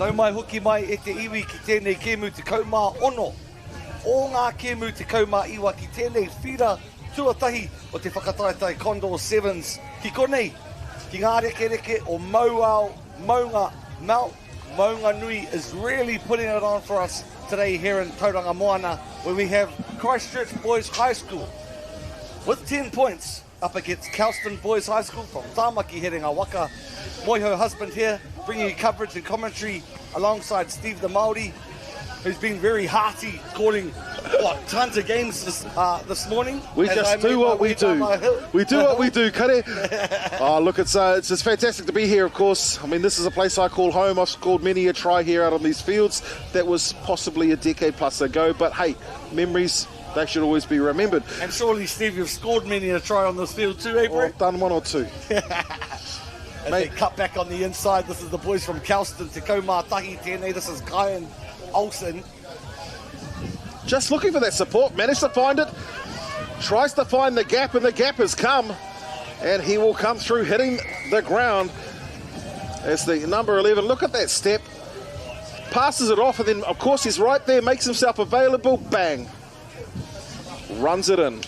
Nau mai hoki mai e te iwi ki tēnei kēmu te kaumā ono. O ngā kēmu te kaumā iwa ki tēnei whira tuatahi o te whakataetai Condor 7's ki konei. Ki ngā reke o Maunganui is really putting it on for us today here in Tauranga Moana, where we have Christchurch Boys High School with 10 points up against Kelston Boys High School from Tāmaki Herenga Waka. Moiho husband here, bringing you coverage and commentary alongside Steve the Māori, who's been very hearty, calling tons of games this morning. We just do what we do. We do what we do, kare. Oh, look, it's just fantastic to be here, of course. I mean, this is a place I call home. I've scored many a try here out on these fields. That was possibly a decade plus ago, but hey, memories, they should always be remembered. And surely, Steve, you've scored many a try on this field too, eh, bro? I've done one or two. As they cut back on the inside, this is the boys from Kelston, Te Kaumā Tahi tēnei. This is Kai and Olsen. Just looking for that support, managed to find it, tries to find the gap, and the gap has come, and he will come through hitting the ground as the number 11. Look at that step, passes it off, and then of course he's right there, makes himself available, bang, runs it in.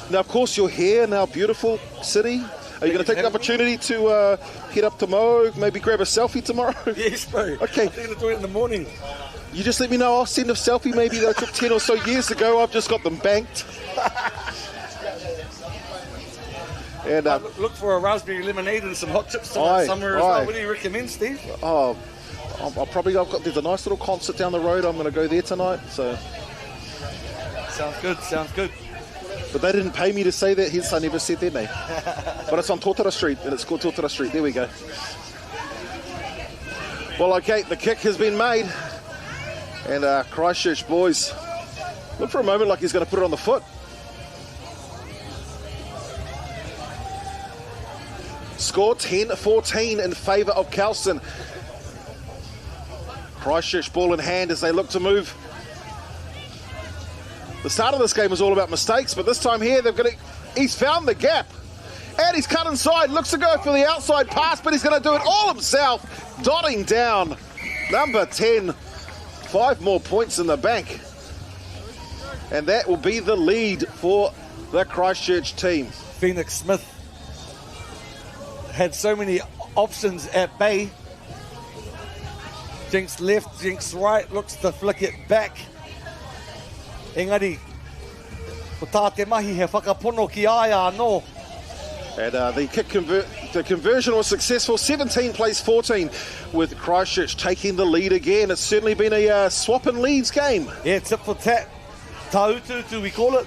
Now of course you're here in our beautiful city. Are you going to take the opportunity to head up to Mo, maybe grab a selfie tomorrow? Yes, bro. Okay. I'm going to do it in the morning. You just let me know. I'll send a selfie maybe that I took 10 or so years ago. I've just got them banked. And look for a raspberry lemonade and some hot chips tonight somewhere as well. What do you recommend, Steve? Oh, there's a nice little concert down the road. I'm going to go there tonight. So sounds good. Sounds good. But they didn't pay me to say that. Hence, I never said their name. But it's on Rotorua Street, and it's called Rotorua Street. There we go. Well, okay, the kick has been made. And Christchurch boys look for a moment like he's going to put it on the foot. Score 10-14 in favour of Kelston. Christchurch ball in hand as they look to move. The start of this game was all about mistakes, but this time here he's found the gap. And he's cut inside, looks to go for the outside pass, but he's going to do it all himself, dotting down number 10. 5 more points in the bank. And that will be the lead for the Christchurch team. Phoenix Smith had so many options at bay. Jinx left, Jinx right, looks to flick it back. Engari, ko tā te mahi he whakapono ki aia anō. And the conversion was successful. 17 plays 14 with Christchurch taking the lead again. It's certainly been a swap and leads game. Yeah, tip for tat. Taututu, we call it.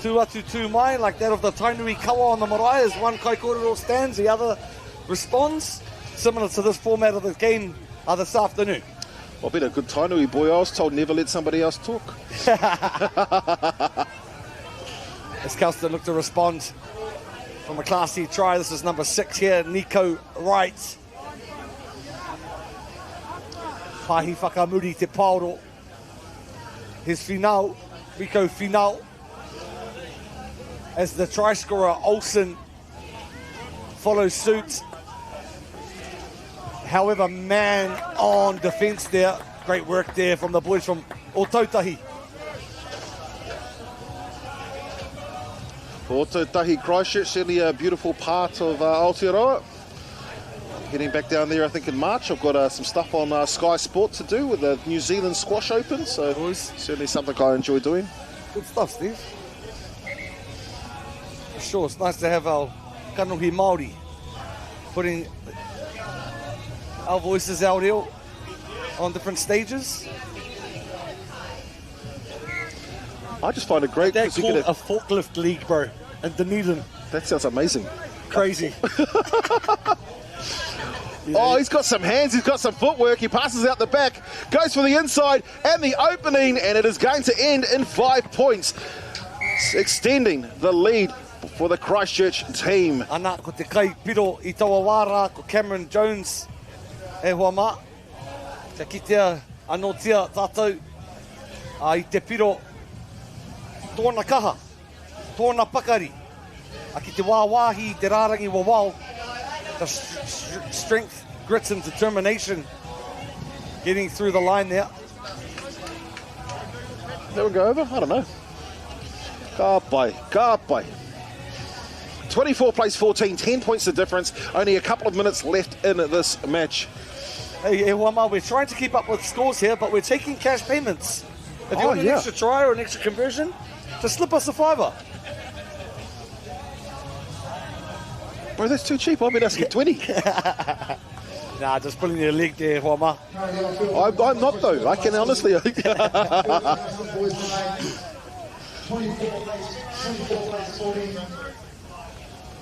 Tuatu tu mai, like that of the Tainui kawa on the marae, as one kaikororo stands, the other responds. Similar to this format of the game this afternoon. Well, been a good Tainui boy. I was told never let somebody else talk. As Kelston look to respond from a classy try. This is number 6 here, Nico Wright. Pahi whakamuri te paoro. His final, Rico final. As the try scorer Olsen follows suit. However, man on defence there. Great work there from the boys from Otautahi. Otautahi Christchurch, certainly a beautiful part of Aotearoa. Heading back down there, I think, in March. I've got some stuff on Sky Sport to do with the New Zealand Squash Open, so certainly something I enjoy doing. Good stuff, Steve. For sure, it's nice to have our kanohi Māori putting our voices out here on different stages. I just find it great. That's called a forklift league, bro, in Dunedin. That sounds amazing. Crazy. Oh, he's got some hands, he's got some footwork, he passes out the back, goes for the inside and the opening, and it is going to end in 5 points, extending the lead for the Christchurch team. Ana ko te kai piro I Tawawara, ko Cameron Jones e hoa mā. Te kitea anō tia tātou I te piro tōna kaha, tōna pakari, A ki te wāwāhi, te rārangi wawao. The strength, grits and determination getting through the line there. That would go over? I don't know. Ka pai. 24 plays 14, 10 points the difference. Only a couple of minutes left in this match. Hey, Wama, we're trying to keep up with scores here, but we're taking cash payments. If you want an extra try or an extra conversion, just slip us a $5. Bro, that's too cheap. I'll be asking 20. Nah, just pulling your leg there, Wama. I'm not though. I can honestly. 24 plays 14.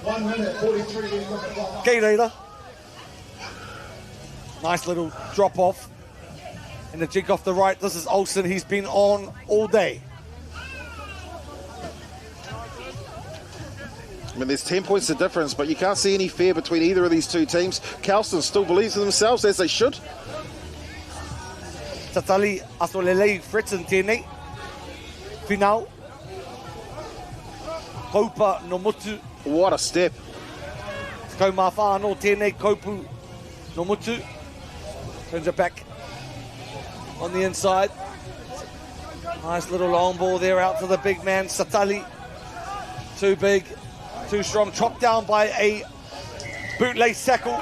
1 minute 43 left on the clock. Okay, Raider. Nice little drop off. And the jig off the right. This is Olsen. He's been on all day. I mean, there's 10 points the difference, but you can't see any fear between either of these two teams. Kelston still believes in themselves, as they should. Tatali Atolelei Fritzen tēnei. Finau. Kaupa no mutu. What a step. Kau mā whānau tēnei kaupu no mutu. Turns it back on the inside. Nice little long ball there out to the big man, Satali. Too big, too strong. Chopped down by a bootlace tackle.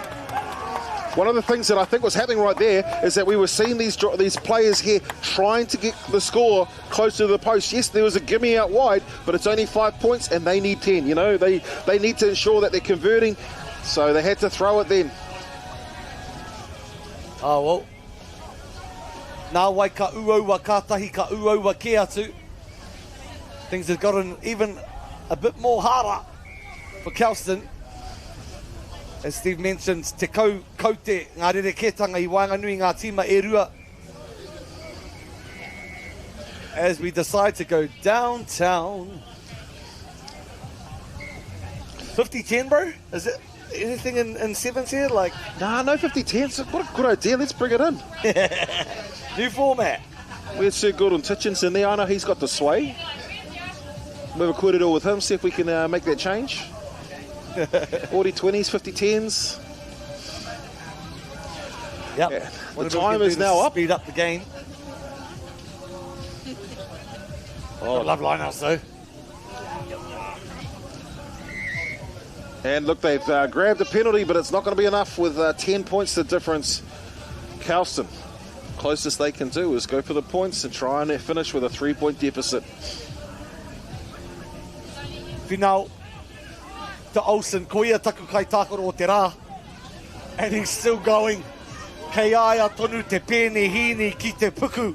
One of the things that I think was happening right there is that we were seeing these players here trying to get the score close to the post. Yes, there was a gimme out wide, but it's only 5 points and they need 10. You know, they need to ensure that they're converting, so they had to throw it then. Oh, well. Nā wai ka uaua kātahi, ka uaua ke atu. Things have gotten even a bit more harder for Kelston. As Steve mentions, te kau kaute ngā rereketanga I Maunganui ngā tīma e rua. As we decide to go downtown. 50-10, bro? Is it anything in 7's here? Like, Nah, no 50-10. What a good idea. Let's bring it in. new format. Where's Sir Gordon Titchens in there? I know he's got the sway. Move a corridor with him, see if we can make that change. 40-20s, 50-10s. Yep. Yeah. What The we time can is do to now up. Speed up the game. Oh, love lineouts though. And look, they've grabbed a penalty, but it's not going to be enough with 10 points the difference. Kelston, closest they can do is go for the points and try and finish with a 3-point deficit. Finau to Olsen, koia taku kai tākoro o te rā. And he's still going. Kei aia tonu te pēne hini ki te puku.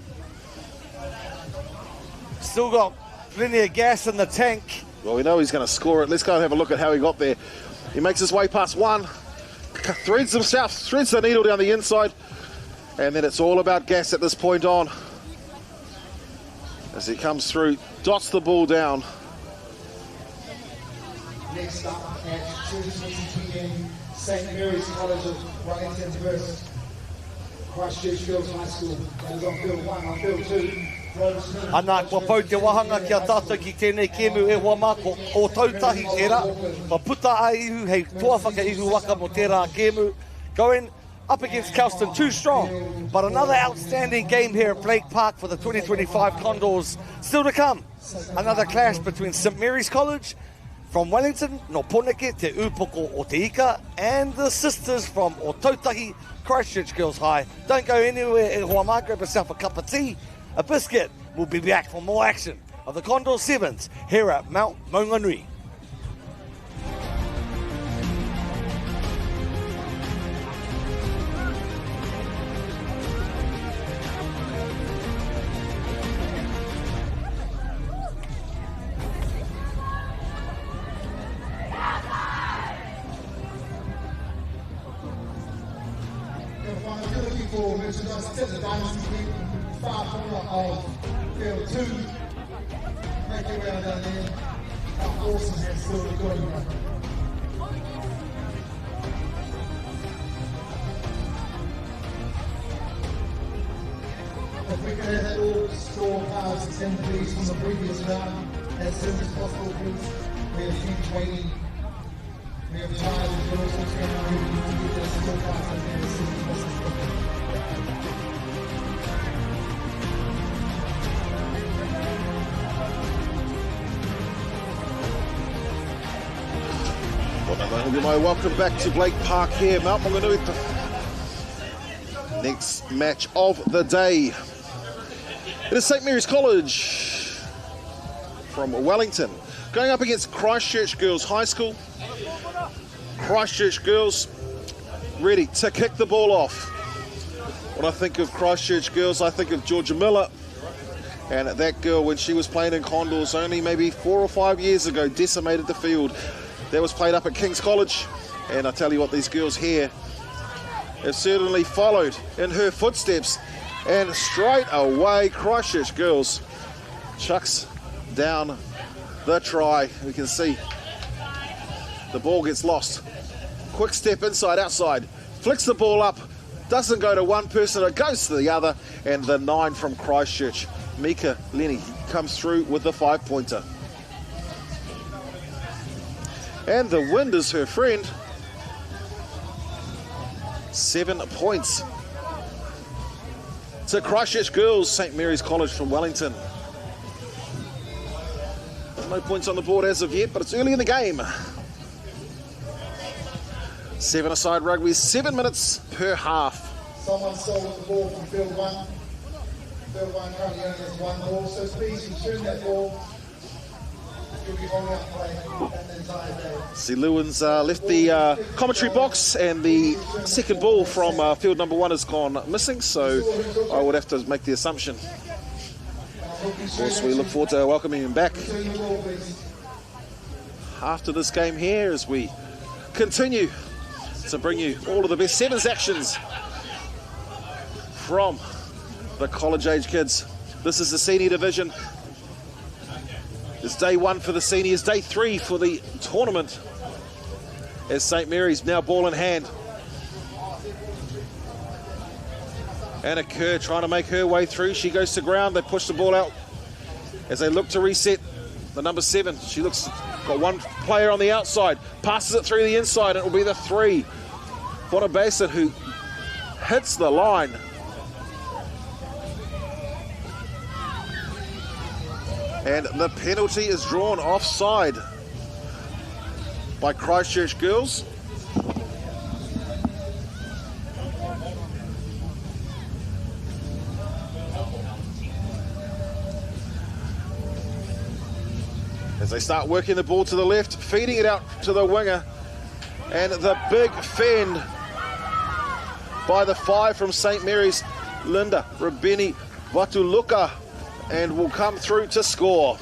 Still got plenty of gas in the tank. Well, we know he's going to score it. Let's go and have a look at how he got there. He makes his way past one, threads himself, threads the needle down the inside, and then it's all about gas at this point on. As he comes through, dots the ball down. Next up at 2:20 p.m, St. Mary's College of Wellington versus Christchurch Girls High School. That is on field 1, on field 2. Ana, kua pau te wahanga ki a tātou ki tēnei kēmu e hoa mako o tautahi tērā. Pa puta a ihu hei toa whakaihu waka mo tērā kēmu. Going up against Kelston, too strong. But another outstanding game here at Blake Park for the 2025 Condors. Still to come, another clash between St. Mary's College from Wellington, no Poneke, te upoko o te ika, and the sisters from Otautahi, Christchurch Girls High. Don't go anywhere in Hoa, grab yourself a cup of tea, a biscuit. We'll be back for more action of the Condor 7's here at Mount Maunganui. Far corner of field 2. Make your way down there. Our forces are still recording. If we could have all scorecards 10 please from the previous round as soon as possible, please. We have huge waiting. We have time to do some scrambling. We need to get this still fast and then see this is welcome back to Blake Park here, Mount Maunganui. Next match of the day. It is St Mary's College from Wellington going up against Christchurch Girls High School. Christchurch Girls ready to kick the ball off. When I think of Christchurch Girls, I think of Georgia Miller. And that girl, when she was playing in Condors only maybe 4 or 5 years ago, decimated the field. That was played up at King's College. And I tell you what, these girls here have certainly followed in her footsteps. And straight away, Christchurch Girls chucks down the try. We can see the ball gets lost. Quick step inside, outside. Flicks the ball up. Doesn't go to one person, it goes to the other. And the 9 from Christchurch, Mika Lenny, comes through with the 5-pointer. And the wind is her friend. 7 points to Christchurch Girls, St Mary's College from Wellington. No points on the board as of yet, but it's early in the game. 7-a-side rugby, 7 minutes per half. someone stole the ball from field 1. Field 1 currently only has 1 ball, so please return that ball. You'll be holding up play that entire day. See, Lewins left the commentary box, and the second ball from field number 1 has gone missing, so I would have to make the assumption. Of course, we look forward to welcoming him back after this game here as we continue to bring you all of the best 7's actions from the college-age kids. This is the senior division. It's day 1 for the seniors, day 3 for the tournament, as St Mary's now ball in hand. Anna Kerr trying to make her way through. She goes to ground. They push the ball out as they look to reset. The number 7, she looks, got one player on the outside, passes it through the inside, and it will be the 3. Fona Basin, who hits the line. And the penalty is drawn offside by Christchurch Girls. As they start working the ball to the left, feeding it out to the winger. And the big fend by the 5 from St Mary's, Linda Rabeni Vatuluka, and will come through to score.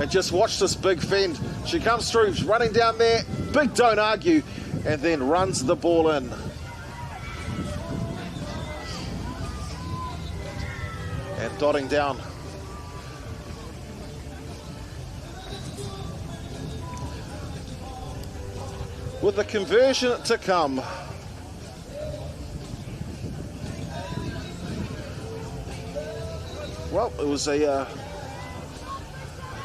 And just watch this big fend. She comes through, she's running down there, big don't argue, and then runs the ball in. And dotting down. With the conversion to come. Well, it was it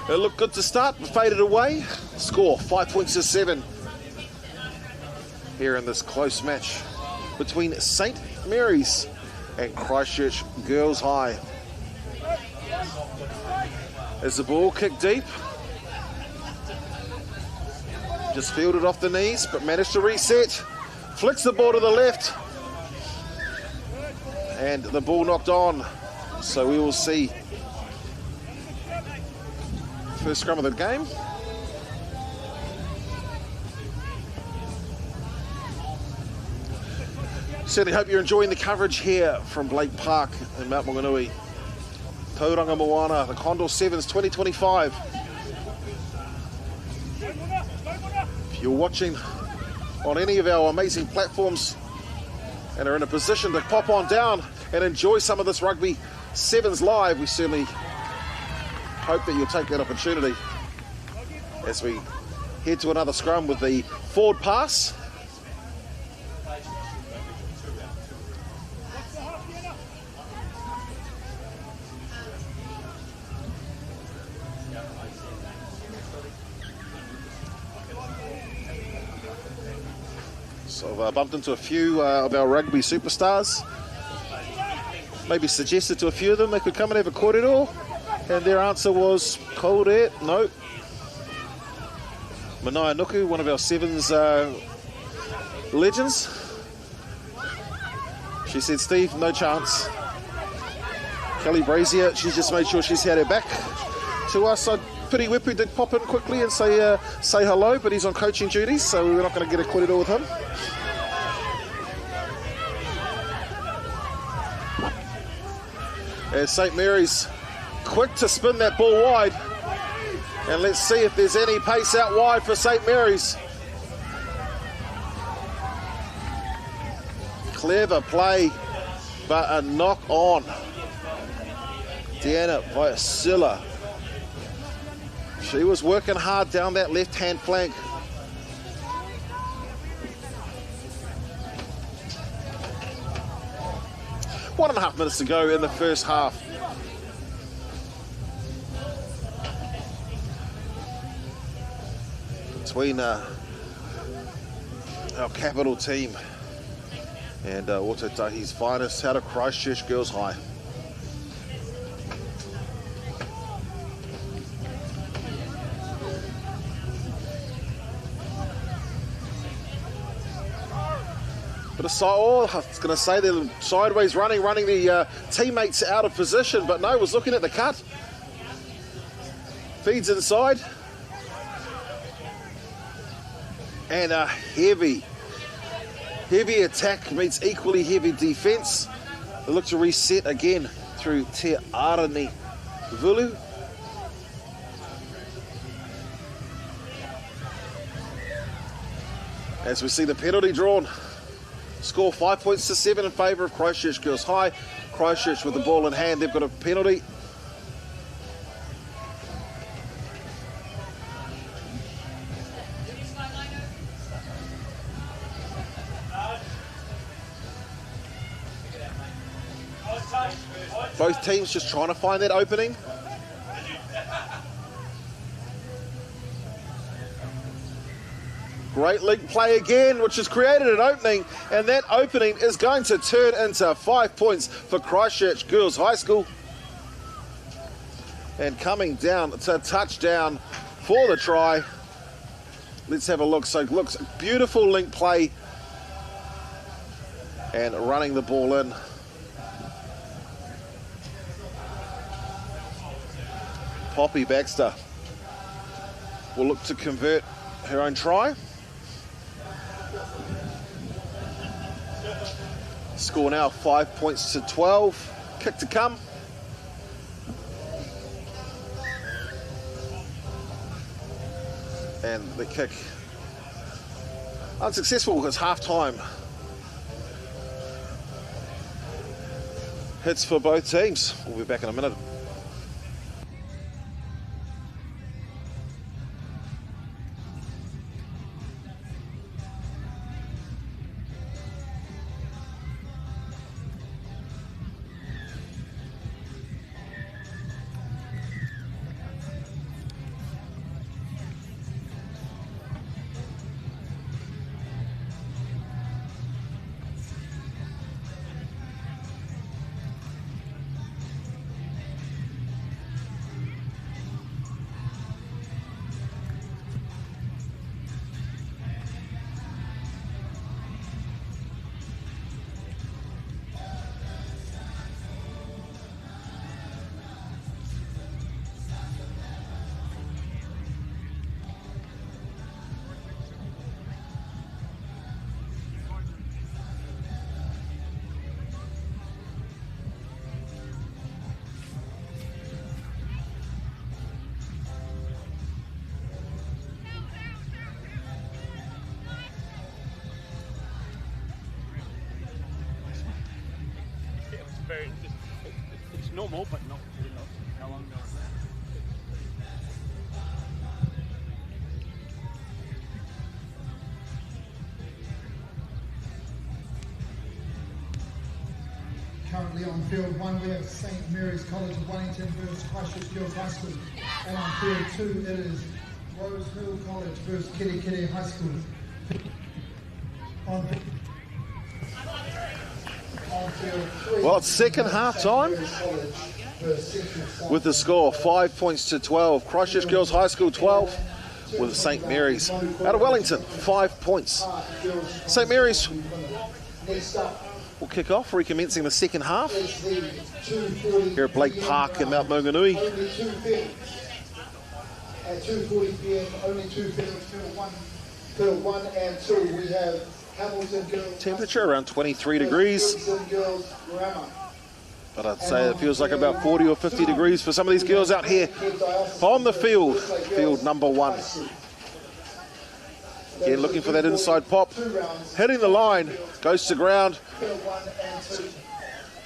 looked good to start, but faded away. Score 5 points to 7 here in this close match between St Mary's and Christchurch Girls High. As the ball kicked deep, just fielded off the knees, but managed to reset. Flicks the ball to the left, and the ball knocked on. So we will see first scrum of the game. Certainly hope you're enjoying the coverage here from Blake Park in Mount Maunganui. Tauranga Moana, the Condor 7's 2025. If you're watching on any of our amazing platforms and are in a position to pop on down and enjoy some of this rugby 7's live, we certainly hope that you'll take that opportunity as we head to another scrum with the forward pass. Sevens. I've bumped into a few of our rugby superstars. Maybe suggested to a few of them they could come and have a corridor, and their answer was cold air. No. Manukura, one of our Sevens legends. She said, Steve, no chance. Kelly Brazier, she's just made sure she's had her back to us. Piri Wepu did pop in quickly and say hello, but he's on coaching duties, so we're not going to get a corridor with him. As St Mary's quick to spin that ball wide. And let's see if there's any pace out wide for St Mary's. Clever play, but a knock on. Deanna Viasilla. She was working hard down that left-hand flank. One and a half minutes to go in the first half. Between our capital team and Otautahi's finest out of Christchurch Girls High. I was going to say they're sideways running the teammates out of position, but no, was looking at the cut. Feeds inside. And a heavy attack meets equally heavy defence. They look to reset again through Te Arani Vulu. As we see the penalty drawn. Score 5 points to 7 in favour of Christchurch Girls High. Christchurch with the ball in hand, they've got a penalty. Both teams just trying to find that opening. Great link play again, which has created an opening, and that opening is going to turn into 5 points for Christchurch Girls High School. And coming down to touchdown for the try. Let's have a look. So looks beautiful link play and running the ball in. Poppy Baxter will look to convert her own try. Score now 5 points to 12. Kick to come. And the kick unsuccessful as half-time. Hits for both teams. We'll be back in a minute. It's normal, but not how long ago was that? Currently on field 1 we have St Mary's College of Wellington versus Christchurch Girls High School, and on field 2 it is Rose Hill College versus Kitty High School. Well, it's second half time with the score 5 points to 12. Christchurch Girls High School 12 with St Mary's out of Wellington 5 points. St Mary's will kick off, recommencing the second half here at Blake Park in Mount Maunganui. At 2:40 p.m. only 2 field 1 and 2. We have Hamilton Girls. Temperature around 23 degrees. Girls, Grammar. But I'd say it feels like about 40 or 50 degrees for some of these girls out here on the field. Field number 1. Again, looking for that inside pop. Hitting the line, goes to ground.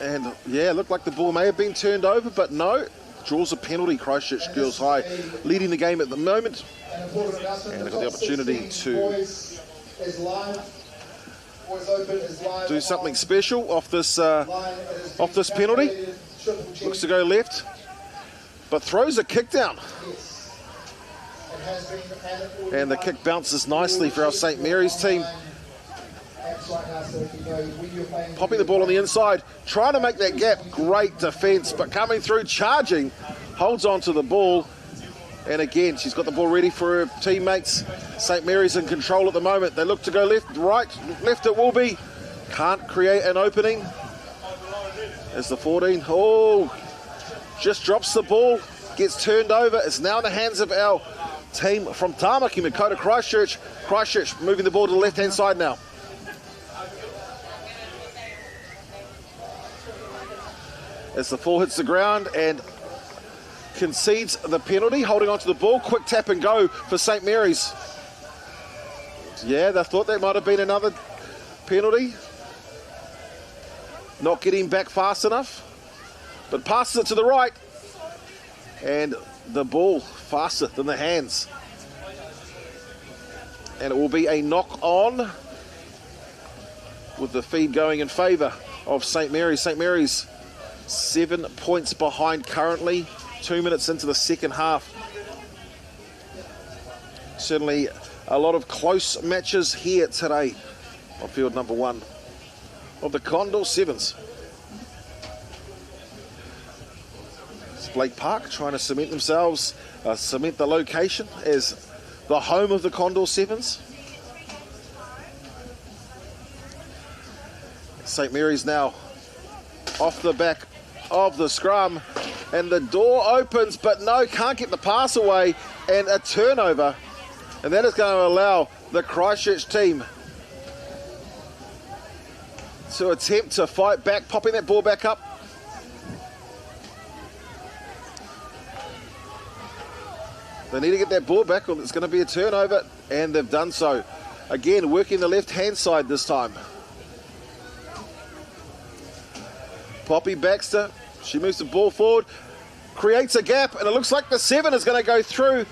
And yeah, looked like the ball may have been turned over, but no. Draws a penalty. Christchurch Girls High leading the game at the moment. And they've got the opportunity to do something special off this penalty. Looks to go left, but throws a kick down. And the kick bounces nicely for our St Mary's team. Popping the ball on the inside, trying to make that gap. Great defence, but coming through, charging, holds on to the ball. And again, she's got the ball ready for her teammates. St Mary's in control at the moment. They look to go left, right, left it will be. Can't create an opening. As the 14, just drops the ball, gets turned over. It's now in the hands of our team from Tamaki, Makota Christchurch. Christchurch moving the ball to the left-hand side now. As the 4 hits the ground and concedes the penalty, holding on to the ball. Quick tap and go for St Mary's. Yeah, they thought that might have been another penalty. Not getting back fast enough, but passes it to the right. And the ball faster than the hands. And it will be a knock on with the feed going in favour of St Mary's. St Mary's 7 points behind currently, 2 minutes into the second half. Certainly a lot of close matches here today on field number 1 of the Condor 7's. It's Blake Park trying to cement themselves, cement the location as the home of the Condor 7's. St Mary's now off the back of the scrum, and the door opens, but no, can't get the pass away, and a turnover, and that is going to allow the Christchurch team to attempt to fight back, popping that ball back up. They need to get that ball back or it's going to be a turnover, and they've done so. Again, working the left-hand side this time. Poppy Baxter, she moves the ball forward, creates a gap, and it looks like the 7 is going to go through.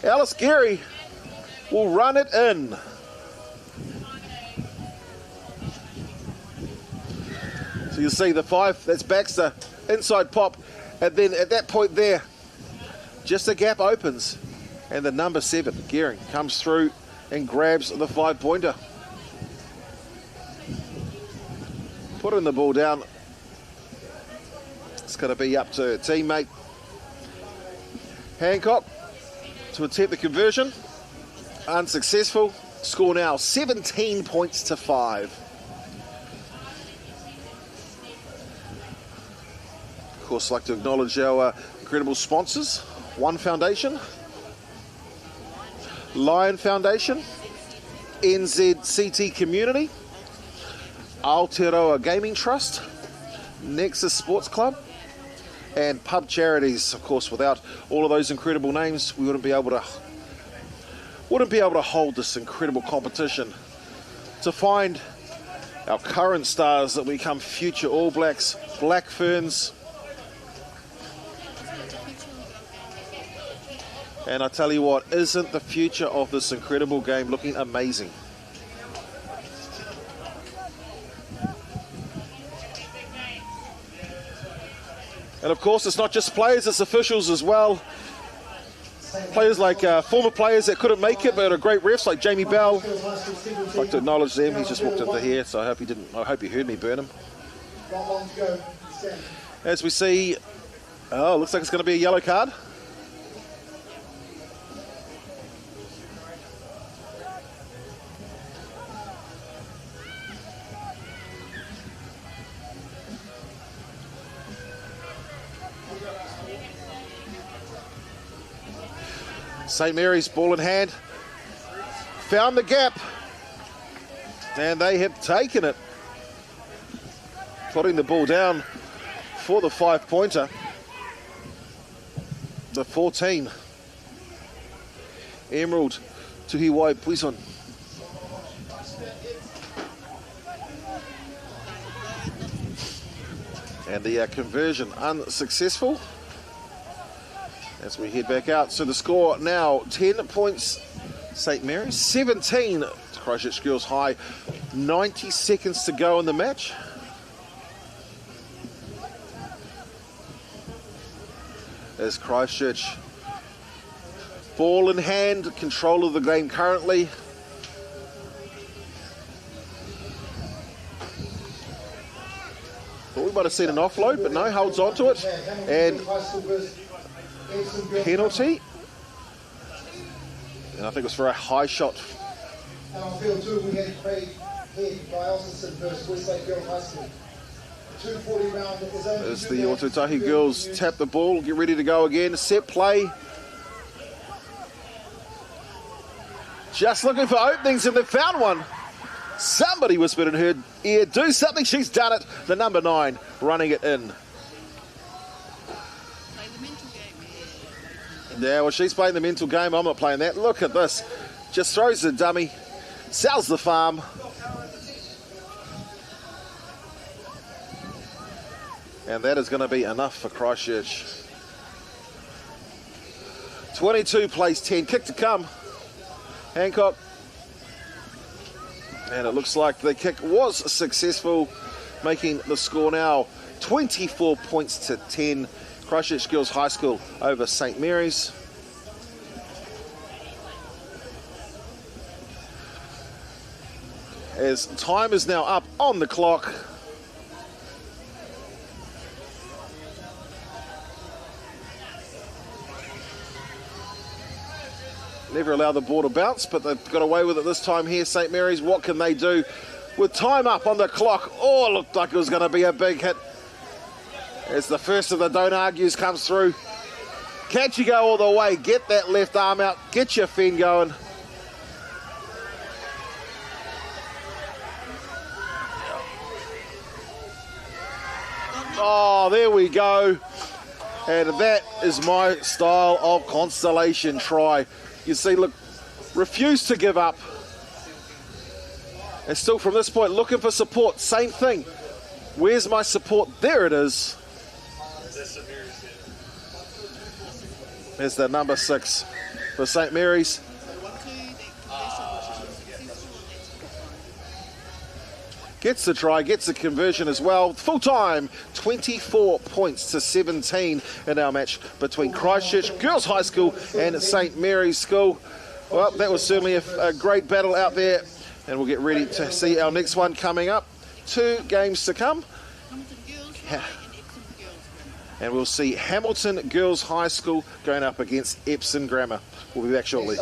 Alice Geary will run it in. So you'll see the 5, that's Baxter, inside pop, and then at that point there, just a gap opens, and the number 7, Gearing, comes through and grabs the 5-pointer. Putting the ball down. It's going to be up to teammate Hancock to attempt the conversion. Unsuccessful. Score now 17 points to 5. Of course, I'd like to acknowledge our incredible sponsors. One Foundation, Lion Foundation, NZCT Community, Aotearoa Gaming Trust, Nexus Sports Club, and Pub Charities. Of course, without all of those incredible names, we wouldn't be able to hold this incredible competition to find our current stars that become future All Blacks, Black Ferns. And I tell you what, isn't the future of this incredible game looking amazing? And of course, it's not just players, it's officials as well. players like former players that couldn't make it but are great refs like Jamie Bell. I'd like to acknowledge them. He's just walked into here, so I hope he heard me burn him. As we see, looks like it's going to be a yellow card. St. Mary's ball in hand, found the gap, and they have taken it. Putting the ball down for the 5-pointer. The 14. Emerald Tuhiwai Puison. And the conversion unsuccessful. As we head back out, so the score now 10 points St. Mary's, 17 Christchurch Girls High, 90 seconds to go in the match. As Christchurch, ball in hand, control of the game currently. Thought we might have seen an offload, but no, holds on to it. And penalty, and I think it was for a high shot. And on field 2 we had Craig Head by Elson versus Westlake Girls High School. 2:40 round. As the Otutahi girls tap the ball, get ready to go again. Set play. Just looking for openings and they found one. Somebody whispered in her ear, do something, she's done it. The number 9 running it in. Yeah, well, she's playing the mental game. I'm not playing that. Look at this. Just throws the dummy, sells the farm. And that is going to be enough for Christchurch. 22 plays 10. Kick to come. Hancock. And it looks like the kick was successful, making the score now 24 points to 10. Christchurch Girls High School over St. Mary's. As time is now up on the clock. Never allow the ball to bounce, but they've got away with it this time here, St. Mary's. What can they do with time up on the clock? Oh, it looked like it was going to be a big hit. As the first of the don't argues comes through. Can't you go all the way? Get that left arm out. Get your fin going. Oh, there we go. And that is my style of constellation try. You see, look, refuse to give up. And still from this point, looking for support. Same thing. Where's my support? There it is. There's the number 6 for St. Mary's. Gets the try, gets the conversion as well. Full time, 24 points to 17 in our match between Christchurch Girls High School and St. Mary's School. Well, that was certainly a great battle out there, and we'll get ready to see our next one coming up. 2 games to come. And we'll see Hamilton Girls High School going up against Epsom Grammar. We'll be back shortly.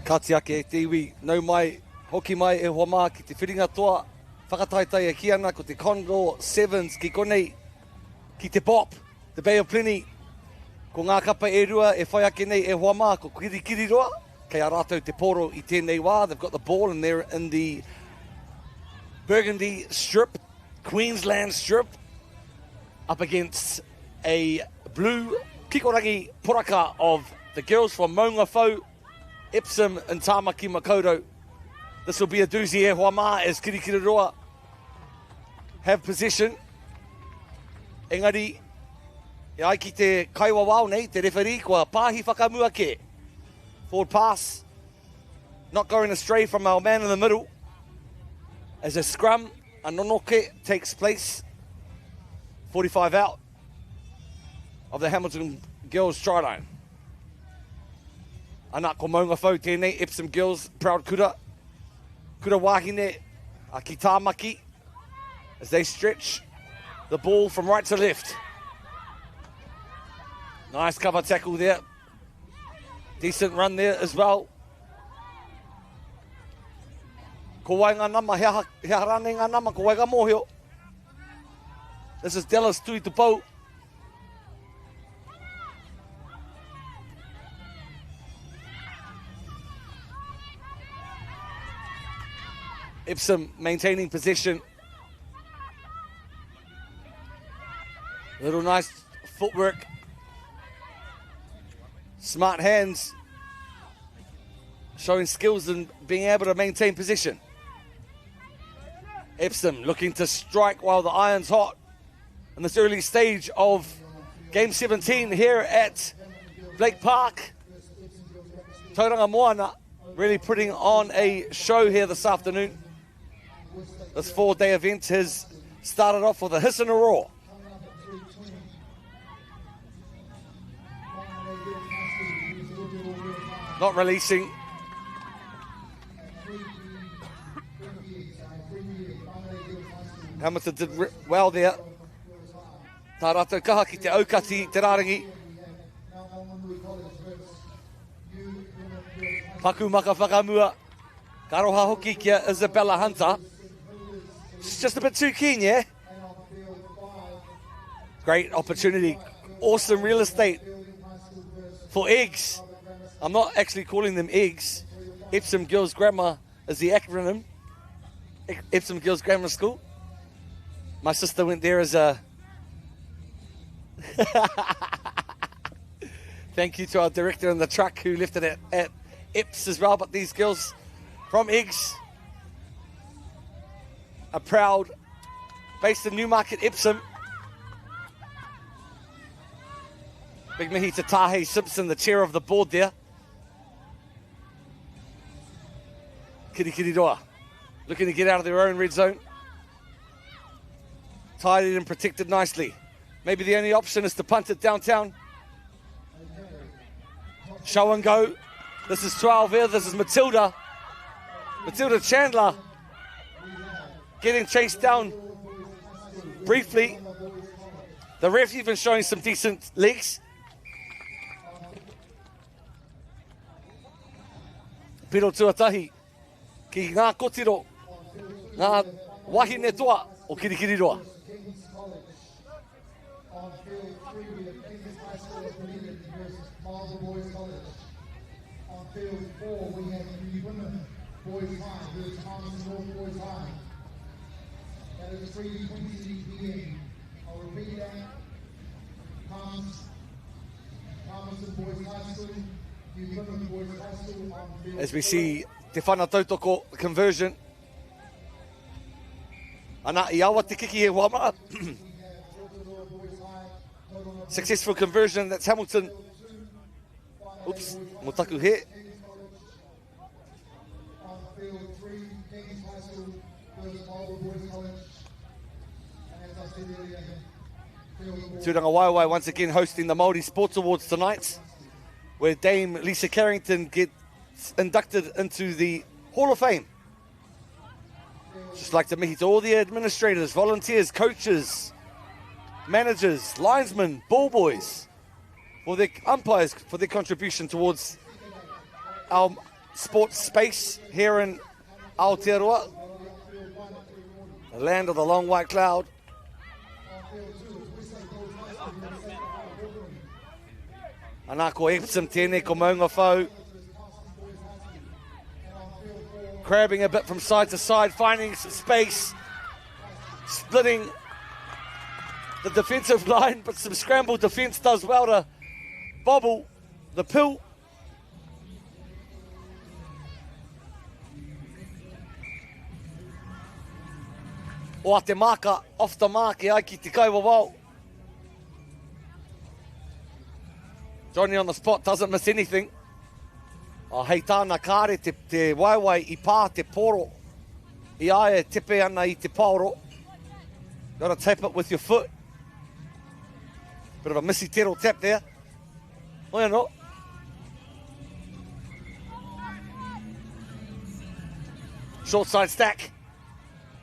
Kati ake te iwi, nau mai, hoki mai e hoa mā ki te whiringa toa, whakataitai e ki ana ko te Condor 7's ki konei, ki te Bop, the Bay of Plenty, ko ngā kapa e rua e whai ake nei e hoa mā ko kiri roa, kei a rātou te poro i tēnei wā, they've got the ball and they're in the Burgundy strip, Queensland strip, up against a blue kikorangi poraka of the girls from Maunganui, Epsom and Tamaki Makaurau. This will be a doozy e hoa mā as Kiriroa have possession. Engari, e ai ki te kaiwa wau nei, te referee, kua pāhi whakamua ke. Forward pass, not going astray from our man in the middle. As a scrum, a nonoke takes place. 45 out of the Hamilton girls try line. Ana ko Maunganui tēnei, Epsom girls, proud kura. Kura wahine a ki tāmaki as they stretch the ball from right to left. Nice cover tackle there. Decent run there as well. Ko wai ngā nama, he harane ngā nama, ko wai ngā mōhio. This is Dallas Tui Tupou. Epsom maintaining possession. Little nice footwork. Smart hands. Showing skills and being able to maintain position. Epsom looking to strike while the iron's hot in this early stage of Game 17 here at Blake Park. Tauranga Moana really putting on a show here this afternoon. This 4-day event has started off with a hiss and a roar. Not releasing. Hamilton did well there. Tā rātou kaha ki te aukati te rārangi. Paku maka whakamua. Karoha hoki kia Isabella Hunter. She's just a bit too keen, yeah? Great opportunity. Awesome real estate for eggs. I'm not actually calling them eggs. Epsom Girls Grammar is the acronym. Epsom Girls Grammar School. My sister went there as a... Thank you to our director in the truck who left it at Eps as well. But these girls from Eggs are proud, based in Newmarket, Epsom. Big mihi to Tahe Simpson, the chair of the board there. Kiriroa looking to get out of their own red zone. Tidied and protected nicely. Maybe the only option is to punt it downtown. Show and go. This is 12 here. This is Matilda. Matilda Chandler getting chased down briefly. The ref even showing some decent legs. Piro tuatahi ki ngā kotiro, ngā wahine toa o Kirikiriroa. On field 4, we have New Women Boys High, who is Palmerston North Boys High. That is 3:20 p.m. I'll repeat that. Palmerston Boys High School, New Women Boys High School on field. As we see te whana tautoko conversion. Ana I awa te kiki e wama. Successful conversion, that's Hamilton. Oops, motaku he. Tūranga Waiwai once again hosting the MāORI Sports Awards tonight, where Dame Lisa Carrington gets inducted into the Hall of Fame. Just like to mihi to all the administrators, volunteers, coaches, managers, linesmen, ball boys, for their umpires, for their contribution towards our sports space here in Aotearoa, the land of the long white cloud. Anā ko Epsom tēnei ko maunga whau. Grabbing a bit from side to side, finding some space, splitting the defensive line, but some scrambled defence does well to bobble the pill. O te maka, off the mark, e ai ki te kaua wau. Johnny on the spot, doesn't miss anything. Oh, hei tāna kāre te waiwai I pā te poro. I ai e tepe ana I te paoro. Gotta tap it with your foot. Bit of a missy tero tap there. Oh, you know. Short side stack.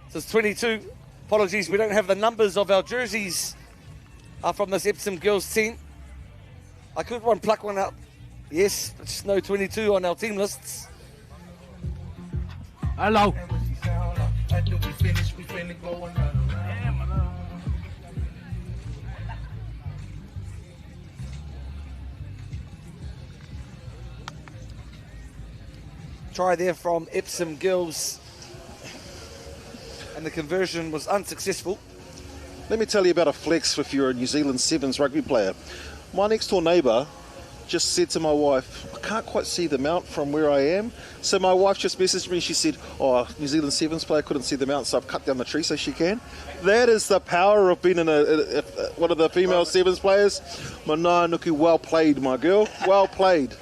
This is 22. Apologies, we don't have the numbers of our jerseys from this Epsom girls team. I could pluck one out. Yes, but just no 22 on our team lists. Hello. Try there from Epsom girls, and the conversion was unsuccessful. Let me tell you about a flex if you're a New Zealand Sevens rugby player. My next door neighbour just said to my wife, I can't quite see the mount from where I am. So my wife just messaged me, she said, oh, New Zealand Sevens player couldn't see the mount, so I've cut down the tree so she can. That is the power of being one of the female Sevens players. Manukura, well played, my girl, well played.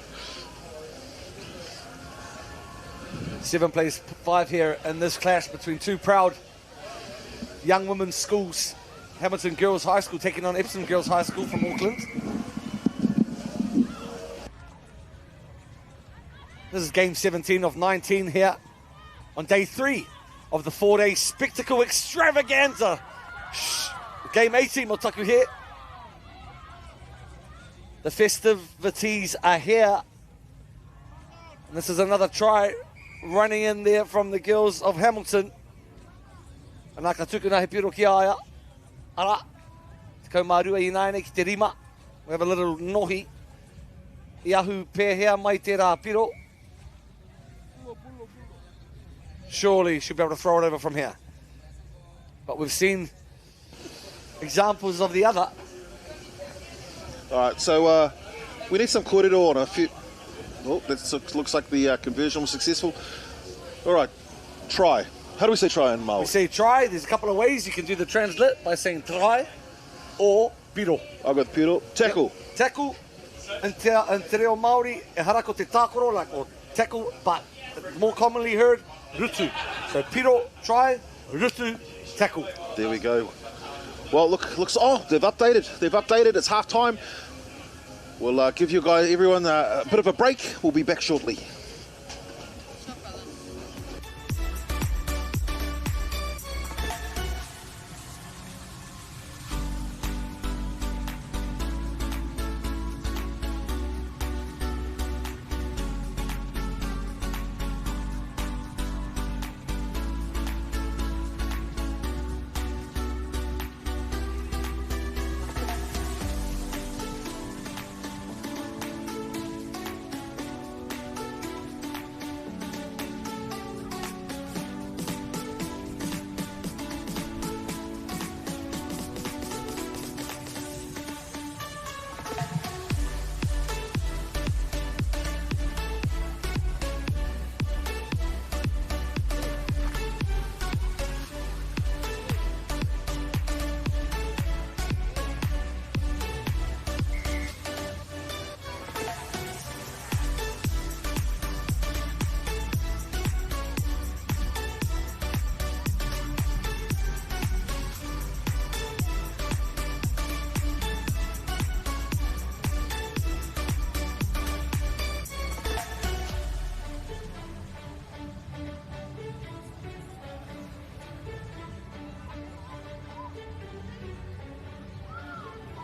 7 plays 5 here in this clash between two proud young women's schools. Hamilton Girls High School taking on Epsom Girls High School from Auckland. This is game 17 of 19 here on day 3 of the 4-day spectacle extravaganza. Game 18, Motaku here. The festivities are here. And this is another try running in there from the girls of Hamilton. Anaka tukuna he piro ki aia. Ara, te kaumarua I naine ki te rima. We have a little nohi. I ahu pēhea mai te rā piro. Surely should be able to throw it over from here. But we've seen examples of the other. All right, so we need some kōrero on a few. Oh, that looks like the conversion was successful. All right, try. How do we say try in Māori? We say try. There's a couple of ways you can do the translate by saying try or piro. I've got piro. Tackle. Yep. Tackle. And te reo Māori, e harako te tākoro, like, or tackle, but more commonly heard, rutu. So piro, try, rutu, tackle. There we go. Well, looks. Oh, they've updated. They've updated. It's half time. We'll give you guys, everyone, a bit of a break. We'll be back shortly.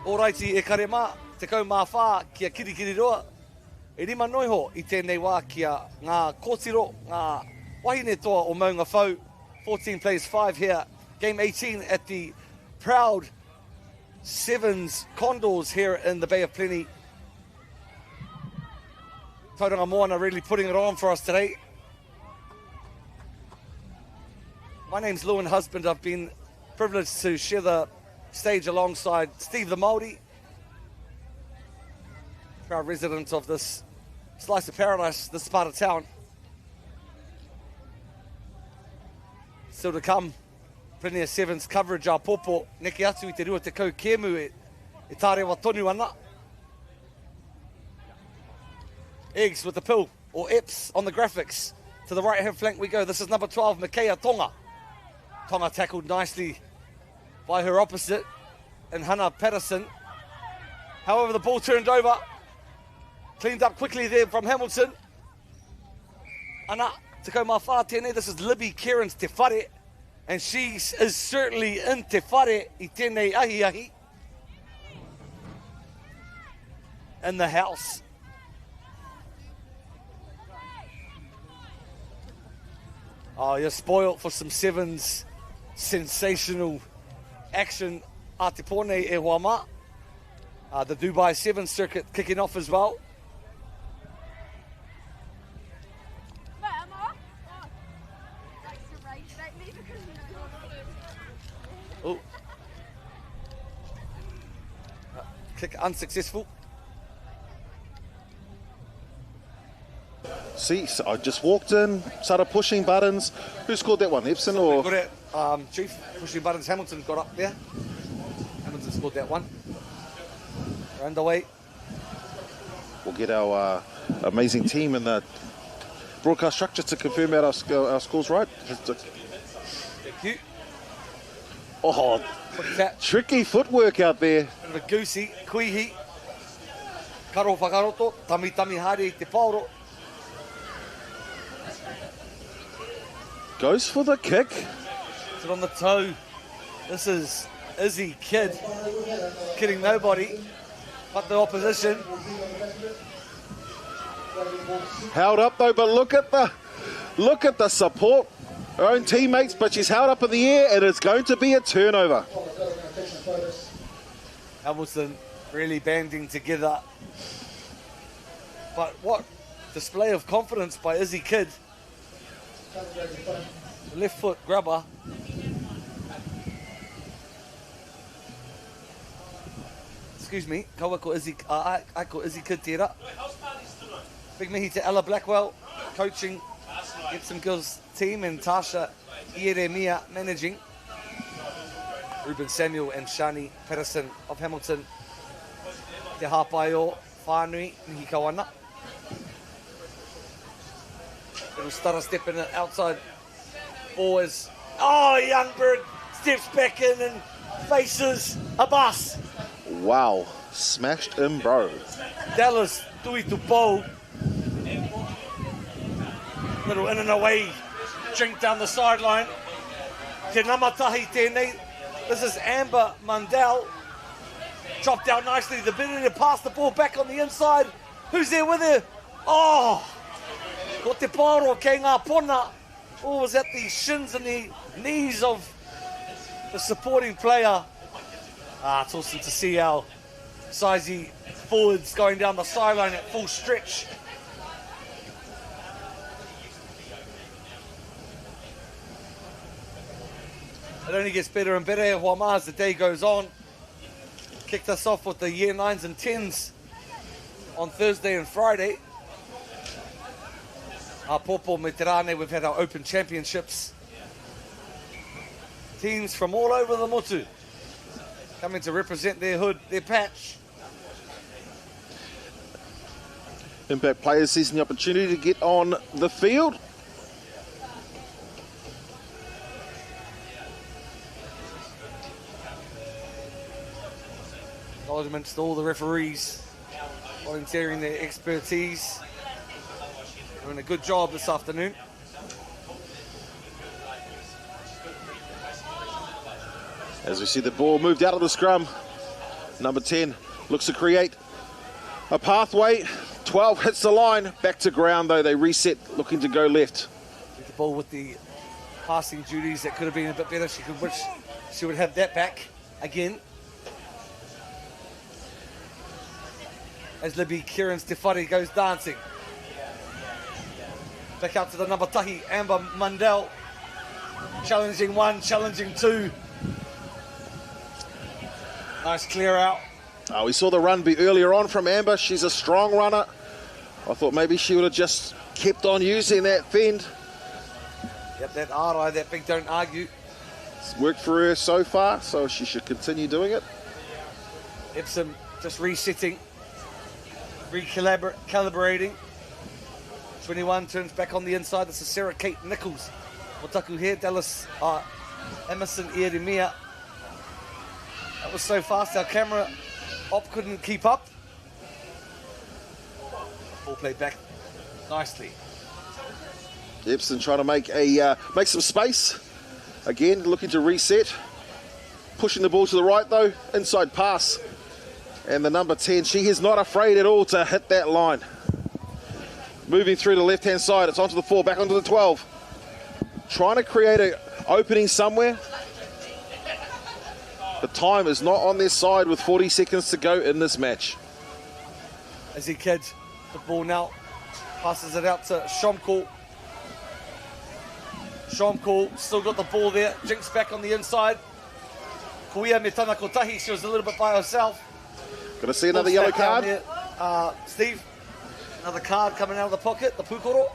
Alrighty, e kare mā, te kau mā whā, kia kirikiri roa. E rima noiho I tēnei wā kia ngā kōtiro, ngā wahine toa o maunga whau. 14 plays 5 here. Game 18 at the proud 7's Condors here in the Bay of Plenty. Tauranga Moana really putting it on for us today. My name's Lewin Husband. I've been privileged to share the stage alongside Steve the Māori, proud resident of this slice of paradise, this part of town. Still to come, plenty of 7's coverage a popo, neke atu I te rua te kau kemu e tārewa tonu ana. Eggs with the pill, or Eps on the graphics. To the right-hand flank we go. This is number 12, Mikea Tonga. Tonga tackled nicely by her opposite, and Hannah Patterson. However, the ball turned over. Cleaned up quickly there from Hamilton. Ana, te kau mā whā tēnei. This is Libby Kieran's te whare. And she is certainly in te whare I tēnei ahi. In the house. Oh, you're spoiled for some 7's sensational action a te pone e Huama. The Dubai 7 circuit kicking off as well. Oh. Kick unsuccessful. See, so I just walked in, started pushing buttons. Who scored that one, Epson or? Got it, Chief. Pushing buttons. Hamilton got up there. Hamilton scored that one. We're underway. We'll get our amazing team in the broadcast structure to confirm out our scores right. Thank you. Oh, That tricky footwork out there. bit of a goosey, kuihi. Karo whakaroto, tami hari I te pauro. Goes for the kick. Sit on the toe. This is Izzy Kidd. Kidding nobody but the opposition. Held up though, but look at the support. Her own teammates, but she's held up in the air and it's going to be a turnover. Hamilton really banding together. But what display of confidence by Izzy Kidd. The left foot grabber. Excuse me, kaua ko Izzy, ai ko Izzy Kidd tērā. Big mihi to Ella Blackwell, coaching Gibson Girls team, and Tasha Ieremia managing. Ruben Samuel and Shani Patterson of Hamilton. Te hāpai o whānui, mihi kawana. Little stutter step in it outside boys. Oh, Youngberg steps back in and faces a bus. Wow, smashed him, bro. Dallas tui tupo. Little in and away drink down the sideline. Te namatahi tēnei. This is Amber Mundell. Dropped out nicely. The ability to pass the ball back on the inside. Who's there with her? Oh! Ko te pāro kei ngā pona. Oh, was that the shins and the knees of the supporting player. It's awesome to see our sizey forwards going down the sideline at full stretch. It only gets better and better Huama as the day goes on. Kicked us off with the year 9s and 10s on Thursday and Friday. Our Popo me te rāne, we've had our Open Championships. Teams from all over the motu coming to represent their hood, their patch. Impact players seizing the opportunity to get on the field. Acknowledgements to all the referees volunteering their expertise. Doing a good job this afternoon. As we see the ball moved out of the scrum, number 10 looks to create a pathway 12 hits the line. Back to ground, though. They reset, looking to go left. The ball with the passing duties, that could have been a bit better. She could wish she would have that back again. As Libby Kieran Stefani goes dancing. Back out to the number tahi, Amber Mundell. Challenging 1, challenging 2. Nice clear out. We saw the run be earlier on from Amber. She's a strong runner. I thought maybe she would have just kept on using that fend. Yep, that RI, that big don't argue. It's worked for her so far, so she should continue doing it. Epsom just resetting, recalibrating. 21 turns back on the inside. This is Sarah Kate Nichols. Motaku here, Dallas Emerson Ieremia. That was so fast, our camera op couldn't keep up. Ball played back nicely. Epsom trying to make some space. Again, looking to reset. Pushing the ball to the right though, inside pass. And the number 10, she is not afraid at all to hit that line. Moving through the left-hand side, it's onto the 4, back onto the 12. Trying to create an opening somewhere. The time is not on their side with 40 seconds to go in this match. As he kids the ball now, passes it out to Shomko. Shomko still got the ball there. Jinx back on the inside. Kuia me tana kotahi, she was a little bit by herself. Gonna see another yellow card. Steve, another card coming out of the pocket, the Pukoro.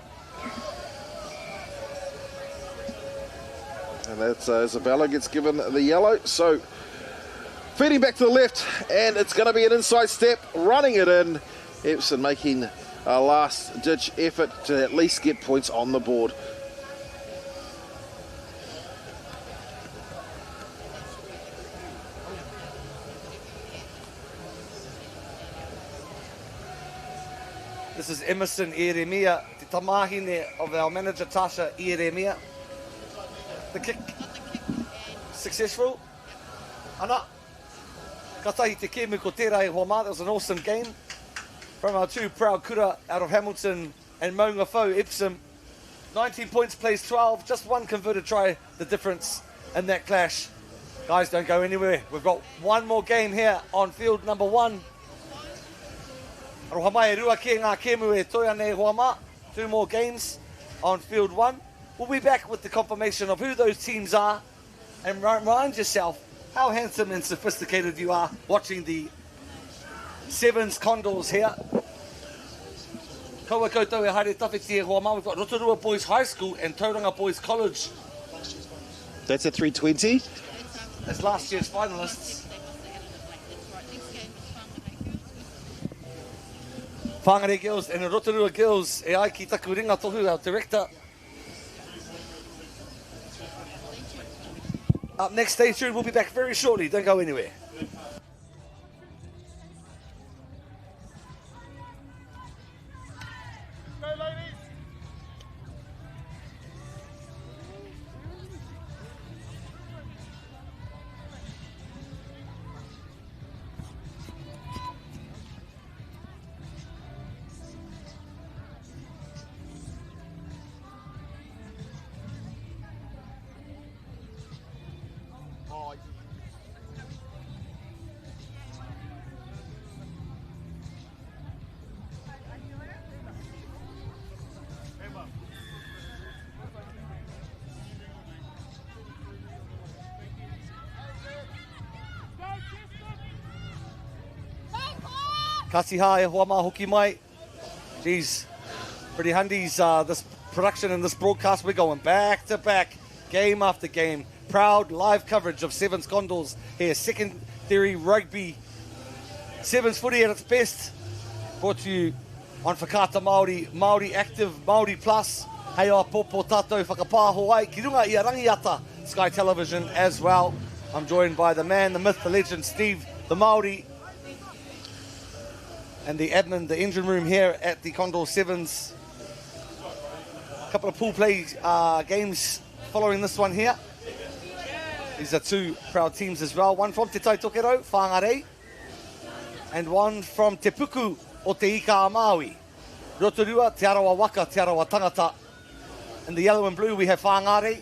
And that's Isabella gets given the yellow. So feeding back to the left, and it's going to be an inside step, running it in. Epsom making a last-ditch effort to at least get points on the board. This is Emerson Ieremia, the tamahine of our manager Tasha Ieremia. The kick successful. Ana. Katahi te kēmu ko tērā e hoa mā. That was an awesome game from our two proud kura out of Hamilton and Maunganui, Epsom. 19 points, plays 12. Just one converted try, the difference in that clash. Guys, don't go anywhere. We've got one more game here on field number 1. Aroha mai e rua ke ngā kēmu e toi ane hoa mā. 2 more games on field 1. We'll be back with the confirmation of who those teams are. And remind yourself how handsome and sophisticated you are watching the 7's Condors here. Kaua koutou e haere tawhiti e hoa mā. We've got Rotorua Boys High School and Tauranga Boys College. That's at 3:20. As last year's finalists. Whangare Girls and Rotorua Girls e ai ki taku ringa tohu, our director. Up next, stay tuned. We'll be back very shortly. Don't go anywhere. Kasiha e hoa mā hoki mai. Jeez, pretty handies, this production and this broadcast. We're going back to back, game after game. Proud live coverage of 7's Condors here. Secondary rugby. 7's footy at its best. Brought to you on Whakata Māori, Māori Active, Māori Plus. Hei o popo tātou whakapāho ai. Ki runga i a rangiata, Sky Television as well. I'm joined by the man, the myth, the legend, Steve, the Māori. And the admin, the engine room here at the Condor 7's. A couple of pool play games following this one here. These are 2 proud teams as well. One from Te Tai Tokero, Whangarei. And one from Te Puku o te ika a Maui. Rotorua, te arawa waka, te arawa tangata. In the yellow and blue we have Whangare.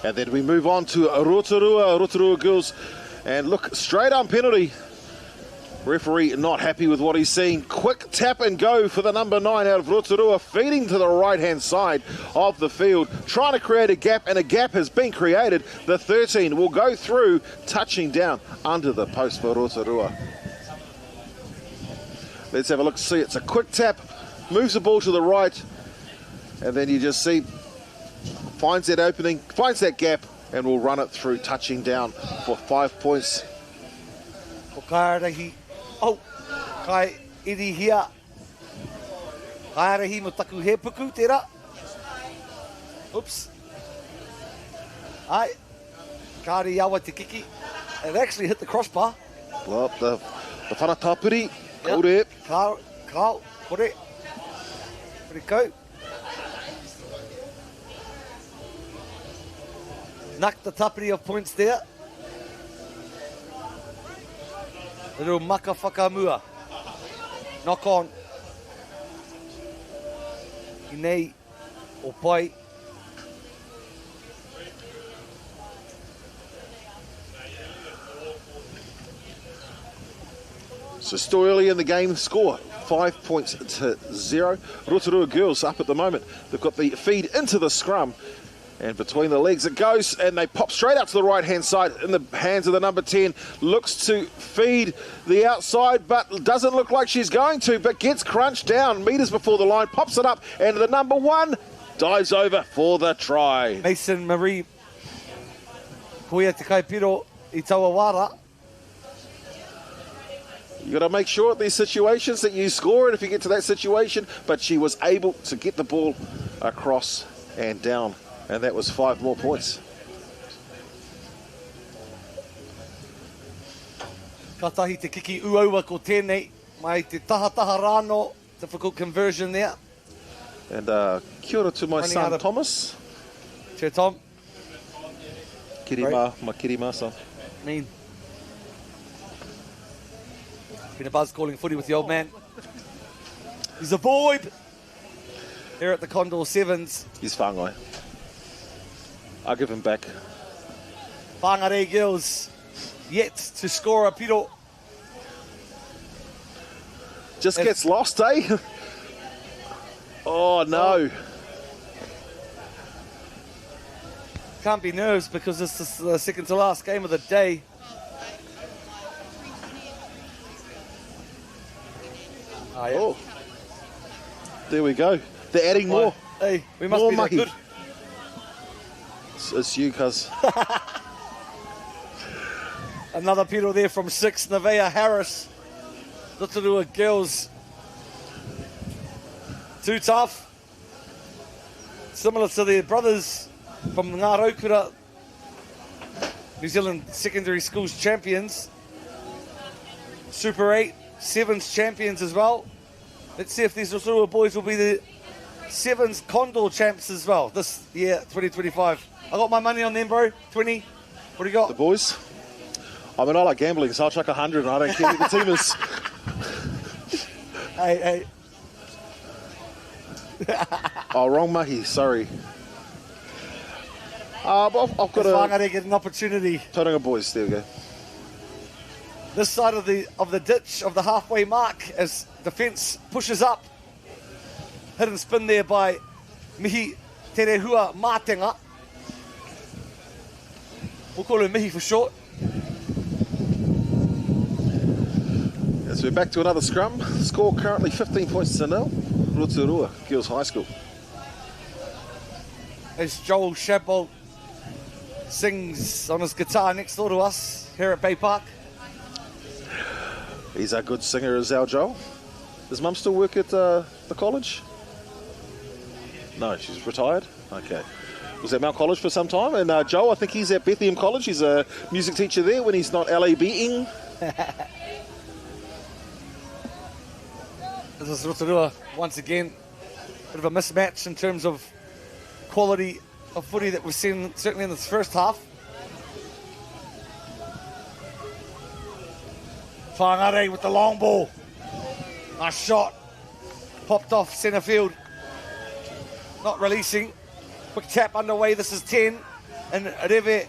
And then we move on to Rotorua girls. And look, straight on penalty. Referee not happy with what he's seen. Quick tap and go for the number 9 out of Rotorua, feeding to the right-hand side of the field, trying to create a gap, and a gap has been created. The 13 will go through, touching down under the post for Rotorua. Let's have a look, see, it's a quick tap, moves the ball to the right, and then you just see, finds that opening, finds that gap, and will run it through, touching down for 5 points. O Kairahi, oh, kai iri hia. Kairahi mo taku he puku tera. Oops. Ai, Kāri awa te kiki. It actually hit the crossbar. Well, the whanatapuri, go there. Kau, kore. Kore kau. Knocked the tapiri of points there. Little maka whakamua. Knock on. I nei o pai. So still early in the game, score 5 points to 0. Rotorua girls up at the moment. They've got the feed into the scrum. And between the legs it goes, and they pop straight out to the right-hand side in the hands of the number 10. Looks to feed the outside, but doesn't look like she's going to, but gets crunched down metres before the line, pops it up, and the number 1 dives over for the try. Mason Marie. Koia te kaipiro I Tawawara. You got to make sure at these situations that you score it if you get to that situation, but she was able to get the ball across and down. And that was 5 more points. Katahi te kiki uaua ko tēnei. Mai te taha rāno. Difficult conversion there. And kia ora to my Running son, out of- Thomas. Cheer, Tom. Kirima, my kirima son. Mean. Been a buzz calling footy with the old man. He's a boy. Here at the Condor 7's. He's whāngai. I'll give him back. Whangare girls yet to score a piro. Just gets lost, eh? Oh, no. Can't be nerves because this is the second to last game of the day. Oh, yeah. Oh. There we go. They're adding more. Hey, we must More be that mucky. good. It's you, cuz. Another piro there from 6, Nevaeh Harris. Rotorua girls. Too tough. Similar to their brothers from Ngārokura, New Zealand secondary schools champions. Super 8, 7's champions as well. Let's see if these Rotorua boys will be the 7's Condor champs as well this year, 2025. I got my money on them, bro. 20. What do you got? The boys. I mean, I like gambling, so I'll chuck 100 and I don't care who the team is. Hey. Oh, wrong mahi, sorry. I've got Does Whangare get an opportunity? Tauranga boys, there we go. This side of the ditch of the halfway mark as defence pushes up. Hit and spin there by Mihi Terehua Mātenga. We'll call him Mihi for short. So we're back to another scrum. Score currently 15 points to 0. Rotorua Girls High School. As Joel Shadbolt sings on his guitar next door to us here at Bay Park. He's a good singer as our Joel. Does Mum still work at the college? No, she's retired. Okay. Was at Mount College for some time. And Joel, I think he's at Bethlehem College. He's a music teacher there when he's not LABing. This is Rotorua once again. Bit of a mismatch in terms of quality of footy that we've seen certainly in this first half. Whangare with the long ball. Nice shot. Popped off centre field. Not releasing. Quick tap underway. This is 10. And Reve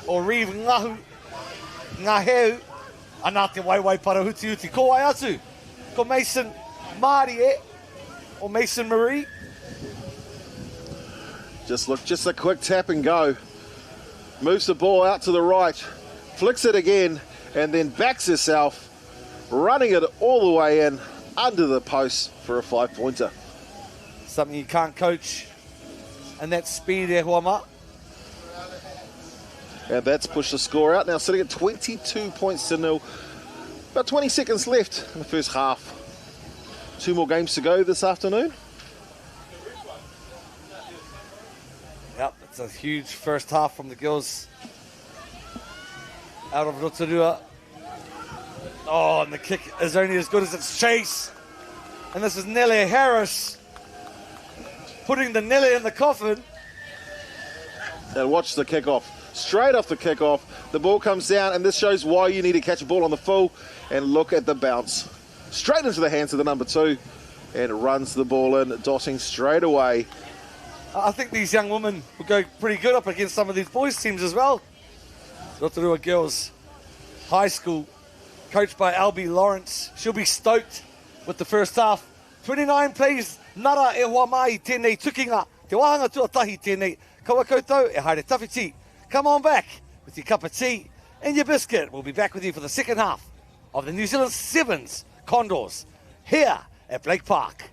or Reeve Ngahu. Ngaheu. Anā te waiwai parahuti uti. Ko ai atu. Ko Mason Māori or Mason Marie. Just a quick tap and go. Moves the ball out to the right. Flicks it again and then backs herself. Running it all the way in under the post for a 5-pointer. Something you can't coach. And that's speed there, Huama. And that's pushed the score out. Now sitting at 22 points to 0. About 20 seconds left in the first half. 2 more games to go this afternoon. Yep, it's a huge first half from the girls out of Rotorua. Oh, and the kick is only as good as its chase. And this is Nelly Harris putting the Nelly in the coffin. And watch the kickoff. Straight off the kickoff, the ball comes down, and this shows why you need to catch a ball on the full. And look at the bounce. Straight into the hands of the number 2. And runs the ball in, dotting straight away. I think these young women will go pretty good up against some of these boys' teams as well. Rotorua Girls High School, coached by Albie Lawrence. She'll be stoked with the first half. 29 plays, nara e hoa mai tēnei tukinga. Te wahanga tuatahi tēnei. Kaua koutou e haere tawhiti. Come on back with your cup of tea and your biscuit. We'll be back with you for the second half of the New Zealand 7's Condors here at Blake Park.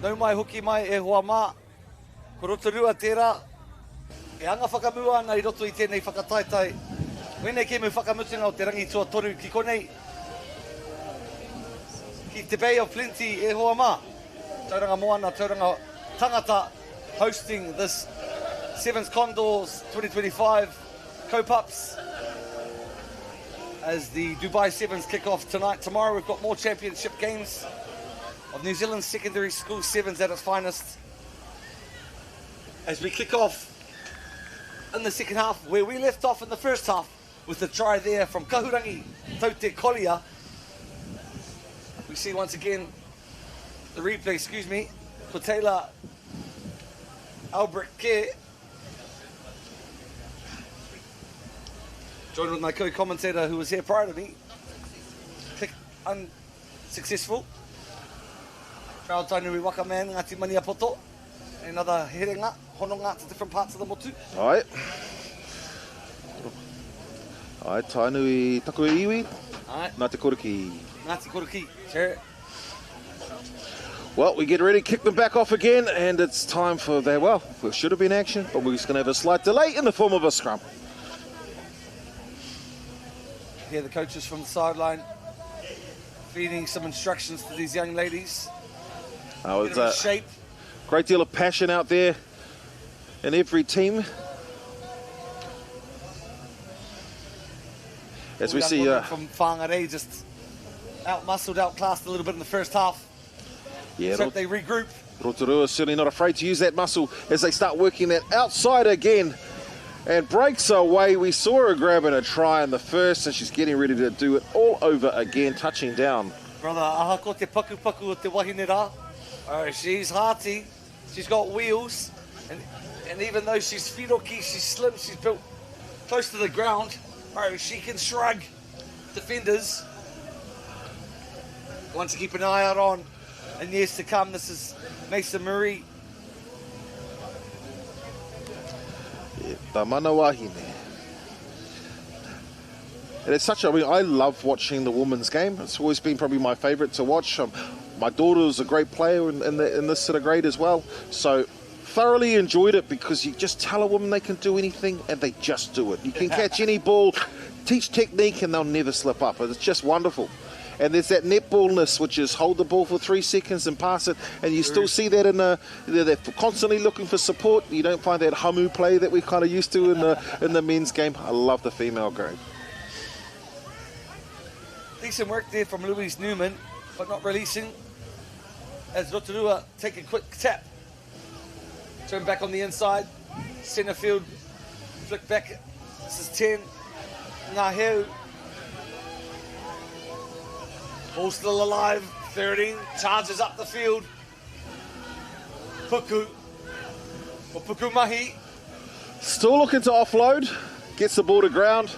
Nau mai hoki mai e hoa mā. Ko Rotorua tērā. E anga whakamua ana I roto I tēnei whakataitai. Wene ke mu whakamutinga o te rangi tua toru ki konei. Ki te Bay of Plenty e hoa mā. Tauranga moana, tauranga tangata hosting this 7's Condors 2025 Co-Pups. As the Dubai 7's kick off tonight. Tomorrow we've got more championship games of New Zealand secondary school 7's at its finest. As we kick off in the second half, where we left off in the first half with the try there from Kahurangi Taute Kolia. We see once again the replay, excuse me, for Taylor Albert Kerr. Joined with my co-commentator who was here prior to me. Kick unsuccessful. Crowd tainui waka man, Ngāti Mania Poto. Another herenga, hononga to different parts of the motu. Ai. Ai, tainui taku iwi. Ai. Ngāti Koriki. Ngāti Koriki, sure. Well, we get ready to kick them back off again, and it's time for that. Well, we should have been action, but we're just going to have a slight delay in the form of a scrum. Here the coaches from the sideline feeding some instructions to these young ladies. It's Get them in shape. Great deal of passion out there in every team. As we see from Whangarei, just out-muscled, outclassed a little bit in the first half. Yeah, So they regroup. Rotorua certainly not afraid to use that muscle as they start working that outside again. And breaks away. We saw her grabbing a try in the first, and she's getting ready to do it all over again, touching down. Brother, aha ko te paku o te wahine rā. Oh, she's hearty. She's got wheels. And even though she's whiroki, she's slim, she's built close to the ground. Oh, she can shrug defenders. One to keep an eye out on in years to come. This is MΑORI. Tamana wahine. And it's such a, I mean, I love watching the women's game. It's always been probably my favourite to watch. My daughter was a great player in this sort of grade as well. So thoroughly enjoyed it because you just tell a woman they can do anything and they just do it. You can catch any ball, teach technique, and they'll never slip up. It's just wonderful. And there's that netballness, which is hold the ball for 3 seconds and pass it, and you still see that in they're constantly looking for support. You don't find that hamu play that we kind of used to in the men's game. I love the female grade. Decent work there from Louise Newman, but not releasing. As Rotorua take a quick tap. Turn back on the inside. Centre field. Flick back. This is 10. Ngaheu. Ball still alive. 13. Charges up the field. Puku. Or Puku Mahi. Still looking to offload. Gets the ball to ground.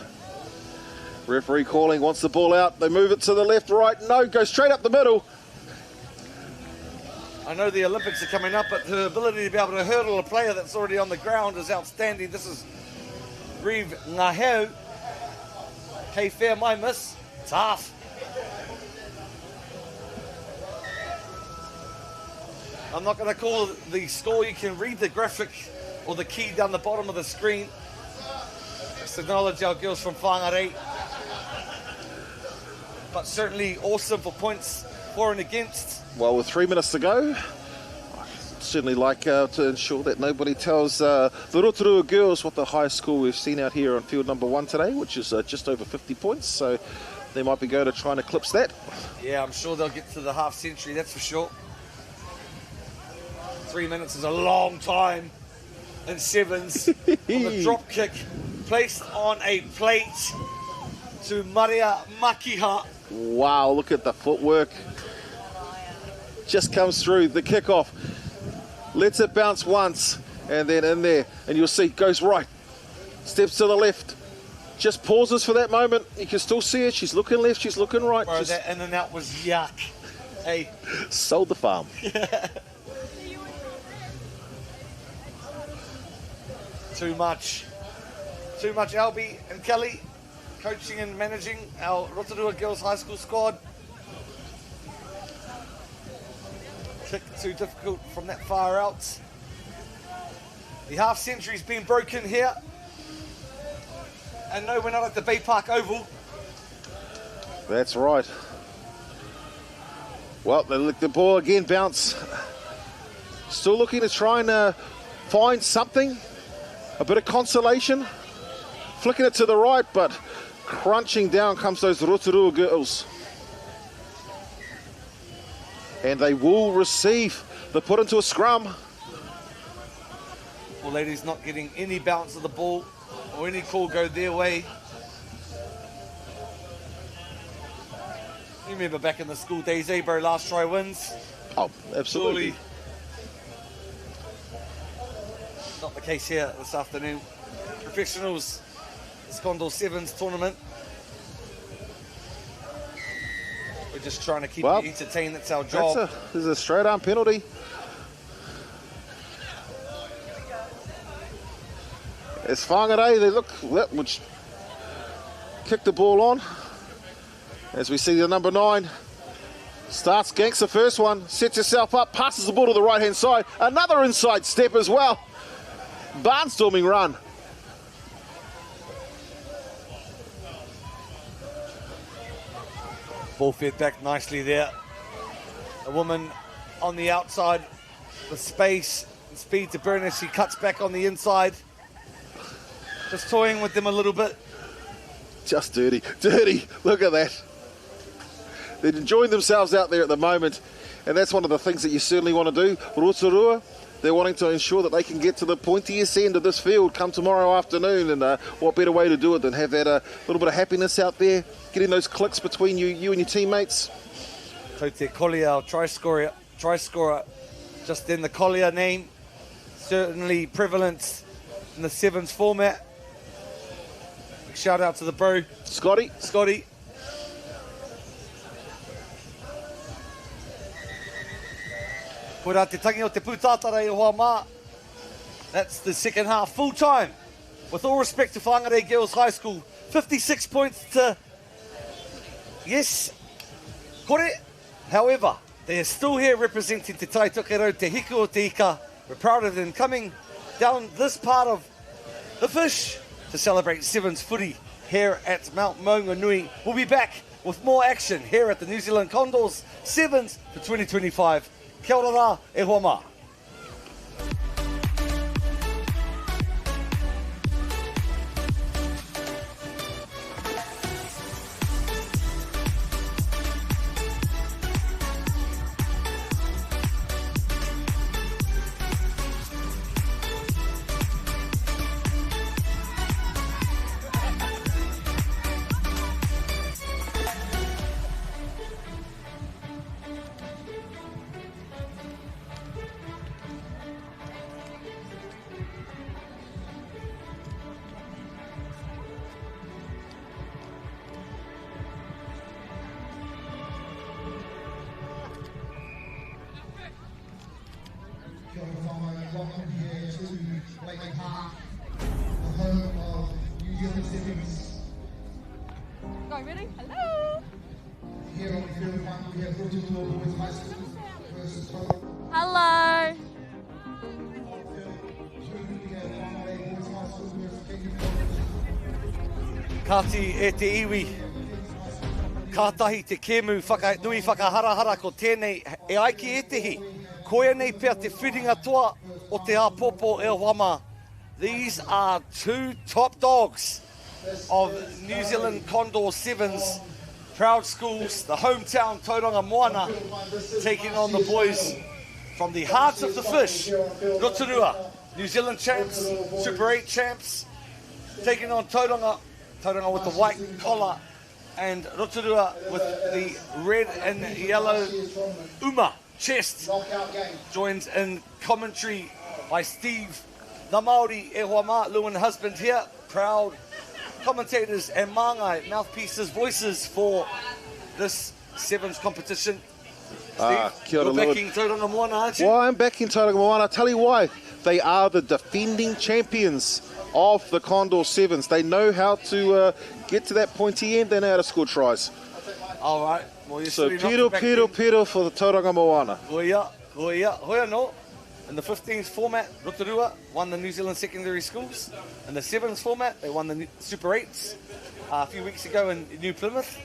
Referee calling, wants the ball out. They move it to the left, right. No, go straight up the middle. I know the Olympics are coming up, but her ability to be able to hurdle a player that's already on the ground is outstanding. This is Reeve Ngaheu. Hey, fair, my miss. Tough. I'm not going to call the score. You can read the graphic or the key down the bottom of the screen. Just acknowledge our girls from Whangarei. But certainly awesome for points for and against. Well, with 3 minutes to go, I'd certainly like to ensure that nobody tells the Rotorua girls what the highest score we've seen out here on field number 1 today, which is just over 50 points. So they might be going to try and eclipse that. Yeah, I'm sure they'll get to the half century, that's for sure. 3 minutes is a long time. And 7's on the drop kick, placed on a plate to Maria Makiha. Wow, look at the footwork. Just comes through the kickoff. Lets it bounce once and then in there. And you'll see, goes right. Steps to the left. Just pauses for that moment. You can still see it. She's looking left, she's looking right. Bro, just that in and out was yuck. Hey. sold the farm. Too much. Too much Albie and Kelly coaching and managing our Rotorua Girls High School squad. Kick too difficult from that far out. The half century's been broken here. And no, we're not at the Bay Park Oval. That's right. Well, they look the ball again bounce. Still looking to try and find something. A bit of consolation. Flicking it to the right, but crunching down comes those Rotorua girls. And they will receive. They're put into a scrum. Well, ladies not getting any bounce of the ball or any call go their way. You remember back in the school days, eh, bro? Last try wins. Oh, absolutely. Surely. Not the case here this afternoon. Professionals, this Condor 7's tournament. We're just trying to keep you entertained. That's our job. This is a straight arm penalty. It's Whangarei, they look, which kicked the ball on. As we see the number 9 starts, ganks the first one, sets herself up, passes the ball to the right hand side. Another inside step as well. Barnstorming run. Ball fed back nicely there. A woman on the outside with space speed to burn as she cuts back on the inside. Just toying with them a little bit. Just dirty. Look at that. They're enjoying themselves out there at the moment, and that's one of the things that you certainly want to do. Rotorua, they're wanting to ensure that they can get to the pointiest end of this field come tomorrow afternoon, and what better way to do it than have that little bit of happiness out there, getting those clicks between you and your teammates. Ko te Collier, try scorer, just in the Collier name, certainly prevalent in the 7's format. Shout out to the bro. Scotty. Koera te tangi o te pūtātara e hoa mā. That's the second half, full time. With all respect to Whangarei Girls High School, 56 points to, yes, kore. However, they are still here representing te tai tokerau, te hiku o te ika. We're proud of them coming down this part of the fish to celebrate 7's footy here at Mount Maunganui. We'll be back with more action here at the New Zealand Condors 7's for 2025. Kia ora rā, e hoa mā. Welcome here to Blake Park, the home of New Zealand 7's. Go, ready? Hello. Here on field one, we have Rotorua Boys High School versus Tauranga. Hello. On field two, we have Whangarei Boys High School versus Kenya. Kāti e te iwi. Kātahi te kēmu nui whakaharahara ko tēnei e aiki e tehi. Koia nei pia te whiringa toa o te apopo e Wama. These are two top dogs of New Zealand Condor 7's proud schools, the hometown Tauranga Moana, taking on the boys from the hearts of the fish, Rotorua, New Zealand champs, Super 8 champs, taking on Tauranga with the white collar, and Rotorua with the red and yellow Uma chest. Joined in commentary by Steve, the Māori e hoa mā, Lewin husband here, proud commentators and māngai, mouthpieces, voices for this 7's competition. Steve, Kia ora, you're backing Tauranga Moana, aren't you? Well, I'm backing Tauranga Moana. I'll tell you why. They are the defending champions of the Condor 7's. They know how to get to that pointy end. They know how to score tries. All right. Well, you're So, still piro for the Tauranga Moana. Hoia no. In the 15s format, Rotorua won the New Zealand secondary schools. In the 7s format, they won the Super 8s a few weeks ago in New Plymouth.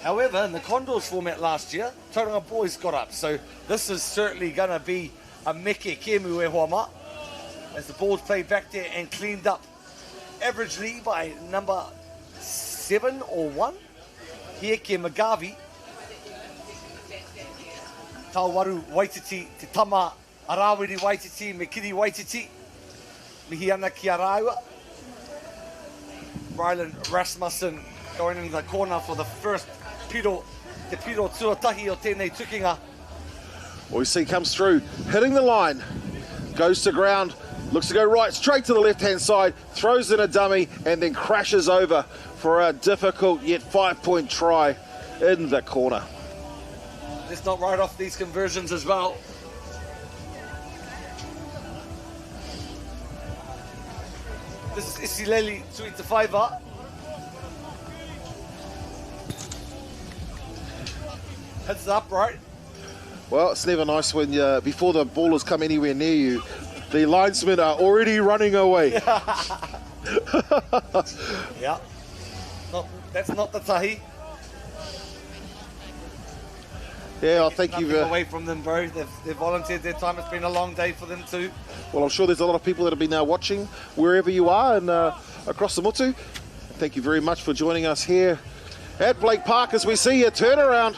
However, in the Condors format last year, Tauranga boys got up. So this is certainly going to be a meke kemu e hoa mā, as the ball's played back there and cleaned up averagely by number 7 or 1. Hieke Magavi. Tauwaru Waititi, te tama Arawiri Waititi, me Kiri Waititi. Mihi ana ki Araua. Rylan Rasmussen going in the corner for the first piro, te piro tuatahi o tēnei tukinga. Well, you see, comes through, hitting the line, goes to ground, looks to go right, straight to the left-hand side, throws in a dummy, and then crashes over for a difficult yet 5-point try in the corner. Let's not write off these conversions as well. This is Isileli Tuitafaiva. Hits the upright. Well, it's never nice when before the ballers come anywhere near you, the linesmen are already running away. Yeah. That's not the tahi. Yeah, I thank Nothing you. away from them, bro. They've volunteered their time. It's been a long day for them too. Well, I'm sure there's a lot of people that have been watching wherever you are and across the Mutu. Thank you very much for joining us here at Blake Park as we see a turnaround.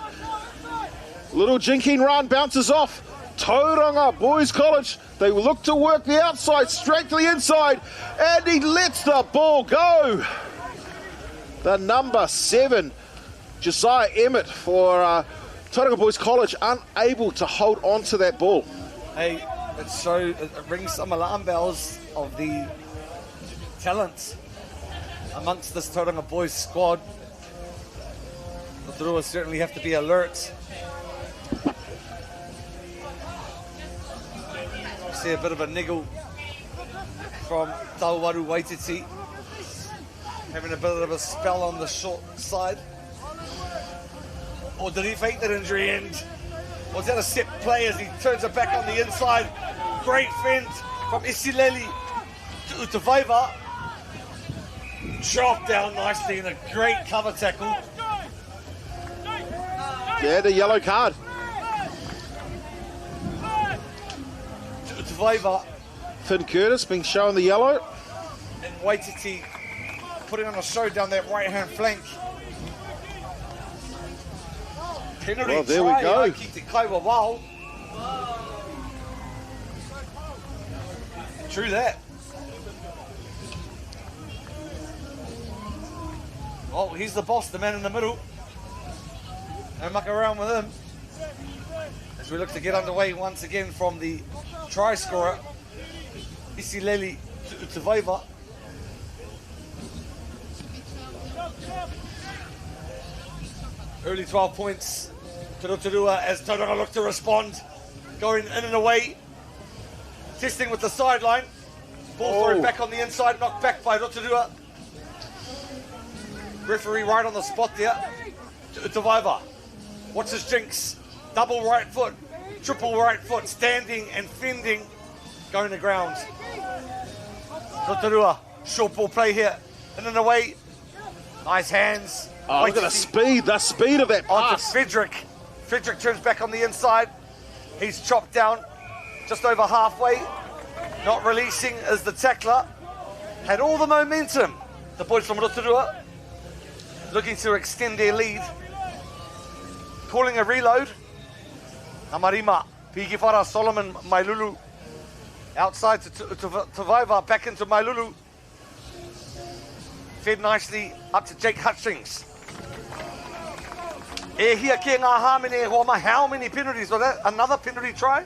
Little jinking run, bounces off. Tauranga Boys College. They look to work the outside, straight to the inside, and he lets the ball go. The number 7, Josiah Emmett for Tauranga Boys College, unable to hold on to that ball. Hey, it rings some alarm bells of the talent amongst this Tauranga Boys squad. The Rotorua certainly have to be alert. See a bit of a niggle from Tauwaru Waititi, having a bit of a spell on the short side. Or did he fake that injury and was that a set play as he turns it back on the inside? Great fend from Isileli to Utavaiva. Dropped down nicely in a great cover tackle. Yeah, the yellow card. Utavaiva Finn Curtis being shown the yellow. and Waititi putting on a show down that right-hand flank. Penalty Well, there we try, go. Ki te kaiwa wao. True that. Oh, he's the boss, the man in the middle. No muck around with him. As we look to get underway once again from the try scorer, Isileli Utavaiva. Early 12 points to Rotorua as Tauranga look to respond. Going in and away. Testing with the sideline. Ball thrown back on the inside, knocked back by Rotorua. Referee right on the spot there. Utavaiva. What's his jinx? Double right foot, triple right foot, standing and fending. Going to ground. Rotorua, short ball play here. In and away. Nice hands. Oh, look at the speed of that Onto pass. Frederick. Frederick turns back on the inside. He's chopped down just over halfway. Not releasing as the tackler. Had all the momentum. The boys from Rotorua looking to extend their lead. Calling a reload. Amarima, Pigifara, Solomon, Mailulu. Outside to Vaiva, back into Mailulu. Fed nicely up to Jake Hutchings. How many penalties? Was that another penalty try?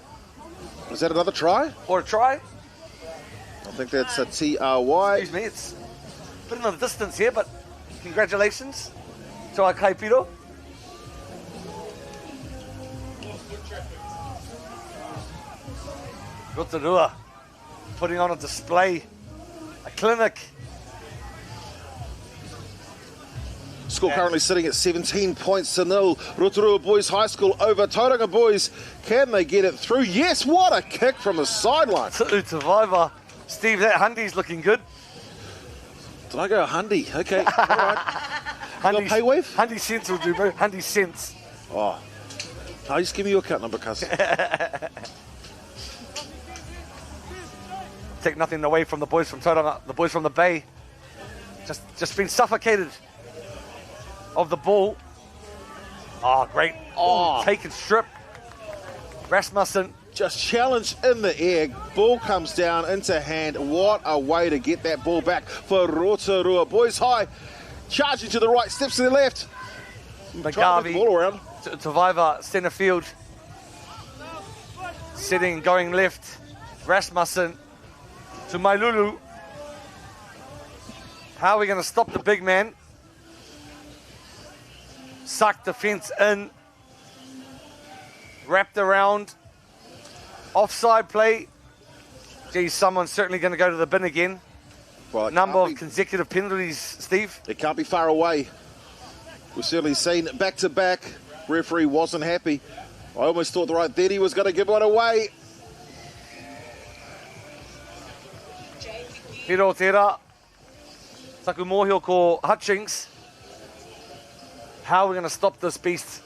Was that another try? Or a try? I think that's a TRY. Excuse me, it's a bit of a distance here, but congratulations to our Kaipiro. Rotorua putting on a display, a clinic. Score currently sitting at 17 points to 0. Rotorua Boys High School over Tauranga Boys. Can they get it through? Yes, what a kick from the sideline. Utavaiva. Steve, that Hundy's looking good. Did I go Hundy? Okay, all right. You got pay wave? Hundy cents will do, bro. Hundy cents. Oh, no, just give me your account number, cousin. Take nothing away from the boys from Tauranga, the boys from the Bay. Just been suffocated of the ball. Oh, great. Oh, taken strip. Rasmussen. Just challenged in the air. Ball comes down into hand. What a way to get that ball back for Rotorua. Boys high. Charging to the right, steps to the left. Trying to move the ball around. Tavaiva, centre field. Sitting, going left. Rasmussen to Mailulu. How are we going to stop the big man? Sucked the fence in. Wrapped around. Offside play. Geez, someone's certainly going to go to the bin again. Well, Number of consecutive penalties, Steve. It can't be far away. We've certainly seen back-to-back. Referee wasn't happy. I almost thought right then he was going to give one away. Hiro tera. Taku mohio ko Hutchings. How are we going to stop this beast?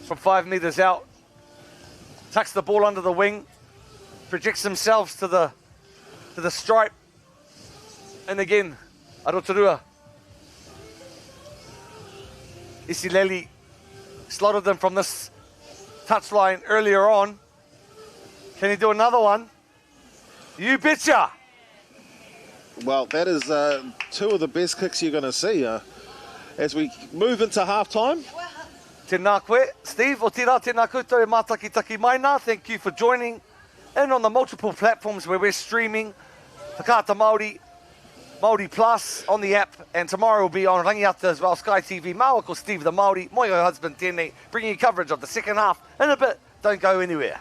from 5 metres out. Tucks the ball under the wing. Projects themselves to the stripe. And again, Rotorua. Isileli slotted them from this touchline earlier on. Can he do another one? You betcha! Well, that is two of the best kicks you're going to see as we move into half-time. Tēnā koe, Steve, o tērā, tēnā koutou e mātakitaki maina. Thank you for joining in on the multiple platforms where we're streaming. Whakaata Māori, Māori Plus on the app, and tomorrow will be on Rangiata as well, Sky TV. Māua ko Steve the Māori, moi o husband tēnei, bringing you coverage of the second half in a bit. Don't go anywhere.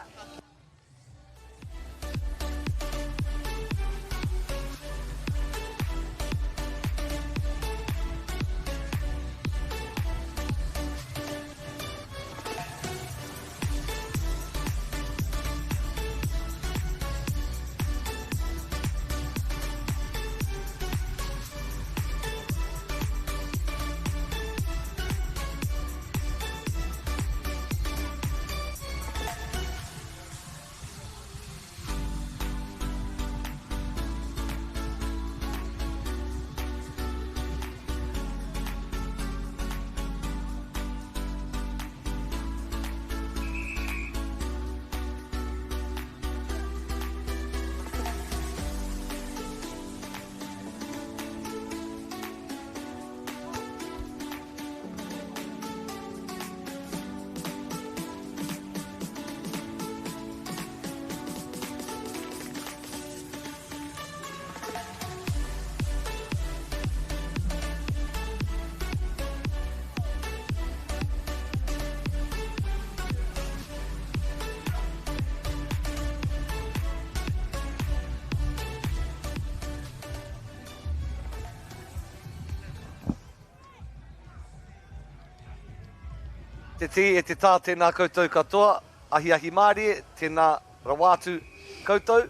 Te te e te tā tēnā koutou katoa, ahi Māori, tēnā rawatu koutou,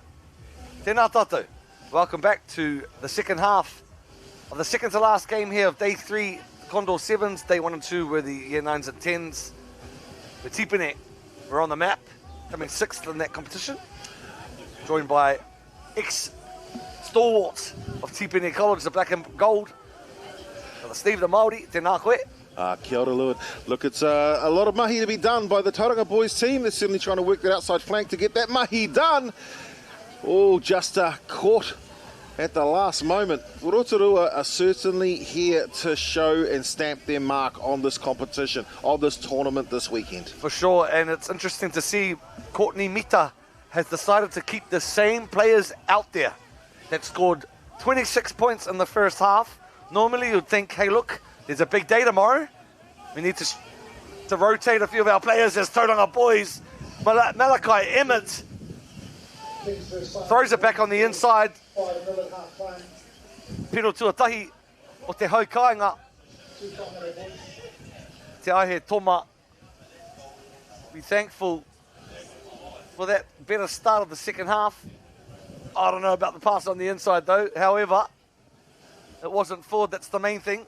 tēnā tātou. Welcome back to the second half of the second to last game here of day 3, Condor 7's. Day 1 and 2 were the year 9's and 10's. The Tipene were on the map, coming 6th in that competition, joined by ex-stalwarts of Tipene College, the black and gold. Steve the Māori, tēnā koe. Kia ora, Lewin. Look, it's a lot of mahi to be done by the Tauranga boys team. They're certainly trying to work that outside flank to get that mahi done. Oh, just caught at the last moment. Rotorua are certainly here to show and stamp their mark on this competition, on this tournament this weekend. For sure, and it's interesting to see Courtney Mita has decided to keep the same players out there that scored 26 points in the first half. Normally you'd think, hey look, there's a big day tomorrow. We need to rotate a few of our players as Tauranga boys. Malachi Emmett throws it back on the inside. Pero tuatahi o te haukainga. Te aihe toma. Be thankful for that better start of the second half. I don't know about the pass on the inside though. However, it wasn't forward, that's the main thing.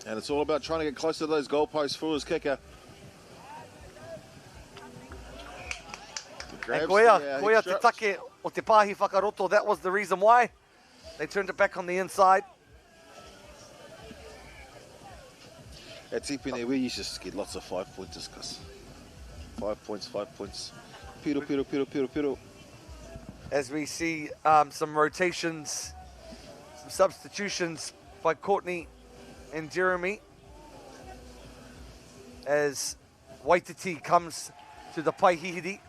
And it's all about trying to get close to those goalposts for his kicker. And koea te take o te pāhi whakaroto, that was the reason why. They turned it back on the inside. At Tipene, we used to get lots of 5-pointers, because 5 points, 5 points. Piro. As we see some rotations, some substitutions by Courtney and Jeremy, as Waititi comes to the Paihihiri,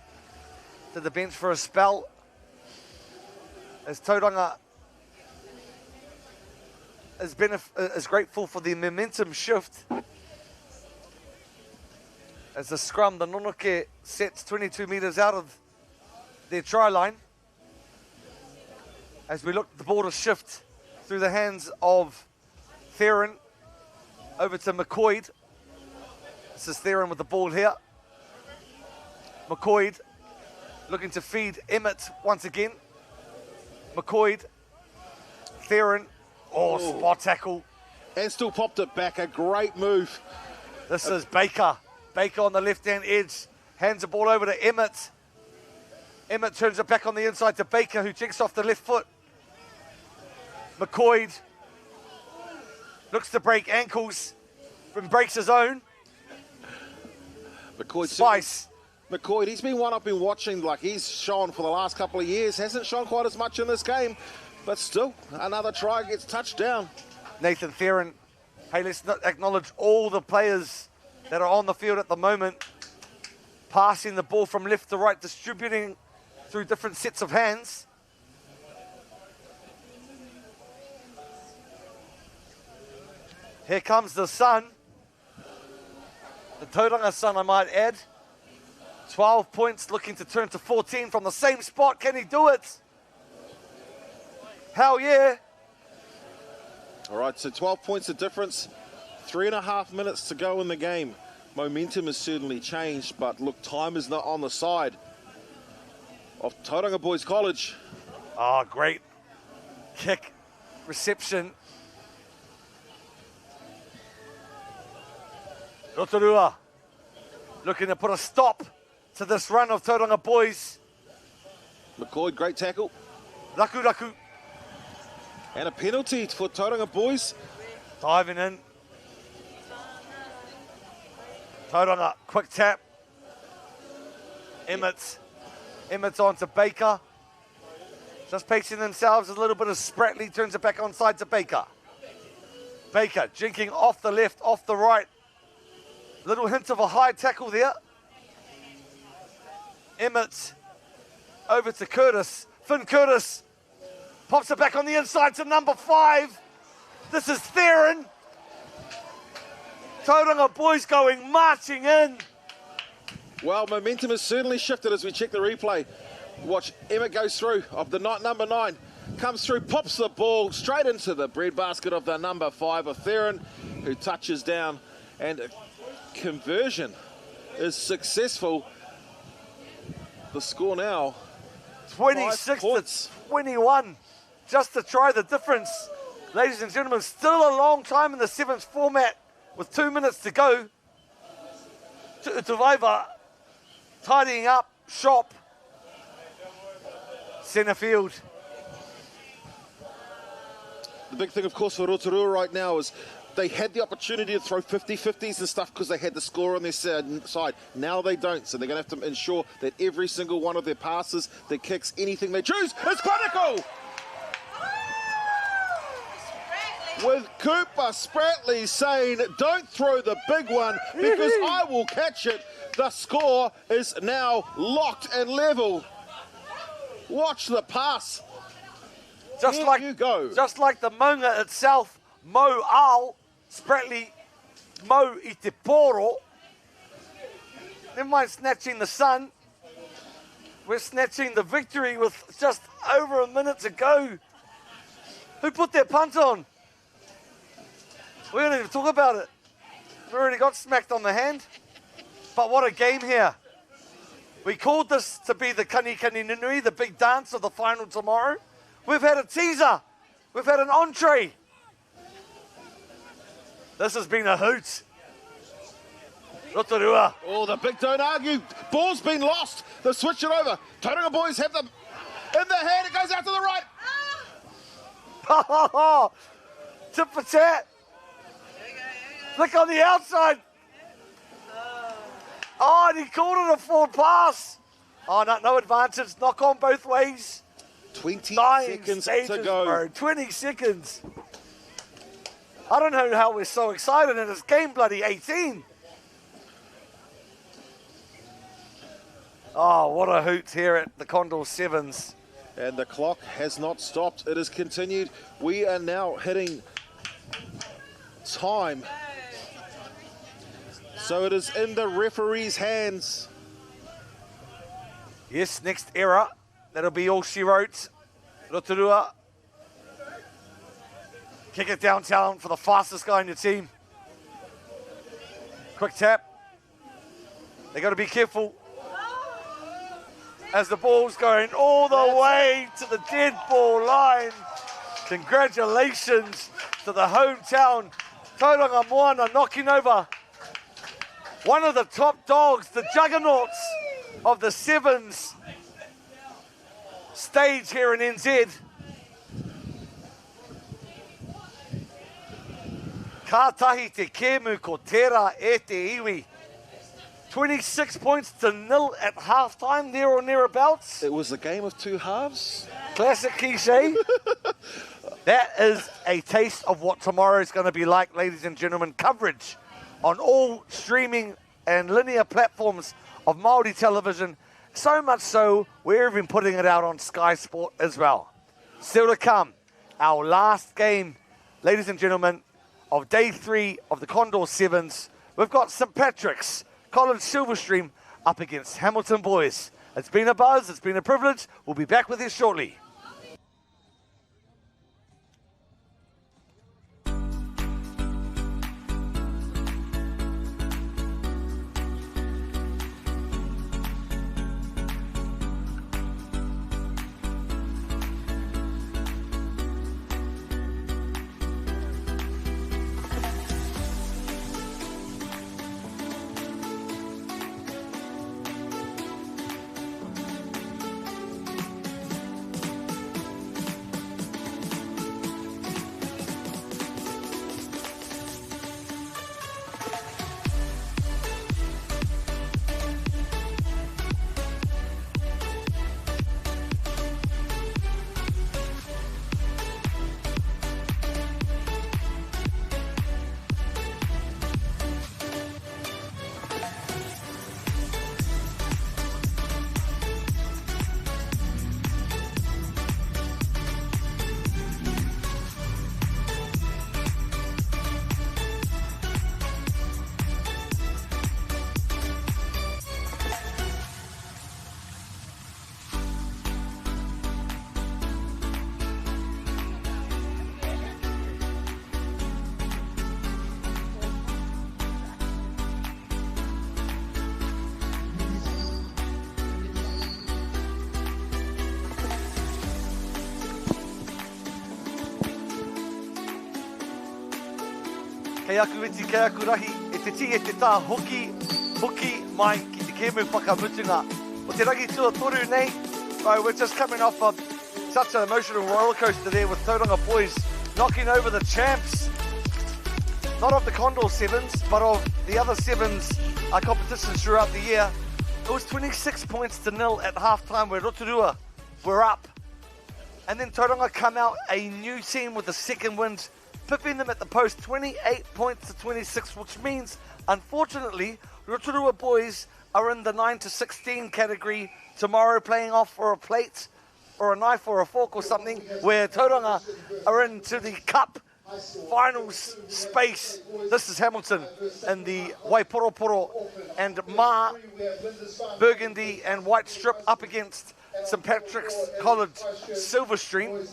to the bench for a spell, as Tauranga is grateful for the momentum shift, as the scrum, the Nonoke sets 22 metres out of their try line, as we look at the ball to shift through the hands of Theron over to McCoy. This is Theron with the ball here. McCoy looking to feed Emmett once again. McCoy, Theron, spot tackle. And still popped it back, a great move. This is Baker. Baker on the left-hand edge. Hands the ball over to Emmett. Emmett turns it back on the inside to Baker, who checks off the left foot. McCoy looks to break ankles, and breaks his own. Spice. McCoy, he's been one I've been watching, like he's shown for the last couple of years. Hasn't shown quite as much in this game, but still, another try gets touched down. Nathan Theron. Hey, let's acknowledge all the players that are on the field at the moment, passing the ball from left to right, distributing through different sets of hands. Here comes the sun. The Tauranga sun, I might add. 12 points, looking to turn to 14 from the same spot. Can he do it? Hell yeah. All right, so 12 points of difference. 3.5 minutes to go in the game. Momentum has certainly changed, but look, time is not on the side of Tauranga Boys College. Oh, great kick reception. Rotorua looking to put a stop to this run of Tauranga Boys. McCoy, great tackle. Raku. And a penalty for Tauranga Boys. Diving in. Tauranga, quick tap. Emmett's on to Baker. Just pacing themselves, a little bit of Spratley, turns it back onside to Baker. Baker jinking off the left, off the right. Little hint of a high tackle there. Emmett over to Curtis. Finn Curtis pops it back on the inside to number 5. This is Theron. Tauranga Boys going marching in. Well, momentum has certainly shifted as we check the replay. Watch, Emmett goes through of the number 9. Comes through, pops the ball straight into the breadbasket of the number 5 of Theron, who touches down, and a conversion is successful. The score now, 26 to 21, just to try the difference. Ladies and gentlemen, still a long time in the 7's format with 2 minutes to go. Tu'utuvaiva tidying up shop. Centre field. The big thing, of course, for Rotorua right now is they had the opportunity to throw 50-50s and stuff because they had the score on their side. Now they don't, so they're going to have to ensure that every single one of their passes, their kicks, anything they choose is critical. With Cooper Spratley saying, don't throw the big one because I will catch it. The score is now locked and level. Watch the pass. Just Here like you go. Just like the maunga itself, Mo Ao, Spratley, Mo I te poro. Never mind snatching the sun. We're snatching the victory with just over a minute to go. Who put their punt on? We don't even talk about it. We already got smacked on the hand. But what a game here. We called this to be the Kani Nui, the big dance of the final tomorrow. We've had a teaser. We've had an entree. This has been a hoot. Rotorua. Oh, the big don't argue. Ball's been lost. They switch it over. Tauranga Boys have them in their hand. It goes out to the right. Tip for tat. Flick on the outside. Oh, and he called it a forward pass. Oh, no advantage. Knock on both ways. 20 Dying seconds stages, to go. Bro. 20 seconds. I don't know how we're so excited, and it's game bloody 18. Oh, what a hoot here at the Condor 7's. And the clock has not stopped. It has continued. We are now hitting time. So it is in the referee's hands. Yes, next error. That'll be all she wrote. Rotorua. Kick it downtown for the fastest guy in your team. Quick tap. They got to be careful. As the ball's going all the way to the dead ball line. Congratulations to the hometown Tauranga Moana knocking over one of the top dogs, the juggernauts of the Sevens stage here in NZ. Kātahi te kēmu ko tērā e te iwi. 26 points to 0 at halftime, there or nearabouts. It was a game of two halves. Classic cliche. That is a taste of what tomorrow is going to be like, ladies and gentlemen. Coverage on all streaming and linear platforms of Māori television. So much so, we're even putting it out on Sky Sport as well. Still to come, our last game, ladies and gentlemen, of day 3 of the Condor Sevens. We've got St Patrick's College Silverstream up against Hamilton boys. It's been a buzz, it's been a privilege. We'll be back with you shortly. Kei aku iti, kei aku rahi, e te ti e te tā hoki mai ki te kēmu whakamutunga. O te rangi tua toru nei, we're just coming off of such an emotional roller coaster there with Tauranga boys knocking over the champs, not of the Condor Sevens, but of the other Sevens competitions throughout the year. It was 26 points to 0 at halftime where Rotorua were up. And then Tauranga come out a new team with the second wind, pipping them at the post 28 points to 26, which means, unfortunately, Rotorua boys are in the 9 to 16 category tomorrow, playing off for a plate or a knife or a fork or something, where Tauranga are into the cup finals space. This is Hamilton and the Waiporoporo and Ma burgundy and white strip up against St Patrick's College Silverstream.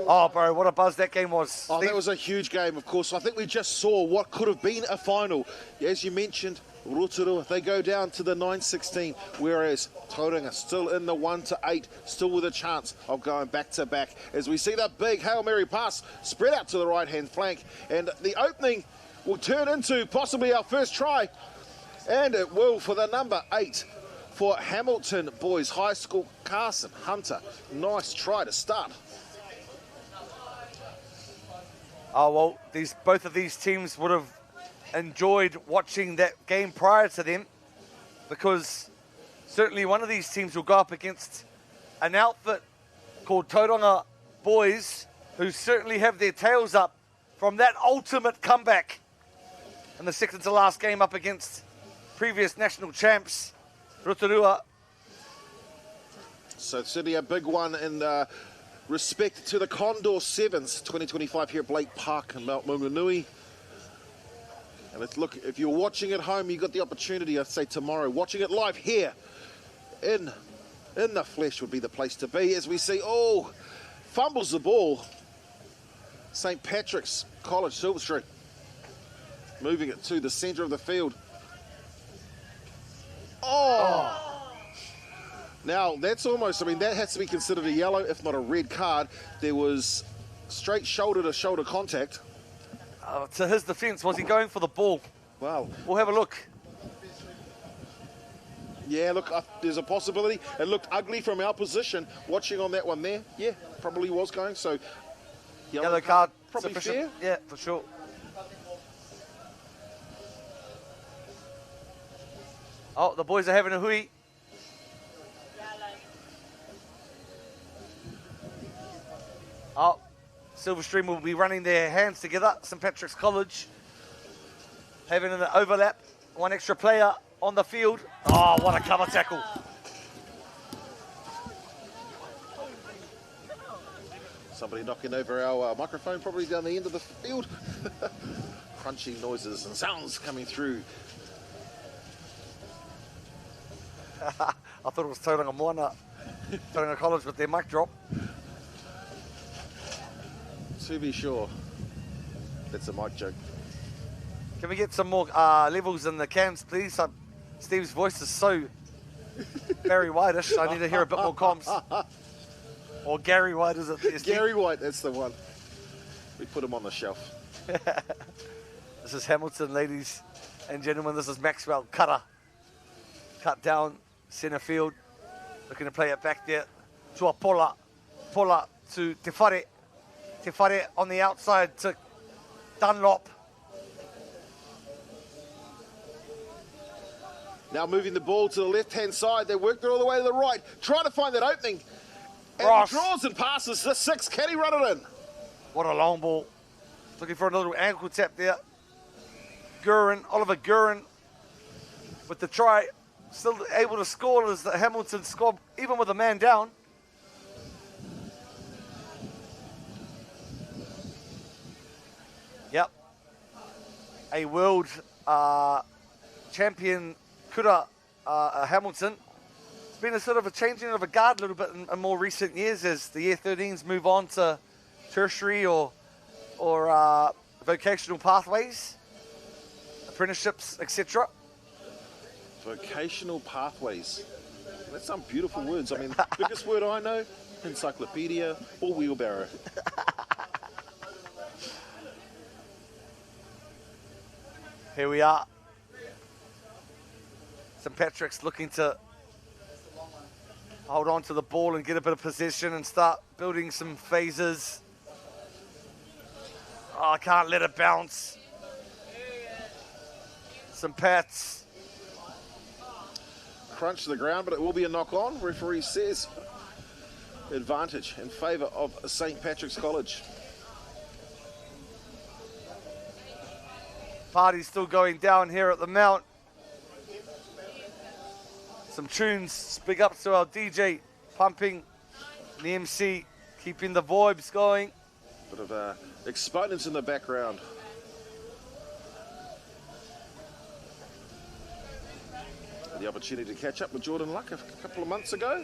Oh, bro, what a buzz that game was. Oh, that was a huge game, of course. I think we just saw what could have been a final. As you mentioned, Rotorua, they go down to the 9-16, whereas Tauranga still in the 1 to 8, still with a chance of going back to back. As we see that big Hail Mary pass spread out to the right-hand flank, and the opening will turn into possibly our first try, and it will for the number 8. For Hamilton Boys High School, Carson Hunter. Nice try to start. Oh, well, both of these teams would have enjoyed watching that game prior to them, because certainly one of these teams will go up against an outfit called Tauranga Boys, who certainly have their tails up from that ultimate comeback in the second to last game up against previous national champs, Rotorua. So certainly a big one in respect to the Condor Sevens 2025 here at Blake Park in Maunganui. And let's look, if you're watching at home, you got the opportunity, I'd say tomorrow, watching it live here in the flesh would be the place to be. As we see, oh, fumbles the ball. St Patrick's College Silverstream moving it to the centre of the field. Oh! Now, that's almost, I mean, that has to be considered a yellow, if not a red card. There was straight shoulder-to-shoulder contact. To his defence, was he going for the ball? Wow. We'll have a look. Yeah, look, there's a possibility. It looked ugly from our position, watching on that one there. Yeah, probably was going, so... Yellow card, probably sufficient. fair. Yeah, for sure. Oh, the boys are having a hui. Oh, Silverstream will be running their hands together. St Patrick's College having an overlap. One extra player on the field. Oh, what a cover tackle. Somebody knocking over our microphone, probably down the end of the field. Crunching noises and sounds coming through. I thought it was Tauranga Moana, Tauranga College with their mic drop. To be sure. That's a mic joke. Can we get some more levels in the cans, please? Steve's voice is so Barry Whitish. I need to hear a bit more comms. Or Gary White, is it? Yes, Gary White, that's the one. We put him on the shelf. This is Hamilton, ladies and gentlemen. This is Maxwell Cutter. Cut down, centre field. Looking to play it back there. To a Pola. Pola to Te Whare. Te Whare on the outside to Dunlop. Now moving the ball to the left-hand side. They worked it all the way to the right, trying to find that opening. And Ross. he draws and passes the 6. Can he run it in? What a long ball. Looking for a little ankle tap there. Gurin, Oliver Gurin with the try. Still able to score as the Hamilton scored, even with a man down. Yep. A world champion Kura Hamilton. It's been a sort of a changing of a guard a little bit in more recent years as the Year 13s move on to tertiary or vocational pathways, apprenticeships, etc. Vocational pathways. That's some beautiful words. I mean, the biggest word I know, encyclopedia or wheelbarrow. Here we are. St Patrick's looking to hold on to the ball and get a bit of possession and start building some phases. Oh, I can't let it bounce. St Pat's. Crunch to the ground, but it will be a knock on. Referee says advantage in favour of St Patrick's College. Party's still going down here at the Mount. Some tunes, big ups to our DJ, pumping the MC, keeping the vibes going. Bit of exponents in the background. The opportunity to catch up with Jordan Luck a couple of months ago.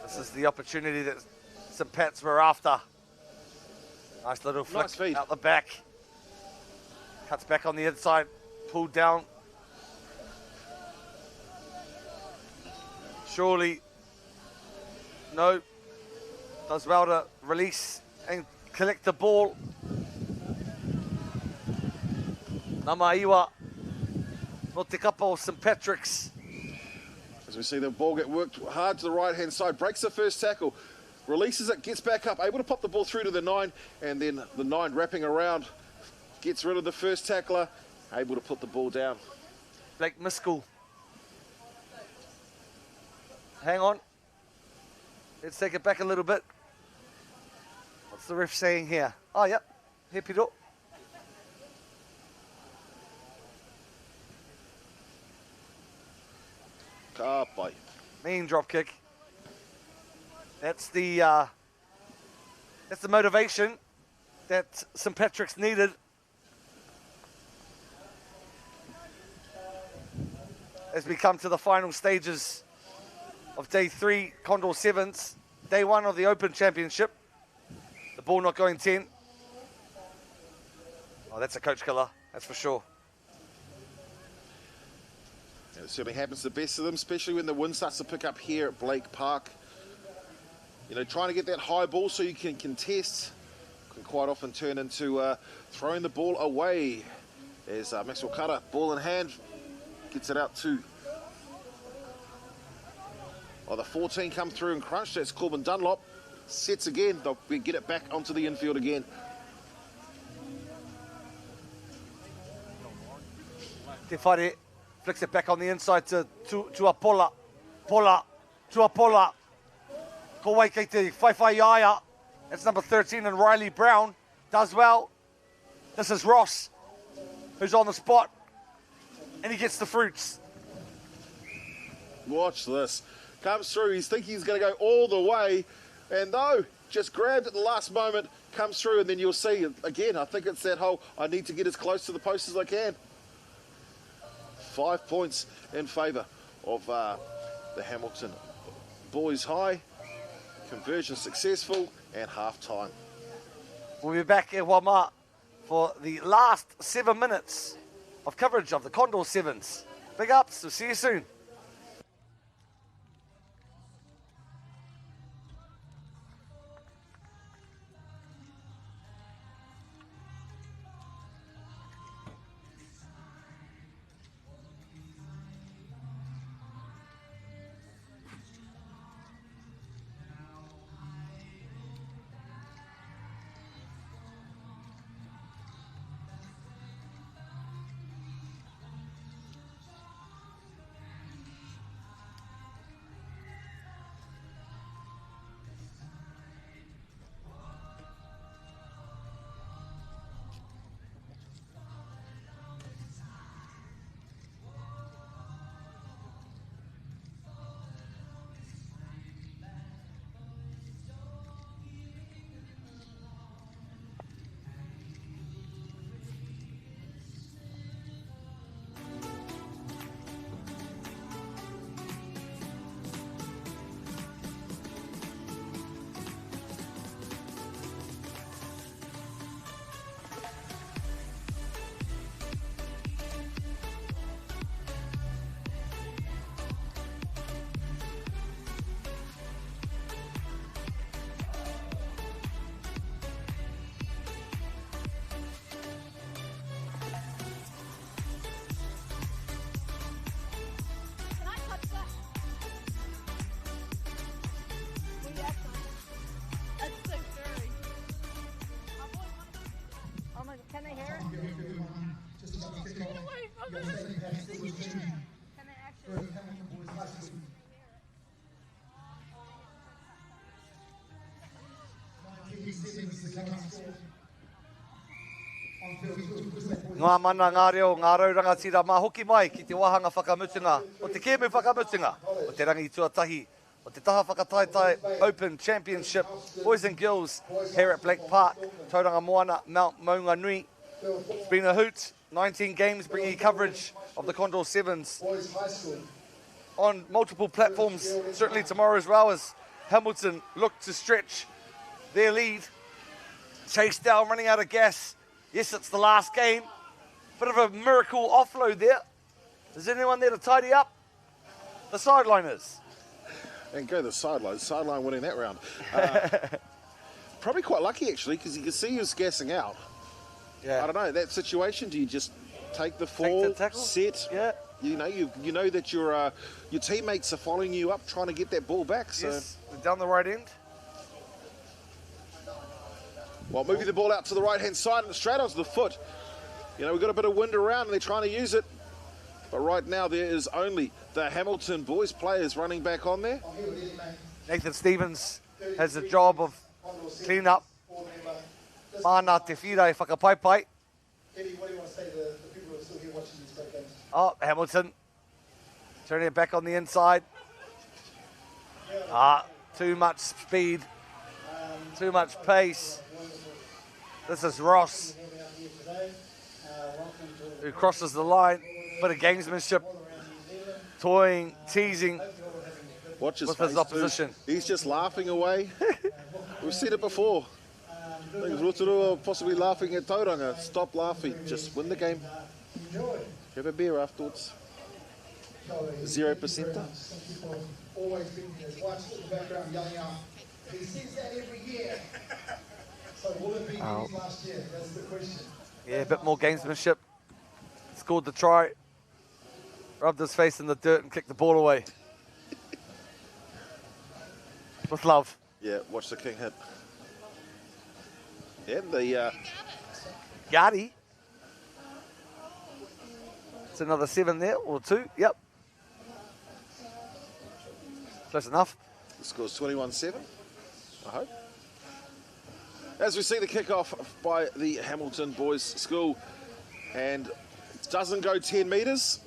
This is the opportunity that St Pat's were after. Nice little flick Nice feed. out the back. Cuts back on the inside, pulled down. Surely, no, does well to release and collect the ball. Namaiwa, no te kapa o St Patrick's. As we see the ball get worked hard to the right-hand side, breaks the first tackle, releases it, gets back up, able to pop the ball through to the 9, and then the 9 wrapping around, gets rid of the first tackler, able to put the ball down. Blake Miskell. Hang on. Let's take it back a little bit. What's the ref saying here? Oh, yep. Happy to. Kapai. Mean drop kick. That's the motivation that St Patrick's needed. As we come to the final stages of day 3, Condor 7's, day 1 of the Open Championship. The ball not going 10. Oh, that's a coach killer, that's for sure. And it certainly happens to the best of them, especially when the wind starts to pick up here at Blake Park. You know, trying to get that high ball so you can contest can quite often turn into throwing the ball away. There's Maxwell Cutter, ball in hand, Gets it out to... Oh, the 14 come through and crunch. That's Corbin Dunlop. Sets again. They'll get it back onto the infield again. Te whare, flicks it back on the inside to Apola. Pola, to Apola. Ko wai kei te whaiwhai aia. That's number 13, and Riley Brown does well. This is Ross, who's on the spot, and he gets the fruits. Watch this. Comes through. He's thinking he's going to go all the way, and no, just grabbed at the last moment, comes through, and then you'll see, again, I think it's that whole, I need to get as close to the post as I can. 5 points in favour of the Hamilton boys high. Conversion successful, and half-time. We'll be back at Wama for the last 7 minutes of coverage of the Condor 7's. Big ups, we'll see you soon. Can they hear it? Can they actually? Ngā mana ngā reo, ngā rauranga tira mā hoki mai ki te wahanga whakamutunga o te kēmu whakamutunga o te rangi tuatahi o te taha whakataitai Open Championship Boys and Girls here at Blake Park, Tauranga Moana, Mount Maunganui. It's been a hoot, 19 games bringing you coverage of the Condor 7's on multiple platforms, certainly tomorrow as well, as Hamilton look to stretch their lead. Chase down, running out of gas. Yes, it's the last game. Bit of a miracle offload there. Is anyone there to tidy up? The sideliners. And go the sideline. Sideline winning that round. Probably quite lucky, actually, because you can see he was gassing out. Yeah. I don't know, that situation, do you just take the fall, set? Yeah. You know that your teammates are following you up, trying to get that ball back. So. Yes, down the right end. Well, moving the ball out to the right-hand side and straight onto the foot. You know, we've got a bit of wind around and they're trying to use it. But right now there is only the Hamilton boys players running back on there. Nathan Stevens has the job of clean up. Mana te whirai whakapaipai. Eddie, what do you want to say to the people who are still here watching these great games? Oh, Hamilton turning it back on the inside. Too much speed, too much pace. This is Ross, who crosses the line. Bit of gamesmanship, toying, teasing Watch his with face his opposition. Too. He's just laughing away. We've seen it before. I think Rotorua possibly laughing at Tauranga. Stop laughing, just win the game. Have a beer afterwards. 0%. Always been his wife's in the background yelling out. He says that every year. So will it be his last year? That's the question. Yeah, a bit more gamesmanship. Scored the try. Rubbed his face in the dirt and kicked the ball away. With love. Yeah, watch the king hit. Yeah, the... Yardie. It's another 7 there, or 2. Yep. Close enough. The score's 21-7, I hope. As we see the kick-off by the Hamilton Boys School, and it doesn't go 10 metres.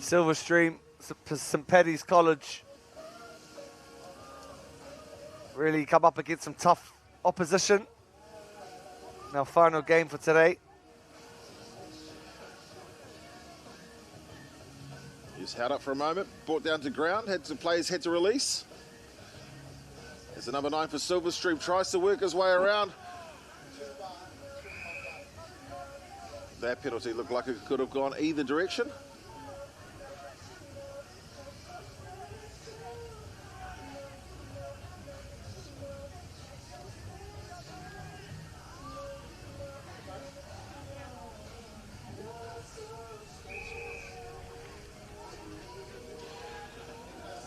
Silverstream, St Paddy's College. Really come up against some tough opposition. Now final game for today. He's held up for a moment, brought down to ground, players had to release. As the number 9 for Silverstream tries to work his way around. That penalty looked like it could have gone either direction.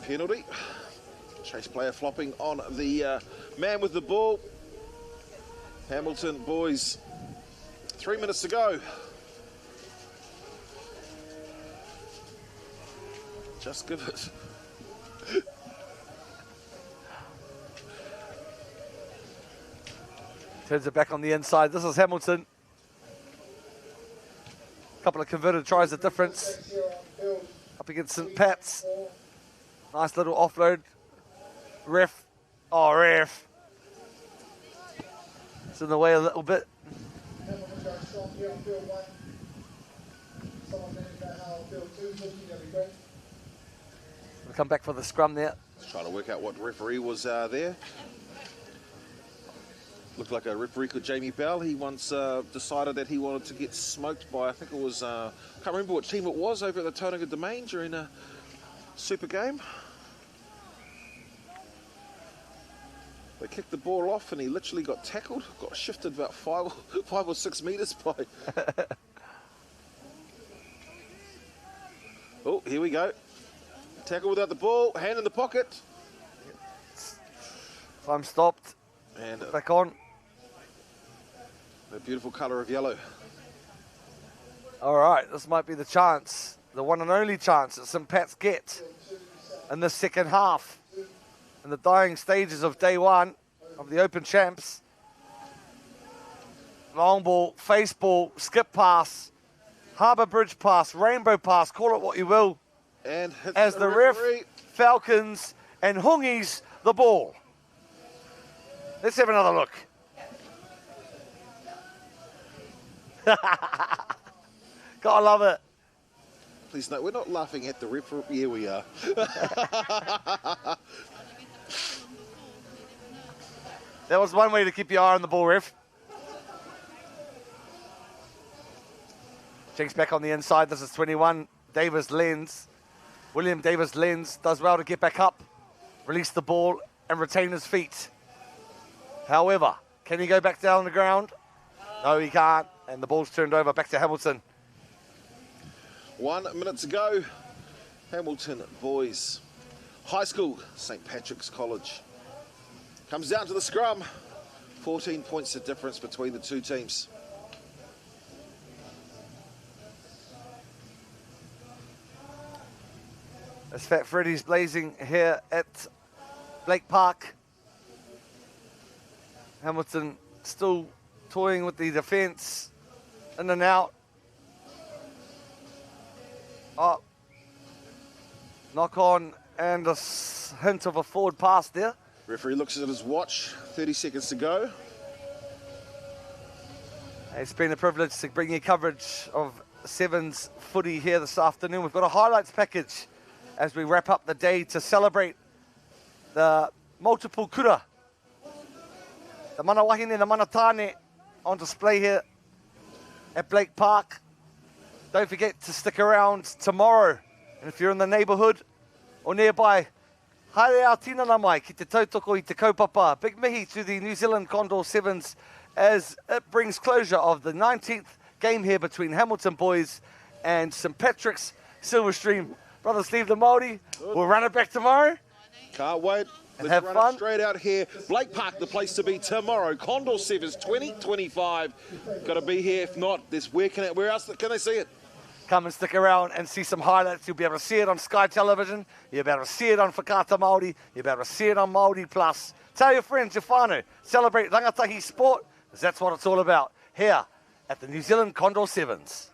Penalty. Chase player flopping on the man with the ball. Hamilton boys, 3 minutes to go. Just give it. Turns it back on the inside. This is Hamilton. A couple of converted tries, the difference. Up against St Pat's. Nice little offload. Ref. Oh, ref. It's in the way a little bit. We'll come back for the scrum there. Just trying to work out what referee was there. Looked like a referee called Jamie Bell. He once decided that he wanted to get smoked by, I think it was, I can't remember what team it was, over at the Tauranga Domain during a super game. They kicked the ball off and he literally got tackled, got shifted about 5 or 6 metres by... Oh, here we go. Tackle without the ball, hand in the pocket. Time stopped. And back on. The beautiful colour of yellow. All right, this might be the chance, the one and only chance that St Pat's get in the second half. In the dying stages of day one of the Open Champs. Long ball, face ball, skip pass, Harbour Bridge pass, rainbow pass, call it what you will. And as the ref, Falcons and Hungies the ball. Let's have another look. Gotta love it. Please note, we're not laughing at the referee. Here we are. That was one way to keep your eye on the ball, ref. Jenks back on the inside. This is 21. Davis Lenz. William Davis Lenz does well to get back up, release the ball, and retain his feet. However, can he go back down on the ground? No, he can't. And the ball's turned over back to Hamilton. 1 minute to go. Hamilton boys. High school, St Patrick's College. Comes down to the scrum. 14 points the difference between the two teams. As Fat Freddy's blazing here at Blake Park. Hamilton still toying with the defence. In and out. Oh. Knock on and a hint of a forward pass there. Referee looks at his watch. 30 seconds to go. It's been a privilege to bring you coverage of 7's footy here this afternoon. We've got a highlights package as we wrap up the day to celebrate the multiple kura. The mana wahine and the mana tāne on display here at Blake Park. Don't forget to stick around tomorrow. And if you're in the neighbourhood or nearby, Haere a tinana mai ki te tautoko I te kaupapa. Big mihi to the New Zealand Condor 7's as it brings closure of the 19th game here between Hamilton Boys and St Patrick's Silverstream. Brother Steve the Māori, we'll run it back tomorrow. Can't wait. And Let's have run fun. it straight out here. Blake Park, the place to be tomorrow. Condor 7's 2025. Got to be here. If not, where else can they see it? Come and stick around and see some highlights. You'll be able to see it on Sky Television. You'll be able to see it on Whakaata Māori. You'll be able to see it on Māori Plus. Tell your friends, your whānau. Celebrate rangatahi sport, because that's what it's all about here at the New Zealand Condor 7's.